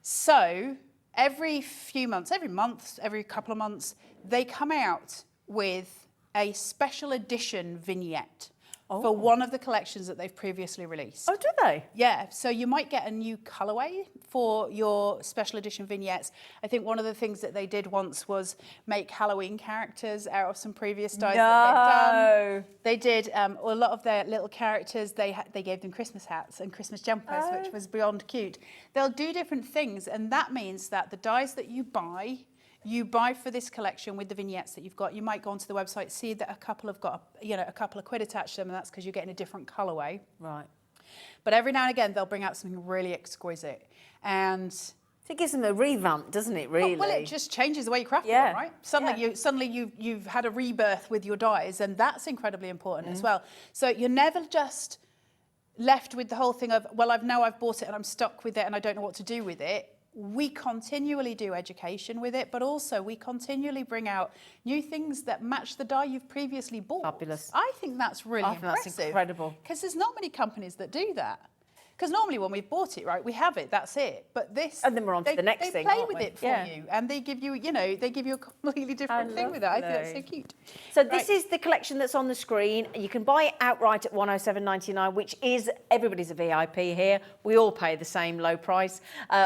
So every few months, every couple of months, they come out with a special edition vignette for one of the collections that they've previously released. Oh, do they? Yeah, so you might get a new colourway for your special edition vignettes. I think one of the things that they did once was make Halloween characters out of some previous dies that they'd done. They did a lot of their little characters. They gave them Christmas hats and Christmas jumpers, which was beyond cute. They'll do different things, and that means that the dies that you buy for this collection with the vignettes that you've got. You might go onto the website, see that a couple have got a couple of quid attached to them, and that's because you're getting a different colourway. Right. But every now and again, they'll bring out something really exquisite. And So it gives them a revamp, doesn't it, really? well, it just changes the way you craft Yeah. them, right? Suddenly you've had a rebirth with your dies, and that's incredibly important as well. So you're never just left with the whole thing of, well, I've bought it and I'm stuck with it and I don't know what to do with it. We continually do education with it, but also we continually bring out new things that match the die you've previously bought. Fabulous. I think that's really impressive. That's incredible. Because there's not many companies that do that. Because normally when we've bought it, right, we have it, that's it. But this... And then we're on to the next they thing, play aren't with we? it for Yeah. you. And they give you, they give you a completely different thing with it. I think that's so cute. So this is the collection that's on the screen. You can buy it outright at £107.99, which is, everybody's a VIP here. We all pay the same low price,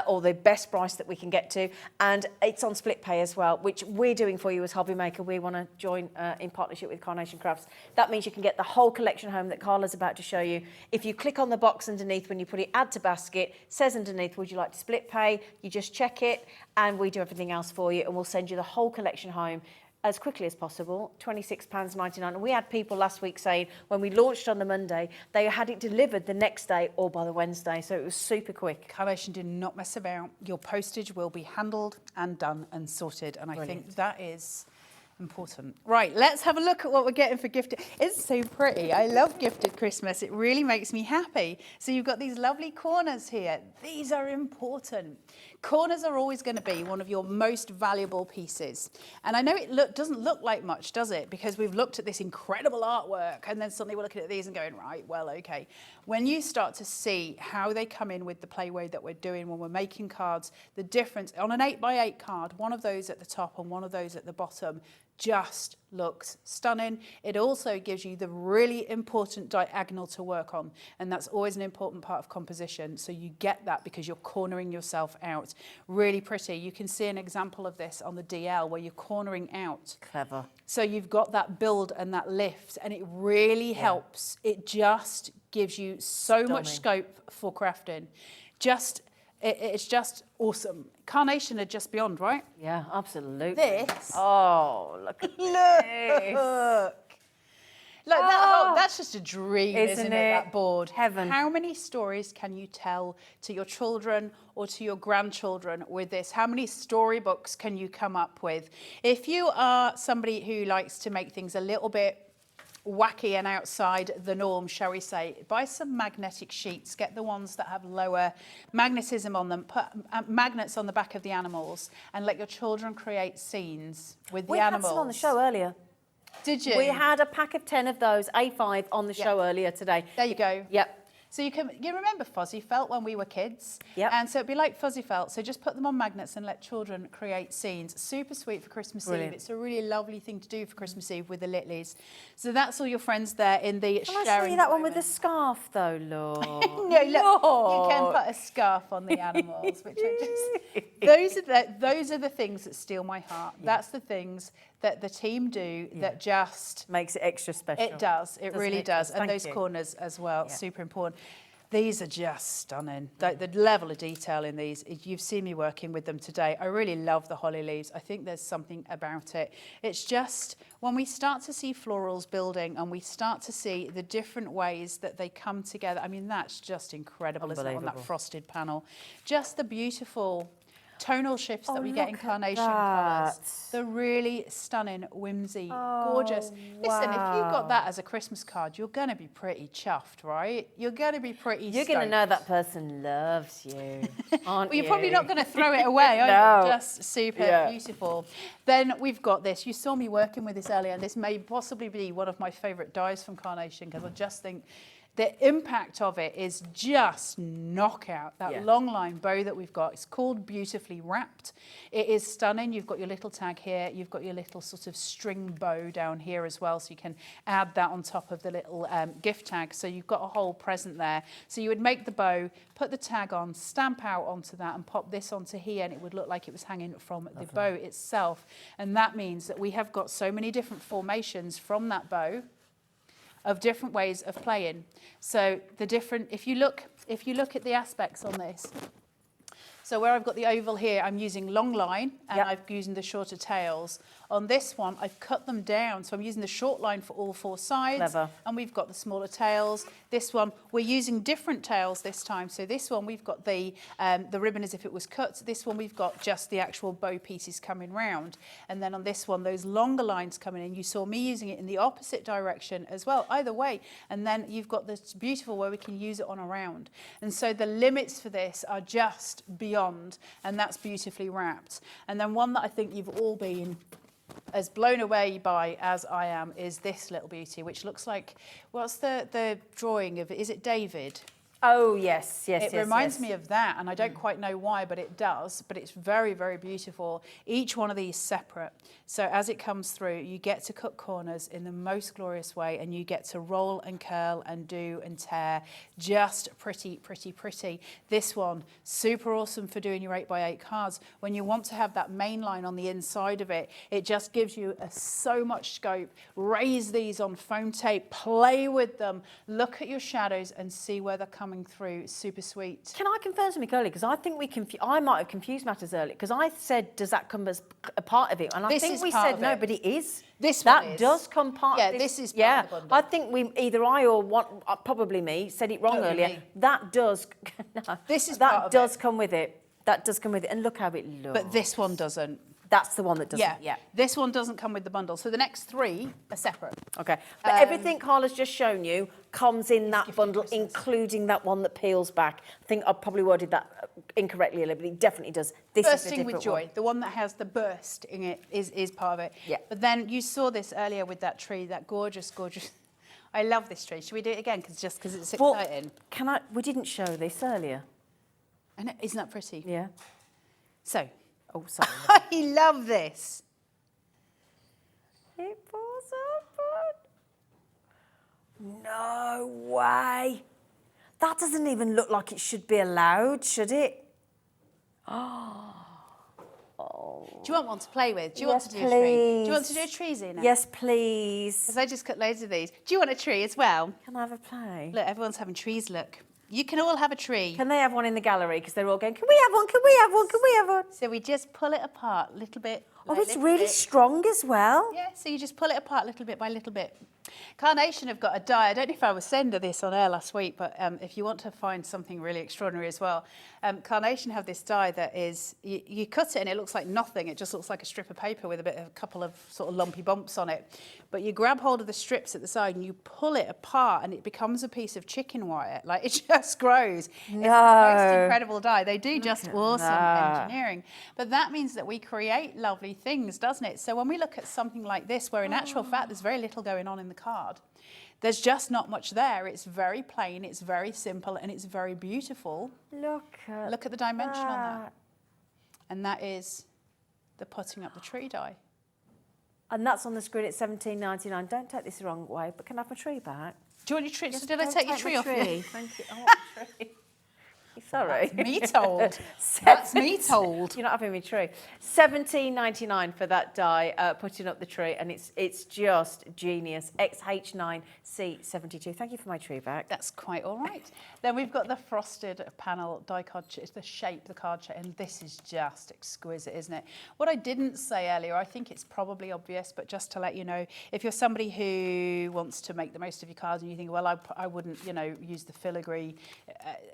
or the best price that we can get to. And it's on split pay as well, which we're doing for you as Hobbymaker. We want to join in partnership with Carnation Crafts. That means you can get the whole collection home that Carla's about to show you. If you click on the box underneath, when you put it add to basket, it says underneath, would you like to split pay? You just check it and we do everything else for you, and we'll send you the whole collection home as quickly as possible, £26.99. And we had people last week saying when we launched on the Monday, they had it delivered the next day or by the Wednesday, so it was super quick. Carnation did not mess about. Your postage will be handled and done and sorted, and I think that is important. Right, let's have a look at what we're getting for gifted. It's so pretty. I love gifted Christmas. It really makes me happy. So you've got these lovely corners here. These are important. Corners are always going to be one of your most valuable pieces. And I know it doesn't look like much, does it? Because we've looked at this incredible artwork and then suddenly we're looking at these and going, right, well, okay. When you start to see how they come in with the playway that we're doing when we're making cards, the difference on an 8x8 card, one of those at the top and one of those at the bottom, just looks stunning. It also gives you the really important diagonal to work on, and that's always an important part of composition. So you get that because you're cornering yourself out. Really pretty. You can see an example of this on the DL where you're cornering out. Clever. So you've got that build and that lift, and it really helps. It just gives you so much scope for crafting. It's just awesome. Carnation are just beyond, right? Yeah, absolutely. This. Oh, look at this. Look, that's just a dream, isn't it, that board? Heaven. How many stories can you tell to your children or to your grandchildren with this? How many storybooks can you come up with? If you are somebody who likes to make things a little bit wacky and outside the norm, shall we say, buy some magnetic sheets, get the ones that have lower magnetism on them, put magnets on the back of the animals, and let your children create scenes with the animals. We had some on the show earlier. Did you? We had a pack of 10 of those, A5, on the show earlier today. There you go. Yep. So you remember Fuzzy Felt when we were kids? Yep. And so it'd be like Fuzzy Felt. So just put them on magnets and let children create scenes. Super sweet for Christmas Eve. It's a really lovely thing to do for Christmas Eve with the Littleys. So that's all your friends there in the Can sharing I show you that one moment. with the scarf, though, Lord? No, look, you can put a scarf on the animals, which are just... Those are the things that steal my heart. Yeah. That's the things that the team do that just... makes it extra special. It does. It really does. And those you. corners as well, super important. These are just stunning. The level of detail in these, you've seen me working with them today. I really love the holly leaves. I think there's something about it. It's just, when we start to see florals building and we start to see the different ways that they come together, I mean, that's just incredible, isn't it, on that frosted panel. Just the beautiful tonal shifts that we get in look at carnation that. colours. The really stunning, whimsy, gorgeous. Listen, if you got that as a Christmas card, you're going to be pretty chuffed, right? You're going to be pretty You're going to stoked. know that person loves you, aren't Well, you're you? probably not going to throw it away, are No. you? Just super beautiful. Then we've got this. You saw me working with this earlier, and this may possibly be one of my favourite dies from Carnation, because I just think the impact of it is just knockout. That long line bow that we've got, it's called Beautifully Wrapped. It is stunning. You've got your little tag here. You've got your little sort of string bow down here as well. So you can add that on top of the little gift tag. So you've got a whole present there. So you would make the bow, put the tag on, stamp out onto that and pop this onto here, and it would look like it was hanging from the bow itself. And that means that we have got so many different formations from that bow of different ways of playing. So the different, if you look at the aspects on this, so where I've got the oval here, I'm using long line, and I'm using the shorter tails. On this one, I've cut them down, so I'm using the short line for all four sides. Clever. And we've got the smaller tails. This one, we're using different tails this time. So this one, we've got the ribbon as if it was cut. This one, we've got just the actual bow pieces coming round. And then on this one, those longer lines coming in. You saw me using it in the opposite direction as well, either way. And then you've got this beautiful where we can use it on a round. And so the limits for this are just beyond, and that's Beautifully Wrapped. And then one that I think you've all been as blown away by as I am is this little beauty, which looks like, what's the drawing of it? Is it David? Oh, yes. It reminds me of that, and I don't quite know why, but it does. But it's very, very beautiful. Each one of these separate. So as it comes through, you get to cut corners in the most glorious way, and you get to roll and curl and do and tear. Just pretty, pretty, pretty. This one, super awesome for doing your 8x8 cards. When you want to have that main line on the inside of it, it just gives you so much scope. Raise these on foam tape, play with them, look at your shadows and see where they're coming through. Super sweet. Can I confirm something earlier? Because I think I might have confused matters earlier, because I said, does that come as a part of it? And I This think is we part said of no, it. but it is. This that one is. does come part Yeah, of this. this is part of the bundle. I think either I or one, probably me, said it wrong Totally earlier. me. That does, no, This is that part of does it. come with it. That does come with it. And look how it looks. But this one doesn't. That's the one that doesn't. Yeah. This one doesn't come with the bundle. So the next three are separate. Okay. But everything Carla's just shown you comes in that bundle, including that one that peels back. I think I probably worded that incorrectly, but it definitely does. This is a Bursting with different Joy, one. the one that has the burst in it is part of it. Yeah. But then you saw this earlier with that tree, that gorgeous, gorgeous. I love this tree. Should we do it again? Because it's Well, exciting. we didn't show this earlier. And isn't that pretty? Yeah. So, Oh, sorry. I love this. It falls open. No way. That doesn't even look like it should be allowed, should it? Do you want one to play with? Do you want to do a tree? Do you want to do a tree, Zena? Yes, please. Because I just cut loads of these. Do you want a tree as well? Can I have a play? Look, everyone's having trees, look. You can all have a tree. Can they have one in the gallery? Because they're all going, can we have one? Can we have one? Can we have one? So we just pull it apart a little bit. Oh, by it's little really bit. strong as well. Yeah, so you just pull it apart little bit by little bit. Carnation have got a die. I don't know if I was sending this on air last week, but if you want to find something really extraordinary as well, Carnation have this die that is, you cut it and it looks like nothing. It just looks like a strip of paper with a couple of sort of lumpy bumps on it. But you grab hold of the strips at the side and you pull it apart and it becomes a piece of chicken wire. Like, it just grows. It's the most incredible die. They do just awesome engineering. But that means that we create lovely things, doesn't it? So when we look at something like this, where in actual fact there's very little going on in the card, there's just not much there. It's very plain, it's very simple, and it's very beautiful. Look at the dimension on that. And that is the putting up the tree die. And that's on the screen at $17.99. Don't take this the wrong way, but can I have my tree back? Do you want your tree? Yes, So did I don't take your my tree off you? Thank you. I want my tree. Sorry. That's me told. That's me told. You're not having me tree. $17.99 for that die, putting up the tree, and it's just genius. XH9C72. Thank you for my tree back. That's quite all right. Then we've got the frosted panel die card. It's the shape, the card shape, and this is just exquisite, isn't it? What I didn't say earlier, I think it's probably obvious, but just to let you know, if you're somebody who wants to make the most of your cards and you think, well, I wouldn't, use the filigree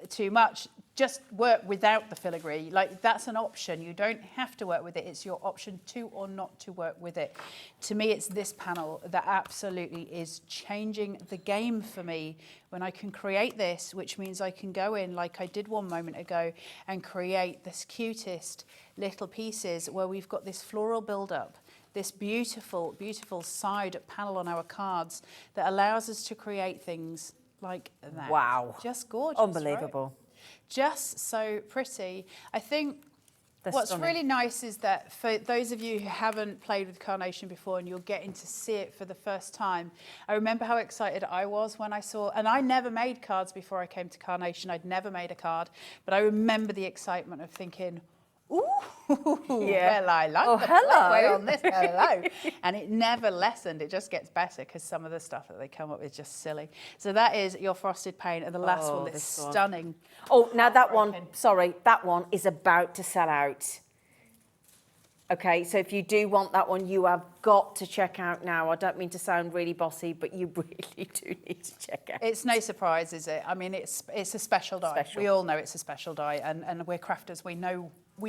too much, just work without the filigree. Like, that's an option. You don't have to work with it. It's your option to or not to work with it. To me, it's this panel that absolutely is changing the game for me when I can create this, which means I can go in like I did one moment ago and create this cutest little pieces where we've got this floral build-up, this beautiful, beautiful side panel on our cards that allows us to create things like that. Wow. Just gorgeous. Unbelievable. Right? Just so pretty. I think what's stunning. really nice is that for those of you who haven't played with Carnation before and you're getting to see it for the first time, I remember how excited I was when I saw, and I never made cards before I came to Carnation. I'd never made a card, but I remember the excitement of thinking, ooh, Yeah. well, I like Oh, the hello. flyway on this, hello. And it never lessened, it just gets better because some of the stuff that they come up with is just silly. So that is your frosted paint, and the last one that's this one. stunning. Oh, now that one, sorry, that one is about to sell out. Okay, so if you do want that one, you have got to check out now. I don't mean to sound really bossy, but you really do need to check out. It's no surprise, is it? I mean, it's a special die. Special. We all know it's a special die, and we're crafters. We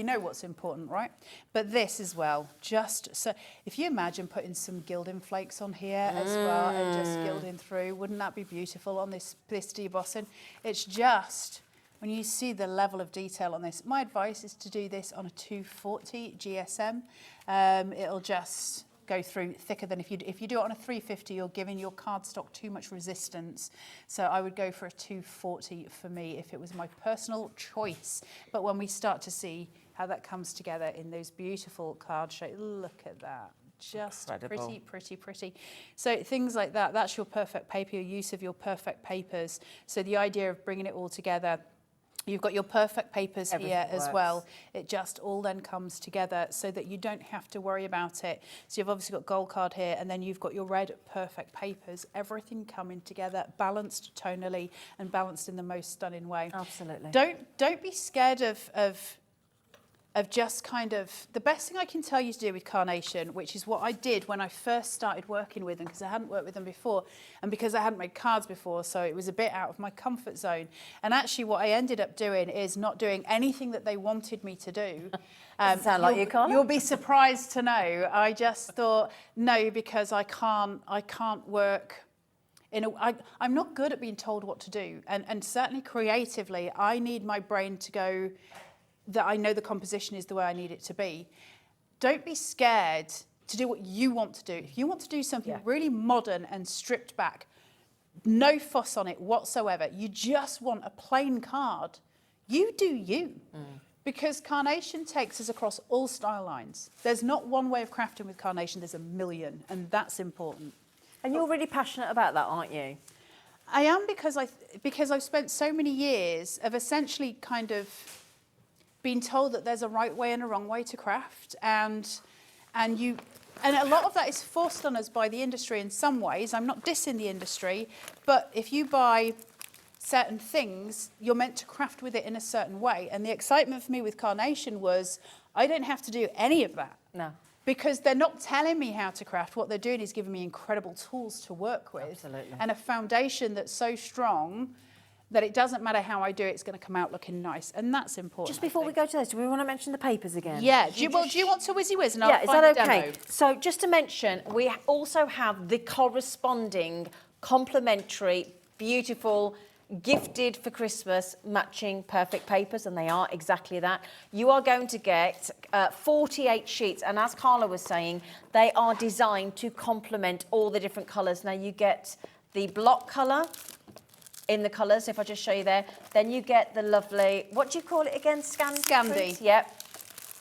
know what's important, right? But this as well, just so if you imagine putting some gilding flakes on here as well and just gilding through, wouldn't that be beautiful on this debossing? It's just, when you see the level of detail on this, my advice is to do this on a 240 GSM. It'll just go through thicker than if you do it on a 350, you're giving your cardstock too much resistance. So I would go for a 240 for me if it was my personal choice. But when we start to see how that comes together in those beautiful card shapes, look at that. Just Incredible. pretty, pretty, pretty. So things like that, that's your perfect paper, your use of your perfect papers. So the idea of bringing it all together, you've got your perfect papers here as works. well. It just all then comes together so that you don't have to worry about it. So you've obviously got gold card here, and then you've got your red perfect papers, everything coming together, balanced tonally and balanced in the most stunning way. Absolutely. Don't be scared of just kind of, the best thing I can tell you to do with Carnation, which is what I did when I first started working with them, because I hadn't worked with them before, and because I hadn't made cards before, so it was a bit out of my comfort zone. And actually what I ended up doing is not doing anything that they wanted me to do. Sound like you, Carla? You'll be surprised to know. I just thought, no, because I can't work. I'm not good at being told what to do. And certainly creatively, I need my brain to go, that I know the composition is the way I need it to be. Don't be scared to do what you want to do. If you want to do something really modern and stripped back, no fuss on it whatsoever, you just want a plain card, you do you. Because Carnation takes us across all style lines. There's not one way of crafting with Carnation, there's a million, and that's important. And you're really passionate about that, aren't you? I am, because I've spent so many years of essentially kind of being told that there's a right way and a wrong way to craft, and a lot of that is forced on us by the industry in some ways. I'm not dissing the industry, but if you buy certain things, you're meant to craft with it in a certain way. And the excitement for me with Carnation was I don't have to do any of that. No. Because they're not telling me how to craft. What they're doing is giving me incredible tools to work with. Absolutely. And a foundation that's so strong that it doesn't matter how I do it, it's going to come out looking nice. And that's important. Just before we go to this, do we want to mention the papers again? Yeah. Do you want to whizzy whiz? And Yeah, I'll is find that the okay? demo. So just to mention, we also have the corresponding complimentary, beautiful, gifted for Christmas matching perfect papers, and they are exactly that. You are going to get 48 sheets, and as Carla was saying, they are designed to complement all the different colours. Now you get the block colour in the colours, if I just show you there. Then you get the lovely, what do you call it again? Scandi. Yep.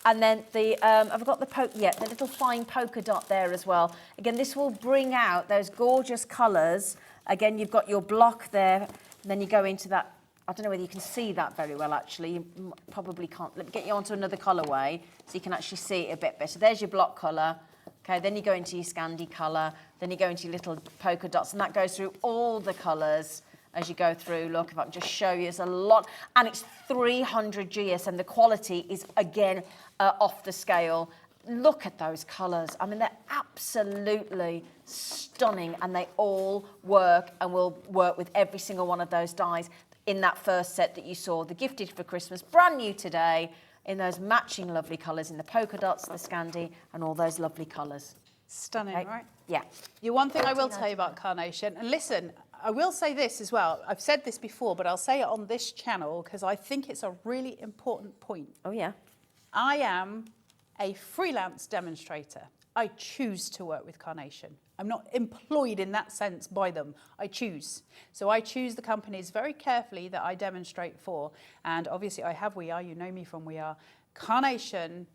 And then the, I've got the little fine polka dot there as well. Again, this will bring out those gorgeous colours. Again, you've got your block there, and then you go into that, I don't know whether you can see that very well, actually. You probably can't. Let me get you onto another colourway so you can actually see it a bit better. There's your block colour. Okay, then you go into your Scandi colour, then you go into your little polka dots, and that goes through all the colours as you go through. Look, if I can just show you, it's a lot, and it's 300 GS, and the quality is, again, off the scale. Look at those colours. I mean, they're absolutely stunning, and they all work and will work with every single one of those dies. in that first set that you saw, the Gifted for Christmas, brand new today, in those matching lovely colours, in the polka dots, the Scandi, and all those lovely colours. Stunning, Okay. right? Yeah. The one thing I will tell you about Carnation, and listen, I will say this as well. I've said this before, but I'll say it on this channel because I think it's a really important point. Oh, yeah. I am a freelance demonstrator. I choose to work with Carnation. I'm not employed in that sense by them. I choose. So I choose the companies very carefully that I demonstrate for. And obviously I have We Are, you know me from We Are. Carnation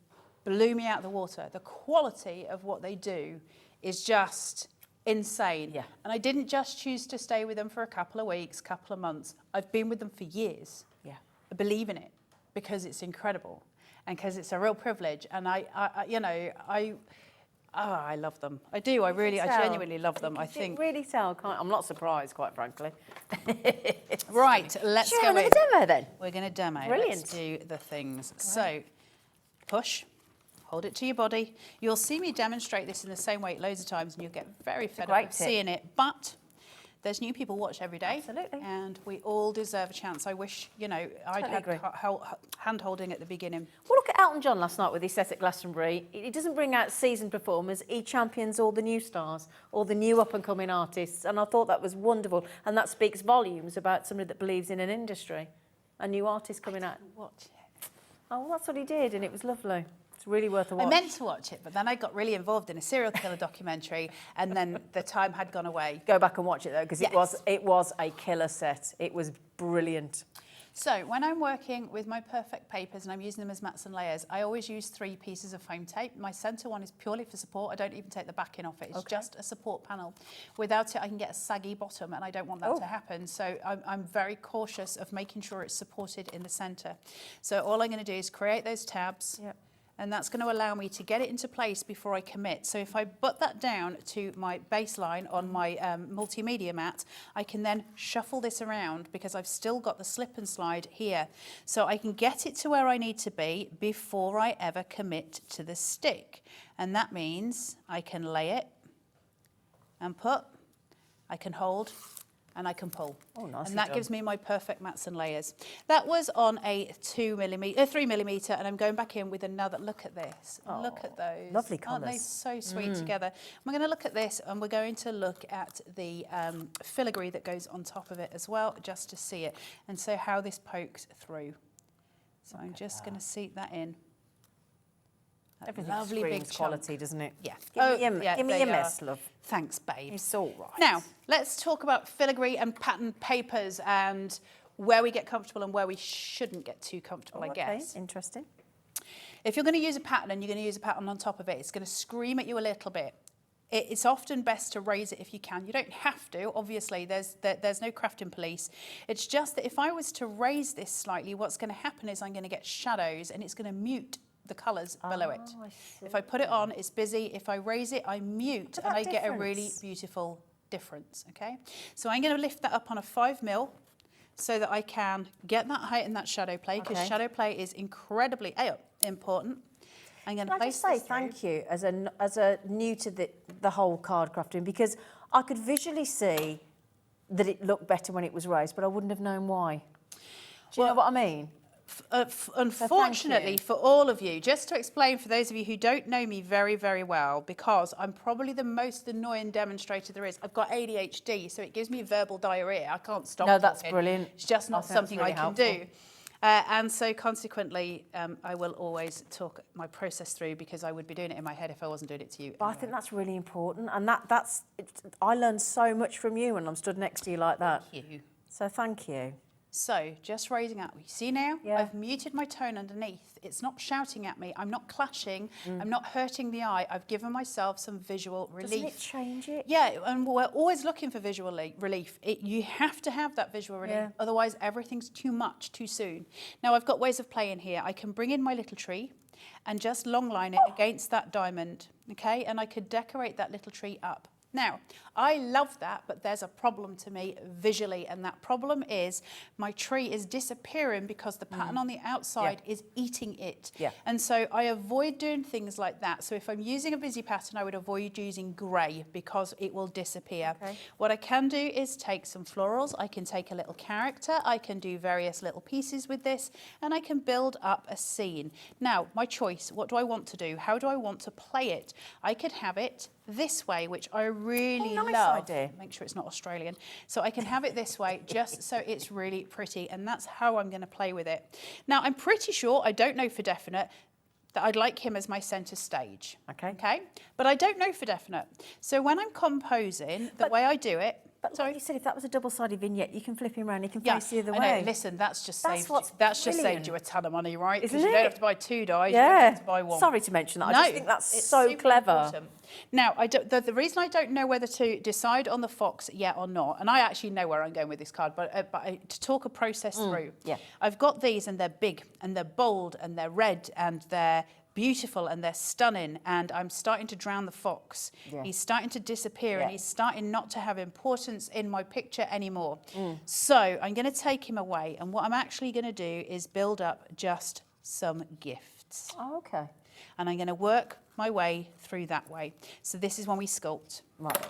blew me out of the water. The quality of what they do is just insane. Yeah. And I didn't just choose to stay with them for a couple of weeks, couple of months. I've been with them for years. Yeah. I believe in it because it's incredible and because it's a real privilege. And I love them. I do. I genuinely love them. I think. Really tell. I'm not surprised, quite frankly. Right, let's Shall go we have in. a demo then? We're going to demo. Brilliant. Let's do the things. So, push. Hold it to your body. You'll see me demonstrate this in the same way loads of times and you'll get very fed up of seeing it. But there's new people watch every day. Absolutely. And we all deserve a chance. I wish, I'd had hand-holding at the beginning. Well, look at Elton John last night with his set at Glastonbury. He doesn't bring out seasoned performers. He champions all the new stars, all the new up-and-coming artists. And I thought that was wonderful. And that speaks volumes about somebody that believes in an industry. A new artist coming out. Watch it. Oh, well, that's what he did, and it was lovely. It's really worth a watch. I meant to watch it, but then I got really involved in a serial killer documentary, and then the time had gone away. Go back and watch it, though, because Yes. it was a killer set. It was brilliant. So when I'm working with my perfect papers and I'm using them as mats and layers, I always use 3 pieces of foam tape. My centre one is purely for support. I don't even take the backing off it. It's just a support panel. Without it, I can get a saggy bottom, and I don't want that to happen. So I'm very cautious of making sure it's supported in the centre. So all I'm going to do is create those tabs. Yep. And that's going to allow me to get it into place before I commit. So if I butt that down to my baseline on my multimedia mat, I can then shuffle this around because I've still got the slip and slide here. So I can get it to where I need to be before I ever commit to the stick. And that means I can lay it and put, I can hold, and I can pull. Oh, nicely and that done. gives me my perfect mats and layers. That was on a 3mm, and I'm going back in with another. Look at this. Look at those. Lovely Aren't they colours. so sweet together? We're going to look at this, and we're going to look at the filigree that goes on top of it as well, just to see it, and so how this pokes through. So I'm just going to seat that in. That Everything lovely big screams chunk. quality, doesn't it? Yeah. Give me your mess, love. Thanks, babe. It's all right. Now, let's talk about filigree and pattern papers and where we get comfortable and where we shouldn't get too comfortable, I guess. Interesting. If you're going to use a pattern and you're going to use a pattern on top of it, it's going to scream at you a little bit. It's often best to raise it if you can. You don't have to, obviously, there's no crafting police. It's just that if I was to raise this slightly, what's going to happen is I'm going to get shadows and it's going to mute the colours below it. If I put it on, it's busy. If I raise it, I mute and I get a really beautiful difference, okay? So I'm going to lift that up on a 5mm so that I can get that height and that shadow play, because shadow play is incredibly important. I'm going to Can I place just say this through. thank you as a new to the whole card crafting, because I could visually see that it looked better when it was raised, but I wouldn't have known why. Do you know what I mean? Unfortunately for all of you, just to explain for those of you who don't know me very, very well, because I'm probably the most annoying demonstrator there is. I've got ADHD, so it gives me verbal diarrhea. I can't stop No, that's talking. brilliant. It's just not think that's something really I can do. And so consequently, I will always talk my process through, because I would be doing it in my head if I wasn't doing it to you. But I think that's really important, and I learned so much from you when I'm stood next to you like that. Thank you. So thank you. So, just raising up. You see now? Yeah. I've muted my tone underneath. It's not shouting at me. I'm not clashing. I'm not hurting the eye. I've given myself some visual relief. Doesn't it change it? Yeah, and we're always looking for visual relief. You have to have that visual relief. Yeah. Otherwise, everything's too much, too soon. Now, I've got ways of playing here. I can bring in my little tree and just long line it against that diamond, okay? And I could decorate that little tree up. Now, I love that, but there's a problem to me visually, and that problem is my tree is disappearing because the pattern on the outside is eating it. Yeah. And so I avoid doing things like that. So if I'm using a busy pattern, I would avoid using grey because it will disappear. Okay. What I can do is take some florals, I can take a little character, I can do various little pieces with this, and I can build up a scene. Now, my choice, what do I want to do? How do I want to play it? I could have it this way, which I really nice love. idea. Make sure it's not Australian. So I can have it this way just so it's really pretty, and that's how I'm going to play with it. Now, I'm pretty sure, I don't know for definite, that I'd like him as my centre stage. Okay? But I don't know for definite. So when I'm composing, the way I do it, But like you said, if that was a double-sided vignette, you can flip him around, you can yeah, face the other I way. know. Listen, that's just That's saved. what's That's just brilliant. saved you a ton of money, right? Because Isn't you don't it? have to buy 2 dies. You don't have to buy one. Sorry to mention that. I No, just think that's it's so super clever. important. Now, the reason I don't know whether to decide on the fox yet or not, and I actually know where I'm going with this card, but to talk a process through, yeah. I've got these, and they're big, and they're bold, and they're red, and they're beautiful, and they're stunning, and I'm starting to drown the fox. Yeah. He's starting to disappear, Yeah. and he's starting not to have importance in my picture anymore. So I'm going to take him away, and what I'm actually going to do is build up just some gifts. Oh, okay. And I'm going to work my way through that way. So this is when we sculpt. Right.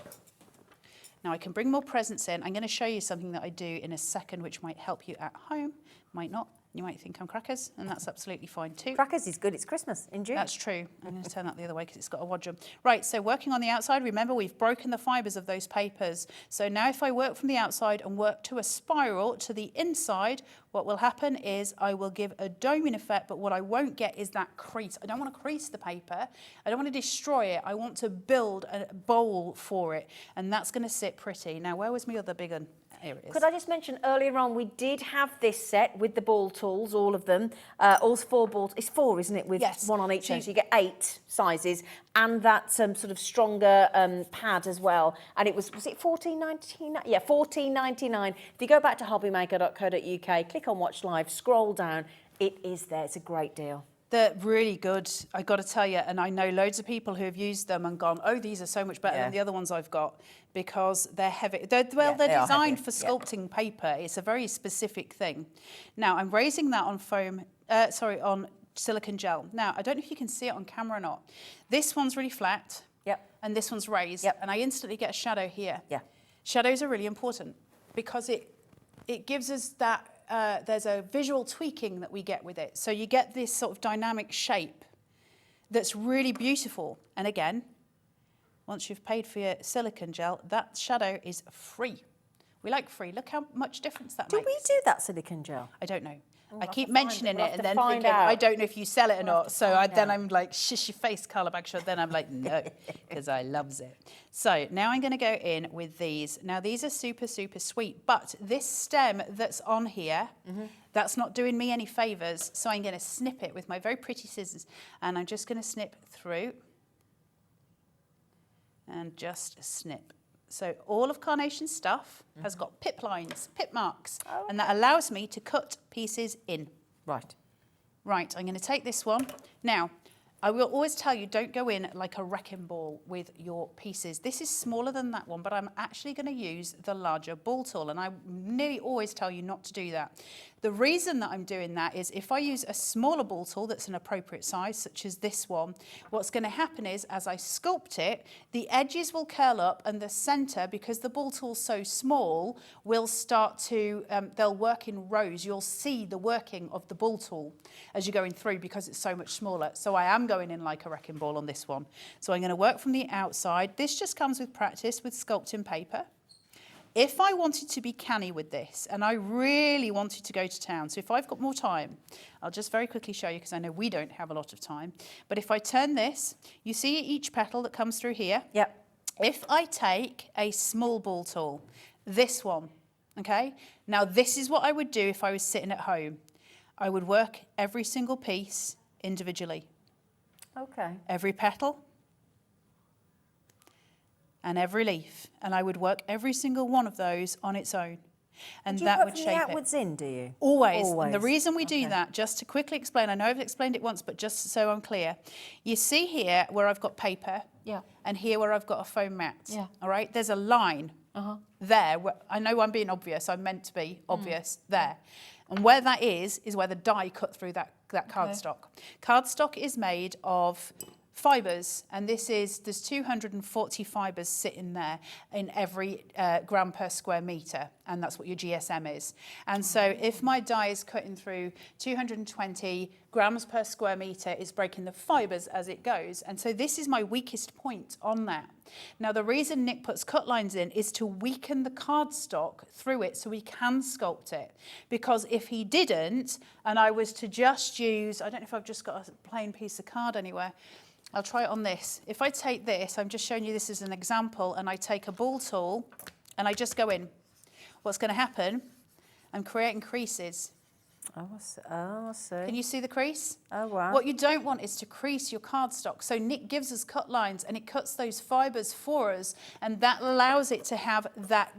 Now I can bring more presents in. I'm going to show you something that I do in a second, which might help you at home, might not. You might think I'm crackers, and that's absolutely fine too. Crackers is good. It's Christmas in June. That's true. I'm going to turn that the other way because it's got a wadrum. Right, so working on the outside, remember we've broken the fibres of those papers. So now if I work from the outside and work to a spiral to the inside, what will happen is I will give a doming effect, but what I won't get is that crease. I don't want to crease the paper. I don't want to destroy it. I want to build a bowl for it, and that's going to sit pretty. Now, where was my other big one? Here it is. Could I just mention earlier on, we did have this set with the ball tools, all of them, all 4 balls. It's 4, isn't it? With Yes. 1 on each So end. So you get 8 sizes and that sort of stronger pad as well. And it was it $14.99? Yeah, $14.99. If you go back to hobbymaker.co.uk, click on Watch Live, scroll down, it is there. It's a great deal. They're really good, I got to tell you, and I know loads of people who have used them and gone, oh, these are so much better than the other ones I've got, because they're heavy. They're they are designed heavy, for sculpting paper. It's a very specific thing. Now, I'm raising that on on silicone gel. Now, I don't know if you can see it on camera or not. This one's really flat, and this one's raised, and I instantly get a shadow here. Yeah. Shadows are really important because it gives us that, there's a visual tweaking that we get with it. So you get this sort of dynamic shape that's really beautiful. And again, once you've paid for your silicone gel, that shadow is free. We like free. Look how much difference that Do makes. we do that silicone gel? I don't know. I have keep to find mentioning it. We'll it have and to then find thinking, out. I don't know if you sell it or We'll have not. to So find then out. I'm like, shish your face, colour bag shot. Then I'm like, no, because I loves it. So now I'm going to go in with these. Now these are super, super sweet. But this stem that's on here, that's not doing me any favours. So I'm going to snip it with my very pretty scissors. And I'm just going to snip through. And just snip. So all of Carnation's stuff has got pip lines, pip marks, and that allows me to cut pieces in. Right. Right, I'm going to take this one. Now, I will always tell you, don't go in like a wrecking ball with your pieces. This is smaller than that one, but I'm actually going to use the larger ball tool, and I nearly always tell you not to do that. The reason that I'm doing that is if I use a smaller ball tool that's an appropriate size, such as this one, what's going to happen is as I sculpt it, the edges will curl up and the center, because the ball tool's so small, will start to, they'll work in rows. You'll see the working of the ball tool as you're going through because it's so much smaller. So I am going in like a wrecking ball on this one. So I'm going to work from the outside. This just comes with practice with sculpting paper. If I wanted to be canny with this, and I really wanted to go to town, so if I've got more time, I'll just very quickly show you because I know we don't have a lot of time. But if I turn this, you see each petal that comes through here? Yep. If I take a small ball tool, this one, okay? Now this is what I would do if I was sitting at home. I would work every single piece individually. Okay. Every petal and every leaf, and I would work every single one of those on its own. And Do you that work would from shape the it. outwards in, do you? Always. Always. And the reason we do Okay. that, just to quickly explain, I know I've explained it once, but just so I'm clear, you see here where I've got paper, Yeah. and here where I've got a foam mat. Yeah. All right, there's a line there. I know I'm being obvious. I'm meant to be obvious there. And where that is where the die cut through that cardstock. Cardstock is made of fibres, and there's 240 fibres sitting there in every gram per square metre, and that's what your GSM is. And so if my die is cutting through 220 grams per square metre, it's breaking the fibres as it goes. And so this is my weakest point on that. Now, the reason Nick puts cut lines in is to weaken the cardstock through it so he can sculpt it. Because if he didn't, and I was to just use, I don't know if I've just got a plain piece of card anywhere, I'll try it on this. If I take this, I'm just showing you this as an example, and I take a ball tool and I just go in. What's going to happen? I'm creating creases. Oh, I see. Can you see the crease? Oh, wow. What you don't want is to crease your cardstock. So Nick gives us cut lines, and it cuts those fibres for us, and that allows it to have that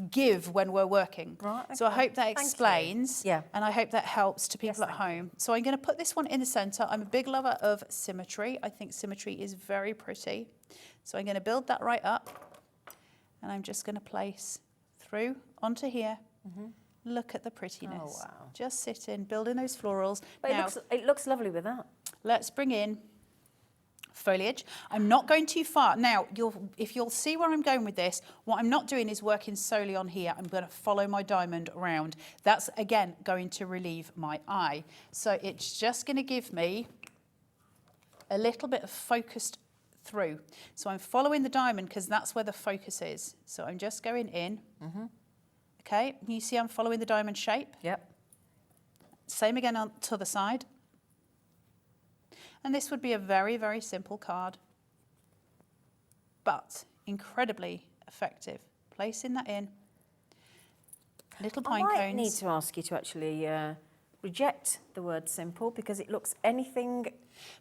give when we're working. Right, So I okay. hope that Thank you. explains, Yeah. and I hope that helps to people Yes, at thank home. So I'm going to put this one in the centre. I'm a big lover of symmetry. I think symmetry is very pretty. So I'm going to build that right up, and I'm just going to place through onto here. Look at the prettiness. Oh, wow. Just sitting, building those florals. But Now, it looks lovely with that. let's bring in foliage. I'm not going too far. Now, if you'll see where I'm going with this, what I'm not doing is working solely on here. I'm going to follow my diamond around. That's, again, going to relieve my eye. So it's just going to give me a little bit of focused through. So I'm following the diamond because that's where the focus is. So I'm just going in. Okay, you see I'm following the diamond shape. Yep. Same again on to the side. And this would be a very, very simple card, but incredibly effective. Placing that in. Little pine I might cones. need to ask you to actually reject the word simple because it looks anything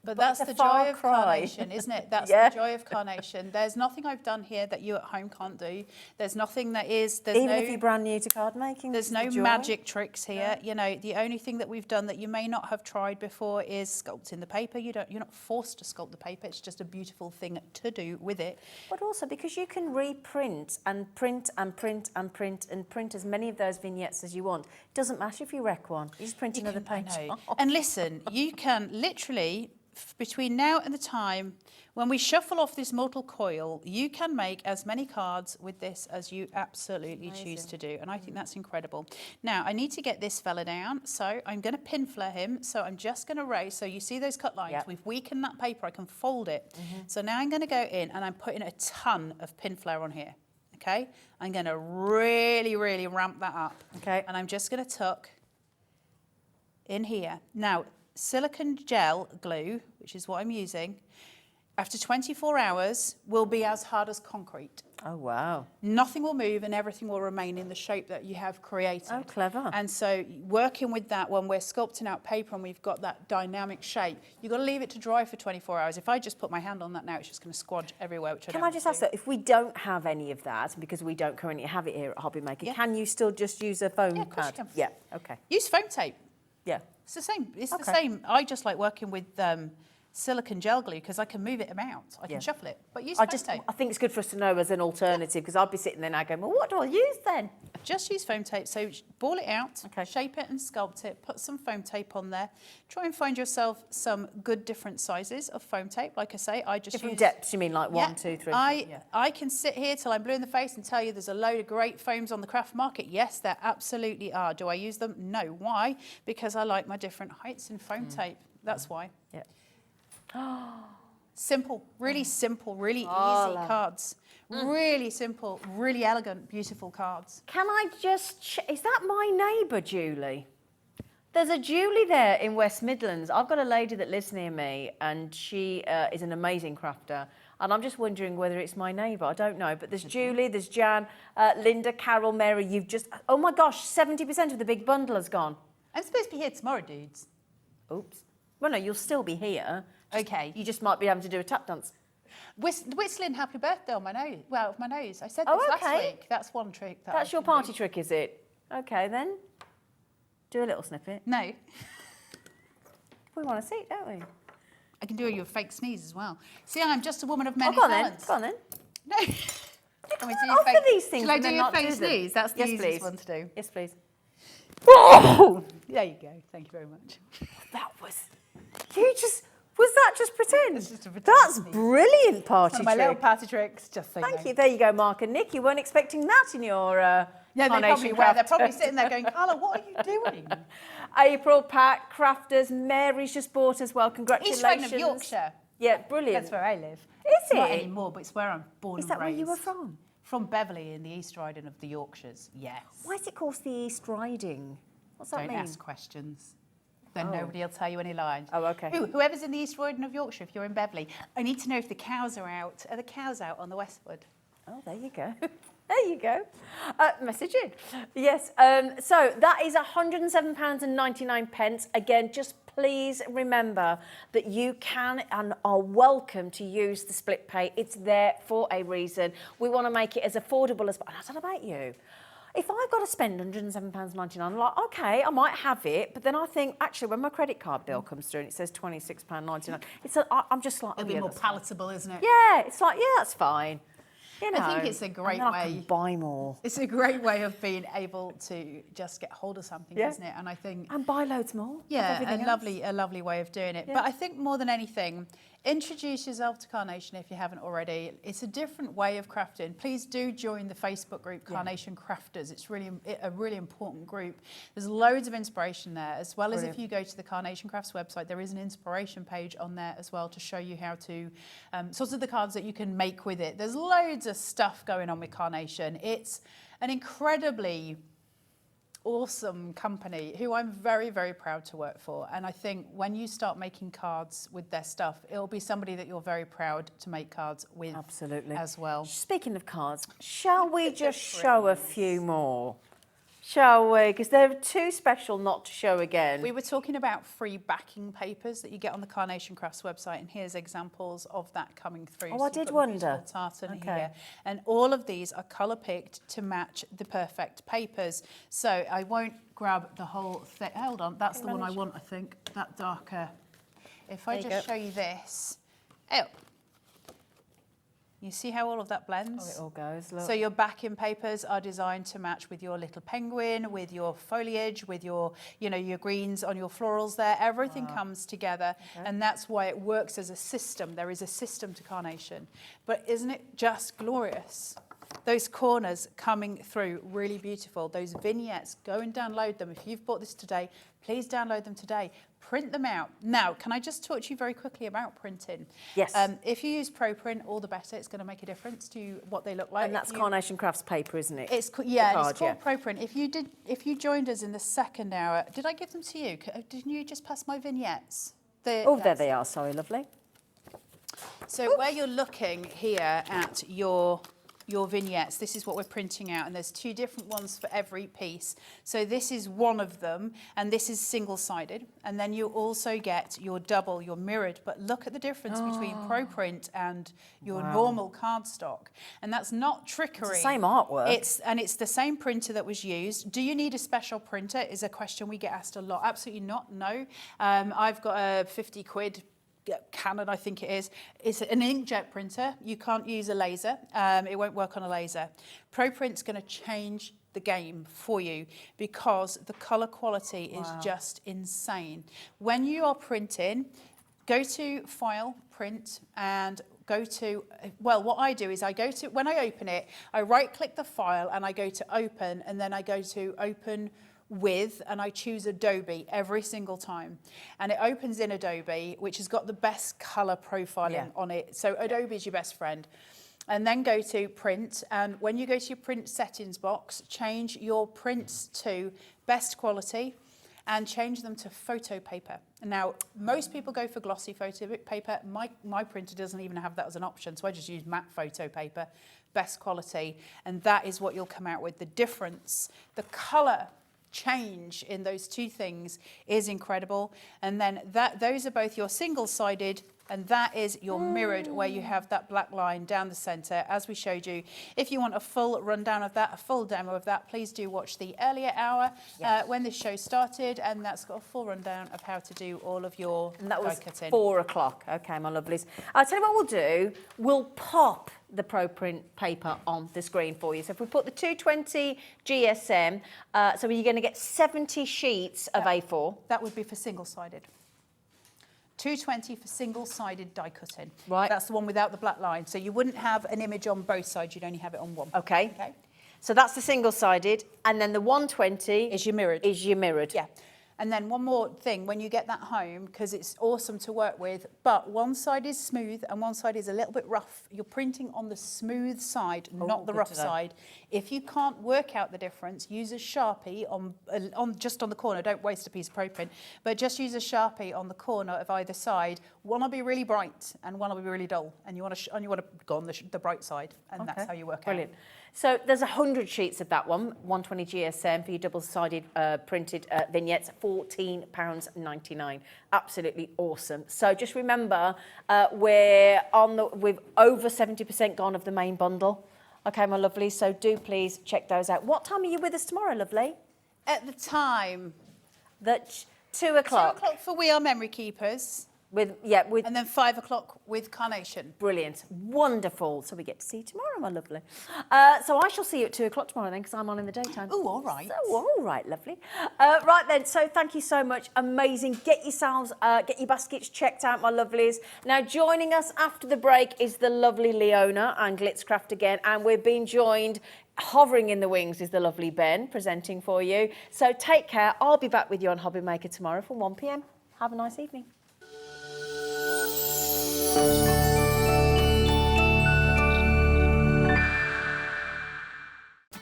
But that's it's the a far joy of cry. Carnation, isn't it? That's Yeah. the joy of Carnation. There's nothing I've done here that you at home can't do. There's nothing that is, there's even no, if you're brand new to card making. there's this is no the joy. magic tricks here. You know, the only thing that we've done that you may not have tried before is sculpting the paper. You're not forced to sculpt the paper. It's just a beautiful thing to do with it. But also because you can reprint and print and print and print and print as many of those vignettes as you want. It doesn't matter if you wreck one. You just print another I page. know. And listen, you can literally, between now and the time when we shuffle off this mortal coil, you can make as many cards with this as you absolutely choose to do. And I think that's incredible. Now, I need to get this fella down. So I'm going to pin flare him. So I'm just going to raise. So you see those cut lines? Yep. We've weakened that paper. I can fold it. So now I'm going to go in and I'm putting a ton of pin flare on here. Okay? I'm going to really, really ramp that up. Okay. And I'm just going to tuck in here. Now, silicone gel glue, which is what I'm using, after 24 hours will be as hard as concrete. Oh, wow. Nothing will move and everything will remain in the shape that you have created. Oh, clever. And so working with that when we're sculpting out paper and we've got that dynamic shape, you've got to leave it to dry for 24 hours. If I just put my hand on that now, it's just going to squodge everywhere, which I Can don't I just want ask to that, if we don't have any of that, because we don't currently have it here at Hobbymaker, can you still just use a foam Yeah, of course you pad? can. Yeah, okay. do. Use foam tape. Yeah. It's the same. It's the Okay. same. I just like working with silicone gel glue because I can move it about. I can shuffle it. But use foam tape. I think it's good for us to know as an alternative because I'd be sitting there now going, well, what do I use then? Just use foam tape. So ball it out, Okay. shape it and sculpt it, put some foam tape on there. Try and find yourself some good different sizes of foam tape. Like I say, I just Different use... depths, you mean like Yeah, 1, 2, 3? I can sit here till I'm blue in the face and tell you there's a load of great foams on the craft market. Yes, there absolutely are. Do I use them? No. Why? Because I like my different heights in foam tape. That's why. Yeah. Simple, really easy cards. Really simple, really elegant, beautiful cards. Can I just is that my neighbour, Julie? There's a Julie there in West Midlands. I've got a lady that lives near me and she is an amazing crafter. And I'm just wondering whether it's my neighbour. I don't know. But there's Julie, there's Jan, Linda, Carol, Mary. You've just... Oh, my gosh, 70% of the big bundle has gone. I'm supposed to be here tomorrow, dudes. Oops. Well, no, you'll still be here. Okay. You just might be having to do a tap dance. Whistling happy birthday on my nose. Well, my nose. I said this Oh, last okay. week. That's one trick. That's your party trick, is it? Okay, then. Do a little snippet. No. We want to see it, don't we? I can do your fake sneeze as well. See, I'm just a woman of many Go on then. talents. Go on then. No. Can we do your Offer fake- these things Shall I and do then your not fake do them. sneeze? That's the Yes, easiest please. one to do. Yes, please. There you go. Thank you very much. That was... Was that just pretend? It's just a pretend That's sneeze. brilliant party One of my little trick. party tricks, just so Thank know. you. There you go, Mark and Nick. You weren't expecting that in your Yeah, they probably Carnation were. They're Craft. probably sitting there going, Carla, what are you doing? April, Pat, Crafters, Mary's just bought as well. Congratulations. East Riding of Yorkshire. Yeah, brilliant. That's where I live. Is Not it? anymore, but it's where I'm born Is and that raised. where you were from? From Beverley in the East Riding of the Yorkshires, yes. Why is it called the East Riding? What's that Don't mean? ask questions. Then nobody will tell you any lies. Oh, okay. Whoever's in the East Riding of Yorkshire, if you're in Beverley, I need to know if the cows are out. Are the cows out on the Westwood? Oh, there you go. There you go. Message in. Yes, so that is £107.99. Again, just please remember that you can and are welcome to use the split pay. It's there for a reason. We want to make it as affordable as... I don't know about you. If I've got to spend £107.99, I'm like, OK, I might have it, but then I think, actually, when my credit card bill comes through and it says £26.99, I'm just like, It'll be more palatable, isn't it? yeah, it's like, yeah, that's fine. You know, I think it's a great and then I can way. buy more. It's a great way of being able to just get hold of something, Yeah. isn't it? And I think... And buy loads more. of Yeah, everything else. a lovely way of doing it. Yeah. But I think more than anything, introduce yourself to Carnation if you haven't already. It's a different way of crafting. Please do join the Facebook group Carnation Crafters. It's really a really important group. There's loads of inspiration there, as well as if you go to the Carnation Crafts website, there is an inspiration page on there as well to show you how to, sorts of the cards that you can make with it. There's loads of stuff going on with Carnation. It's an incredibly awesome company who I'm very, very proud to work for. And I think when you start making cards with their stuff, it'll be somebody that you're very proud to make cards with. Absolutely. As well. Speaking of cards, shall we just show a few more? Shall we? Because they're too special not to show again. We were talking about free backing papers that you get on the Carnation Crafts website, and here's examples of that coming through. Oh, So I you've did got the wonder. beautiful tartan Okay. here. And all of these are colour picked to match the perfect papers. So I won't grab the whole thing. Hold on, that's the one I want, I think, that darker. If I There you just go. show you this. Oh. You see how all of that blends? Oh, it all goes, look. So your backing papers are designed to match with your little penguin, with your foliage, with your, you know, your greens on your florals there. Everything comes together, and that's why it works as a system. There is a system to Carnation. But isn't it just glorious? Those corners coming through, really beautiful. Those vignettes, go and download them. If you've bought this today, please download them today. Print them out. Now, can I just talk to you very quickly about printing? Yes. If you use ProPrint, all the better. It's going to make a difference to what they look like. And that's If you- Carnation Crafts paper, isn't it? It's The yeah, card, it's called ProPrint. If you joined us in the second hour, did I give them to you? Didn't you just pass my vignettes? Oh, there they are. Sorry, lovely. So where you're looking here at your vignettes, this is what we're printing out, and there's two different ones for every piece. So this is one of them, and this is single-sided, and then you also get your double, your mirrored, but look at the difference between ProPrint and your normal cardstock, and that's not trickery. It's the same artwork. It's the same printer that was used. Do you need a special printer is a question we get asked a lot. Absolutely not, no. I've got a 50 quid Canon, I think it is. It's an inkjet printer. You can't use a laser. It won't work on a laser. ProPrint's going to change the game for you because the colour quality is just insane. When you are printing, go to File, Print, and go to, well, what I do is I go to, when I open it, I right-click the file and I go to Open, and then I go to Open with, and I choose Adobe every single time, and it opens in Adobe, which has got the best color profiling on it. So Adobe is your best friend. And then go to Print, and when you go to your print settings box, change your prints to best quality and change them to photo paper. Now, most people go for glossy photo paper. My printer doesn't even have that as an option, so I just use matte photo paper, best quality, and that is what you'll come out with. The difference, the color change in those two things is incredible. And then those are both your single-sided And that is your mirrored, where you have that black line down the centre, as we showed you. If you want a full rundown of that, a full demo of that, please do watch the earlier hour when this show started, and that's got a full rundown of how to do all of your And that was die cutting. 4 o'clock. Okay, my lovelies. I'll tell you what we'll do. We'll pop the Pro Print paper on the screen for you. So if we put the 220 GSM, so you're going to get 70 sheets of A4. That would be for single-sided. 220 for single-sided die cutting. Right. That's the one without the black line. So you wouldn't have an image on both sides, you'd only have it on one. Okay. Okay. So that's the single-sided, and then the 120 Is your mirrored. Is your mirrored. Yeah. And then one more thing, when you get that home, because it's awesome to work with, but one side is smooth and one side is a little bit rough. You're printing on the smooth side, not the good rough to know. side. If you can't work out the difference, use a Sharpie just on the corner. Don't waste a piece of Pro Print, but just use a Sharpie on the corner of either side. One will be really bright and one will be really dull, and you want to go on the bright side, and that's how you work Brilliant. out. So there's 100 sheets of that one, 120 GSM for your double-sided printed vignettes, £14.99. Absolutely awesome. So just remember, we've over 70% gone of the main bundle. Okay, my lovely. So do please check those out. What time are you with us tomorrow, lovely? At the time, 2 o'clock. 2 o'clock for We Are Memory Keepers. With And then 5 o'clock with Carnation. brilliant, wonderful. So we get to see you tomorrow, my lovely. So I shall see you at 2 o'clock tomorrow then, because I'm on in the daytime. Oh, all right. So all right, lovely. Right then. So thank you so much. Amazing. Get your baskets checked out, my lovelies. Now joining us after the break is the lovely Leona and Glitzcraft again, and we're being joined. Hovering in the wings is the lovely Ben presenting for you. So take care. I'll be back with you on Hobbymaker tomorrow from 1 p.m. Have a nice evening.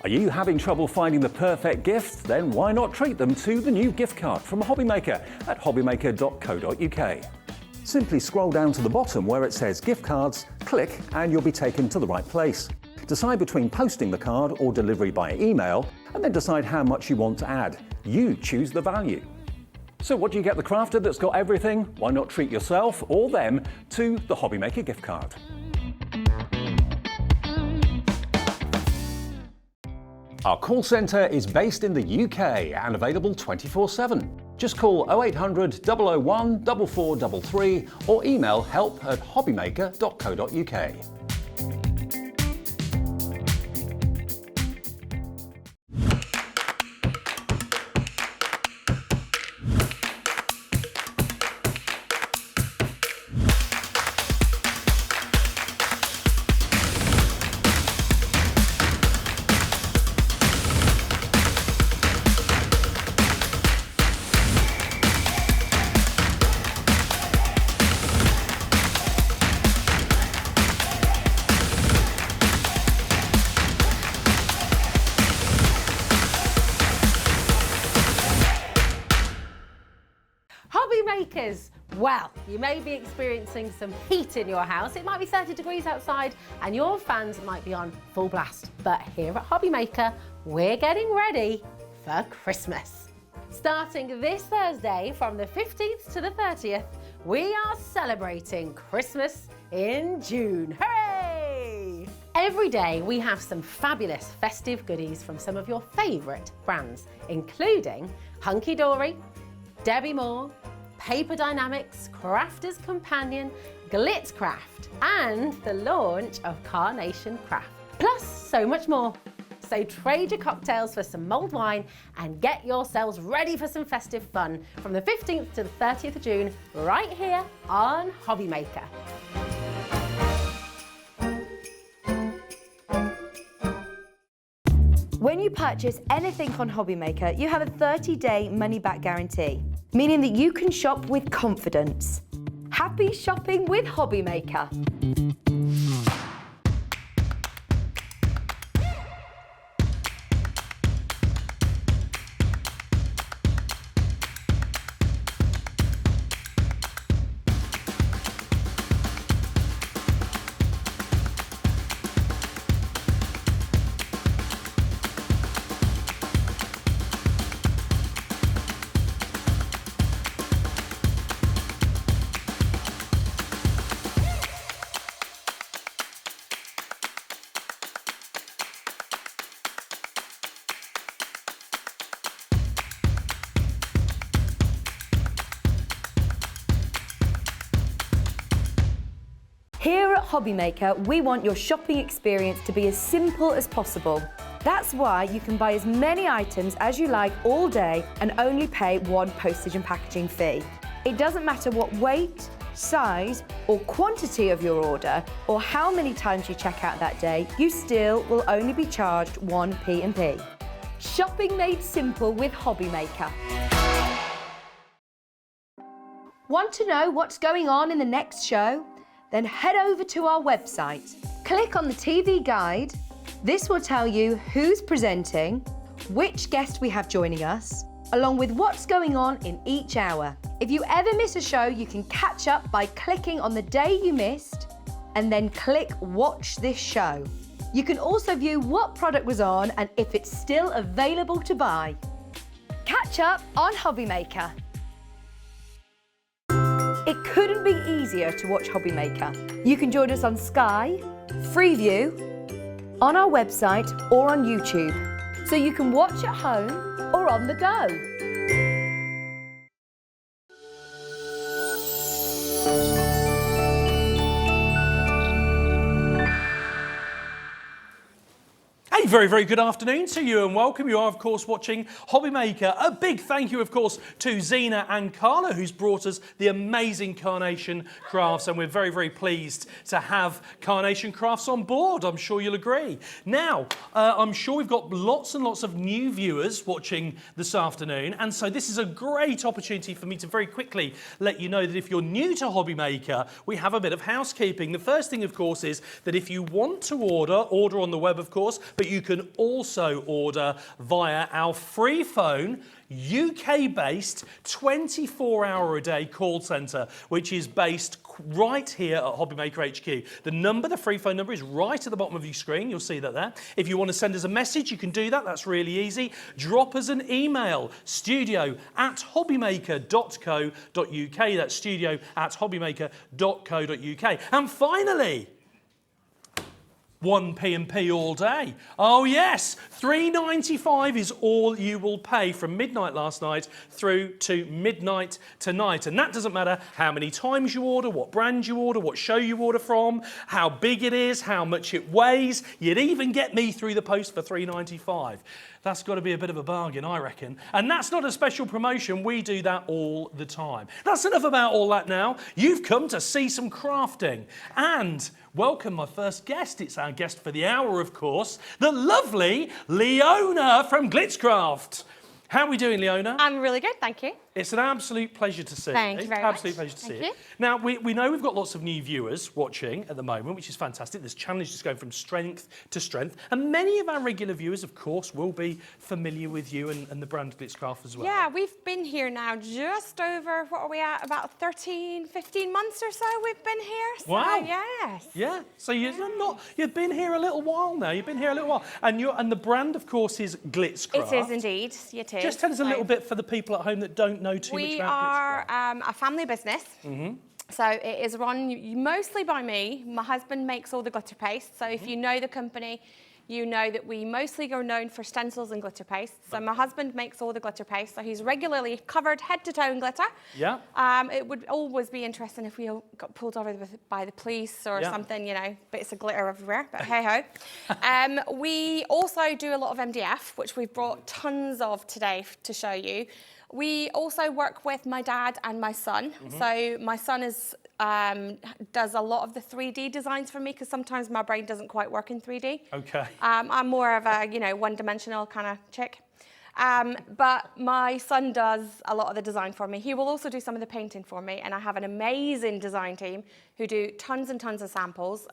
Are you having trouble finding the perfect gift? Then why not treat them to the new gift card from Hobbymaker at hobbymaker.co.uk. Simply scroll down to the bottom where it says gift cards, click and you'll be taken to the right place. Decide between posting the card or delivery by email, and then decide how much you want to add. You choose the value. So what do you get the crafter that's got everything? Why not treat yourself or them to the Hobbymaker gift card? Our call centre is based in the UK and available 24/7. Just call 0800 001 4433 or email help@hobbymaker.co.uk. Hobbymakers, well, you may be experiencing some heat in your house. It might be 30 degrees outside and your fans might be on full blast. But here at Hobbymaker, we're getting ready for Christmas. Starting this Thursday from the 15th to the 30th, we are celebrating Christmas in June. Hooray! Every day we have some fabulous festive goodies from some of your favourite brands, including Hunky Dory, Debbie Moore, Paper Dynamics, Crafter's Companion, Glitzcraft, and the launch of Carnation Crafts. Plus so much more. So trade your cocktails for some mulled wine and get yourselves ready for some festive fun from the 15th to the 30th of June, right here on Hobbymaker. When you purchase anything on Hobbymaker, you have a 30-day money-back guarantee, meaning that you can shop with confidence. Happy shopping with Hobbymaker. Hobbymaker, we want your shopping experience to be as simple as possible. That's why you can buy as many items as you like all day and only pay one postage and packaging fee. It doesn't matter what weight, size or quantity of your order or how many times you check out that day, you still will only be charged one P&P. Shopping made simple with Hobbymaker. Want to know what's going on in the next show? Then head over to our website. Click on the TV guide. This will tell you who's presenting, which guest we have joining us, along with what's going on in each hour. If you ever miss a show, you can catch up by clicking on the day you missed and then click Watch This Show. You can also view what product was on and if it's still available to buy. Catch up on Hobbymaker. It couldn't be easier to watch Hobbymaker. You can join us on Sky, Freeview, on our website or on YouTube, so you can watch at home or on the go. A very, very good afternoon to you and welcome. You are, of course, watching Hobbymaker. A big thank you, of course, to Zena and Carla, who's brought us the amazing Carnation Crafts, and we're very, very pleased to have Carnation Crafts on board. I'm sure you'll agree. Now, I'm sure we've got lots and lots of new viewers watching this afternoon, and so this is a great opportunity for me to very quickly let you know that if you're new to Hobbymaker, we have a bit of housekeeping. The first thing, of course, is that if you want to order on the web, of course, but you can also order via our free phone, UK-based, 24-hour-a-day call centre, which is based right here at Hobbymaker HQ. The free phone number, is right at the bottom of your screen. You'll see that there. If you want to send us a message, you can do that. That's really easy. Drop us an email, studio@hobbymaker.co.uk. That's studio@hobbymaker.co.uk. And finally, one P&P all day. Oh yes, $3.95 is all you will pay from midnight last night through to midnight tonight. And that doesn't matter how many times you order, what brand you order, what show you order from, how big it is, how much it weighs. You'd even get me through the post for $3.95. That's got to be a bit of a bargain, I reckon. And that's not a special promotion. We do that all the time. That's enough about all that now. You've come to see some crafting. And welcome my first guest. It's our guest for the hour, of course, the lovely Leona from Glitzcraft. How are we doing, Leona? I'm really good, thank you. It's an absolute pleasure to see you. Thank you very much. Absolute pleasure to see Thank you. Now, we know we've got lots of new viewers watching at the moment, which is fantastic. This challenge is going from strength to strength. And many of our regular viewers, of course, will be familiar with you and the brand Glitzcraft as well. Yeah, we've been here now just over, what are we at, about 13, 15 months or so we've been here. So, wow. Yes. Yeah, so you've been here a little while now. You've been here a little while. And the brand, of course, is Glitzcraft. It is indeed, it is. Just tell us a little bit for the people at home that don't know too much about Glitzcraft. We are a family business. Mm-hmm. So it is run mostly by me. My husband makes all the glitter paste. So if you know the company, you know that we mostly are known for stencils and glitter paste. So my husband makes all the glitter paste. So he's regularly covered head to toe in glitter. Yeah. It would always be interesting if we got pulled over by the police or something, you know, bits of glitter everywhere, but hey ho. We also do a lot of MDF, which we've brought tons of today to show you. We also work with my dad and my son. Mm-hmm. So my son does a lot of the 3D designs for me because sometimes my brain doesn't quite work in 3D. Okay. I'm more of a, one-dimensional kind of chick. But my son does a lot of the design for me. He will also do some of the painting for me. And I have an amazing design team who do tons and tons of samples.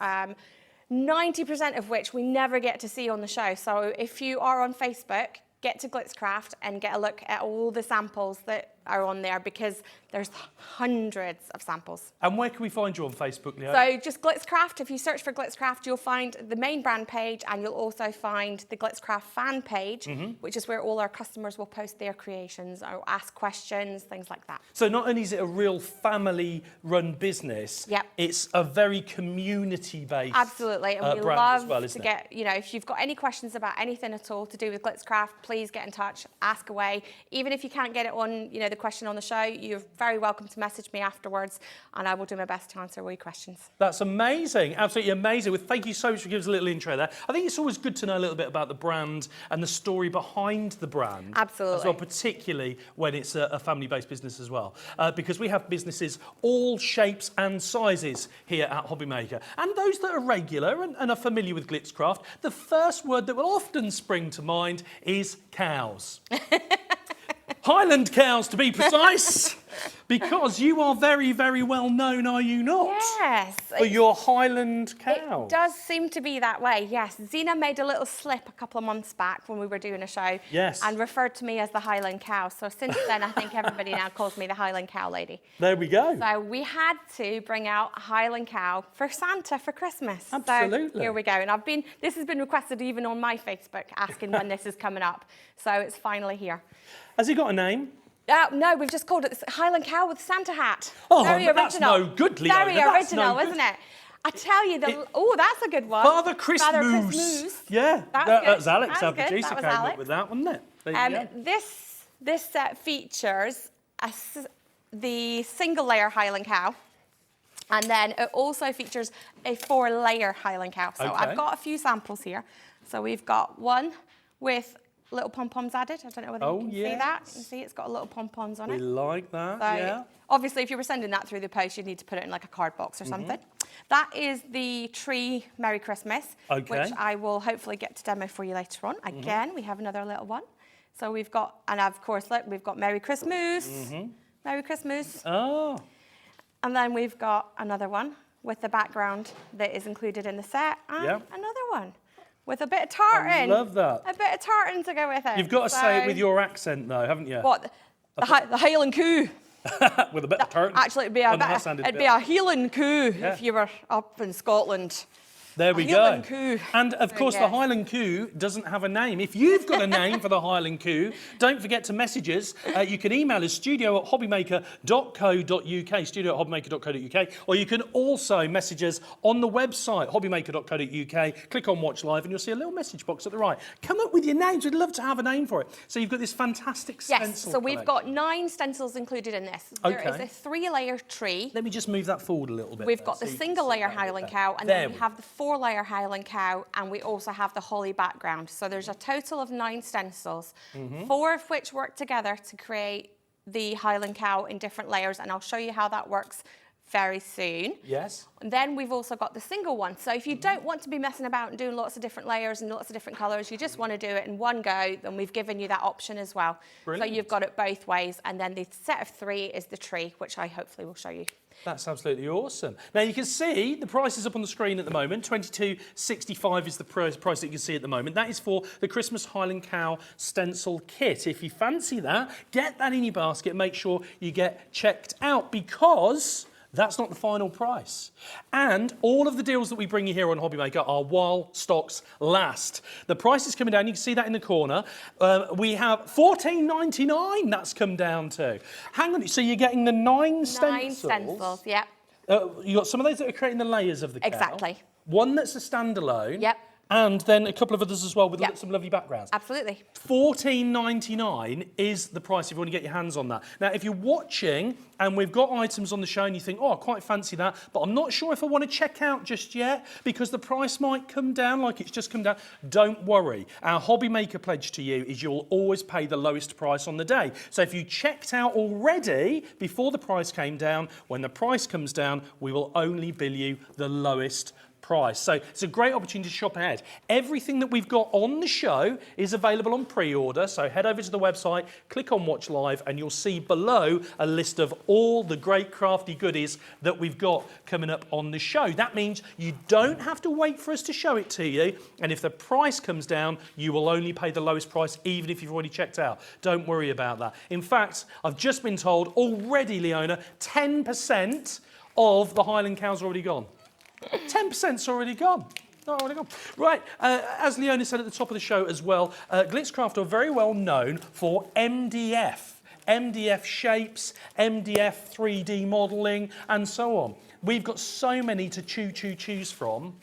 90% of which we never get to see on the show. So if you are on Facebook, get to Glitzcraft and get a look at all the samples that are on there because there's hundreds of samples. And where can we find you on Facebook, Leona? So just Glitzcraft. If you search for Glitzcraft, you'll find the main brand page and you'll also find the Glitzcraft fan page, which is where all our customers will post their creations or ask questions, things like that. So not only is it a real family-run business, it's a very community-based Absolutely, and we brand love as well, isn't to it? get, if you've got any questions about anything at all to do with Glitzcraft, please get in touch, ask away. Even if you can't get it on, the question on the show, you're very welcome to message me afterwards, and I will do my best to answer all your questions. That's amazing, absolutely amazing. Well, thank you so much for giving us a little intro there. I think it's always good to know a little bit about the brand and the story behind the brand. Absolutely. As well, particularly when it's a family-based business as well. Because we have businesses all shapes and sizes here at Hobbymaker. And those that are regular and are familiar with Glitzcraft, the first word that will often spring to mind is cows. Highland cows, to be precise, because you are very, very well known, are you not? Yes. For your Highland cows. It does seem to be that way, yes. Zena made a little slip a couple of months back when we were doing a show. Yes. And referred to me as the Highland cow. So since then, I think everybody now calls me the Highland cow lady. There we go. So we had to bring out a Highland cow for Santa for Christmas. Absolutely. So here we go. And this has been requested even on my Facebook, asking when this is coming up. So it's finally here. Has he got a name? No, we've just called it Highland cow with Santa hat. Oh, very original. that's no good, Leona. Very That's original, no good. isn't it? I tell you, oh, that's a good one. Father Christmas. Yeah, that's Alex, our producer, came up with that, wasn't it? There you go. This set features the single layer Highland cow. And then it also features a 4-layer Highland cow. So I've got a few samples here. So we've got one with little pom-poms added. I don't know whether you can see that. You can see it's got little pom-poms on it. We like that, So yeah. Obviously, if you were sending that through the post, you'd need to put it in like a card box or something. That is the tree Merry Christmas, which I will hopefully get to demo for you later on. Again, we have another little one. So we've got, and of course, look, we've got Merry Christmas. Merry Christmas. Oh. And then we've got another one with the background that is included in the set. And another one with a bit of tartan. I love that. A bit of tartan to go with it. You've got to say it with your accent, though, haven't you? What? The Highland coo. With a bit of tartan. Actually, it'd be a Highland coo if you were up in Scotland. There we go. Highland coo. And of course, the Highland coo doesn't have a name. If you've got a name for the Highland coo, don't forget to message us. You can email us studio@hobbymaker.co.uk, studio@hobbymaker.co.uk, or you can also message us on the website, hobbymaker.co.uk. Click on Watch Live and you'll see a little message box at the right. Come up with your names. We'd love to have a name for it. So you've got this fantastic stencil. Yes, so we've got 9 stencils included in this. There is a 3-layer tree. Let me just move that forward a little bit. We've got the single layer Highland cow, and then we have the 4-layer Highland cow, and we also have the holly background. So there's a total of 9 stencils, 4 of which work together to create the Highland cow in different layers, and I'll show you how that works very soon. Yes. And then we've also got the single one. So if you don't want to be messing about and doing lots of different layers and lots of different colours, you just want to do it in one go, then we've given you that option as well. Brilliant. So you've got it both ways. And then the set of 3 is the tree, which I hopefully will show you. That's absolutely awesome. Now you can see the price is up on the screen at the moment. $22.65 is the price that you can see at the moment. That is for the Christmas Highland Cow stencil kit. If you fancy that, get that in your basket. Make sure you get checked out, because that's not the final price. And all of the deals that we bring you here on Hobbymaker are while stocks last. The price is coming down. You can see that in the corner. We have $14.99 that's come down to. Hang on. So you're getting the 9 stencils. 9 stencils, yep. You got some of those that are creating the layers of the cow. Exactly. One that's a standalone. Yep. And then a couple of others as well with some lovely backgrounds. Absolutely. $14.99 is the price if you want to get your hands on that. Now, if you're watching and we've got items on the show and you think, oh, I quite fancy that, but I'm not sure if I want to check out just yet because the price might come down like it's just come down, don't worry. Our Hobbymaker pledge to you is you'll always pay the lowest price on the day. So if you checked out already before the price came down, when the price comes down, we will only bill you the lowest price. So it's a great opportunity to shop ahead. Everything that we've got on the show is available on pre-order. So head over to the website, click on Watch Live, and you'll see below a list of all the great crafty goodies that we've got coming up on the show. That means you don't have to wait for us to show it to you. And if the price comes down, you will only pay the lowest price, even if you've already checked out. Don't worry about that. In fact, I've just been told already, Leona, 10% of the Highland cows are already gone. 10%'s already gone. Right, as Leona said at the top of the show as well, Glitzcraft are very well known for MDF. MDF shapes, MDF 3D modelling, and so on. We've got so many to choose from.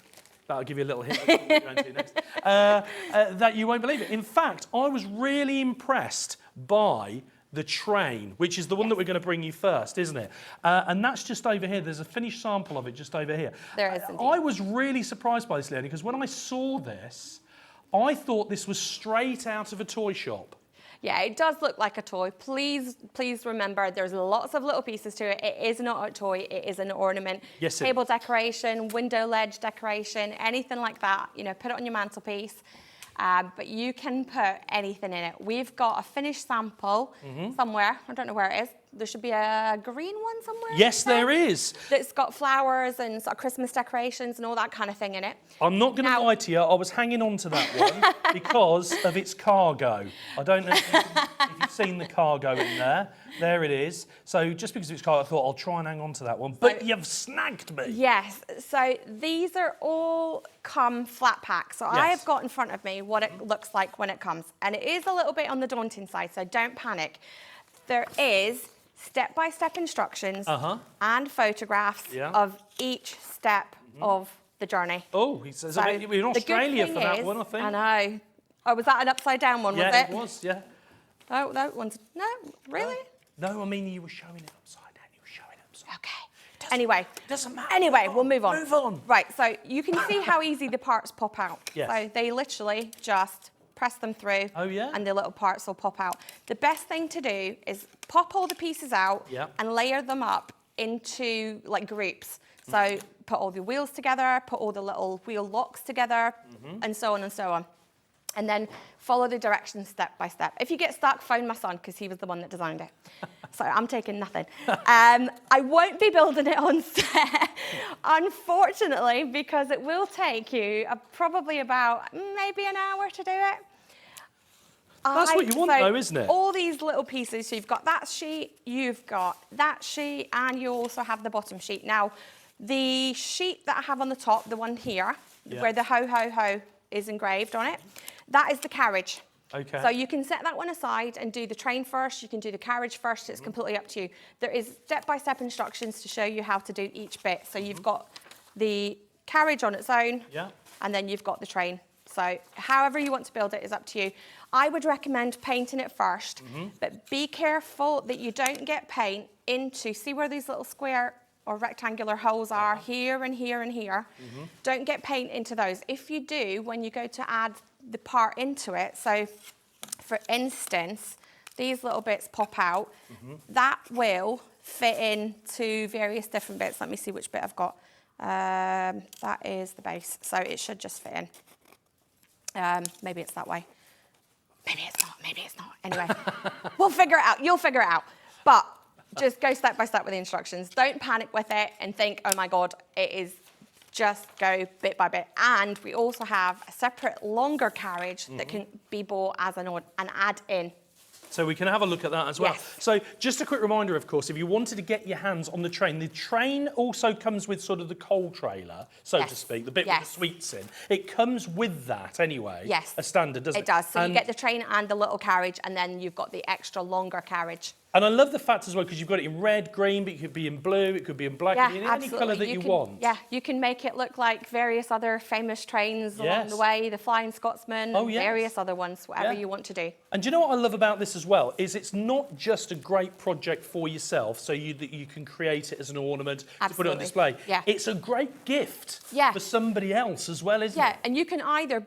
That'll give you a little hint of what we're going to next. That you won't believe it. In fact, I was really impressed by the train, which is the one that we're going to bring you first, isn't it? And that's just over here. There's a finished sample of it just over here. There is indeed. I was really surprised by this, Leona, because when I saw this, I thought this was straight out of a toy shop. Yeah, it does look like a toy. Please remember, there's lots of little pieces to it. It is not a toy, it is an ornament. Yes, Table decoration, window ledge decoration, anything like that. You know, put it on your mantelpiece. But you can put anything in it. We've got a finished sample somewhere. I don't know where it is. There should be a green one somewhere. Yes, there is. That's got flowers and sort of Christmas decorations and all that kind of thing in it. I'm not going to lie to you, I was hanging on to that one because of its cargo. I don't know if you've seen the cargo in there. There it is. So just because of its cargo, I thought I'll try and hang on to that one. But you've snagged me. Yes. So these are all come flat pack. So I have got in front of me what it looks like when it comes. And it is a little bit on the daunting side, so don't panic. There is step-by-step instructions and photographs of each step of the journey. Oh, he says we're in Australia for that one, I think. I know. Oh, was that an upside down one, was it? Yeah, it was, yeah. Oh, that one's, no, really? No, I mean, you were showing it upside down. You were showing it upside down. Okay. Anyway. Doesn't matter. Anyway, we'll move on. Move on. Right, so you can see how easy the parts pop out. Yes. So they literally just press them through. Oh, yeah? And the little parts will pop out. The best thing to do is pop all the pieces out and layer them up into like groups. So put all the wheels together, put all the little wheel locks together, and so on and so on. And then follow the directions step by step. If you get stuck, phone my son, because he was the one that designed it. So I'm taking nothing. I won't be building it on set, unfortunately, because it will take you probably about maybe an hour to do it. That's what you want though, isn't it? All these little pieces, so you've got that sheet, you've got that sheet, and you also have the bottom sheet. Now, the sheet that I have on the top, the one here, where the ho, ho, ho is engraved on it, that is the carriage. Okay. So you can set that one aside and do the train first, you can do the carriage first, it's completely up to you. There is step-by-step instructions to show you how to do each bit. So you've got the carriage on its own, and then you've got the train. So however you want to build it is up to you. I would recommend painting it first, but be careful that you don't get paint into, see where these little square or rectangular holes are here and here and here. Don't get paint into those. If you do, when you go to add the part into it, so for instance, these little bits pop out, that will fit into various different bits. Let me see which bit I've got. That is the base, so it should just fit in. Maybe it's that way. Maybe it's not, maybe it's not. Anyway, we'll figure it out, you'll figure it out. But just go step by step with the instructions. Don't panic with it and think, oh my God, it is, just go bit by bit. And we also have a separate longer carriage that can be bought as an add-in. So we can have a look at that as well. Yes. So just a quick reminder, of course, if you wanted to get your hands on the train also comes with sort of the coal trailer, so to speak, the bit with the sweets in. It comes with that anyway. Yes. A standard, doesn't it? It does. So you get the train and the little carriage, and then you've got the extra longer carriage. And I love the fact as well, because you've got it in red, green, but it could be in blue, it could be in black, it could be in any colour that you want. Yeah, you can make it look like various other famous trains along the way, the Flying Scotsman, various other ones, whatever you want to do. And do you know what I love about this as well, is it's not just a great project for yourself, so that you can create it as an ornament to put it on display. Yeah. It's a great gift for somebody else as well, isn't it? Yeah, and you can either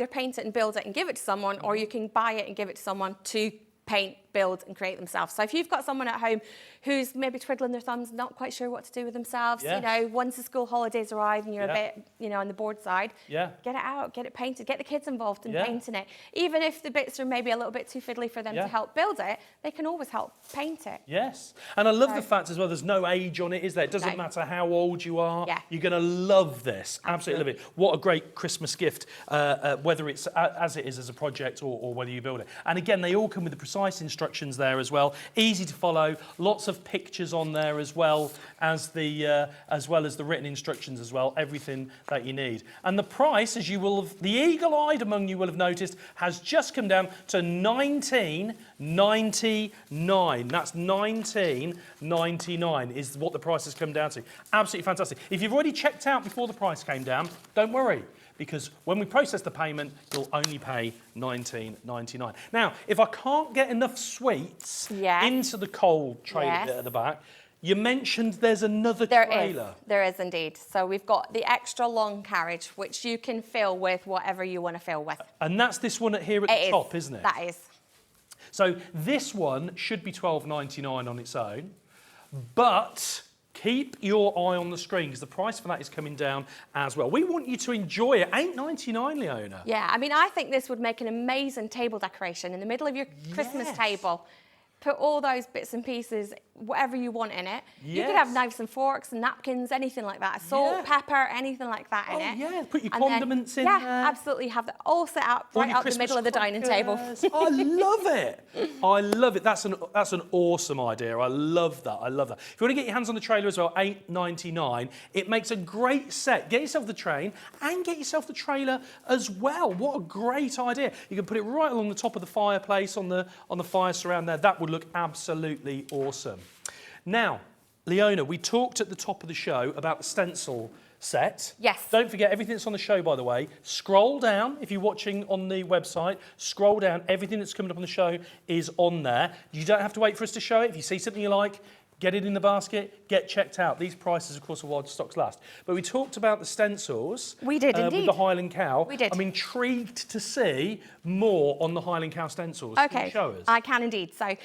paint it and build it and give it to someone, or you can buy it and give it to someone to paint, build and create themselves. So if you've got someone at home who's maybe twiddling their thumbs, not quite sure what to do with themselves, you know, once the school holidays arrive and you're a bit, you know, on the bored side, get it out, get it painted, get the kids involved in painting it. Even if the bits are maybe a little bit too fiddly for them to help build it, they can always help paint it. Yes, and I love the fact as well, there's no age on it, is there? It doesn't matter how old you are, you're going to love this, absolutely love it. What a great Christmas gift, whether it's as it is as a project or whether you build it. And again, they all come with the precise instructions there as well, easy to follow, lots of pictures on there as well as the written instructions as well, everything that you need. And the price, as you will have, the eagle-eyed among you will have noticed, has just come down to $19.99. That's $19.99 is what the price has come down to. Absolutely fantastic. If you've already checked out before the price came down, don't worry, because when we process the payment, you'll only pay $19.99. Now, if I can't get enough sweets into the cold trailer bit at the back, you mentioned there's another trailer. There is indeed. So we've got the extra long carriage, which you can fill with whatever you want to fill with. And that's this one here at the top, isn't it? That is. So this one should be $12.99 on its own, but keep your eye on the screen because the price for that is coming down as well. We want you to enjoy it. $8.99, Leona. Yeah, I mean, I think this would make an amazing table decoration in the middle of your Christmas table. Put all those bits and pieces, whatever you want in it. You could have knives and forks and napkins, anything like that. Salt, pepper, anything like that in it. Yeah, put your condiments in there. Yeah, absolutely. Have that all set up right out the middle of the dining table. I love it. I love it. That's an awesome idea. I love that. I love that. If you want to get your hands on the trailer as well, $8.99. It makes a great set. Get yourself the train and get yourself the trailer as well. What a great idea. You can put it right along the top of the fireplace on the fire surround there. That would look absolutely awesome. Now, Leona, we talked at the top of the show about the stencil set. Yes. Don't forget everything that's on the show, by the way. Scroll down if you're watching on the website. Scroll down. Everything that's coming up on the show is on there. You don't have to wait for us to show it. If you see something you like, get it in the basket, get checked out. These prices, of course, are while stocks last. But we talked about the stencils. We did indeed. With the Highland Cow. We did. I'm intrigued to see more on the Highland Cow stencils. Okay, Can you show us? I can indeed. So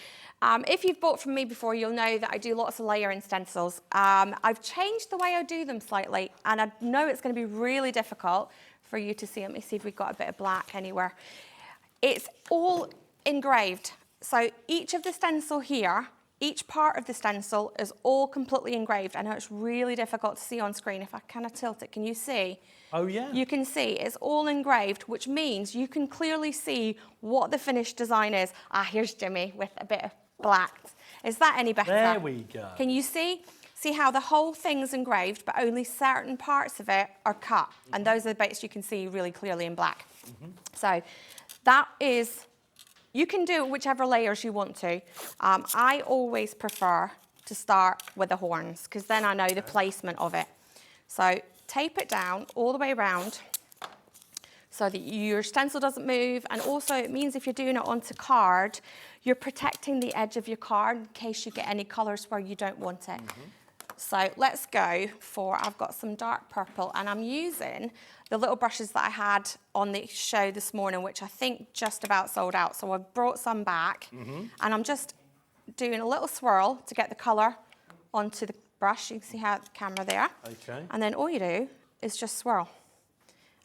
if you've bought from me before, you'll know that I do lots of layering stencils. I've changed the way I do them slightly, and I know it's going to be really difficult for you to see. Let me see if we've got a bit of black anywhere. It's all engraved. So each of the stencil here, each part of the stencil is all completely engraved. I know it's really difficult to see on screen. If I kind of tilt it, can you see? Oh, yeah. You can see it's all engraved, which means you can clearly see what the finished design is. Ah, here's Jimmy with a bit of black. Is that any better? There we go. Can you see? See how the whole thing's engraved, but only certain parts of it are cut. And those are the bits you can see really clearly in black. So that is, you can do whichever layers you want to. I always prefer to start with the horns because then I know the placement of it. So tape it down all the way around so that your stencil doesn't move. And also it means if you're doing it onto card, you're protecting the edge of your card in case you get any colours where you don't want it. So let's go for, I've got some dark purple and I'm using the little brushes that I had on the show this morning, which I think just about sold out. So I've brought some back and I'm just doing a little swirl to get the colour onto the brush. You can see how the camera there. Okay. And then all you do is just swirl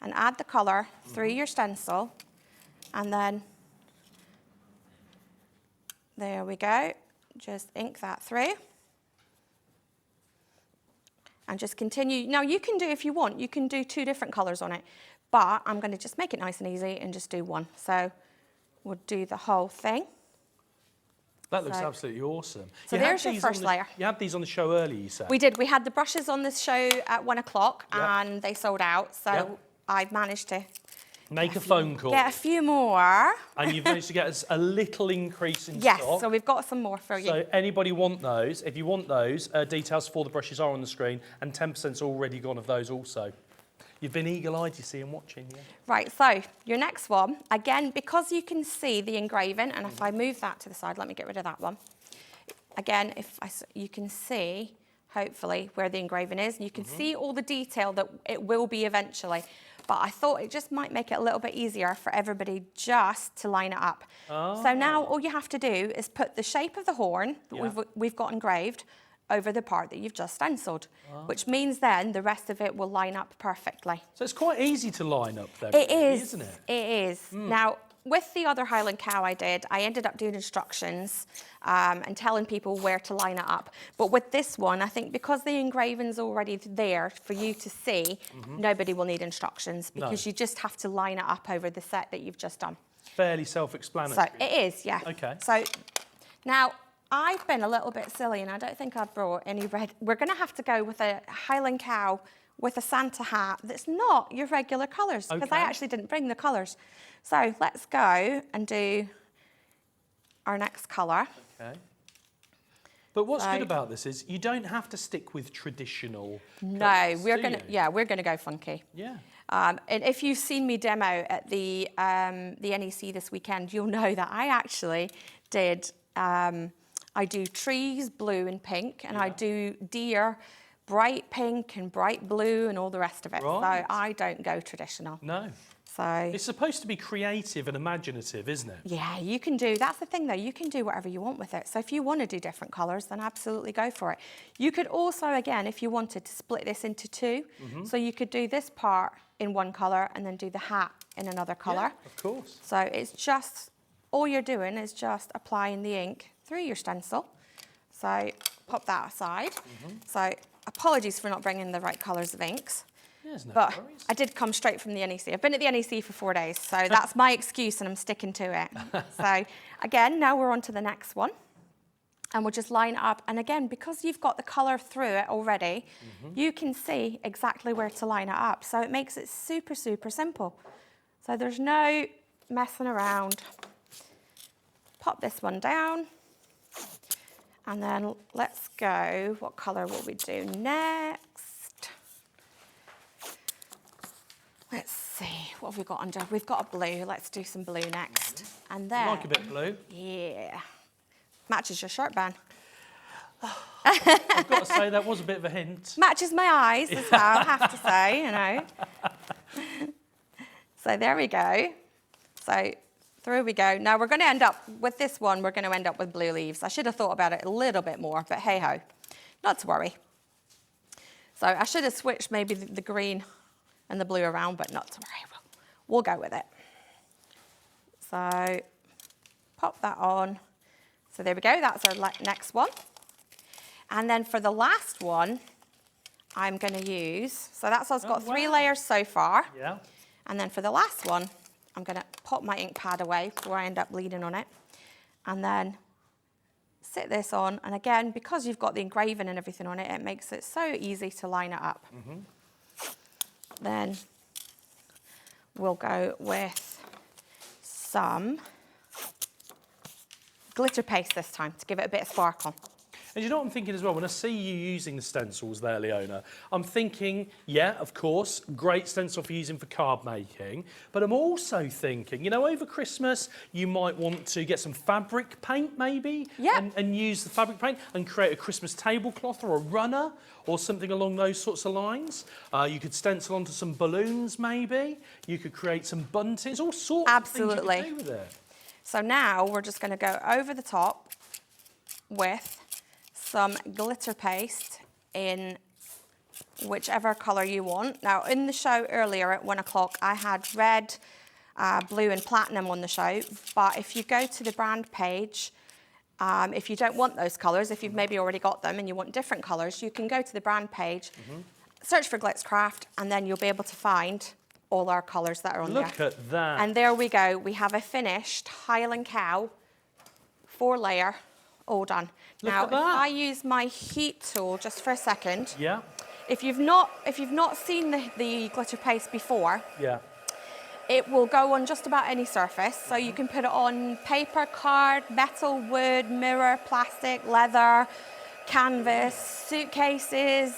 and add the colour through your stencil. And then, there we go. Just ink that through. And just continue. Now you can do, if you want, you can do 2 different colours on it, but I'm going to just make it nice and easy and just do one. So we'll do the whole thing. That looks absolutely awesome. So there's your first layer. You had these on the show earlier, you said? We did. We had the brushes on this show at 1 o'clock and they sold out. So I've managed to make a phone call. Get a few more. And you've managed to get us a little increase in yes, stock. so we've got some more for you. So anybody want those? If you want those, details for the brushes are on the screen and 10%'s already gone of those also. You've been eagle-eyed, you see, and watching, yeah. Right, so your next one, again, because you can see the engraving, and if I move that to the side, let me get rid of that one. Again, you can see, hopefully, where the engraving is. You can see all the detail that it will be eventually. But I thought it just might make it a little bit easier for everybody just to line it up. Oh. So now all you have to do is put the shape of the horn that we've got engraved over the part that you've just stenciled, which means then the rest of it will line up perfectly. So it's quite easy to line up though, it is, isn't it? It is. Now, with the other Highland Cow I did, I ended up doing instructions and telling people where to line it up. But with this one, I think because the engraving's already there for you to see, nobody will need instructions because you just have to line it up over the set that you've just done. Fairly self-explanatory. So it is, yeah. Okay. So now I've been a little bit silly and I don't think I've brought any red. We're going to have to go with a Highland Cow with a Santa hat that's not your regular colours because I actually didn't bring the colours. So let's go and do our next colour. Okay. But what's good about this is you don't have to stick with traditional No, we're going to we're going to go funky. Yeah. And if you've seen me demo at the NEC this weekend, you'll know that I actually did, I do trees, blue and pink, and I do deer, bright pink and bright blue and all the rest of it. Right. So I don't go traditional. No. So It's supposed to be creative and imaginative, isn't it? yeah, you can do, that's the thing though, you can do whatever you want with it. So if you want to do different colours, then absolutely go for it. You could also, again, if you wanted to split this into two, so you could do this part in one colour and then do the hat in another colour. Yeah, of course. So it's just, all you're doing is just applying the ink through your stencil. So pop that aside. So apologies for not bringing the right colours of inks. There's no But worries. I did come straight from the NEC. I've been at the NEC for 4 days, so that's my excuse and I'm sticking to it. So again, now we're on to the next one. And we'll just line it up. And again, because you've got the colour through it already, you can see exactly where to line it up. So it makes it super, super simple. So there's no messing around. Pop this one down. And then let's go, what colour will we do next? Let's see, what have we got under? We've got a blue, let's do some blue next. And then, I like a bit blue. yeah, matches your shirt band. I've got to say, that was a bit of a hint. Matches my eyes as well, I have to say, you know. So there we go. So through we go. Now we're going to end up, with this one, we're going to end up with blue leaves. I should have thought about it a little bit more, but hey-ho, not to worry. So I should have switched maybe the green and the blue around, but not to worry, we'll go with it. So pop that on. So there we go, that's our next one. And then for the last one, I'm going to use, so that's us got 3 layers so far. Yeah. And then for the last one, I'm going to pop my ink pad away before I end up bleeding on it. And then sit this on. And again, because you've got the engraving and everything on it, it makes it so easy to line it up. Then we'll go with some glitter paste this time to give it a bit of sparkle. And you know what I'm thinking as well? When I see you using the stencils there, Leona, I'm thinking, yeah, of course, great stencil for using for card making. But I'm also thinking, you know, over Christmas, you might want to get some fabric paint maybe. Yeah. And use the fabric paint and create a Christmas tablecloth or a runner or something along those sorts of lines. You could stencil onto some balloons maybe. You could create some buntings, all sorts of things you could do with it. So now we're just going to go over the top with some glitter paste in whichever colour you want. Now in the show earlier at 1 o'clock I had red, blue and platinum on the show, but if you go to the brand page, if you don't want those colours, if you've maybe already got them and you want different colours, you can go to the brand page, search for Glitzcraft, and then you'll be able to find all our colours that are on there. Look at that. And there we go, we have a finished Highland Cow 4-layer all done. Look now, at if that. I use my heat tool just for a second, Yeah, if you've not seen the glitter paste before, yeah. it will go on just about any surface. So you can put it on paper, card, metal, wood, mirror, plastic, leather, canvas, suitcases,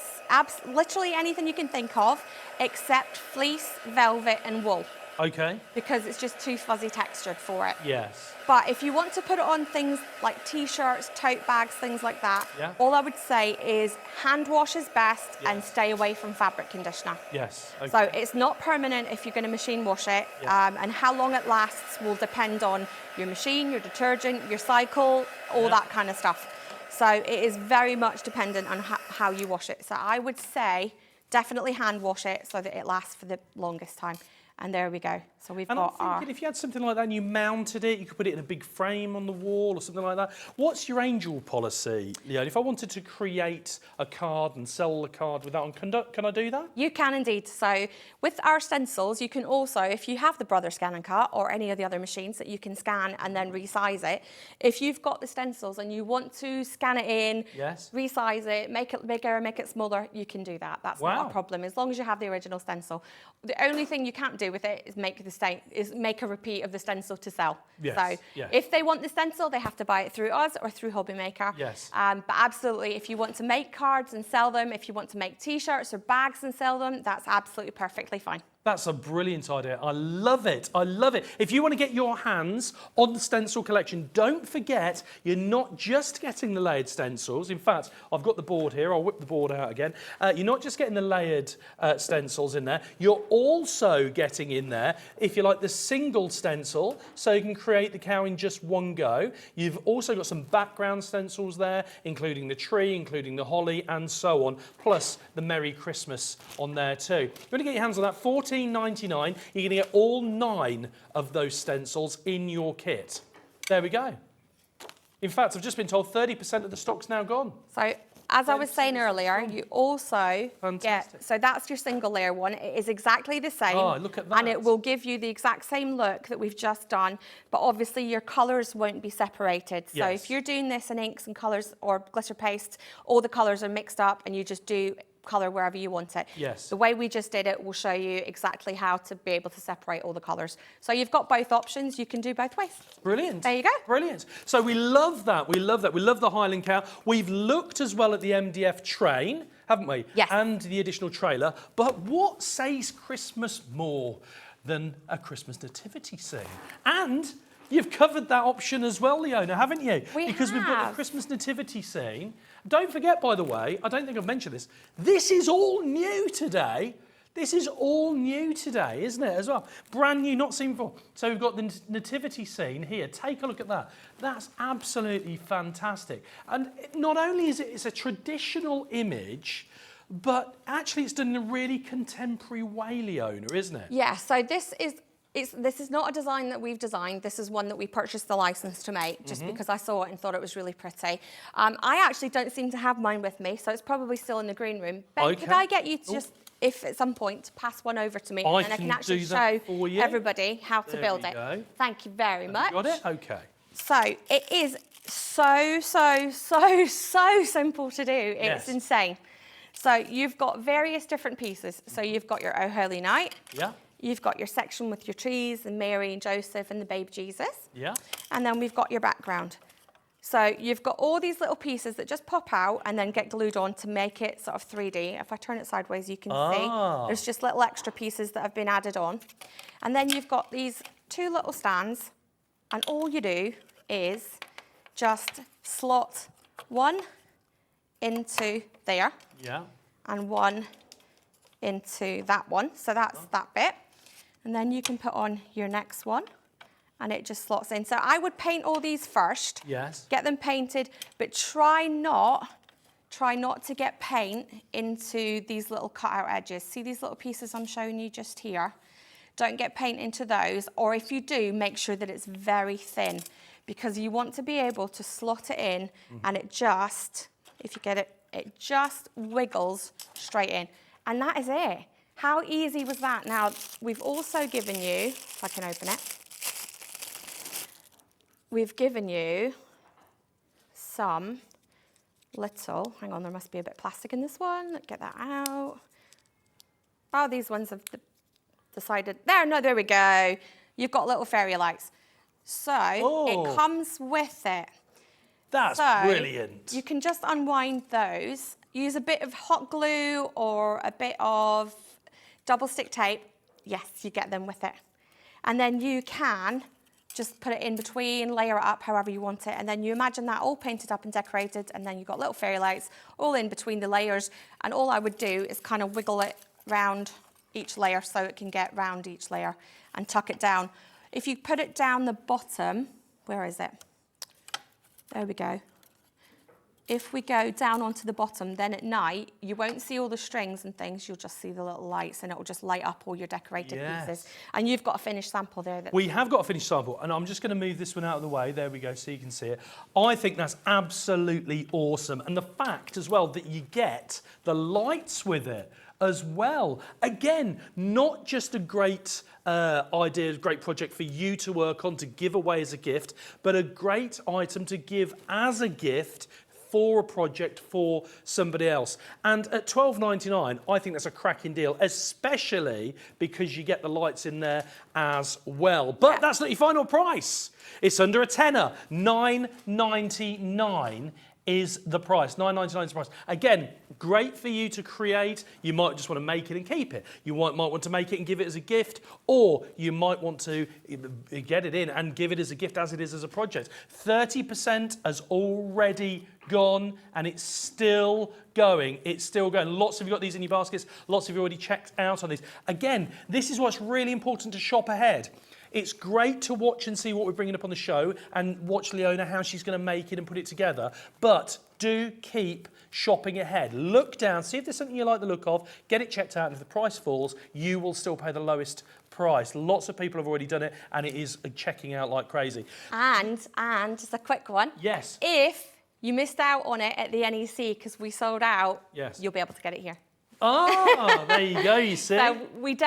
literally anything you can think of, except fleece, velvet and wool, Okay, because it's just too fuzzy textured for it. yes. But if you want to put it on things like t-shirts, tote bags, things like that, Yeah. all I would say is hand wash is best and stay away from fabric conditioner. Yes, okay. So it's not permanent if you're going to machine wash it, and how long it lasts will depend on your machine, your detergent, your cycle, all that kind of stuff. So it is very much dependent on how you wash it. So I would say definitely hand wash it so that it lasts for the longest time. And there we go. So we've And got I'm our... thinking if you had something like that and you mounted it, you could put it in a big frame on the wall or something like that. What's your angel policy, Leona? If I wanted to create a card and sell the card with that on, can I do that? You can indeed. So with our stencils, you can also, if you have the Brother Scan and Cut or any of the other machines that you can scan and then resize it, if you've got the stencils and you want to scan it in, Yes. resize it, make it bigger, make it smaller, you can do that. That's not a problem, as long as you have the original stencil. The only thing you can't do with it is make a repeat of the stencil to sell. Yes, So yes. if they want the stencil, they have to buy it through us or through Hobbymaker. Yes. But absolutely, if you want to make cards and sell them, if you want to make t-shirts or bags and sell them, that's absolutely perfectly fine. That's a brilliant idea. I love it. I love it. If you want to get your hands on the stencil collection, don't forget you're not just getting the layered stencils. In fact, I've got the board here. I'll whip the board out again. You're not just getting the layered stencils in there. You're also getting in there, if you like, the single stencil, so you can create the cow in just one go. You've also got some background stencils there, including the tree, including the holly, and so on, plus the Merry Christmas on there too. You want to get your hands on that, $14.99. You're going to get all 9 of those stencils in your kit. There we go. In fact, I've just been told 30% of the stock's now gone. So, as I was saying earlier, you also get, so that's your single layer one. It is exactly the same. Oh, look at that. And it will give you the exact same look that we've just done, but obviously your colours won't be separated. So if you're doing this in inks and colours or glitter paste, all the colours are mixed up and you just do colour wherever you want it. Yes. The way we just did it will show you exactly how to be able to separate all the colours. So you've got both options, you can do both ways. Brilliant. There you go. Brilliant. So we love that, we love that. We love the Highland cow. We've looked as well at the MDF train, haven't we? Yes. And the additional trailer. But what says Christmas more than a Christmas nativity scene? And you've covered that option as well, Leona, haven't you? Because we've got the Christmas nativity scene. Don't forget, by the way, I don't think I've mentioned this, this is all new today. This is all new today, isn't it, as well? Brand new, not seen before. So we've got the nativity scene here. Take a look at that. That's absolutely fantastic. And not only is it's a traditional image, but actually it's done in a really contemporary way, Leona, isn't it? Yeah, so this is not a design that we've designed. This is one that we purchased the license to make just because I saw it and thought it was really pretty. I actually don't seem to have mine with me, so it's probably still in the green room. Ben, could I get you to just, if at some point, pass one over to me and then I can actually show everybody how to build it. Thank you very much. Got it? Okay. So it is so simple to do. It's insane. So you've got various different pieces. So you've got your Oh Holy Night. Yeah. You've got your section with your trees and Mary and Joseph and the baby Jesus. Yeah. And then we've got your background. So you've got all these little pieces that just pop out and then get glued on to make it sort of 3D. If I turn it sideways, you can see there's just little extra pieces that have been added on. And then you've got these 2 little stands, and all you do is just slot one into there. Yeah. And one into that one. So that's that bit. And then you can put on your next one and it just slots in. So I would paint all these first. Yes. Get them painted, but try not to get paint into these little cutout edges. See these little pieces I'm showing you just here? Don't get paint into those, or if you do, make sure that it's very thin, because you want to be able to slot it in and it just, if you get it, it just wiggles straight in. And that is it. How easy was that? Now, we've also given you, if I can open it, we've given you some little, hang on, there must be a bit of plastic in this one. Get that out. Oh, these ones have decided, there we go. You've got little fairy lights. So it comes with it. That's brilliant. You can just unwind those. Use a bit of hot glue or a bit of double stick tape. Yes, you get them with it. And then you can just put it in between, layer it up however you want it. And then you imagine that all painted up and decorated, and then you've got little fairy lights all in between the layers. And all I would do is kind of wiggle it round each layer so it can get round each layer and tuck it down. If you put it down the bottom, where is it? There we go. If we go down onto the bottom, then at night, you won't see all the strings and things, you'll just see the little lights and it will just light up all your decorated pieces. And you've got a finished sample there. We have got a finished sample, and I'm just going to move this one out of the way. There we go, so you can see it. I think that's absolutely awesome. And the fact as well that you get the lights with it as well. Again, not just a great idea, a great project for you to work on, to give away as a gift, but a great item to give as a gift for a project for somebody else. And at $12.99, I think that's a cracking deal, especially because you get the lights in there as well. But that's not your final price. It's under a tenner, $9.99 is the price. $9.99 is the price. Again, great for you to create. You might just want to make it and keep it. You might want to make it and give it as a gift, or you might want to get it in and give it as a gift as it is as a project. 30% has already gone, and it's still going. It's still going. Lots of you got these in your baskets. Lots of you already checked out on these. Again, this is what's really important to shop ahead. It's great to watch and see what we're bringing up on the show and watch Leona, how she's going to make it and put it together. But do keep shopping ahead. Look down, see if there's something you like the look of, get it checked out, and if the price falls, you will still pay the lowest price. Lots of people have already done it, and it is checking out like crazy. And just a quick one. Yes. If you missed out on it at the NEC because we sold out, yes, you'll be able to get it here. Ah, there you go, you see. So we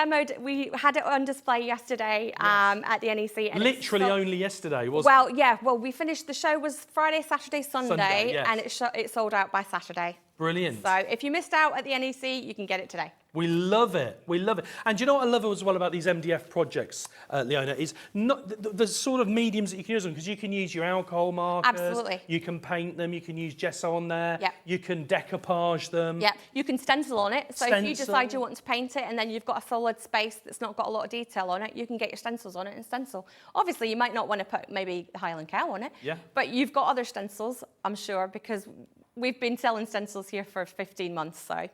had it on display yesterday at the NEC. And literally only yesterday, wasn't it? Well, we finished, the show was Friday, Saturday, Sunday, yes. and it sold out by Saturday. Brilliant. So if you missed out at the NEC, you can get it today. We love it. We love it. And do you know what I love as well about these MDF projects, Leona, is not the sort of mediums that you can use them, because you can use your alcohol markers. Absolutely. You can paint them. You can use gesso on there. Yep. You can decoupage them. Yeah. You can stencil on it. So if you decide you want to paint it and then you've got a solid space that's not got a lot of detail on it, you can get your stencils on it and stencil. Obviously, you might not want to put maybe Highland Cow on it. Yeah. But you've got other stencils, I'm sure, because we've been selling stencils here for 15 months, so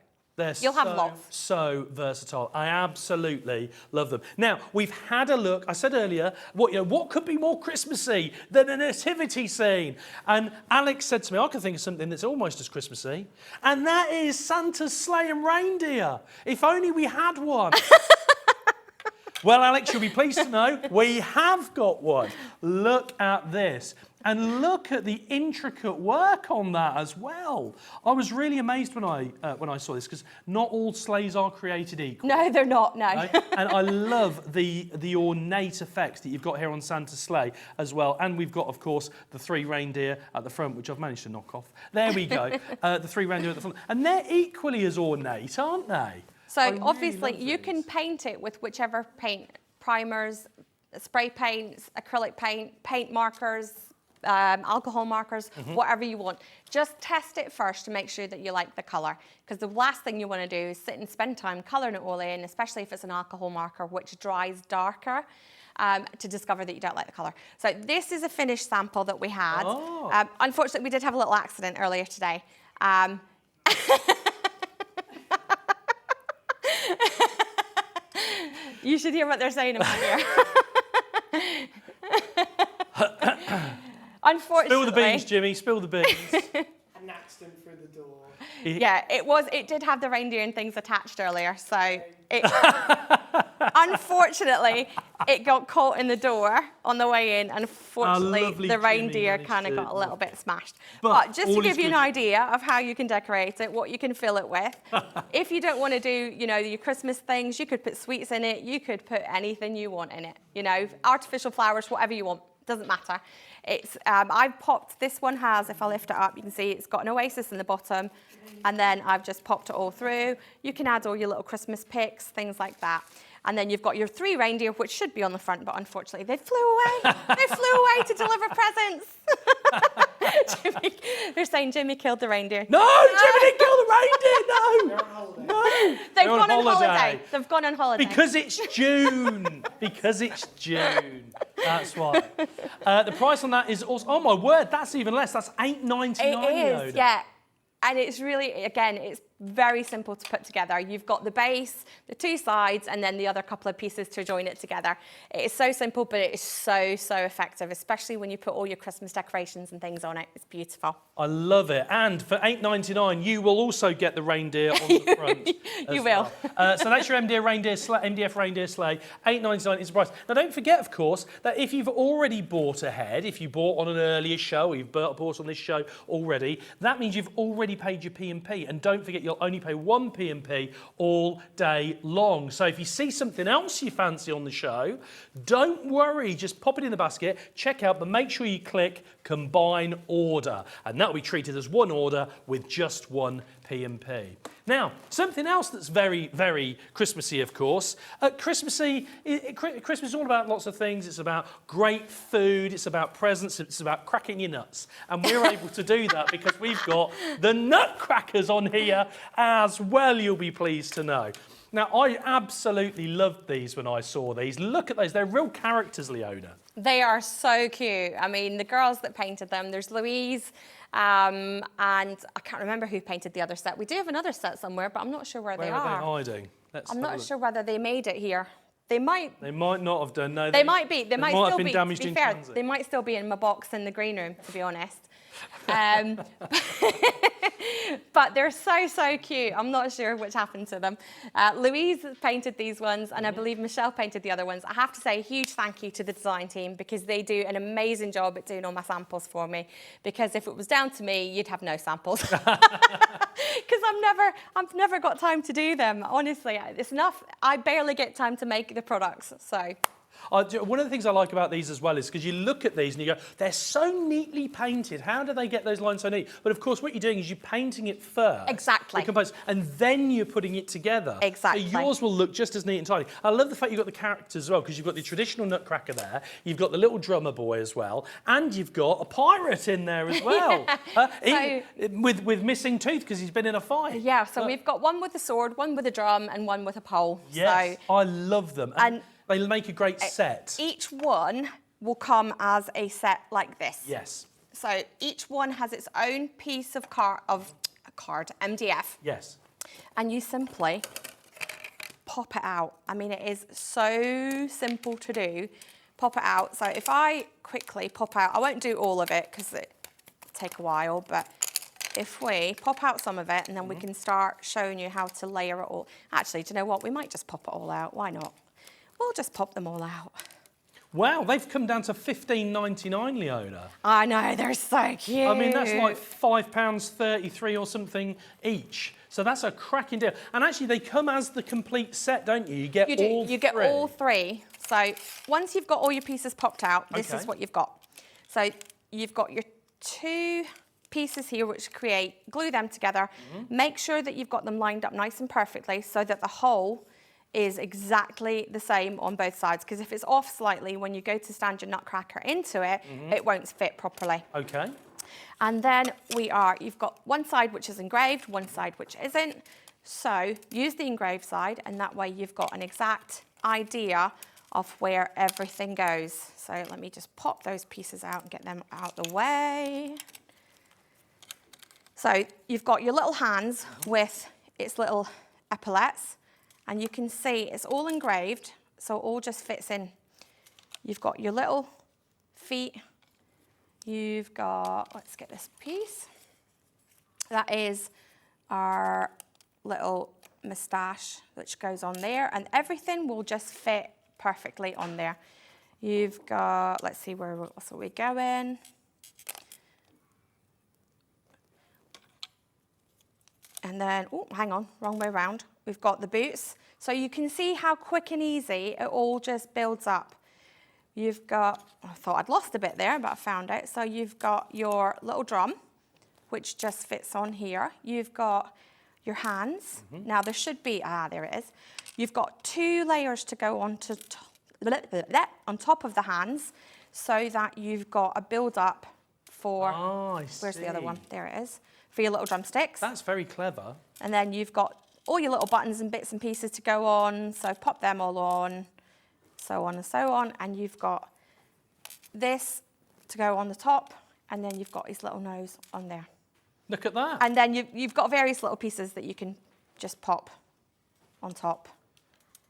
you'll have lots. So versatile. I absolutely love them. Now, we've had a look. I said earlier, what could be more Christmassy than a nativity scene? And Alex said to me, I can think of something that's almost as Christmassy, and that is Santa's sleigh and reindeer. If only we had one. Well, Alex, you'll be pleased to know we have got one. Look at this. And look at the intricate work on that as well. I was really amazed when I saw this, because not all sleighs are created equal. No, they're not, no. Right? And I love the ornate effects that you've got here on Santa's sleigh as well. And we've got, of course, the 3 reindeer at the front, which I've managed to knock off. There we go. The 3 reindeer at the front. And they're equally as ornate, aren't they? So obviously you can paint it with whichever paint, primers, spray paints, acrylic paint, paint markers, alcohol markers, whatever you want. Just test it first to make sure that you like the colour, because the last thing you want to do is sit and spend time colouring it all in, especially if it's an alcohol marker which dries darker, to discover that you don't like the colour. So this is a finished sample that we had. Unfortunately, we did have a little accident earlier today. You should hear what they're saying about here. Unfortunately. Spill the beans, Jimmy, spill the beans. An accident through the door. Yeah, it did have the reindeer and things attached earlier, so unfortunately, it got caught in the door on the way in. Unfortunately, the reindeer kind of got a little bit smashed. But just to give you an idea of how you can decorate it, what you can fill it with, if you don't want to do, your Christmas things, you could put sweets in it, you could put anything you want in it, artificial flowers, whatever you want, doesn't matter. It's, I've popped, this one has, if I lift it up, you can see it's got an oasis in the bottom, and then I've just popped it all through. You can add all your little Christmas pics, things like that. And then you've got your 3 reindeer, which should be on the front, but unfortunately they flew away. They flew away to deliver presents. They're saying Jimmy killed the reindeer. No, Jimmy didn't kill the reindeer, no. No. They've gone on holiday. They've gone on holiday. Because it's June. Because it's June. That's why. The price on that is also, oh my word, that's even less. That's $8.99. It is, yeah. And it's really, again, it's very simple to put together. You've got the base, the 2 sides, and then the other couple of pieces to join it together. It is so simple, but it is so, so effective, especially when you put all your Christmas decorations and things on it. It's beautiful. I love it. And for $8.99, you will also get the reindeer on the front. You will. Well. So that's your MDF reindeer sleigh. $8.99 is the price. Now, don't forget, of course, that if you've already bought ahead, if you bought on an earlier show, or you've bought on this show already, that means you've already paid your P&P. And don't forget, you'll only pay 1 P&P all day long. So if you see something else you fancy on the show, don't worry, just pop it in the basket, check out, but make sure you click combine order, and that will be treated as one order with just 1 P&P. Now, something else that's very, very Christmassy, of course. Christmas is all about lots of things. It's about great food, it's about presents, it's about cracking your nuts. And we're able to do that because we've got the Nutcrackers on here as well, you'll be pleased to know. Now, I absolutely loved these when I saw these. Look at those, they're real characters, Leona. They are so cute. I mean, the girls that painted them, there's Louise, and I can't remember who painted the other set. We do have another set somewhere, but I'm not sure where they are. Where are they hiding? I'm not sure whether they made it here. They might not have done. No, they might be. They might still have been be. damaged To be in fair, transit. they might still be in my box in the green room, to be honest. But they're so cute. I'm not sure which happened to them. Louise painted these ones, and I believe Michelle painted the other ones. I have to say a huge thank you to the design team because they do an amazing job at doing all my samples for me. Because if it was down to me, you'd have no samples. Because I've never got time to do them. Honestly, it's enough. I barely get time to make the products. So. One of the things I like about these as well is because you look at these and you go, they're so neatly painted. How do they get those lines so neat? But of course, what you're doing is you're painting it first. Exactly. And then you're putting it together. Exactly. So yours will look just as neat and tidy. I love the fact you've got the characters as well, because you've got the traditional Nutcracker there, you've got the little drummer boy as well, and you've got a pirate in there as well. With missing tooth because he's been in a fight. Yeah, so we've got one with a sword, one with a drum, and one with a pole. Yes, so, I love them. And they make a great set. Each one will come as a set like this. Yes. So each one has its own piece of MDF. Yes. And you simply pop it out. I mean, it is so simple to do. Pop it out. So if I quickly pop out, I won't do all of it because it take a while, but if we pop out some of it and then we can start showing you how to layer it all. Actually, do you know what? We might just pop it all out. Why not? We'll just pop them all out. Wow, they've come down to $15.99, Leona. I know, they're so cute. I mean, that's like £5.33 or something each. So that's a cracking deal. And actually, they come as the complete set, don't you? You get all three. You get all three. So once you've got all your pieces popped out, this is what you've got. So you've got your two pieces here which glue them together. Make sure that you've got them lined up nice and perfectly so that the hole is exactly the same on both sides, because if it's off slightly when you go to stand your Nutcracker into it, it won't fit properly. Okay. And then you've got one side which is engraved, one side which isn't. So use the engraved side, and that way you've got an exact idea of where everything goes. So let me just pop those pieces out and get them out the way. So you've got your little hands with its little epaulets. And you can see it's all engraved, so it all just fits in. You've got your little feet. You've got, let's get this piece. That is our little moustache, which goes on there, and everything will just fit perfectly on there. You've got, let's see, where else are we going? And then, oh, hang on, wrong way around. We've got the boots. So you can see how quick and easy it all just builds up. You've got, I thought I'd lost a bit there, but I found it. So you've got your little drum, which just fits on here. You've got your hands. Now there should be, there it is. You've got 2 layers to go on top of the hands so that you've got a build up for, where's the other one? There it is. For your little drumsticks. That's very clever. And then you've got all your little buttons and bits and pieces to go on. So pop them all on, so on and so on. And you've got this to go on the top. And then you've got his little nose on there. Look at that. And then you've got various little pieces that you can just pop on top.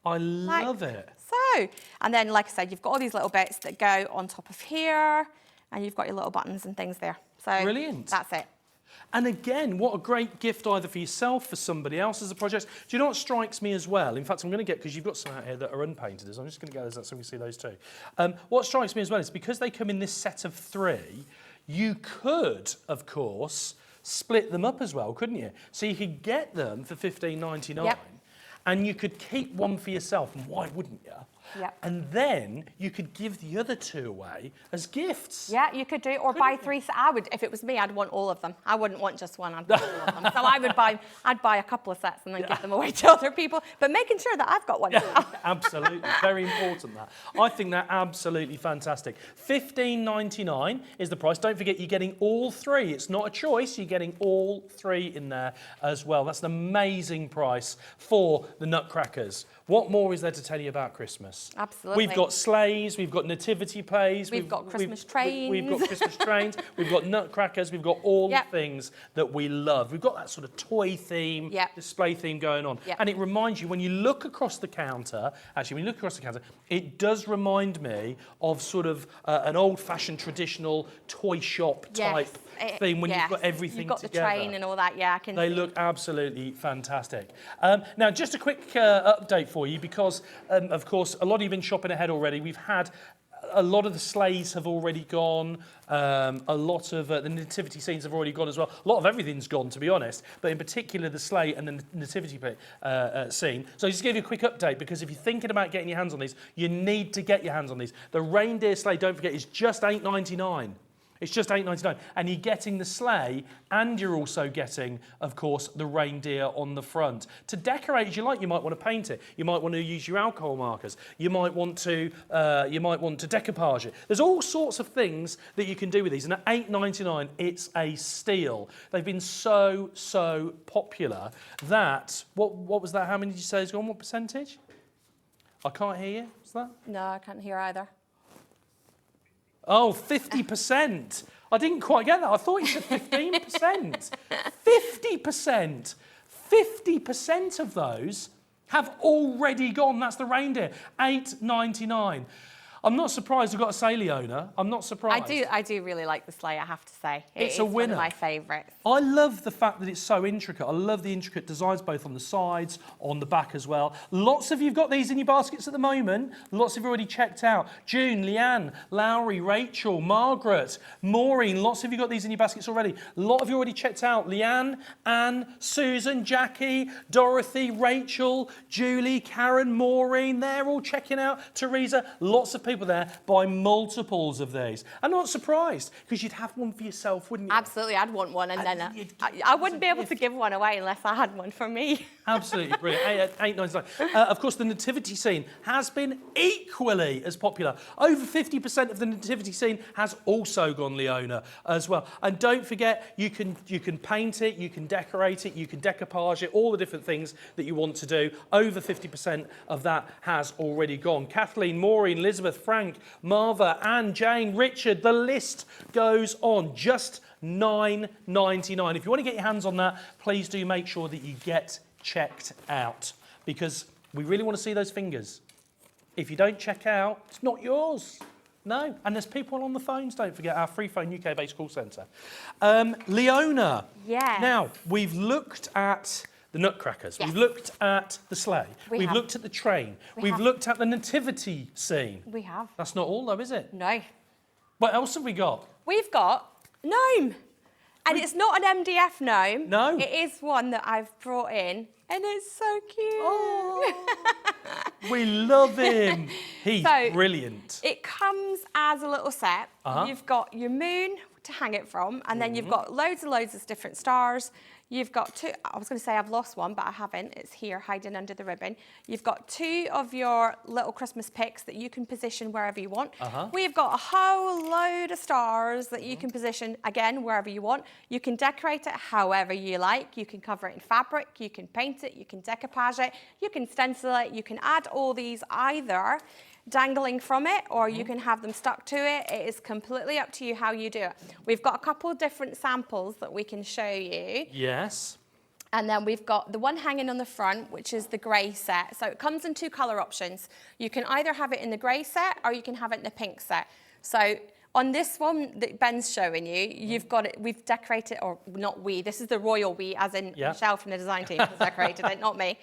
I love it. So, and then like I said, you've got all these little bits that go on top of here. And you've got your little buttons and things there. So brilliant. That's it. And again, what a great gift either for yourself, for somebody else as a project. Do you know what strikes me as well? In fact, I'm going to get, because you've got some out here that are unpainted, so I'm just going to get those out so we can see those too. What strikes me as well is because they come in this set of 3, you could, of course, split them up as well, couldn't you? So you could get them for $15.99 and you could keep one for yourself, and why wouldn't you? Yep. And then you could give the other 2 away as gifts. Yeah, you could do it, or buy 3. If it was me, I'd want all of them. I wouldn't want just one, I'd want all of them. So I'd buy a couple of sets and then give them away to other people, but making sure that I've got one. Absolutely, very important that. I think they're absolutely fantastic. $15.99 is the price. Don't forget, you're getting all 3. It's not a choice, you're getting all 3 in there as well. That's an amazing price for the Nutcrackers. What more is there to tell you about Christmas? Absolutely. We've got sleighs, we've got nativity plays. We've got Christmas trains. We've got Christmas trains, we've got Nutcrackers, we've got all the things that we love. We've got that sort of toy theme, display theme going on. And it reminds you, when you look across the counter, it does remind me of sort of an old-fashioned traditional toy shop type theme when you've got everything together. You've got the train and all that, I can see. They look absolutely fantastic. Now, just a quick update for you, because, of course, a lot of you have been shopping ahead already. We've had a lot of the sleighs have already gone. A lot of the nativity scenes have already gone as well. A lot of everything's gone, to be honest, but in particular the sleigh and the nativity scene. So just to give you a quick update, because if you're thinking about getting your hands on these, you need to get your hands on these. The reindeer sleigh, don't forget, is just $8.99. It's just $8.99, and you're getting the sleigh, and you're also getting, of course, the reindeer on the front. To decorate as you like, you might want to paint it. You might want to use your alcohol markers. You might want to decoupage it. There's all sorts of things that you can do with these, and at $8.99, it's a steal. They've been so popular that what was that? How many did you say is gone? What percentage? I can't hear you. What's that? No, I can't hear either. Oh, 50%. I didn't quite get that. I thought you said 15%. 50%. 50% of those have already gone. That's the reindeer. $8.99. I'm not surprised we've got a say, Leona. I'm not surprised. I do really like the sleigh, I have to say. It's a winner. One of my favourites. I love the fact that it's so intricate. I love the intricate designs both on the sides, on the back as well. Lots of you have got these in your baskets at the moment. Lots of you already checked out. June, Leanne, Lowry, Rachel, Margaret, Maureen. Lots of you got these in your baskets already. A lot of you already checked out. Leanne, Anne, Susan, Jackie, Dorothy, Rachel, Julie, Karen, Maureen. They're all checking out. Teresa. Lots of people there buy multiples of these. I'm not surprised, because you'd have one for yourself, wouldn't you? Absolutely, I'd want one, and then I wouldn't be able to give one away unless I had one for me. Absolutely brilliant. $8.99. Of course, the nativity scene has been equally as popular. Over 50% of the nativity scene has also gone Leona as well. And don't forget, you can paint it, you can decorate it, you can decoupage it, all the different things that you want to do. Over 50% of that has already gone. Kathleen, Maureen, Elizabeth, Frank, Marva, Anne, Jane, Richard, the list goes on. Just $9.99. If you want to get your hands on that, please do make sure that you get checked out, because we really want to see those fingers. If you don't check out, it's not yours. No. And there's people on the phones, don't forget, our free phone UK-based call centre. Leona. Yeah. Now, we've looked at the Nutcrackers. Yes. We've looked at the sleigh. We've looked at the train. We've looked at the nativity scene. We have. That's not all, though, is it? No. What else have we got? We've got gnome. And it's not an MDF gnome. No. It is one that I've brought in, and it's so cute. Oh, we love him. He's brilliant. It comes as a little set. You've got your moon to hang it from, and then you've got loads and loads of different stars. You've got two, I was going to say I've lost one, but I haven't. It's here hiding under the ribbon. You've got 2 of your little Christmas picks that you can position wherever you want. We've got a whole load of stars that you can position, again, wherever you want. You can decorate it however you like. You can cover it in fabric, you can paint it, you can decoupage it, you can stencil it, you can add all these either dangling from it, or you can have them stuck to it. It is completely up to you how you do it. We've got a couple of different samples that we can show you. Yes. And then we've got the one hanging on the front, which is the grey set. So it comes in 2 colour options. You can either have it in the grey set, or you can have it in the pink set. So on this one that Ben's showing you, you've got it, we've decorated, or not we, this is the royal we, as in Michelle from the design team has decorated it, not me.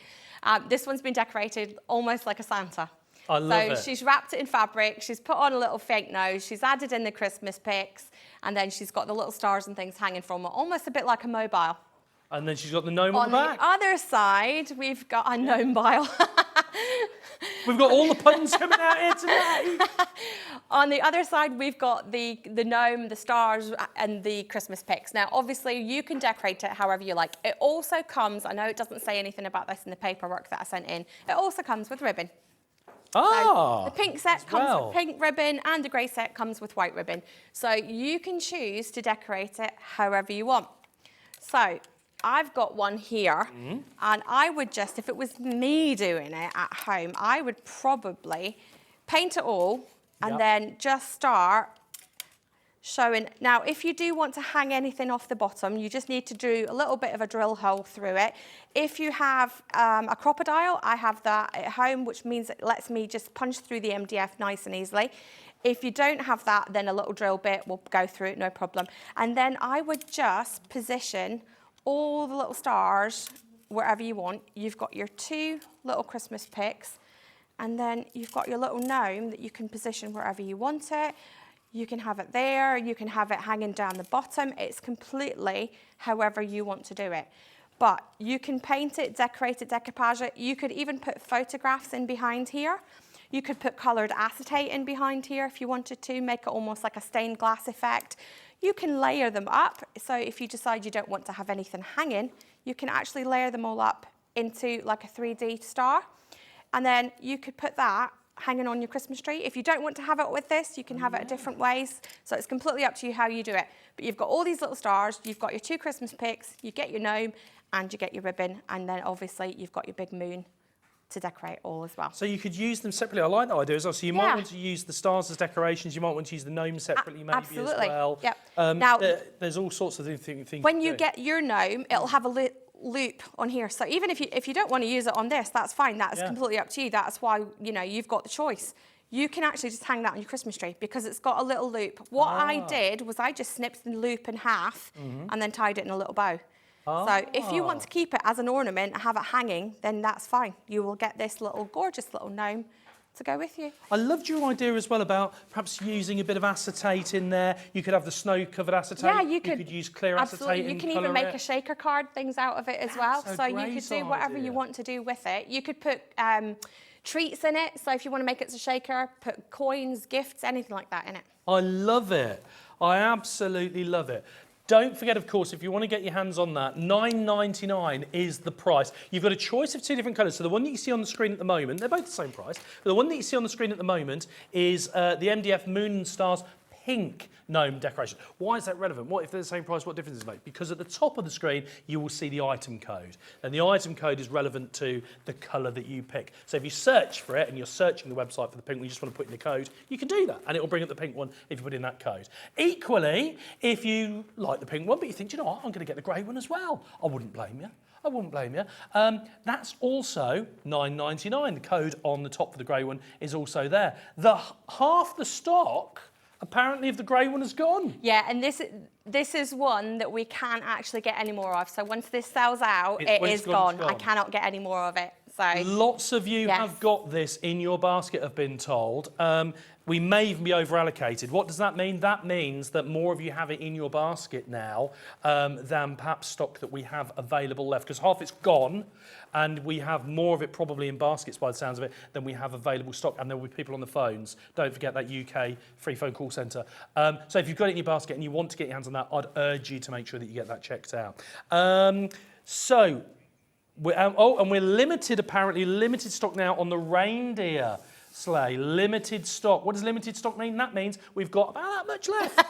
This one's been decorated almost like a Santa. I love it. So she's wrapped it in fabric, she's put on a little fake nose, she's added in the Christmas pics, and then she's got the little stars and things hanging from it, almost a bit like a mobile. And then she's got the gnome on the back. On the other side, we've got a gnome bile. We've got all the puns coming out here today. On the other side, we've got the gnome, the stars, and the Christmas pics. Now, obviously, you can decorate it however you like. It also comes, I know it doesn't say anything about this in the paperwork that I sent in, it also comes with ribbon. Ah, so the pink set comes with pink ribbon and the grey set comes with white ribbon. So you can choose to decorate it however you want. So I've got one here, and I would just, if it was me doing it at home, I would probably paint it all and then just start showing. Now, if you do want to hang anything off the bottom, you just need to do a little bit of a drill hole through it. If you have a crocodile, I have that at home, which means it lets me just punch through the MDF nice and easily. If you don't have that, then a little drill bit will go through it, no problem. And then I would just position all the little stars wherever you want. You've got your 2 little Christmas pics, and then you've got your little gnome that you can position wherever you want it. You can have it there, you can have it hanging down the bottom. It's completely however you want to do it. But you can paint it, decorate it, decoupage it. You could even put photographs in behind here. You could put coloured acetate in behind here if you wanted to, make it almost like a stained glass effect. You can layer them up. So if you decide you don't want to have anything hanging, you can actually layer them all up into like a 3D star. And then you could put that hanging on your Christmas tree. If you don't want to have it with this, you can have it different ways. So it's completely up to you how you do it. But you've got all these little stars, you've got your 2 Christmas pics, you get your gnome, and you get your ribbon, and then obviously you've got your big moon to decorate all as well. So you could use them separately. I like that idea as well. So you might want to use the stars as decorations. You might want to use the gnome separately, maybe absolutely. as well. Yep. Now, there's all sorts of things. When you get your gnome, it'll have a loop on here. So even if you don't want to use it on this, that's fine. That's completely up to you. That's why, you know, you've got the choice. You can actually just hang that on your Christmas tree because it's got a little loop. What I did was I just snipped the loop in half and then tied it in a little bow. So if you want to keep it as an ornament and have it hanging, then that's fine. You will get this little gorgeous little gnome to go with you. I loved your idea as well about perhaps using a bit of acetate in there. You could have the snow-covered acetate. Yeah, you could use clear absolutely. acetate. You can even make a shaker card, things out of it as well. So you could do whatever you want to do with it. You could put treats in it. So if you want to make it as a shaker, put coins, gifts, anything like that in it. I love it. I absolutely love it. Don't forget, of course, if you want to get your hands on that, $9.99 is the price. You've got a choice of 2 different colours. So the one that you see on the screen at the moment, they're both the same price, but the one that you see on the screen at the moment is the MDF Moon and Stars pink gnome decoration. Why is that relevant? What if they're the same price? What difference does it make? Because at the top of the screen, you will see the item code. And the item code is relevant to the colour that you pick. So if you search for it and you're searching the website for the pink one, you just want to put in the code, you can do that. And it will bring up the pink one if you put in that code. Equally, if you like the pink one, but you think, you know what, I'm going to get the grey one as well. I wouldn't blame you. I wouldn't blame you. That's also $9.99. The code on the top for the grey one is also there. Half the stock, apparently, if the grey one has gone. Yeah, and this is one that we can't actually get any more of. So once this sells out, it is gone. I cannot get any more of it. So lots of you have got this in your basket, I've been told. We may even be over-allocated. What does that mean? That means that more of you have it in your basket now than perhaps stock that we have available left, because half it's gone, and we have more of it probably in baskets by the sounds of it than we have available stock, and there will be people on the phones. Don't forget that UK free phone call centre. So if you've got it in your basket and you want to get your hands on that, I'd urge you to make sure that you get that checked out. And we're limited, apparently, limited stock now on the reindeer sleigh. Limited stock. What does limited stock mean? That means we've got about that much left.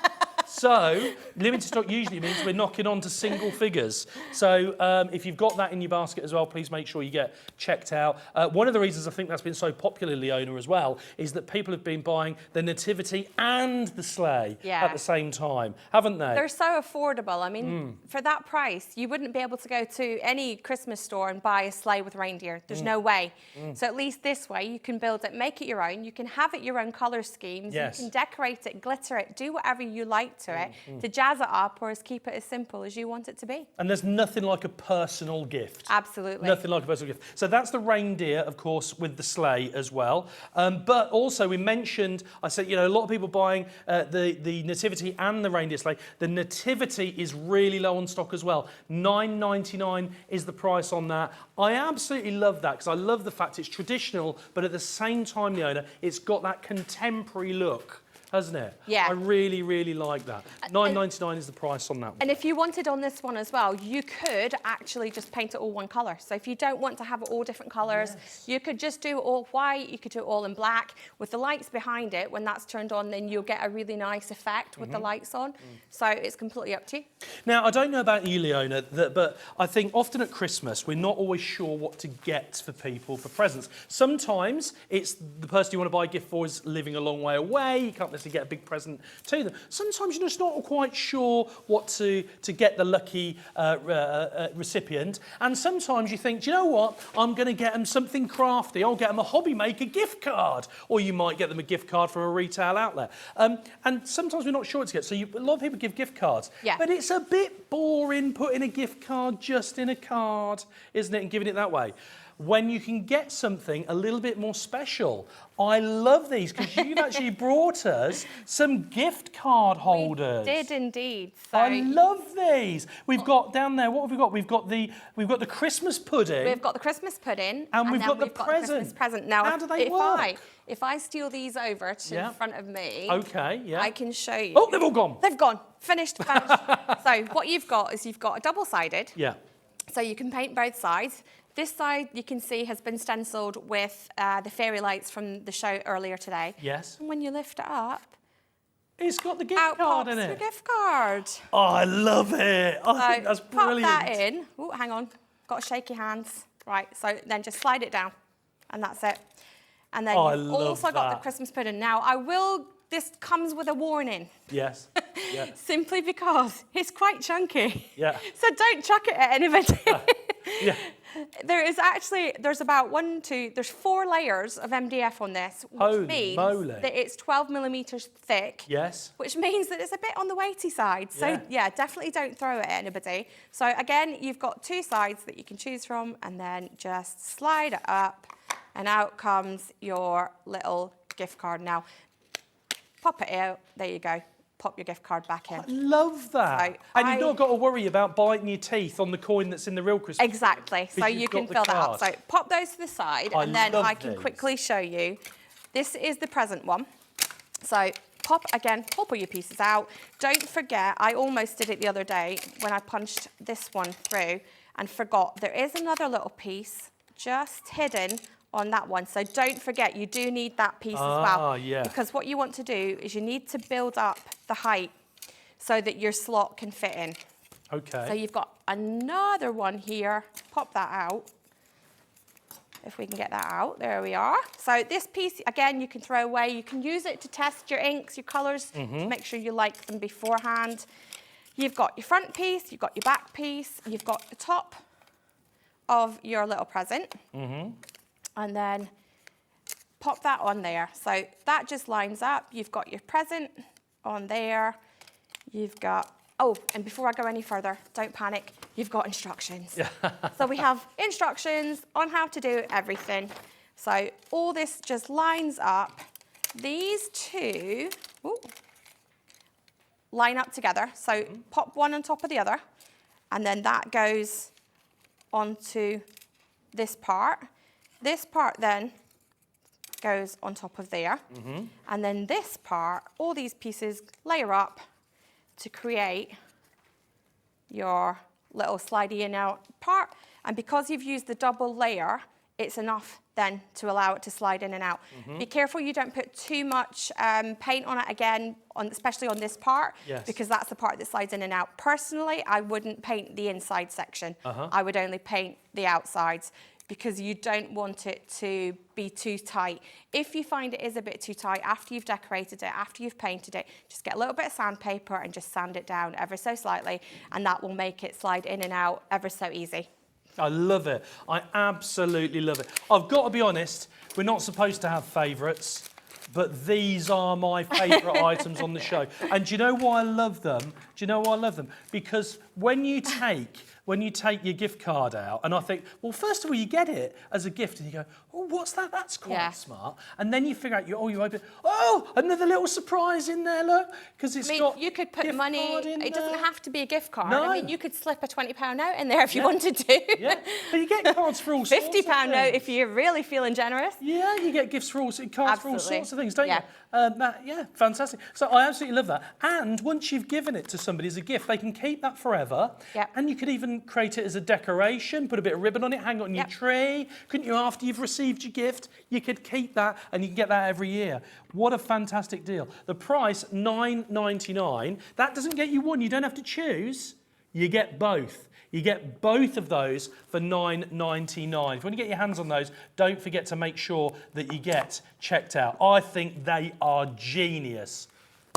So limited stock usually means we're knocking on to single figures. So if you've got that in your basket as well, please make sure you get checked out. One of the reasons I think that's been so popular, Leona, as well, is that people have been buying the nativity and the sleigh at the same time, haven't they? They're so affordable. I mean, for that price, you wouldn't be able to go to any Christmas store and buy a sleigh with reindeer. There's no way. So at least this way, you can build it, make it your own. You can have it your own colour schemes. You can decorate it, glitter it, do whatever you like like to it, to jazz it up or keep it as simple as you want it to be. And there's nothing like a personal gift. Absolutely. Nothing like a personal gift. So that's the reindeer, of course, with the sleigh as well. But also we mentioned, I said, you know, a lot of people buying the nativity and the reindeer sleigh. The nativity is really low on stock as well. $9.99 is the price on that. I absolutely love that because I love the fact it's traditional, but at the same time, Leona, it's got that contemporary look, hasn't it? Yeah. I really, really like that. $9.99 is the price on that one. And if you wanted on this one as well, you could actually just paint it all one colour. So if you don't want to have it all different colours, you could just do it all white, you could do it all in black. With the lights behind it, when that's turned on, then you'll get a really nice effect with the lights on. So it's completely up to you. Now, I don't know about you, Leona, but I think often at Christmas, we're not always sure what to get for people for presents. Sometimes it's the person you want to buy a gift for is living a long way away. You can't necessarily get a big present to them. Sometimes you're just not quite sure what to get the lucky recipient. And sometimes you think, do you know what? I'm going to get them something crafty. I'll get them a Hobbymaker gift card. Or you might get them a gift card from a retail outlet. And sometimes we're not sure what to get. So a lot of people give gift cards. Yeah. But it's a bit boring putting a gift card just in a card, isn't it, and giving it that way. When you can get something a little bit more special. I love these because you've actually brought us some gift card holders. We did indeed. So I love these. We've got down there, what have we got? We've got the Christmas pudding. we've got the Christmas pudding. And we've then got the we've got present. the Christmas present. Now, How do they work? If I steal these over to Yeah. in front of me, Okay, yeah. I can show you. Oh, they've all gone. They've gone. Finished. So what you've got is you've got a double-sided. Yeah. So you can paint both sides. This side, you can see, has been stenciled with the fairy lights from the show earlier today. Yes. And when you lift it up, It's got the gift out card pops in your it. gift card. Oh, I love it. I think that's brilliant. Pop that in. Oh, hang on. Got to shake your hands. Right, so then just slide it down. And that's it. And then you've also got the Christmas pudding. Now, this comes with a warning. Yes. Yeah. Simply because it's quite chunky. Yeah. So don't chuck it at anybody. Yeah. There's about there's 4 layers of MDF on this, which Holy means moly. that it's 12 millimetres thick. Yes. Which means that it's a bit on the weighty side. So yeah, definitely don't throw it at anybody. So again, you've got 2 sides that you can choose from and then just slide it up and out comes your little gift card. Now, pop it out, there you go. Pop your gift card back in. I love that. So and you've not got to worry about biting your teeth on the coin that's in the real Christmas. Exactly. So you can fill that up. So pop those to the side and then I can quickly show you. This is the present one. So pop all your pieces out. Don't forget, I almost did it the other day when I punched this one through and forgot there is another little piece just hidden on that one. So don't forget, you do need that piece as well. Yeah. Because what you want to do is you need to build up the height so that your slot can fit in. Okay. So you've got another one here. Pop that out. If we can get that out, there we are. So this piece, again, you can throw away. You can use it to test your inks, your colours, to make sure you like them beforehand. You've got your front piece, you've got your back piece, you've got the top of your little present. And then pop that on there. So that just lines up. You've got your present on there. You've got, and before I go any further, don't panic, you've got instructions. So we have instructions on how to do everything. So all this just lines up. These 2 line up together. So pop one on top of the other. And then that goes onto this part. This part then goes on top of there. And then this part, all these pieces layer up to create your little slidey in out part. And because you've used the double layer, it's enough then to allow it to slide in and out. Be careful you don't put too much paint on it again, especially on this part, because that's the part that slides in and out. Personally, I wouldn't paint the inside section. I would only paint the outsides, because you don't want it to be too tight. If you find it is a bit too tight, after you've decorated it, after you've painted it, just get a little bit of sandpaper and just sand it down ever so slightly, and that will make it slide in and out ever so easy. I love it. I absolutely love it. I've got to be honest, we're not supposed to have favourites, but these are my favourite items on the show. And do you know why I love them? Do you know why I love them? Because when you take your gift card out, and I think, well, first of all, you get it as a gift, and you go, oh, what's that? That's quite smart. And then you figure out, you open it, oh, another little surprise in there, look, because it's got you could put gift money, card in it there. doesn't have to be a gift card. No. I mean, you could slip a £20 note in there if you wanted to. Yeah, but you get cards for all sorts of things. £50 note if you're really feeling generous. Yeah, you get gifts for all cards for all sorts of things, don't you? Yeah. Fantastic. So I absolutely love that. And once you've given it to somebody as a gift, they can keep that forever. Yep. And you could even create it as a decoration, put a bit of ribbon on it, hang it on your tree. Couldn't you, after you've received your gift, you could keep that, and you can get that every year. What a fantastic deal. The price, $9.99. That doesn't get you one. You don't have to choose. You get both. You get both of those for $9.99. If you want to get your hands on those, don't forget to make sure that you get checked out. I think they are genius.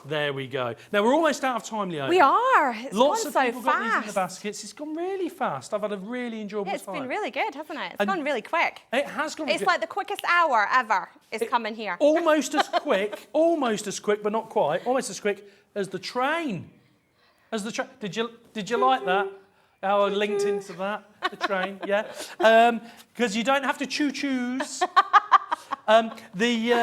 There we go. Now, we're almost out of time, Leona. We are. It's Lots gone of so people got these in the fast. baskets. It's gone really fast. I've had a really enjoyable It's time. been really good, hasn't it? It's And gone really quick. It has gone It's like the quickest hour ever is coming here. almost as quick, but not quite, almost as quick as the train. Did you like that? How I linked into that, the train, yeah. Because you don't have to choo-choos. The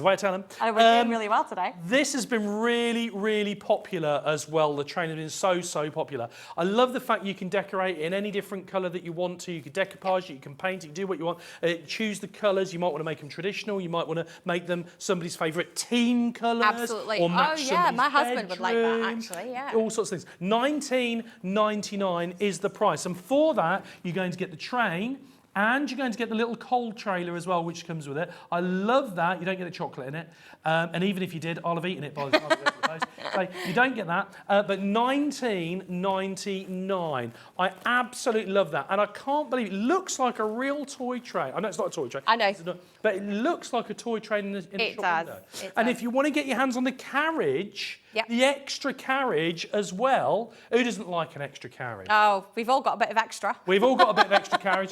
way I tell them. I was doing really well today. This has been really, really popular as well. The train has been so popular. I love the fact you can decorate in any different colour that you want to. You can decoupage it, you can paint it, you can do what you want. Choose the colours. You might want to make them traditional. You might want to make them somebody's favourite team colours. Absolutely. Or match My husband bedroom. would like that, actually, yeah. All sorts of things. $19.99 is the price. And for that, you're going to get the train, and you're going to get the little cold trailer as well, which comes with it. I love that. You don't get the chocolate in it. And even if you did, I'll have eaten it by the time I go to the post. So you don't get that. But $19.99. I absolutely love that. And I can't believe it looks like a real toy train. I know it's not a toy train. I know. But it looks like a toy train in a shop window. And if you want to get your hands on the carriage, the extra carriage as well, who doesn't like an extra carriage? Oh, we've all got a bit of extra. We've all got a bit of extra carriage.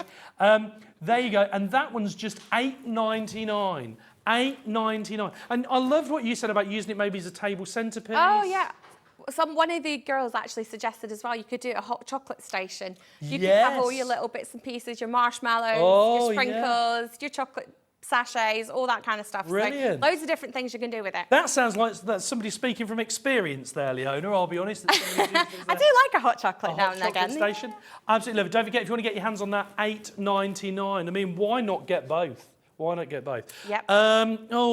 There you go. And that one's just $8.99. $8.99. And I loved what you said about using it maybe as a table centrepiece. Oh, yeah. One of the girls actually suggested as well, you could do a hot chocolate station. You could have all your little bits and pieces, your marshmallows, your sprinkles, your chocolate sachets, all that kind of stuff. Brilliant. So loads of different things you can do with it. That sounds like that's somebody speaking from experience there, Leona, I'll be honest. I do like a hot chocolate now and again. Station. Absolutely love it. Don't forget, if you want to get your hands on that, $8.99. I mean, why not get both? Why not get both? Yep.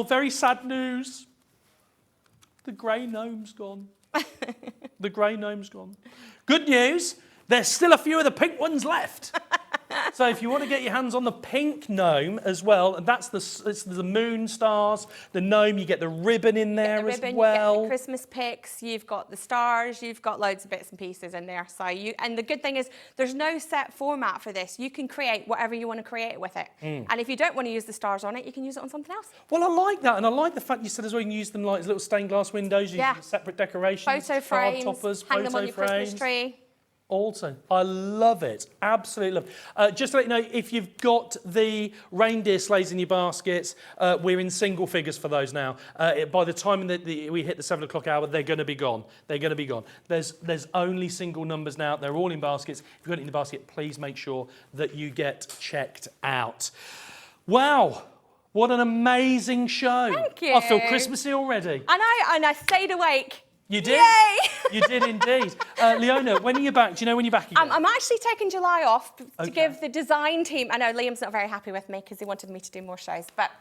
Very sad news. The grey gnome's gone. The grey gnome's gone. Good news, there's still a few of the pink ones left. So if you want to get your hands on the pink gnome as well, and that's the moon stars, the gnome, you get the ribbon in there as well. You get the Christmas picks, you've got the stars, you've got loads of bits and pieces in there. And the good thing is there's no set format for this. You can create whatever you want to create with it. And if you don't want to use the stars on it, you can use it on something else. Well, I like that, and I like the fact you said as well you can use them like as little stained glass windows, you use separate decorations, photo frames, toppers, hang them on your Christmas tree. Also, I love it. Absolutely love it. Just to let you know, if you've got the reindeer sleighs in your baskets, we're in single figures for those now. By the time we hit the 7 o'clock hour, they're going to be gone. They're going to be gone. There's only single numbers now. They're all in baskets. If you've got it in the basket, please make sure that you get checked out. Wow. What an amazing show. Thank you. I feel Christmassy already. I know, and I stayed awake. You did? Yay! You did indeed. Leona, when are you back? Do you know when you're back again? I'm actually taking July off to give the design team. I know Liam's not very happy with me because he wanted me to do more shows, but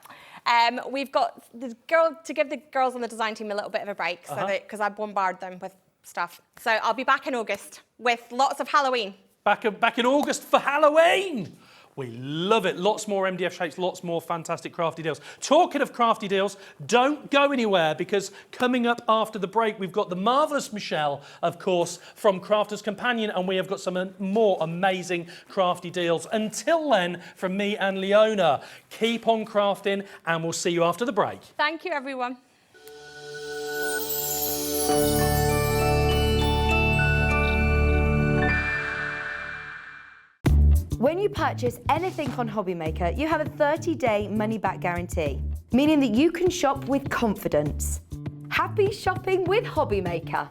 we've got to give the girls on the design team a little bit of a break because I bombard them with stuff. So I'll be back in August with lots of Halloween. Back in August for Halloween. We love it. Lots more MDF shapes, lots more fantastic crafty deals. Talking of crafty deals, don't go anywhere because coming up after the break, we've got the marvellous Michelle, of course, from Crafter's Companion, and we have got some more amazing crafty deals. Until then, from me and Leona, keep on crafting, and we'll see you after the break. Thank you, everyone. When you purchase anything on Hobbymaker, you have a 30-day money-back guarantee, meaning that you can shop with confidence. Happy shopping with Hobbymaker.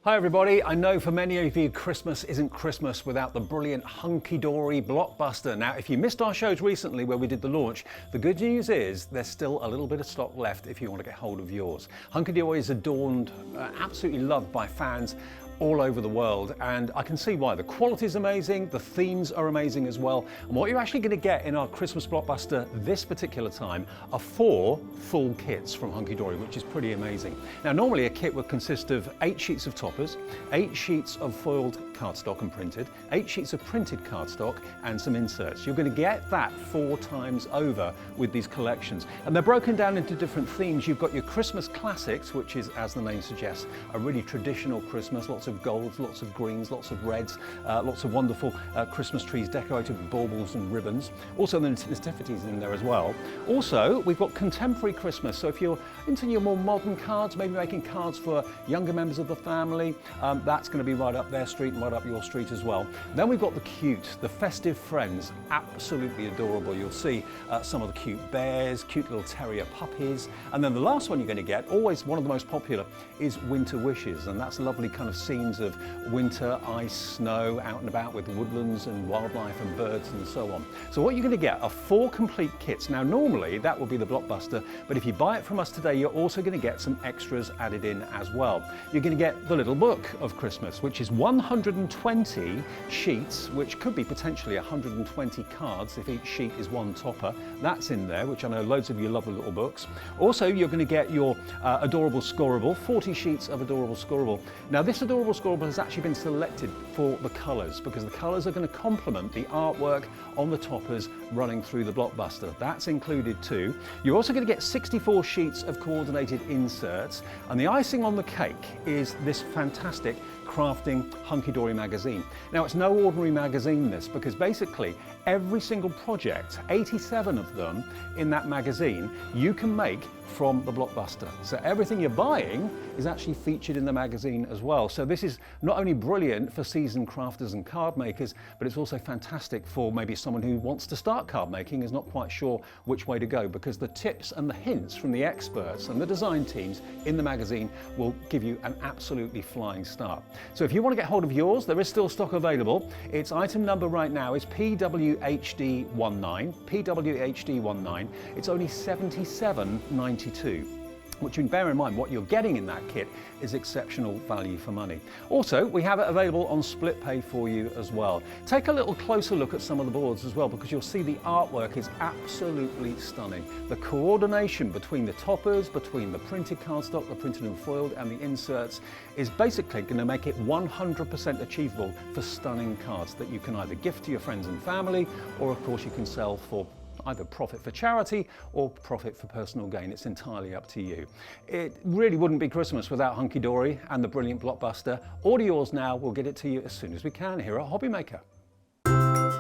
Hi everybody, I know for many of you Christmas isn't Christmas without the brilliant Hunky Dory blockbuster. Now if you missed our shows recently where we did the launch, the good news is there's still a little bit of stock left if you want to get hold of yours. Hunky Dory is adorned, absolutely loved by fans all over the world, and I can see why. The quality is amazing, the themes are amazing as well, and what you're actually going to get in our Christmas blockbuster this particular time are 4 full kits from Hunky Dory, which is pretty amazing. Now normally a kit would consist of 8 sheets of toppers, 8 sheets of foiled cardstock and printed, 8 sheets of printed cardstock and some inserts. You're going to get that 4 times over with these collections, and they're broken down into different themes. You've got your Christmas classics, which is, as the name suggests, a really traditional Christmas, lots of golds, lots of greens, lots of reds, lots of wonderful Christmas trees decorated with baubles and ribbons. Also the nativities in there as well. Also we've got contemporary Christmas, so if you're into your more modern cards, maybe making cards for younger members of the family, that's going to be right up their street and right up your street as well. Then we've got the cute, the festive friends, absolutely adorable. You'll see some of the cute bears, cute little terrier puppies, and then the last one you're going to get, always one of the most popular, is winter wishes, and that's lovely kind of scenes of winter, ice, snow, out and about with woodlands and wildlife and birds and so on. So what you're going to get are 4 complete kits. Now normally that will be the blockbuster, but if you buy it from us today, you're also going to get some extras added in as well. You're going to get the little book of Christmas, which is 120 sheets, which could be potentially 120 cards if each sheet is 1 topper. That's in there, which I know loads of you love the little books. Also, you're going to get your adorable scoreable, 40 sheets of adorable scoreable. Now this adorable scoreable has actually been selected for the colours, because the colours are going to complement the artwork on the toppers running through the blockbuster. That's included too. You're also going to get 64 sheets of coordinated inserts, and the icing on the cake is this fantastic crafting Hunky Dory magazine. Now it's no ordinary magazine this, because basically every single project, 87 of them in that magazine, you can make from the blockbuster. So everything you're buying is actually featured in the magazine as well. So this is not only brilliant for seasoned crafters and card makers, but it's also fantastic for maybe someone who wants to start card making, is not quite sure which way to go, because the tips and the hints from the experts and the design teams in the magazine will give you an absolutely flying start. So if you want to get hold of yours, there is still stock available. Its item number right now is PWHD19. PWHD19. It's only $77.92. Which you can bear in mind, what you're getting in that kit is exceptional value for money. Also, we have it available on split pay for you as well. Take a little closer look at some of the boards as well, because you'll see the artwork is absolutely stunning. The coordination between the toppers, between the printed cardstock, the printed and foiled, and the inserts is basically going to make it 100% achievable for stunning cards that you can either gift to your friends and family, or of course you can sell for either profit for charity or profit for personal gain. It's entirely up to you. It really wouldn't be Christmas without Hunky Dory and the brilliant blockbuster. Order yours now. We'll get it to you as soon as we can here at Hobbymaker.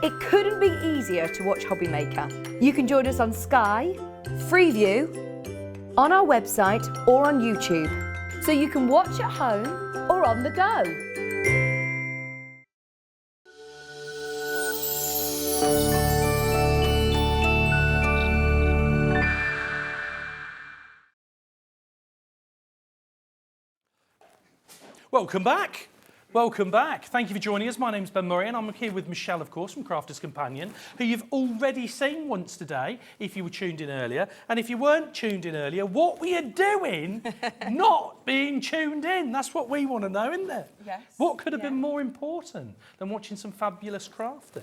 It couldn't be easier to watch Hobbymaker. You can join us on Sky, Freeview, on our website or on YouTube, so you can watch at home or on the go. Welcome back. Welcome back. Thank you for joining us. My name's Ben Murray and I'm here with Michelle, of course, from Crafters Companion, who you've already seen once today, if you were tuned in earlier. And if you weren't tuned in earlier, what were you doing not being tuned in? That's what we want to know, isn't it? Yes. What could have been more important than watching some fabulous crafting?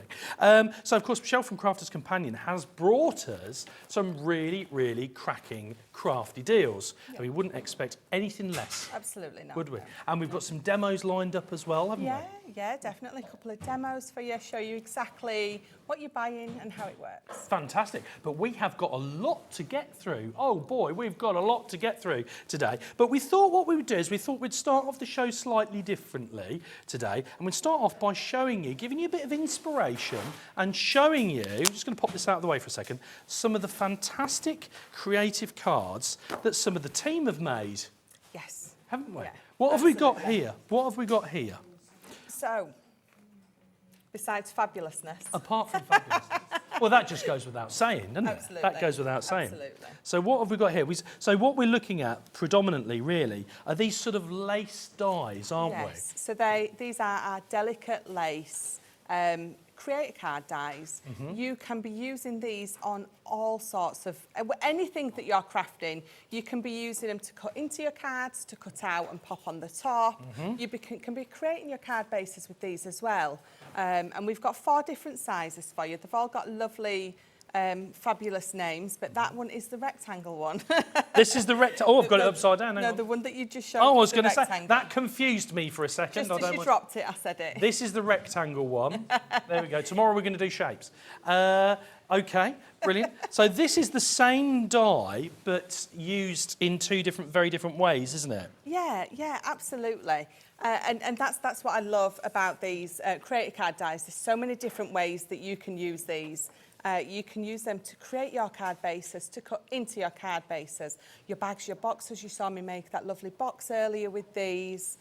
So, of course, Michelle from Crafters Companion has brought us some really, really cracking crafty deals. And we wouldn't expect anything less. Absolutely not. Would we? And we've got some demos lined up as well, haven't we? Yeah, definitely. A couple of demos for you, show you exactly what you're buying and how it works. Fantastic. But we have got a lot to get through. Oh boy, we've got a lot to get through today. But we thought what we would do is we thought we'd start off the show slightly differently today. And we'd start off by showing you, giving you a bit of inspiration and showing you, I'm just going to pop this out of the way for a second, some of the fantastic creative cards that some of the team have made. Yes. Haven't we? Yeah, what have we got here? What have we got here? So, Besides fabulousness. Apart from fabulous. Well, that just goes without saying, doesn't it? Absolutely. That goes without saying. Absolutely. So what have we got here? So what we're looking at predominantly, really, are these sort of lace dies, aren't we? Yes. So these are our delicate lace creator card dies. You can be using these on all sorts of anything that you're crafting. You can be using them to cut into your cards, to cut out and pop on the top. You can be creating your card bases with these as well. And we've got 4 different sizes for you. They've all got lovely, fabulous names, but that one is the rectangle one. This is the rectangle. Oh, I've got it upside down. No, the one that you just showed. Oh, I was going to say, that confused me for a second. Just as you dropped it, I said it. This is the rectangle one. There we go. Tomorrow we're going to do shapes. Okay, brilliant. So this is the same die, but used in 2 very different ways, isn't it? Yeah, absolutely. And that's what I love about these creator card dies. There's so many different ways that you can use these. You can use them to create your card bases, to cut into your card bases. Your bags, your boxes, you saw me make that lovely box earlier with these.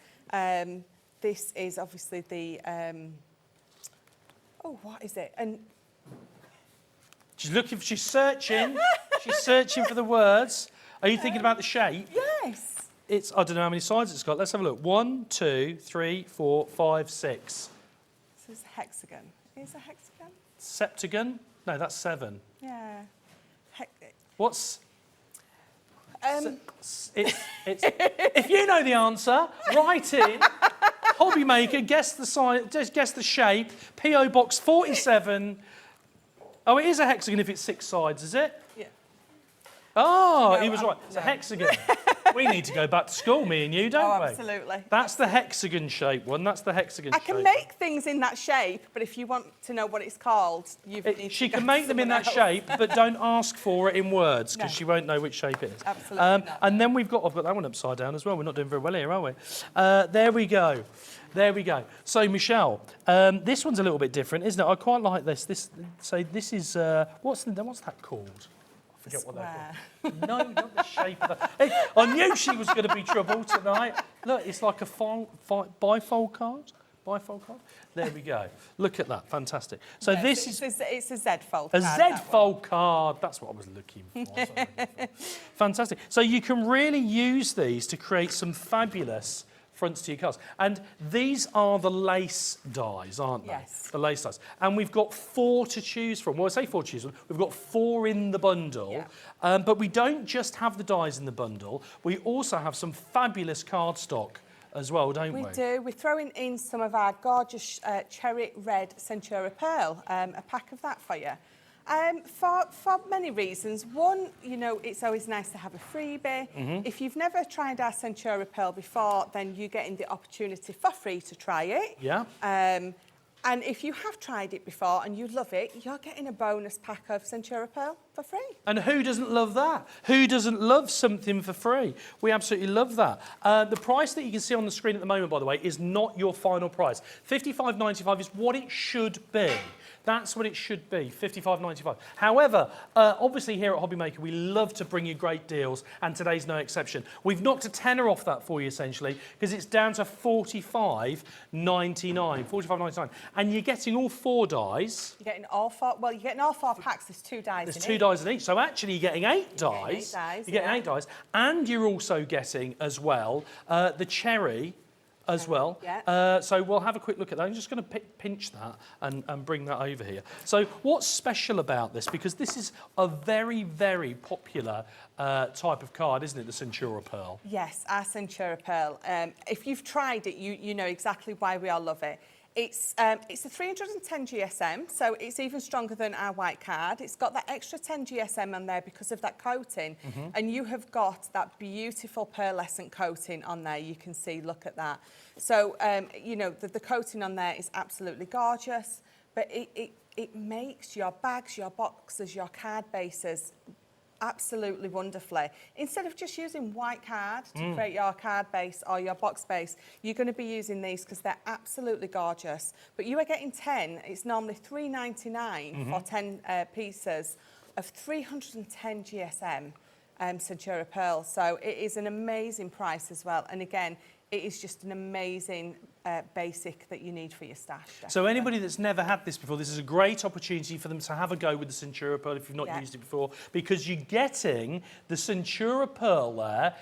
This is obviously the, oh, what is it? And she's searching. She's searching for the words. Are you thinking about the shape? Yes. It's, I don't know how many sides it's got. Let's have a look. 1, 2, 3, 4, 5, 6. This is a hexagon. Is a hexagon? Septagon? No, that's 7. Yeah. What's... it's if you know the answer, write in. Hobbymaker, guess the size, just guess the shape. PO Box 47. Oh, it is a hexagon if it's 6 sides, is it? Yeah. Oh, No, he was right. It's a hexagon. We need to go back to school, me and you, don't we? Absolutely. That's the hexagon shape one. That's the hexagon shape. I can make things in that shape, but if you want to know what it's called, she can make them in that shape, but don't ask for it in words, because she won't know which shape it is. Absolutely not. And then I've got that one upside down as well. We're not doing very well here, are we? There we go. There we go. So, Michelle, this one's a little bit different, isn't it? I quite like this. This is, what's that called? I forget what they're called. No, not the shape of that. Hey, I knew she was going to be trouble tonight. Look, it's like a bifold card. Bifold card. There we go. Look at that. Fantastic. So yes, this is... It's a Z fold a card. A Z fold card. That's what I was looking for. Fantastic. So you can really use these to create some fabulous fronts to your cards. And these are the lace dies, aren't they? Yes. The lace dies. And we've got 4 to choose from. Well, I say 4 to choose from. We've got 4 in the bundle. Yeah. But we don't just have the dies in the bundle. We also have some fabulous cardstock as well, don't we? We do. We're throwing in some of our gorgeous cherry red Centura Pearl, a pack of that for you. For many reasons. One, you know, it's always nice to have a freebie. If you've never tried our Centura Pearl before, then you're getting the opportunity for free to try it. Yeah. And if you have tried it before and you love it, you're getting a bonus pack of Centura Pearl for free. And who doesn't love that? Who doesn't love something for free? We absolutely love that. The price that you can see on the screen at the moment, by the way, is not your final price. $55.95 is what it should be. That's what it should be, $55.95. However, obviously here at Hobbymaker, we love to bring you great deals, and today's no exception. We've knocked a tenner off that for you, essentially, because it's down to $45.99, $45.99. And you're getting all 4 dies. You're getting all 4, well, you're getting all 4 packs, there's 2 dies There's in 2 dies in each, so actually you're getting 8 You're dies. getting 8 dies, and you're also getting, as well, the cherry, as well. Yeah. So we'll have a quick look at that. I'm just going to pinch that and bring that over here. So what's special about this? Because this is a very, very popular type of card, isn't it, the Centura Pearl? Yes, our Centura Pearl. If you've tried it, you know exactly why we all love it. It's a 310 GSM, so it's even stronger than our white card. It's got that extra 10 GSM on there because of that coating, and you have got that beautiful pearlescent coating on there. You can see, look at that. So, you know, the coating on there is absolutely gorgeous, but it makes your bags, your boxes, your card bases absolutely wonderfully. Instead of just using white card to create your card base or your box base, you're going to be using these because they're absolutely gorgeous. But you are getting 10. It's normally $3.99 for 10 pieces of 310 GSM Centura Pearl. So it is an amazing price as well. And again, it is just an amazing basic that you need for your stash. So definitely. anybody that's never had this before, this is a great opportunity for them to have a go with the Centura Pearl if you've not used it before, because you're getting the Centura Pearl there,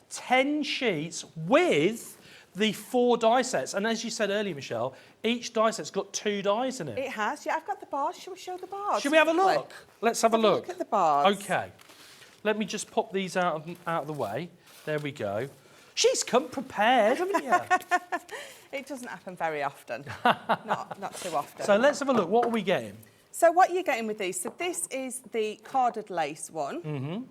10 sheets with the 4 die sets. And as you said earlier, Michelle, each die set's got 2 dies in it. It has, yeah, I've got the bars. Shall we show the bars? Should we have a look? Let's have a look. Look at the bars. Okay. Let me just pop these out of the way. There we go. She's come prepared, haven't you? It doesn't happen very often. not too often. So let's have a look. What are we getting? So what you're getting with these, so this is the carded lace one. Mm-hmm.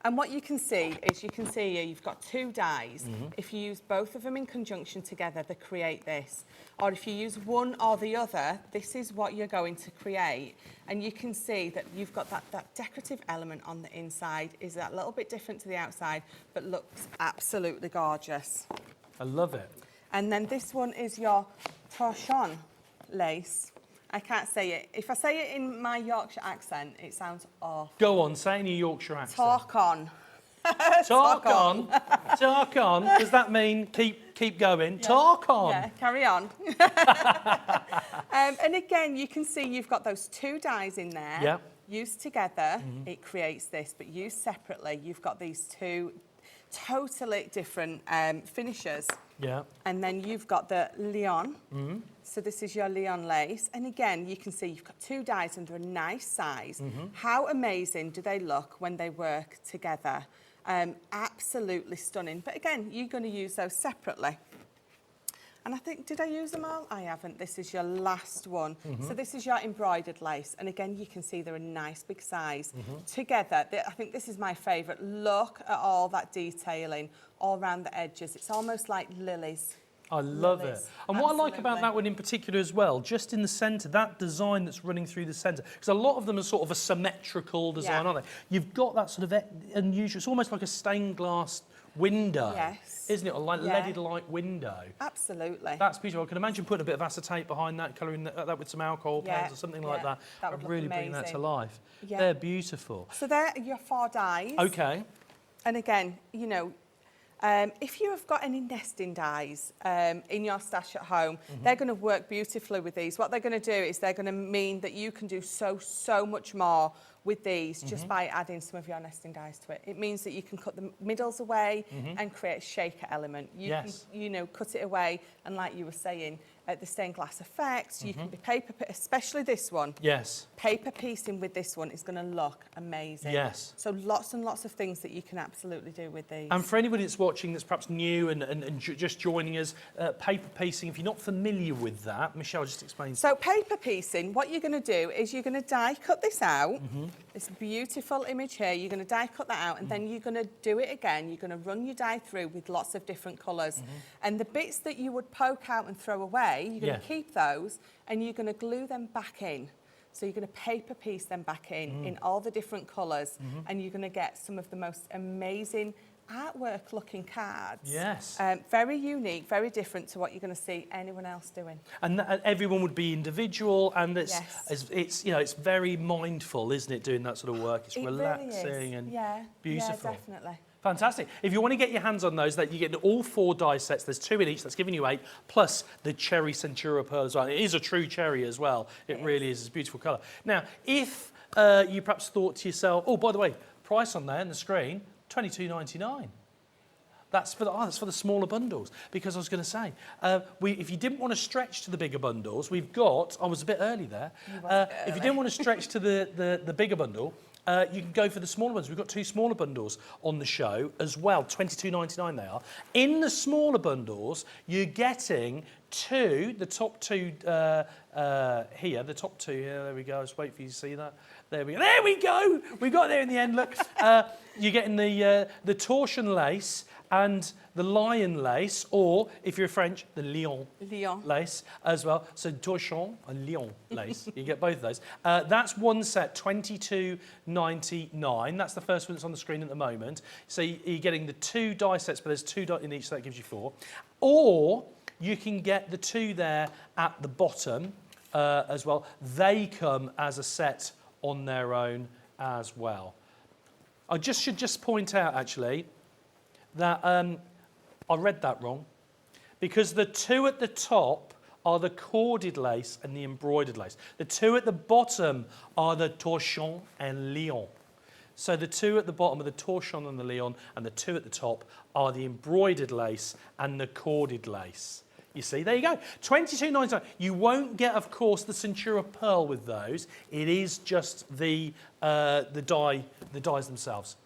And what you can see is, here you've got 2 dies. Mm-hmm. If you use both of them in conjunction together, they create this. Or if you use one or the other, this is what you're going to create. And you can see that you've got that decorative element on the inside, is that little bit different to the outside, but looks absolutely gorgeous. I love it. And then this one is your torchon lace. I can't say it. If I say it in my Yorkshire accent, it sounds awful. Go on, say it in your Yorkshire accent. Talk on. Talk on. Talk on. Does that mean keep going? Yeah. Talk on. Yeah, carry on. And again, you can see you've got those 2 dies in there. Yeah. Used together, it creates this, but used separately, you've got these 2 totally different finishes. Yeah. And then you've got the Leon. So this is your Leon lace. And again, you can see you've got 2 dies and they're a nice size. How amazing do they look when they work together? Absolutely stunning. But again, you're going to use those separately. And I think, did I use them all? I haven't. This is your last one. So this is your embroidered lace. And again, you can see they're a nice big size. Together, I think this is my favourite. Look at all that detailing all around the edges. It's almost like lilies. I love it. And what I like about that one in particular as well, just in the centre, that design that's running through the centre, because a lot of them are sort of a symmetrical design, aren't they? You've got that sort of unusual, it's almost like a stained glass window, isn't it? A leaded light window. Absolutely. That's beautiful. I can imagine putting a bit of acetate behind that, colouring that with some alcohol paints or something like that. That would really bring that to life. Yeah. They're beautiful. So they're your 4 dies. Okay. And again, you know, if you have got any nesting dies in your stash at home, they're going to work beautifully with these. What they're going to do is they're going to mean that you can do so much more with these just by adding some of your nesting dies to it. It means that you can cut the middles away and create a shaker element. You can, you know, cut it away, and like you were saying, the stained glass effects, you can be especially this one. Yes. Paper piecing with this one is going to look amazing. Yes. So lots and lots of things that you can absolutely do with these. And for anybody that's watching that's perhaps new and just joining us, paper piecing, if you're not familiar with that, Michelle, just explain. So paper piecing, what you're going to do is you're going to die cut this out. This beautiful image here, you're going to die cut that out, and then you're going to do it again. You're going to run your die through with lots of different colours. And the bits that you would poke out and throw away, you're going to keep those, and you're going to glue them back in. So you're going to paper piece them back in all the different colours, and you're going to get some of the most amazing artwork looking cards. Yes. Very unique, very different to what you're going to see anyone else doing. And everyone would be individual, and it's you know, it's very mindful, isn't it, doing that sort of work? It's relaxing really and Yeah, beautiful. definitely. Fantastic. If you want to get your hands on those, that you get all 4 die sets. There's 2 in each. That's giving you 8, plus the cherry Centura Pearl as well. It is a true cherry as well. It really is. It's a beautiful colour. Now, if you perhaps thought to yourself, oh, by the way, price on there on the screen, $22.99. That's for the smaller bundles. Because I was going to say, if you didn't want to stretch to the bigger bundles, we've got. I was a bit early there. If you didn't want to stretch to the bigger bundle, you can go for the smaller ones. We've got 2 smaller bundles on the show as well. $22.99 they are. In the smaller bundles, you're getting the top 2 here. The top 2 here. There we go. Just wait for you to see that. There we go. There we go. We got there in the end. Look, you're getting the torsion lace and the lion lace, or if you're French, the lion lace as well. So torchon and lion lace. You get both of those. That's one set, $22.99. That's the first one that's on the screen at the moment. So you're getting the 2 die sets, but there's 2 in each, so that gives you 4. Or you can get the 2 there at the bottom as well. They come as a set on their own as well. I should just point out, actually, that I read that wrong, because the two at the top are the corded lace and the embroidered lace. The two at the bottom are the torchon and lion. So the two at the bottom are the torchon and the lion, and the two at the top are the embroidered lace and the corded lace. You see, there you go. $22.99. You won't get, of course, the Centura pearl with those. It is just the dies themselves.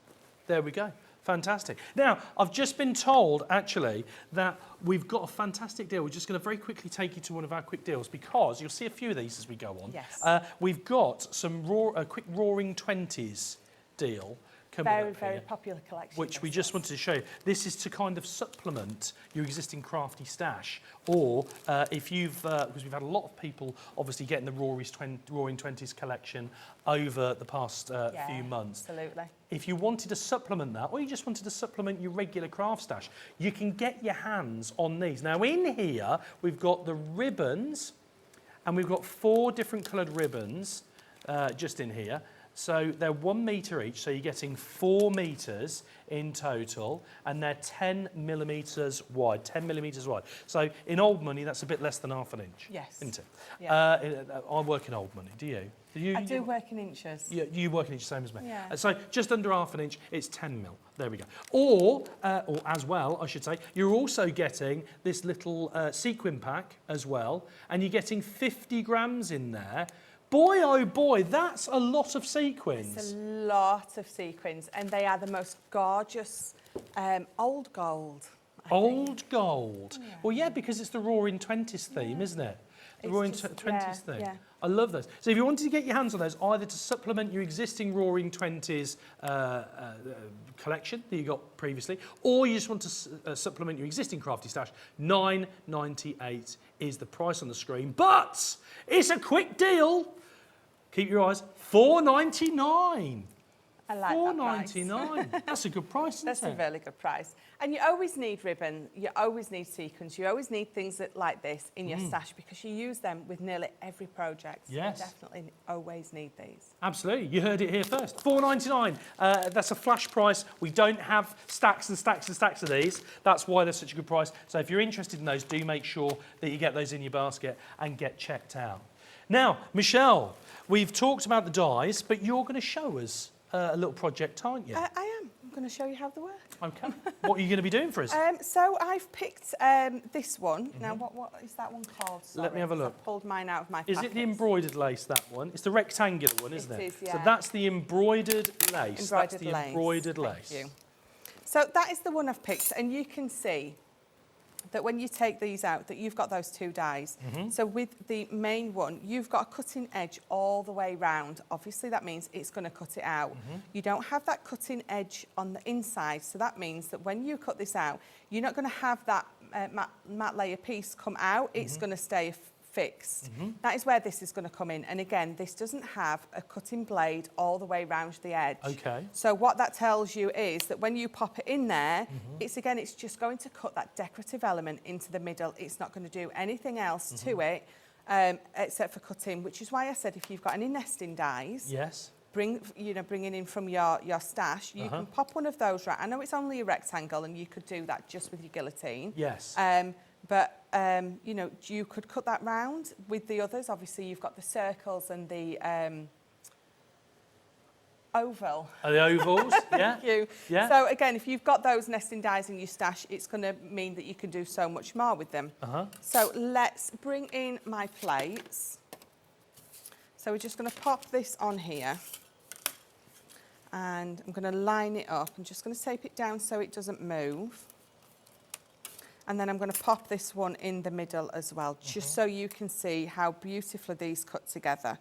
There we go. Fantastic. Now, I've just been told, actually, that we've got a fantastic deal. We're just going to very quickly take you to one of our quick deals, because you'll see a few of these as we go on. Yes. We've got some quick Roaring Twenties deal coming up Very here, popular collection. which we just wanted to show you. This is to kind of supplement your existing crafty stash, or if you've, because we've had a lot of people obviously getting the Roaring Twenties collection over the past few months. Absolutely. If you wanted to supplement that, or you just wanted to supplement your regular craft stash, you can get your hands on these. Now in here, we've got the ribbons, and we've got 4 different coloured ribbons just in here. So they're 1 metre each, so you're getting 4 metres in total, and they're 10 millimetres wide, 10 millimetres wide. So in old money, that's a bit less than half an inch, Yes. isn't it? Yeah. I work in old money, do you? I do work in inches. You work in inch, same as me. Yeah. So just under half an inch, it's 10 mil. There we go. Or as well, I should say, you're also getting this little sequin pack as well, and you're getting 50 grams in there. Boy, oh boy, that's a lot of sequins. It's a lot of sequins, and they are the most gorgeous old gold. Old gold. Yeah. Well, yeah, because it's the Roaring Twenties theme, isn't it? The Roaring Twenties theme. Yeah. I love those. So if you wanted to get your hands on those, either to supplement your existing Roaring Twenties collection that you got previously, or you just want to supplement your existing crafty stash, $9.98 is the price on the screen. But it's a quick deal. Keep your eyes. $4.99. I like $4.99. That's a good price, isn't That's it? a really good price. And you always need ribbon, you always need sequins, you always need things like this in your stash, because you use them with nearly every project. Yes. You definitely always need these. Absolutely. You heard it here first. $4.99. That's a flash price. We don't have stacks and stacks and stacks of these. That's why they're such a good price. So if you're interested in those, do make sure that you get those in your basket and get checked out. Now, Michelle, we've talked about the dies, but you're going to show us a little project, aren't you? I am. I'm going to show you how they work. Okay. What are you going to be doing for us? So I've picked this one. Now, what is that one called? Sorry, Let me have a look. I pulled mine out of my Is it the embroidered lace, that one? It's the rectangular one, isn't it? It is, yeah. So that's the embroidered lace. That's the embroidered lace. Thank you. So that is the one I've picked, and you can see that when you take these out, that you've got those 2 dies. So with the main one, you've got a cutting edge all the way round. Obviously, that means it's going to cut it out. You don't have that cutting edge on the inside, so that means that when you cut this out, you're not going to have that matte layer piece come out. It's going to stay fixed. That is where this is going to come in. And again, this doesn't have a cutting blade all the way round the edge. Okay. So what that tells you is that when you pop it in there, it's just going to cut that decorative element into the middle. It's not going to do anything else to it except for cutting, which is why I said if you've got any nesting dies, Yes. bringing in from your stash, you can pop one of those right. I know it's only a rectangle, and you could do that just with your guillotine. Yes. But you could cut that round with the others. Obviously, you've got the circles and the oval. The ovals, yeah. Thank you. Yeah. So again, if you've got those nesting dies in your stash, it's going to mean that you can do so much more with them. So let's bring in my plates. So we're just going to pop this on here. And I'm going to line it up. I'm just going to tape it down so it doesn't move. And then I'm going to pop this one in the middle as well, just so you can see how beautifully these cut together.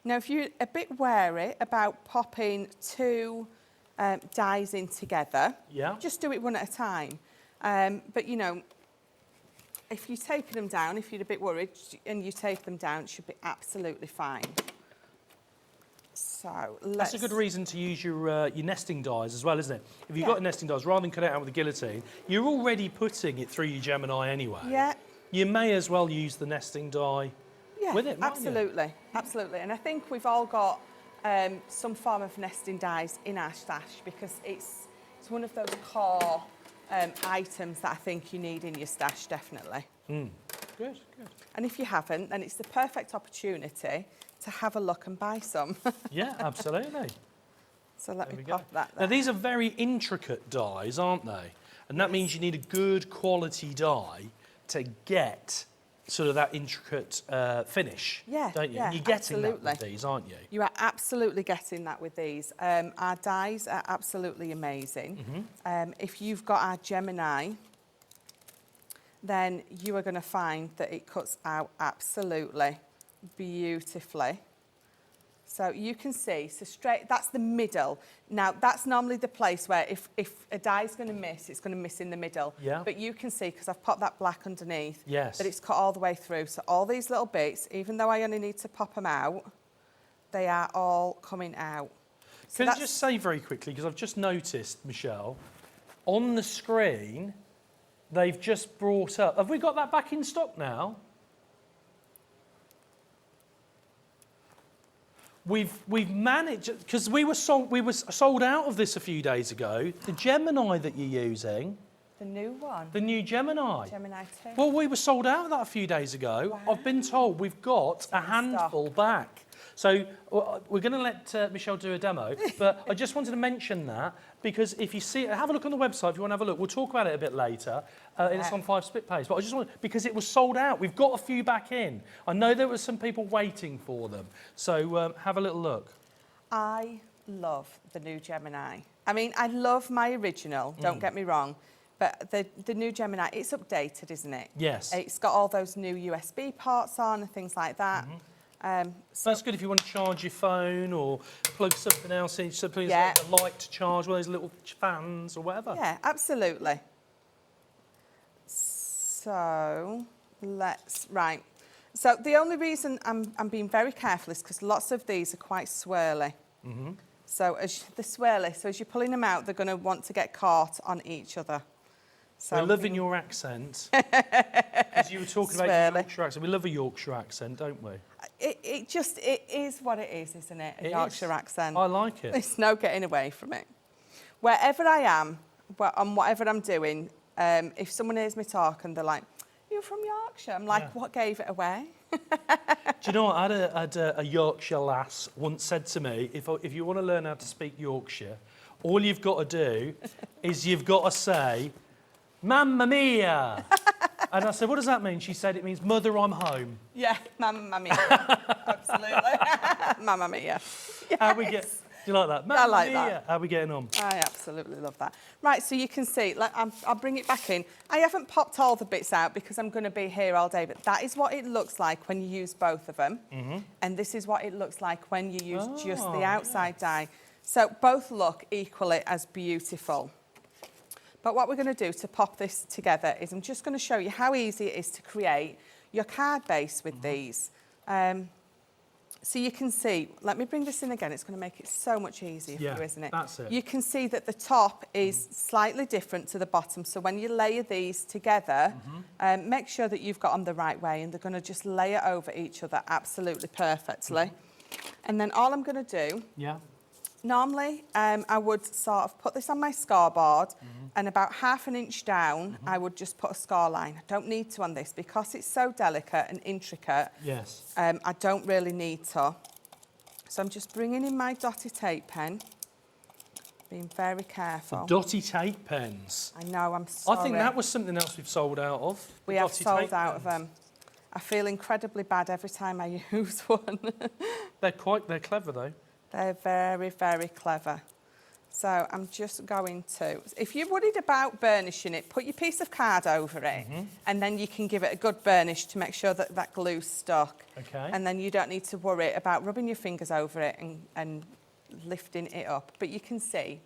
Now, if you're a bit wary about popping 2 dies in together, just do it one at a time. But, if you're taping them down, if you're a bit worried and you tape them down, it should be absolutely fine. So that's a good reason to use your nesting dies as well, isn't it? If you've got nesting dies, rather than cut it out with a guillotine, you're already putting it through your Gemini anyway. Yeah. You may as well use the nesting die with it, absolutely, absolutely. And I think we've all got some form of nesting dies in our stash, because it's one of those core items that I think you need in your stash, definitely. Good, good. And if you haven't, then it's the perfect opportunity to have a look and buy some. Yeah, absolutely. So let me pop that there. Now, these are very intricate dies, aren't they? And that means you need a good quality die to get sort of that intricate finish, don't you? Yeah, You're getting absolutely. that with these, aren't you? You are absolutely getting that with these. Our dies are absolutely amazing. If you've got our Gemini, then you are going to find that it cuts out absolutely beautifully. So you can see, so straight, that's the middle. Now, that's normally the place where if a die is going to miss, it's going to miss in the middle. Yeah. But you can see, because I've popped that black underneath, Yes. that it's cut all the way through. So all these little bits, even though I only need to pop them out, they are all coming out. So Can I just say very quickly, because I've just noticed, Michelle, on the screen, they've just brought up, have we got that back in stock now? We've managed, because we were sold out of this a few days ago. The Gemini that you're using. The new one? The new Gemini. Gemini 2. Well, we were sold out of that a few days ago. Wow. I've been told we've got a handful back. So we're going to let Michelle do a demo, but I just wanted to mention that because if you see it, have a look on the website if you want to have a look. We'll talk about it a bit later. It's on 5 split pays, but I just want because it was sold out. We've got a few back in. I know there were some people waiting for them, so have a little look. I love the new Gemini. I mean, I love my original, don't get me wrong, but the new Gemini, it's updated, isn't it? Yes. It's got all those new USB ports on and things like that. So that's good if you want to charge your phone or plug something else in, something like a light to charge, one of those little fans or whatever. Yeah, absolutely. So right. So the only reason I'm being very careful is because lots of these are quite swirly. So as you're pulling them out, they're going to want to get caught on each other. So we're loving your accent. As you were talking about your Yorkshire accent. We love a Yorkshire accent, don't we? It is what it is, isn't it? A Yorkshire accent. I like it. There's no getting away from it. Wherever I am, on whatever I'm doing, if someone hears me talk and they're like, "You're from Yorkshire," I'm like, "What gave it away?" Do you know what? I had a Yorkshire lass once said to me, if you want to learn how to speak Yorkshire, all you've got to do is you've got to say, "Mamma mia." And I said, "What does that mean?" She said, "It means mother, I'm home." Yeah, mamma mia. Absolutely. Mamma mia. Yes. How we get? Do you like that? Mamma I like mia. that. How we getting on? I absolutely love that. Right, so you can see, I'll bring it back in. I haven't popped all the bits out because I'm going to be here all day, but that is what it looks like when you use both of them. And this is what it looks like when you use just the outside die. So both look equally as beautiful. But what we're going to do to pop this together is I'm just going to show you how easy it is to create your card base with these. So you can see, let me bring this in again, it's going to make it so much easier for you, isn't it? That's it. You can see that the top is slightly different to the bottom, so when you layer these together, make sure that you've got them the right way and they're going to just layer over each other absolutely perfectly. And then all I'm going to do, normally I would sort of put this on my scoreboard and about ½ an inch down I would just put a score line. I don't need to on this because it's so delicate and intricate. Yes. I don't really need to. So I'm just bringing in my dotty tape pen, being very careful. Dotty tape pens. I know, I'm sorry. I think that was something else we've sold out of. We have sold out of them. I feel incredibly bad every time I use one. They're clever though. They're very, very clever. So I'm just going to, if you're worried about burnishing it, put your piece of card over it and then you can give it a good burnish to make sure that that glue's stuck. Okay. And then you don't need to worry about rubbing your fingers over it and lifting it up. But you can see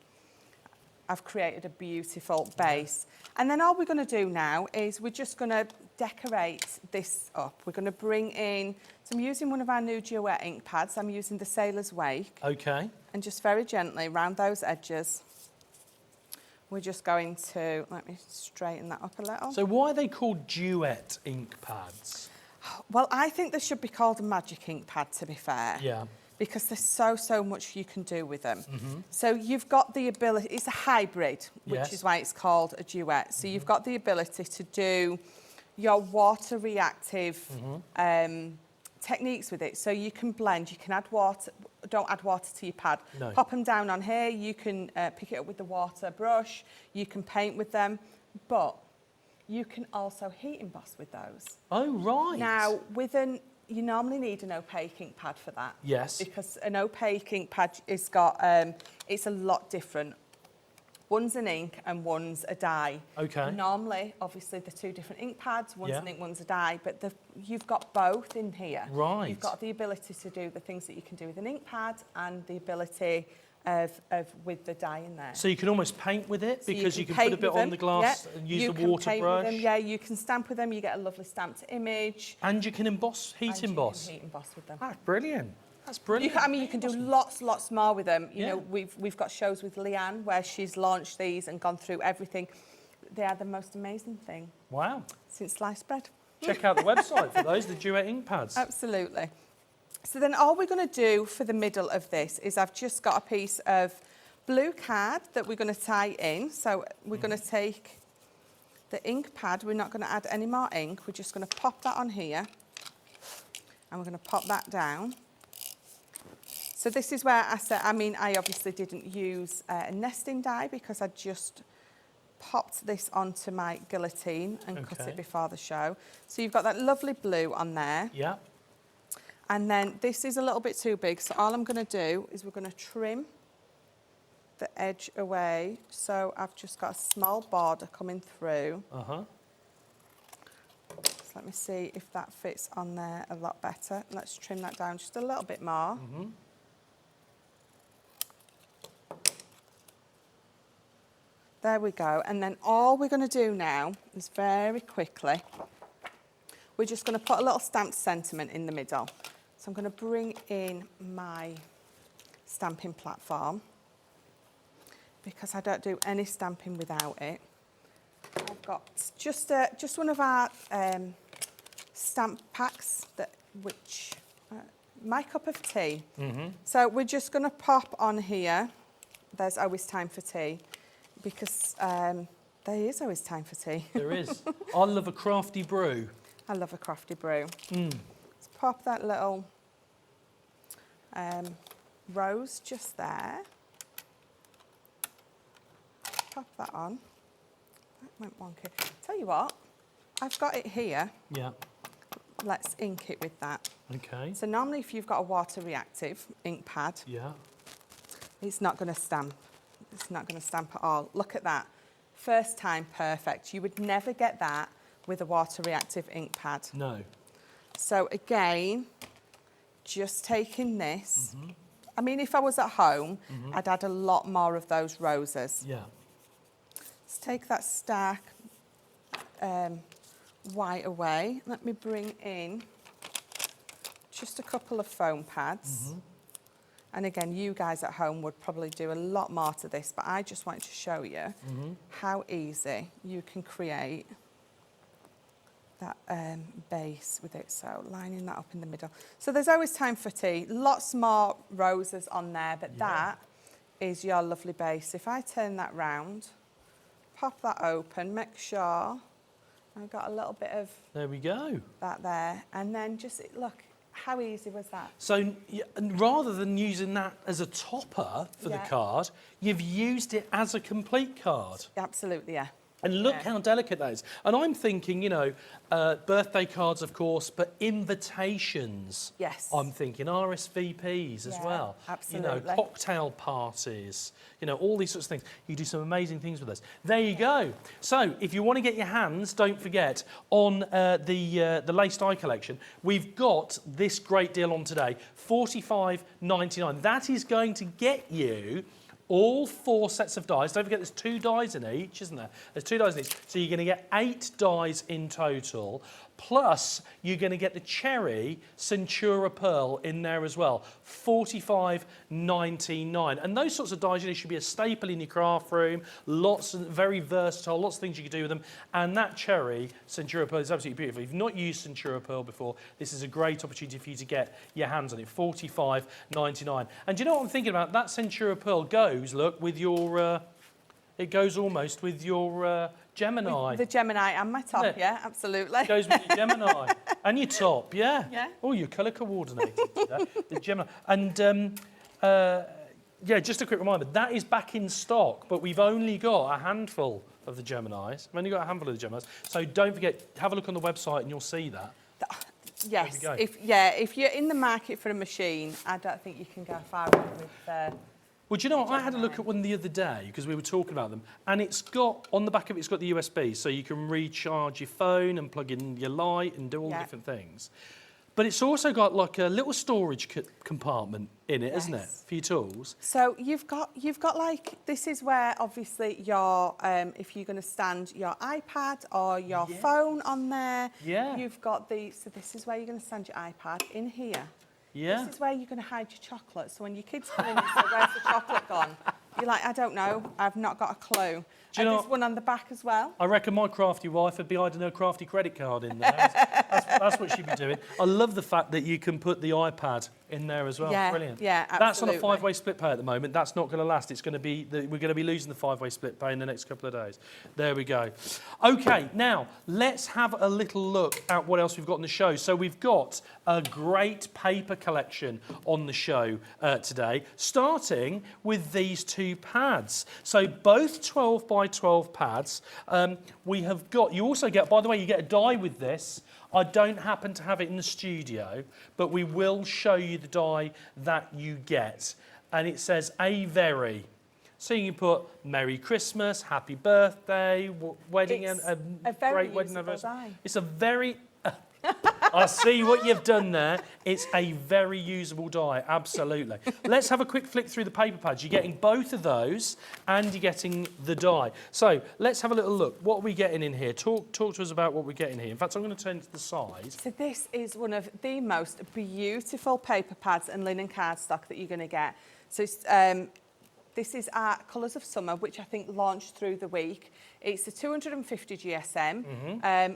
I've created a beautiful base. And then all we're going to do now is we're just going to decorate this up. We're going to bring in, so I'm using one of our new Duet ink pads. I'm using the Sailor's Wake. Okay. And just very gently round those edges, we're just going to, let me straighten that up a little. So why are they called Duet ink pads? Well, I think they should be called a magic ink pad, to be fair. Yeah. because there's so much you can do with them. So you've got the ability, it's a hybrid, which is why it's called a duet. So you've got the ability to do your water reactive techniques with it. So you can blend, you can add water, don't add water to your pad. No. Pop them down on here, you can pick it up with the water brush, you can paint with them, but you can also heat emboss with those. Oh, right. Now, you normally need an opaque ink pad for that. Yes. Because an opaque ink pad has got, it's a lot different. One's an ink and one's a dye. Okay. Normally, obviously, they're two different ink pads. One's Yeah. an ink, one's a dye, but you've got both in here. Right. You've got the ability to do the things that you can do with an ink pad and the ability of with the dye in there. So you can almost paint with it So because you can paint put a bit with on them, the glass yeah. and use You the can water paint with brush. them, yeah, you can stamp with them, you get a lovely stamped image. And you can emboss, heat and emboss. You can heat emboss with them. That's brilliant. That's brilliant. You can do lots more with them. You Yeah. know, we've got shows with Leanne where she's launched these and gone through everything. They are the most amazing thing Wow. since sliced bread. Check out the website for those, the duet ink pads. Absolutely. So then all we're going to do for the middle of this is I've just got a piece of blue card that we're going to tie in. So we're going to take the ink pad. We're not going to add any more ink. We're just going to pop that on here. And we're going to pop that down. So this is where I said, I obviously didn't use a nesting die because I just popped this onto my guillotine and cut it before the show. So you've got that lovely blue on there. Yeah. And then this is a little bit too big. So all I'm going to do is we're going to trim the edge away. So I've just got a small border coming through. Uh-huh. So let me see if that fits on there a lot better. Let's trim that down just a little bit more. There we go. And then all we're going to do now is very quickly, we're just going to put a little stamped sentiment in the middle. So I'm going to bring in my stamping platform because I don't do any stamping without it. I've got just one of our stamp packs which my cup of tea. So we're just going to pop on here. There's always time for tea because there is always time for tea. There is. I love a crafty brew. I love a crafty brew. Let's pop that little rose just there. Pop that on. That went wonky. Tell you what, I've got it here. Yeah. Let's ink it with that. Okay. So normally if you've got a water reactive ink pad, Yeah. it's not going to stamp. It's not going to stamp at all. Look at that. First time perfect. You would never get that with a water reactive ink pad. No. So again, just taking this. I mean, if I was at home, I'd add a lot more of those roses. Yeah. Let's take that stark white away. Let me bring in just a couple of foam pads. And again, you guys at home would probably do a lot more to this, but I just wanted to show you how easy you can create that base with it. So lining that up in the middle. So there's always time for tea. Lots more roses on there, but that is your lovely base. If I turn that round, pop that open, make sure I've got a little bit of There we go. that there, and then just look, how easy was that? So rather than using that as a topper for the card, you've used it as a complete card. Absolutely, yeah. And look how delicate that is. And I'm thinking, you know, birthday cards, of course, but invitations. Yes. I'm thinking RSVPs as well. Absolutely. You know, cocktail parties, you know, all these sorts of things. You do some amazing things with this. There you go. So if you want to get your hands, don't forget, on the Lace Die collection, we've got this great deal on today, $45.99. That is going to get you all 4 sets of dies. Don't forget there's 2 dies in each, isn't there? There's 2 dies in each. So you're going to get 8 dies in total, Plus, you're going to get the cherry Centura Pearl in there as well, $45.99. And those sorts of dies, you know, should be a staple in your craft room. Lots of very versatile, lots of things you can do with them. And that cherry Centura Pearl is absolutely beautiful. If you've not used Centura Pearl before, this is a great opportunity for you to get your hands on it. $45.99. And do you know what I'm thinking about? That Centura Pearl goes, look, with your, it goes almost with your Gemini. With the Gemini and my top, yeah, absolutely. It goes with your Gemini and your top, yeah. Yeah. Oh, you're colour coordinated today. The Gemini. And yeah, just a quick reminder, that is back in stock, but we've only got a handful of the Geminis. We've only got a handful of the Geminis. So don't forget, have a look on the website and you'll see that. Yes, if you're in the market for a machine, I don't think you can go far wrong with well, do you know what? I had a look at one the other day because we were talking about them, and it's got, on the back of it, it's got the USB, so you can recharge your phone and plug in your light and do all different things. But it's also got like a little storage compartment in it, isn't it, for your tools? So you've got like, this is where obviously your, if you're going to stand your iPad or your phone on there, you've got the, so this is where you're going to stand your iPad in here. Yeah. This is where you're going to hide your chocolate. So when your kids come in and say, where's the chocolate gone? You're like, I don't know. I've not got a clue. Do you know, there's one on the back as well. I reckon my crafty wife would be hiding her crafty credit card in there. That's what she'd be doing. I love the fact that you can put the iPad in there as well. Yeah, brilliant. Yeah, absolutely. That's on a 5-way split pay at the moment. That's not going to last. It's going to be we're going to be losing the 5-way split pay in the next couple of days. There we go. Okay, now let's have a little look at what else we've got on the show. So we've got a great paper collection on the show today, starting with these two pads. So both 12 by 12 pads. We have got. You also get, by the way, you get a die with this. I don't happen to have it in the studio, but we will show you the die that you get. And it says a very. So you can put Merry Christmas, Happy Birthday, wedding, It's and a very great wedding usable anniversary. die. It's a very. I see what you've done there. It's a very usable die, absolutely. Let's have a quick flick through the paper pads. You're getting both of those and you're getting the die. So let's have a little look. What are we getting in here? Talk to us about what we're getting here. In fact, I'm going to turn to the side. So this is one of the most beautiful paper pads and linen cardstock that you're going to get. So this is our Colours of Summer, which I think launched through the week. It's a 250 GSM.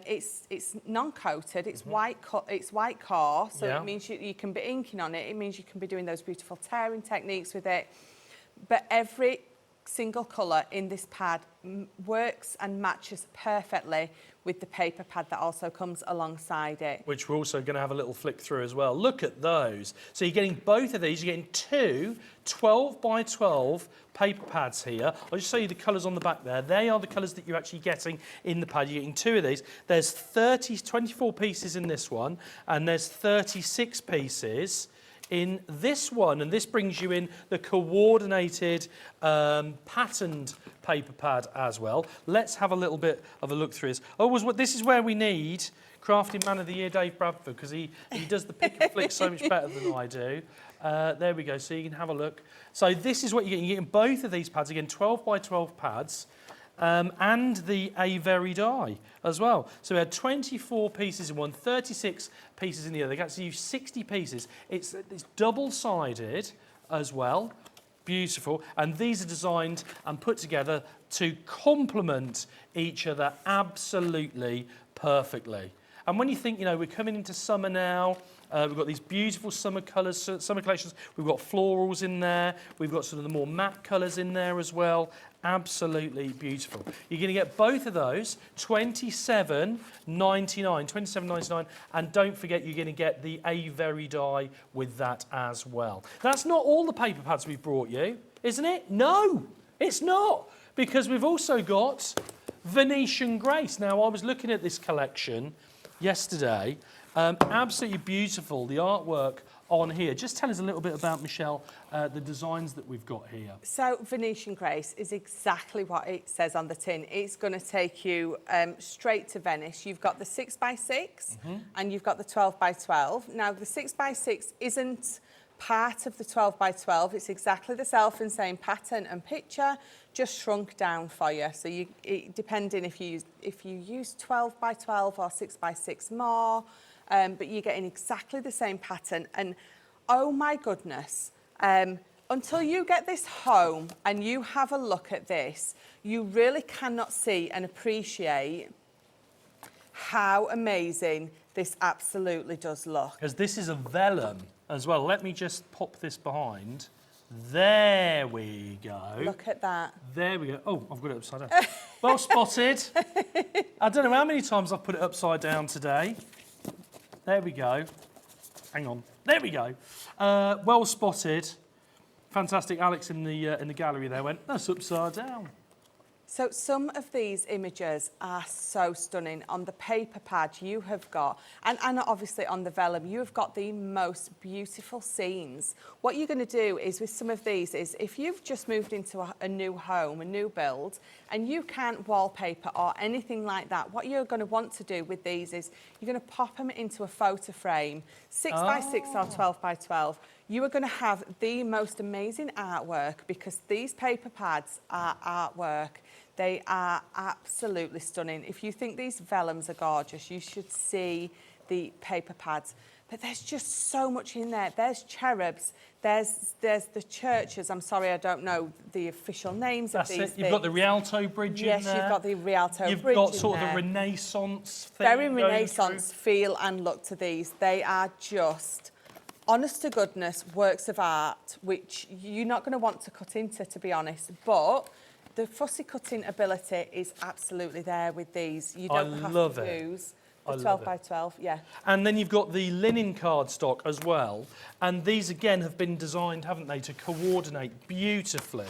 It's non-coated. It's white core, so it means you can be inking on it. It means you can be doing those beautiful tearing techniques with it. But every single colour in this pad works and matches perfectly with the paper pad that also comes alongside it. Which we're also going to have a little flick through as well. Look at those. So you're getting both of these. You're getting two 12 by 12 paper pads here. I'll just show you the colours on the back there. They are the colours that you're actually getting in the pad. You're getting two of these. There's 24 pieces in this one, and there's 36 pieces in this one, and this brings you in the coordinated patterned paper pad as well. Let's have a little bit of a look through this. This is where we need Crafting Man of the Year Dave Bradford, because he does the pick and flick so much better than I do. There we go, so you can have a look. So this is what you're getting. You're getting both of these pads, again 12 by 12 pads, and the A Very die as well. So we had 24 pieces in one, 36 pieces in the other. They actually use 60 pieces. It's double-sided as well. Beautiful. And these are designed and put together to complement each other absolutely perfectly. And when you think, you know, we're coming into summer now, we've got these beautiful summer colours, summer collections. We've got florals in there. We've got sort of the more matte colours in there as well. Absolutely beautiful. You're going to get both of those, $27.99, and don't forget you're going to get the A Very die with that as well. That's not all the paper pads we've brought you, isn't it? No, it's not, because we've also got Venetian Grace. Now, I was looking at this collection yesterday. Absolutely beautiful, the artwork on here. Just tell us a little bit about, Michelle, the designs that we've got here. So Venetian Grace is exactly what it says on the tin. It's going to take you straight to Venice. You've got the 6x6 and you've got the 12 by 12. Now the 6x6 isn't part of the 12 by 12. It's exactly the self and same pattern and picture, just shrunk down for you. So depending if you use 12 by 12 or 6 by 6 more, but you're getting exactly the same pattern. And oh my goodness, until you get this home and you have a look at this, you really cannot see and appreciate how amazing this absolutely does look. Because this is a vellum as well. Let me just pop this behind. There we go. Look at that. There we go. Oh, I've got it upside down. Well spotted. I don't know how many times I've put it upside down today. There we go. Hang on. There we go. Well spotted. Fantastic. Alex in the gallery there went, that's upside down. So some of these images are so stunning. On the paper pad you have got, and obviously on the vellum, you have got the most beautiful scenes. What you're going to do is with some of these is if you've just moved into a new home, a new build, and you can't wallpaper or anything like that, what you're going to want to do with these is you're going to pop them into a photo frame, 6 by 6 or 12 by 12. You are going to have the most amazing artwork because these paper pads are artwork. They are absolutely stunning. If you think these vellums are gorgeous, you should see the paper pads. But there's just so much in there. There's cherubs, there's the churches. I'm sorry, I don't know the official names of these things. You've got the Rialto Bridge in there. Yes, you've got the Rialto Bridge in there. You've got sort of the Renaissance thing. Very Renaissance feel and look to these. They are just, honest to goodness, works of art, which you're not going to want to cut into, to be honest. But the fussy cutting ability is absolutely there with these. You don't have to use the 12 by 12, yeah. And then you've got the linen cardstock as well. And these, again, have been designed, haven't they, to coordinate beautifully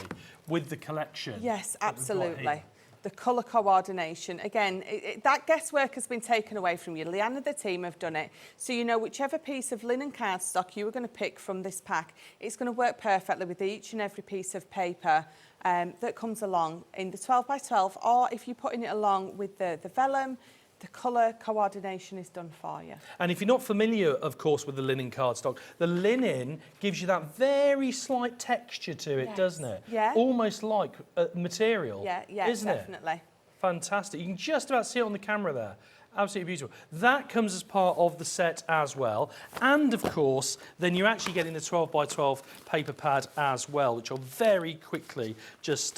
with the collection. Yes, absolutely. The colour coordination, again, that guesswork has been taken away from you. Leanne and the team have done it. So you know whichever piece of linen cardstock you are going to pick from this pack, it's going to work perfectly with each and every piece of paper that comes along in the 12 by 12, or if you're putting it along with the vellum, the colour coordination is done for you. And if you're not familiar, of course, with the linen cardstock, the linen gives you that very slight texture to it, doesn't it? Yeah. Almost like material. Yeah, isn't definitely. It? Fantastic. You can just about see it on the camera there. Absolutely beautiful. That comes as part of the set as well. And of course, then you're actually getting the 12 by 12 paper pad as well, which I'll very quickly just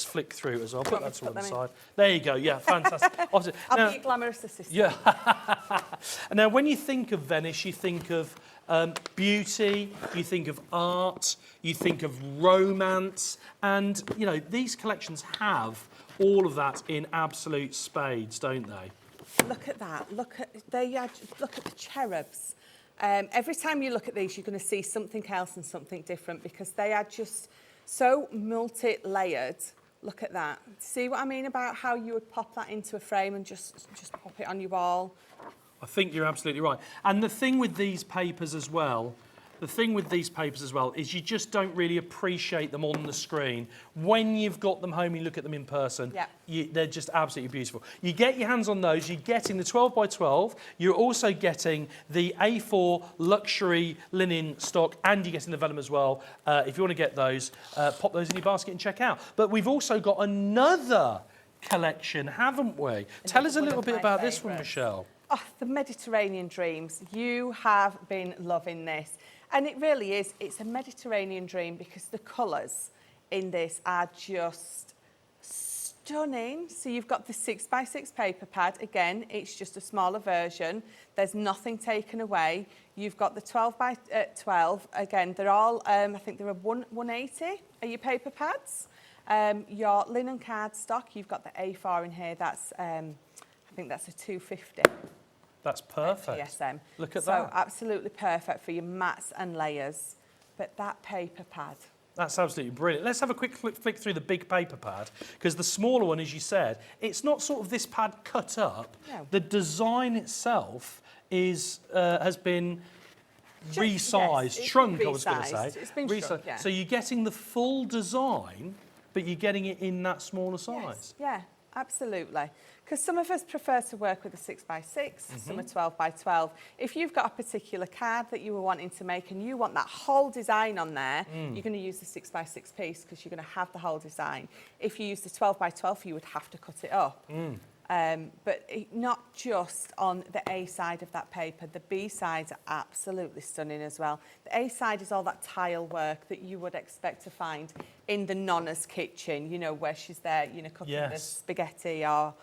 flick through as well. I'll put that to one side. There you go. Yeah, fantastic. I'll be your glamorous assistant. Yeah. Now, when you think of Venice, you think of beauty, you think of art, you think of romance, and, you know, these collections have all of that in absolute spades, don't they? Look at that. Look at the cherubs. Every time you look at these, you're going to see something else and something different because they are just so multi-layered. Look at that. See what I mean about how you would pop that into a frame and just pop it on your wall? I think you're absolutely right. And the thing with these papers as well, is you just don't really appreciate them on the screen. When you've got them home and you look at them in person, they're just absolutely beautiful. You get your hands on those, you're getting the 12 by 12, you're also getting the A4 luxury linen stock, and you're getting the vellum as well. If you want to get those, pop those in your basket and check out. But we've also got another collection, haven't we? Tell us a little bit about this one, Michelle. Oh, the Mediterranean Dreams. You have been loving this. And it really is, it's a Mediterranean dream because the colours in this are just stunning. So you've got the 6 by 6 paper pad. Again, it's just a smaller version. There's nothing taken away. You've got the 12 by 12. Again, they're all, I think they're a 180 are your paper pads. Your linen cardstock, you've got the A4 in here. That's, I think that's a 250. That's perfect. TSM. Look at so that. So absolutely perfect for your mats and layers. But that paper pad. That's absolutely brilliant. Let's have a quick flick through the big paper pad, because the smaller one, as you said, it's not sort of this pad cut up. No. The design itself is has been resized, shrunk, I was going to say. It's been shrunk, yeah. So you're getting the full design, but you're getting it in that smaller size. Yes, yeah. absolutely. Because some of us prefer to work with a 6x6, some are 12x12. If you've got a particular card that you were wanting to make and you want that whole design on there, you're going to use the 6x6 piece because you're going to have the whole design. If you use the 12x12, you would have to cut it up. But not just on the A side of that paper, the B sides are absolutely stunning as well. The A side is all that tile work that you would expect to find in the nonna's kitchen, you know, where she's there, you know, cooking the spaghetti or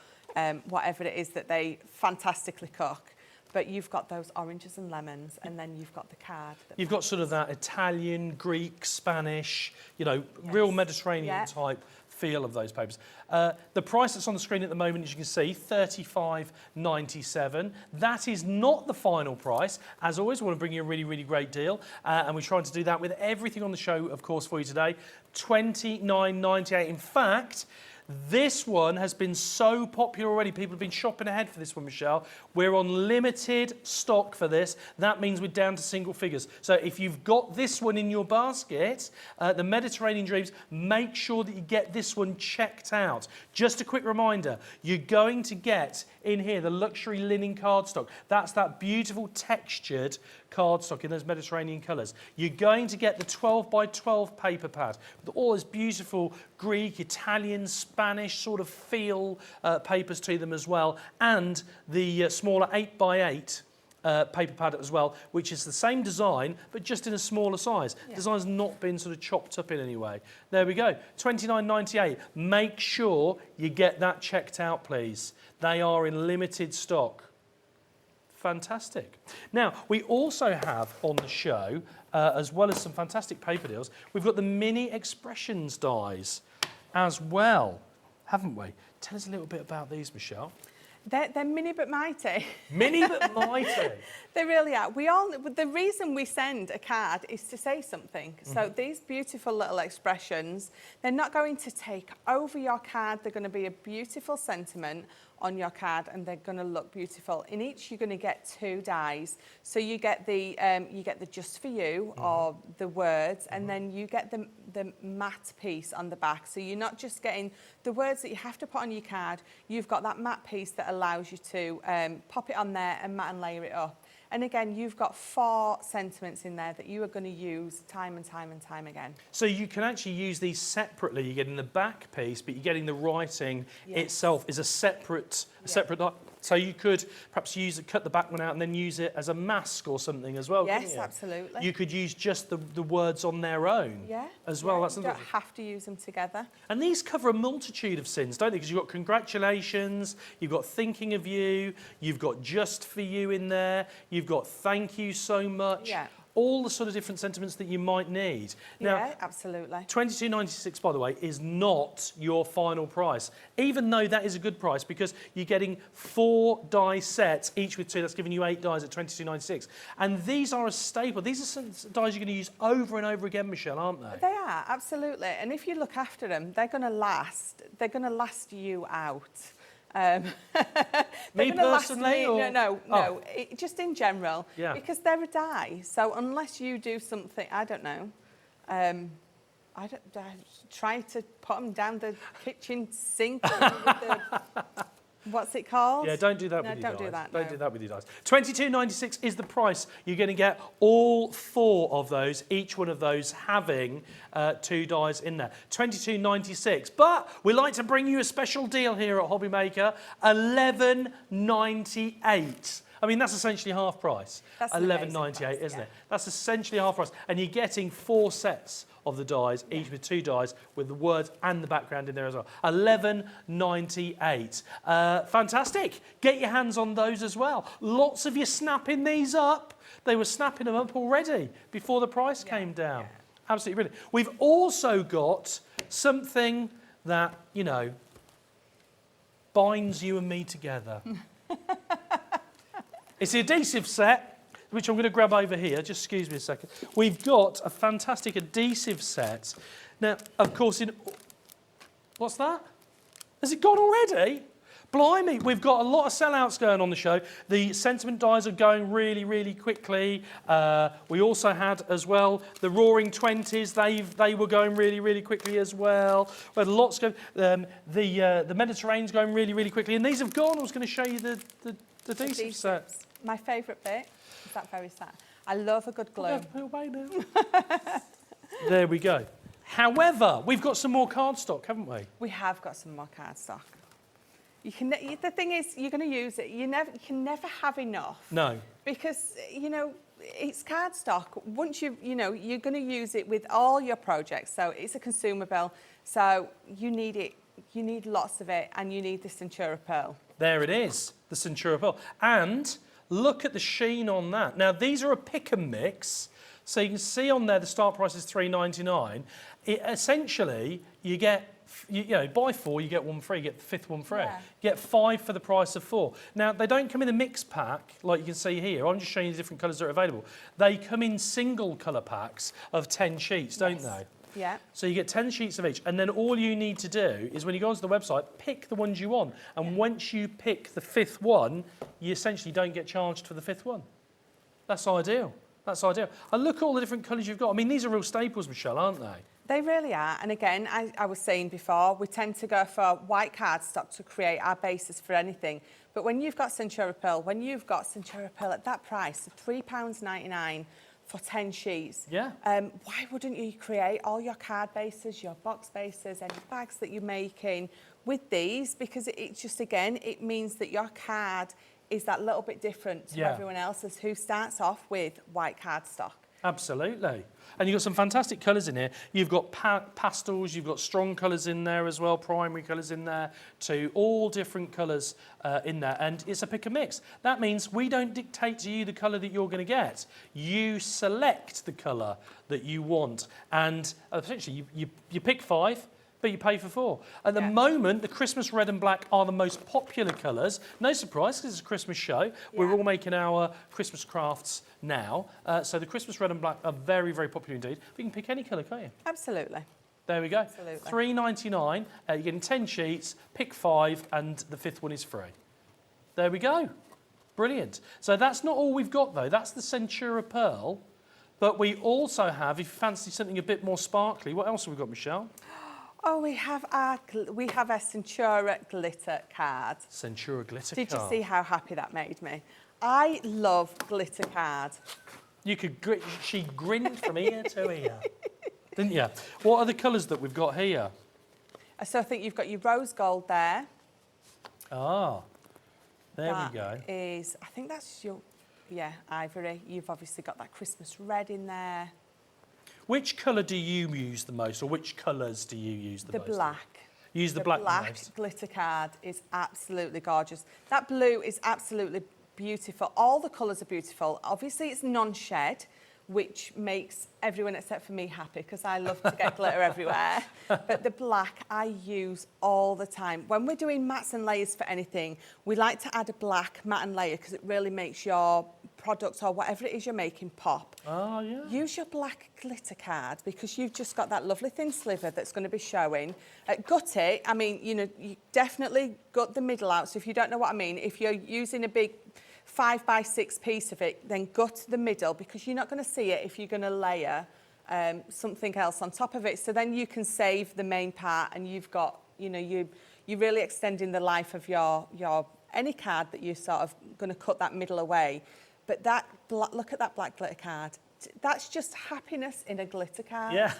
whatever it is that they fantastically cook. But you've got those oranges and lemons, and then you've got the card. You've got sort of that Italian, Greek, Spanish, you know, real Mediterranean type feel of those papers. The price that's on the screen at the moment, as you can see, $35.97. That is not the final price. As always, we want to bring you a really, really great deal, and we're trying to do that with everything on the show, of course, for you today. $29.98. In fact, this one has been so popular already. People have been shopping ahead for this one, Michelle. We're on limited stock for this. That means we're down to single figures. So if you've got this one in your basket, the Mediterranean Dreams, make sure that you get this one checked out. Just a quick reminder, you're going to get in here the luxury linen cardstock. That's that beautiful textured cardstock in those Mediterranean colours. You're going to get the 12x12 paper pad with all those beautiful Greek, Italian, Spanish sort of feel papers to them as well, and the smaller 8x8 paper pad as well, which is the same design but just in a smaller size. Design's not been sort of chopped up in any way. There we go, $29.98. Make sure you get that checked out, please. They are in limited stock. Fantastic. Now, we also have on the show, as well as some fantastic paper deals, we've got the mini expressions dies as well, haven't we? Tell us a little bit about these, Michelle. They're mini but mighty. Mini but mighty. They really are. The reason we send a card is to say something. So these beautiful little expressions, they're not going to take over your card. They're going to be a beautiful sentiment on your card, and they're going to look beautiful. In each, you're going to get 2 dies. So you get the just for you or the words, and then you get the matte piece on the back. So you're not just getting the words that you have to put on your card. You've got that matte piece that allows you to pop it on there and matte and layer it up. And again, you've got 4 sentiments in there that you are going to use time and time and time again. So you can actually use these separately. You're getting the back piece, but you're getting the writing itself is a separate So you could perhaps cut the back one out and then use it as a mask or something as well. Yes, absolutely. You could use just the words on their own as well. You don't have to use them together. And these cover a multitude of sins, don't they? Because you've got congratulations, you've got thinking of you, you've got just for you in there, you've got thank you so much. Yeah. All the sort of different sentiments that you might need. Now, Yeah, absolutely. $22.96, by the way, is not your final price, even though that is a good price because you're getting 4 die sets, each with 2. That's giving you 8 dies at $22.96. And these are a staple. These are some dies you're going to use over and over again, Michelle, aren't they? They are, absolutely. And if you look after them, they're going to last. They're going to last you out. Me personally? No, just in general. Yeah. Because they're a die. So unless you do something, I don't know, try to put them down the kitchen sink with the, what's it called? Yeah, don't do that with your dies. Don't do that, Don't do that with your dies. $22.96 is the price. You're going to get all 4 of those, each one of those having 2 dies in there. $22.96. But we like to bring you a special deal here at Hobbymaker, $11.98. I mean, that's essentially half price. That's $11.98, isn't it? That's essentially half price. And you're getting 4 sets of the dies, each with 2 dies, with the words and the background in there as well. $11.98. Fantastic. Get your hands on those as well. Lots of you snapping these up. They were snapping them up already before the price came down. Yeah. Absolutely brilliant. We've also got something that, you know, binds you and me together. It's the adhesive set, which I'm going to grab over here. Just excuse me a second. We've got a fantastic adhesive set. Now, of course, what's that? Has it gone already? Blimey, we've got a lot of sellouts going on the show. The sentiment dies are going really, really quickly. We also had as well the Roaring 20s. They were going really, really quickly as well. We had lots going. The Mediterranean's going really, really quickly. And these have gone. I was going to show you the adhesive sets. My favourite bit is that very sad. I love a good glue. There we go. However, we've got some more cardstock, haven't we? We have got some more cardstock. The thing is, you're going to use it. You can never have enough. No. Because, it's cardstock. Once you're going to use it with all your projects. So it's a consumable. So you need it. You need lots of it, and you need the Centura Pearl. There it is, the Centura Pearl. And look at the sheen on that. Now, these are a pick and mix. So you can see on there the start price is $3.99. Essentially, you get, buy 4, you get 1 free, you get the 5th one free. Yeah. You get 5 for the price of 4. Now, they don't come in a mix pack, like you can see here. I'm just showing you the different colours that are available. They come in single colour packs of 10 sheets, don't they? Yeah. So you get 10 sheets of each, and then all you need to do is when you go onto the website, pick the ones you want. And once you pick the 5th one, you essentially don't get charged for the 5th one. That's ideal. That's ideal. And look at all the different colours you've got. I mean, these are real staples, Michelle, aren't they? They really are. And again, I was saying before, we tend to go for white cardstock to create our basis for anything. But when you've got Centura Pearl, at that price, £3.99 for 10 sheets, why wouldn't you create all your card bases, your box bases, any bags that you're making with these? Because it just, again, it means that your card is that little bit different to everyone else's who starts off with white cardstock. Absolutely. And you've got some fantastic colours in here. You've got pastels, you've got strong colours in there as well, primary colours in there too, all different colours in there. And it's a pick and mix. That means we don't dictate to you the colour that you're going to get. You select the colour that you want. And essentially, you pick 5, but you pay for 4. At the moment, the Christmas red and black are the most popular colours. No surprise, because it's a Christmas show. We're all making our Christmas crafts now. So the Christmas red and black are very, very popular indeed. But you can pick any colour, can't you? Absolutely. There we go. Absolutely. $3.99. You're getting 10 sheets, pick 5, and the 5th one is free. There we go. Brilliant. So that's not all we've got, though. That's the Centura Pearl. But we also have, if you fancy something a bit more sparkly, what else have we got, Michelle? Oh, we have a Centura glitter card. Centura glitter card. Did you see how happy that made me? I love glitter card. You could she grinned from ear to ear, didn't you? What are the colours that we've got here? So I think you've got your rose gold there. Ah, there we go. That is, I think that's your, ivory. You've obviously got that Christmas red in there. Which colour do you use the most, or which colours do you use the most? The black. Use the black the black most. Glitter card is absolutely gorgeous. That blue is absolutely beautiful. All the colours are beautiful. Obviously, it's non-shed, which makes everyone except for me happy, because I love to get glitter everywhere. But the black I use all the time. When we're doing mats and layers for anything, we like to add a black mat and layer because it really makes your product or whatever it is you're making pop. Oh, yeah. Use your black glitter card because you've just got that lovely thin sliver that's going to be showing. Gut it. I mean, you definitely gut the middle out. So if you don't know what I mean, if you're using a big 5x6 piece of it, then gut the middle because you're not going to see it if you're going to layer something else on top of it. So then you can save the main part and you've got, you're really extending the life of your any card that you're sort of going to cut that middle away. But look at that black glitter card. That's just happiness in a glitter card. Yeah.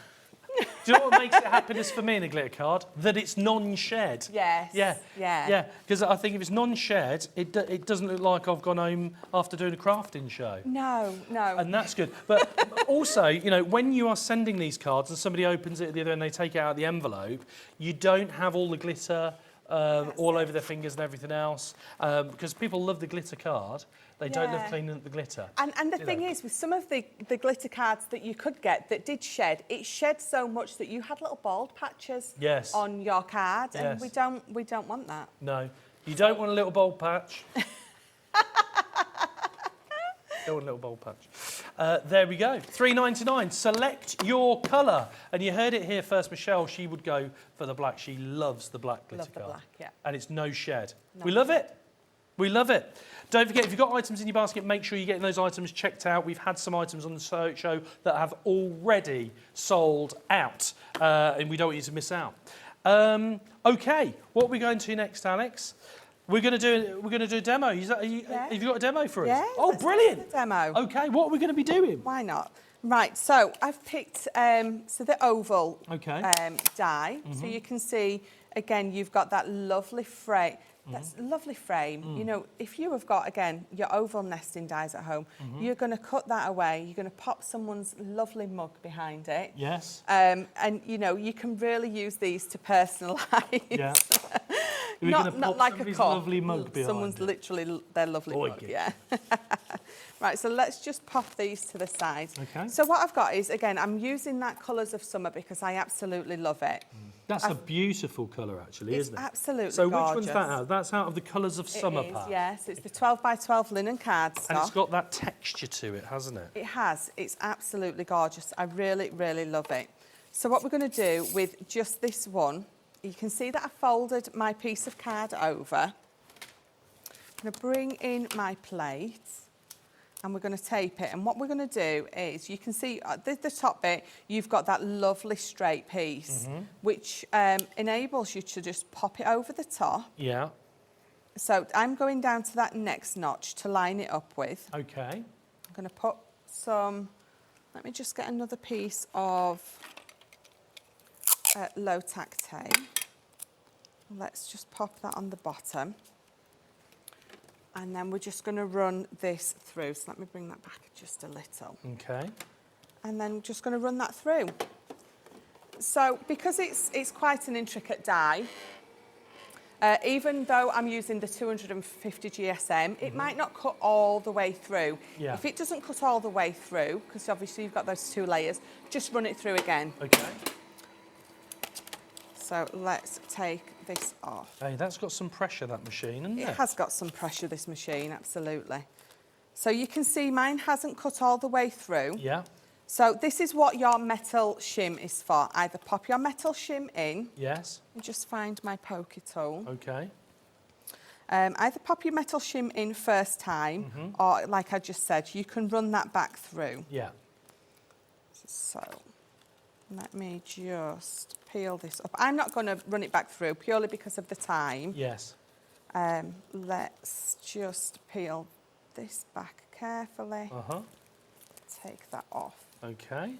Do you know what makes it happiness for me in a glitter card? That it's non-shed. Yes. Yeah. Because I think if it's non-shed, it doesn't look like I've gone home after doing a crafting show. No. And that's good. But also, when you are sending these cards and somebody opens it at the other end, they take it out of the envelope, you don't have all the glitter all over their fingers and everything else. Because people love the glitter card. They don't love cleaning up the glitter. And the thing is, with some of the glitter cards that you could get that did shed, it shed so much that you had little bald patches on your card, and we don't want that. No, you don't want a little bald patch. Don't want a little bald patch. There we go, £3.99. Select your colour. And you heard it here first, Michelle, she would go for the black. She loves the black glitter Love the card. black, yeah. And it's no shed. No We love it. We love it. Don't forget, if you've got items in your basket, make sure you're getting those items checked out. We've had some items on the show that have already sold out, and we don't want you to miss out. Okay, what are we going to next, Alex? We're going to do a demo. Have you got a demo for us? Yeah. Oh, brilliant! The demo. Okay, what are we going to be doing? Why not? Right. So I've picked the oval die. So you can see again, you've got that lovely frame. That's a lovely frame. You know, if you have got, again, your oval nesting dies at home, you're going to cut that away. You're going to pop someone's lovely mug behind it. Yes. And, you know, you can really use these to personalise. Yeah. Not like a cup. Lovely mug behind Someone's it. literally their lovely mug, good. yeah. Right, so let's just pop these to the side. Okay. So what I've got is, again, I'm using that Colours of Summer because I absolutely love it. That's a beautiful colour, actually, isn't it? Absolutely So gorgeous. which one's that out? That's out of the Colours of Summer pack. Yes, it's the 12 by 12 linen cardstock. And it's got that texture to it, hasn't it? It has. It's absolutely gorgeous. I really, really love it. So what we're going to do with just this one, you can see that I folded my piece of card over. I'm going to bring in my plate and we're going to tape it. And what we're going to do is, you can see at the top bit, you've got that lovely straight piece, which enables you to just pop it over the top. Yeah. So I'm going down to that next notch to line it up with. Okay. I'm going to put some, let me just get another piece of low tack tape. Let's just pop that on the bottom. And then we're just going to run this through. So let me bring that back just a little. Okay. And then just going to run that through. So because it's quite an intricate die, even though I'm using the 250 GSM, it might not cut all the way through. Yeah. If it doesn't cut all the way through, because obviously you've got those two layers, just run it through again. Okay. So let's take this off. Hey, that's got some pressure, that machine, hasn't it? It has got some pressure, this machine, absolutely. So you can see mine hasn't cut all the way through. Yeah. So this is what your metal shim is for. Either pop your metal shim in. Yes. And just find my pokey tool. Okay. Either pop your metal shim in first time, or like I just said, you can run that back through. Yeah. So let me just peel this up. I'm not going to run it back through purely because of the time. Yes. Let's just peel this back carefully. Take that off. Okay.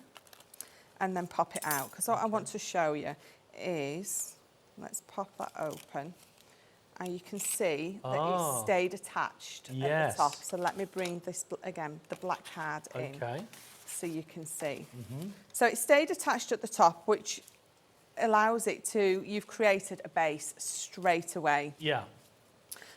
And then pop it out. Because what I want to show you is, let's pop that open. And you can see that it stayed attached at the top. So let me bring this, again, the black card in. Okay. So you can see. So it stayed attached at the top, which allows it to, you've created a base straight away. Yeah.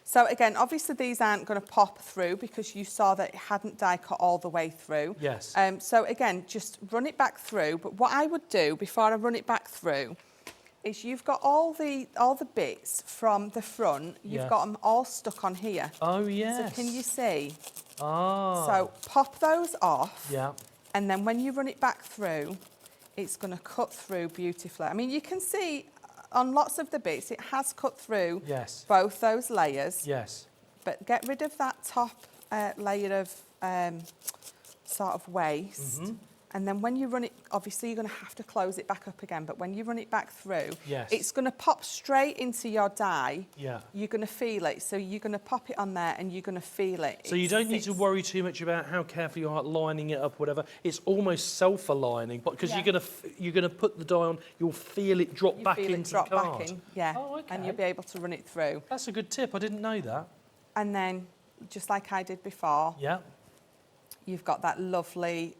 So again, obviously these aren't going to pop through because you saw that it hadn't die cut all the way through. Yes. So again, just run it back through. But what I would do before I run it back through is you've got all the bits from the front, you've got them all stuck on here. Oh, yes. So can you see? Ah. So pop those off. Yeah. And then when you run it back through, it's going to cut through beautifully. I mean, you can see on lots of the bits, it has cut through both those layers. Yes. But get rid of that top layer of sort of waste. And then when you run it, obviously you're going to have to close it back up again, but when you run it back through, it's going to pop straight into your die. Yeah. You're going to feel it. So you're going to pop it on there and you're going to feel it. So you don't need to worry too much about how careful you are lining it up, whatever. It's almost self-aligning, but because you're gonna put the die on, you'll feel it drop back into the card. Back in, yeah. Oh, okay. And you'll be able to run it through. That's a good tip. I didn't know that. And then, just like I did before, you've got that lovely,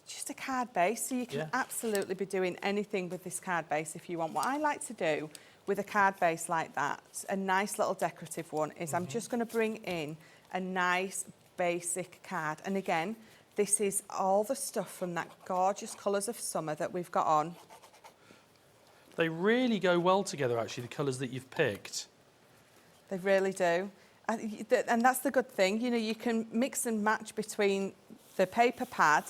just a card base. So you can absolutely be doing anything with this card base if you want. What I like to do with a card base like that, a nice little decorative one, is I'm just going to bring in a nice basic card. And again, this is all the stuff from that gorgeous Colours of Summer that we've got on. They really go well together, actually, the colours that you've picked. They really do. And that's the good thing. You know, you can mix and match between the paper pad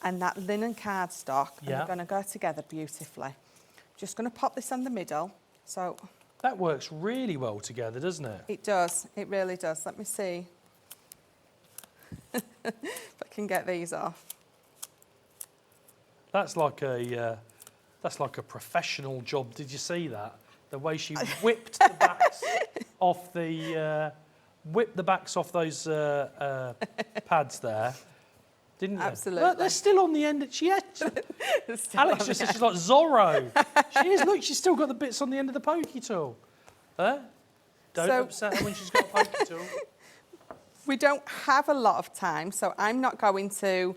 and that linen cardstock, and Yeah. they're going to go together beautifully. Just going to pop this on the middle. So That works really well together, doesn't it? it does. It really does. Let me see if I can get these off. That's like a professional job. Did you see that? The way she whipped the backs off those pads there, didn't you? Absolutely. Look, they're still on the end. Alex just said she's like Zorro. She is. Look, she's still got the bits on the end of the pokey tool. Don't upset her when she's got a pokey tool. We don't have a lot of time, so I'm not going to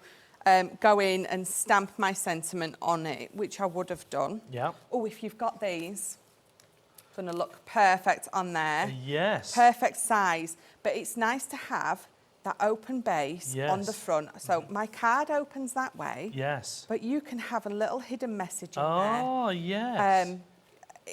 go in and stamp my sentiment on it, which I would have done. Yeah. Oh, if you've got these, going to look perfect on there. Yes. Perfect size, but it's nice to have that open base on the Yes. front. So my card opens that way. Yes. But you can have a little hidden message in there. Oh, yes.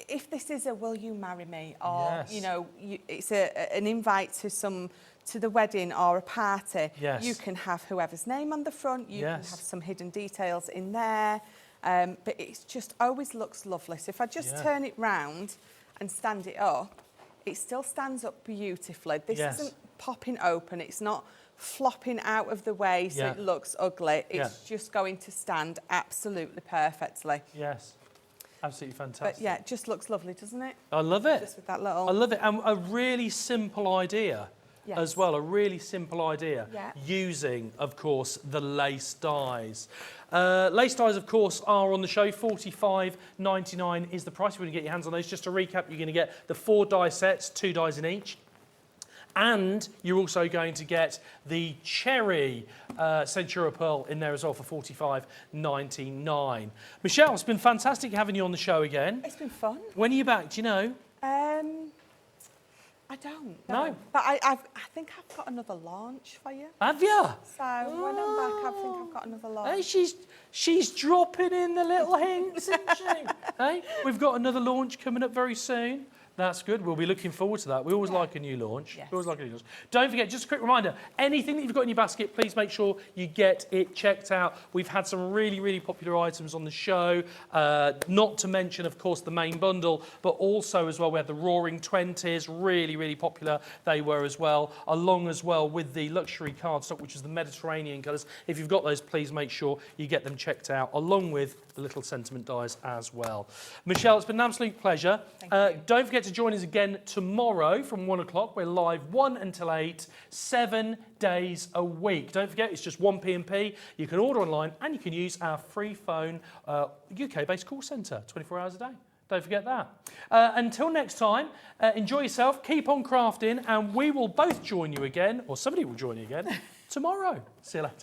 If this is a "Will you marry me?" or Yes. you know, it's an invite to the wedding or a party. Yes. You can have whoever's name on the front. You can Yes. have some hidden details in there. But it just always looks lovely. So if I just turn it round and stand it up, it still stands up beautifully. This Yes. isn't popping open. It's not flopping out of the way so Yeah. it looks ugly. It's Yeah. just going to stand absolutely perfectly. Yes. Absolutely fantastic. But yeah, it just looks lovely, doesn't it? I love it. Just with that little... I love it. And a really simple idea Yes. as well. A really simple idea. Yeah. Using, of course, the lace dies. Lace dies, of course, are on the show. $45.99 is the price. You're going to get your hands on those. Just to recap, you're going to get the 4 die sets, 2 dies in each. And you're also going to get the cherry Centura Pearl in there as well for $45.99. Michelle, it's been fantastic having you on the show again. It's been fun. When are you back? Do you know? I don't. No. But I think I've got another launch for you. Have you? So when I'm back, I think I've got another launch. Hey, she's dropping in the little hints, isn't she? Hey, we've got another launch coming up very soon. That's good. We'll be looking forward to that. We always like a new launch. Yes. We always like a new launch. Don't forget, just a quick reminder, anything that you've got in your basket, please make sure you get it checked out. We've had some really, really popular items on the show, not to mention, of course, the main bundle, but also as well, we had the Roaring 20s, really, really popular they were as well, along as well with the luxury cardstock, which is the Mediterranean colours. If you've got those, please make sure you get them checked out, along with the little sentiment dies as well. Michelle, it's been an absolute pleasure. Don't forget to join us again tomorrow from 1 o'clock. We're live 1 until 8, 7 days a week. Don't forget, it's just 1 P&P. You can order online and you can use our free phone UK-based call centre 24 hours a day. Don't forget that. Until next time, enjoy yourself, keep on crafting, and we will both join you again, or somebody will join you again, tomorrow. See you later.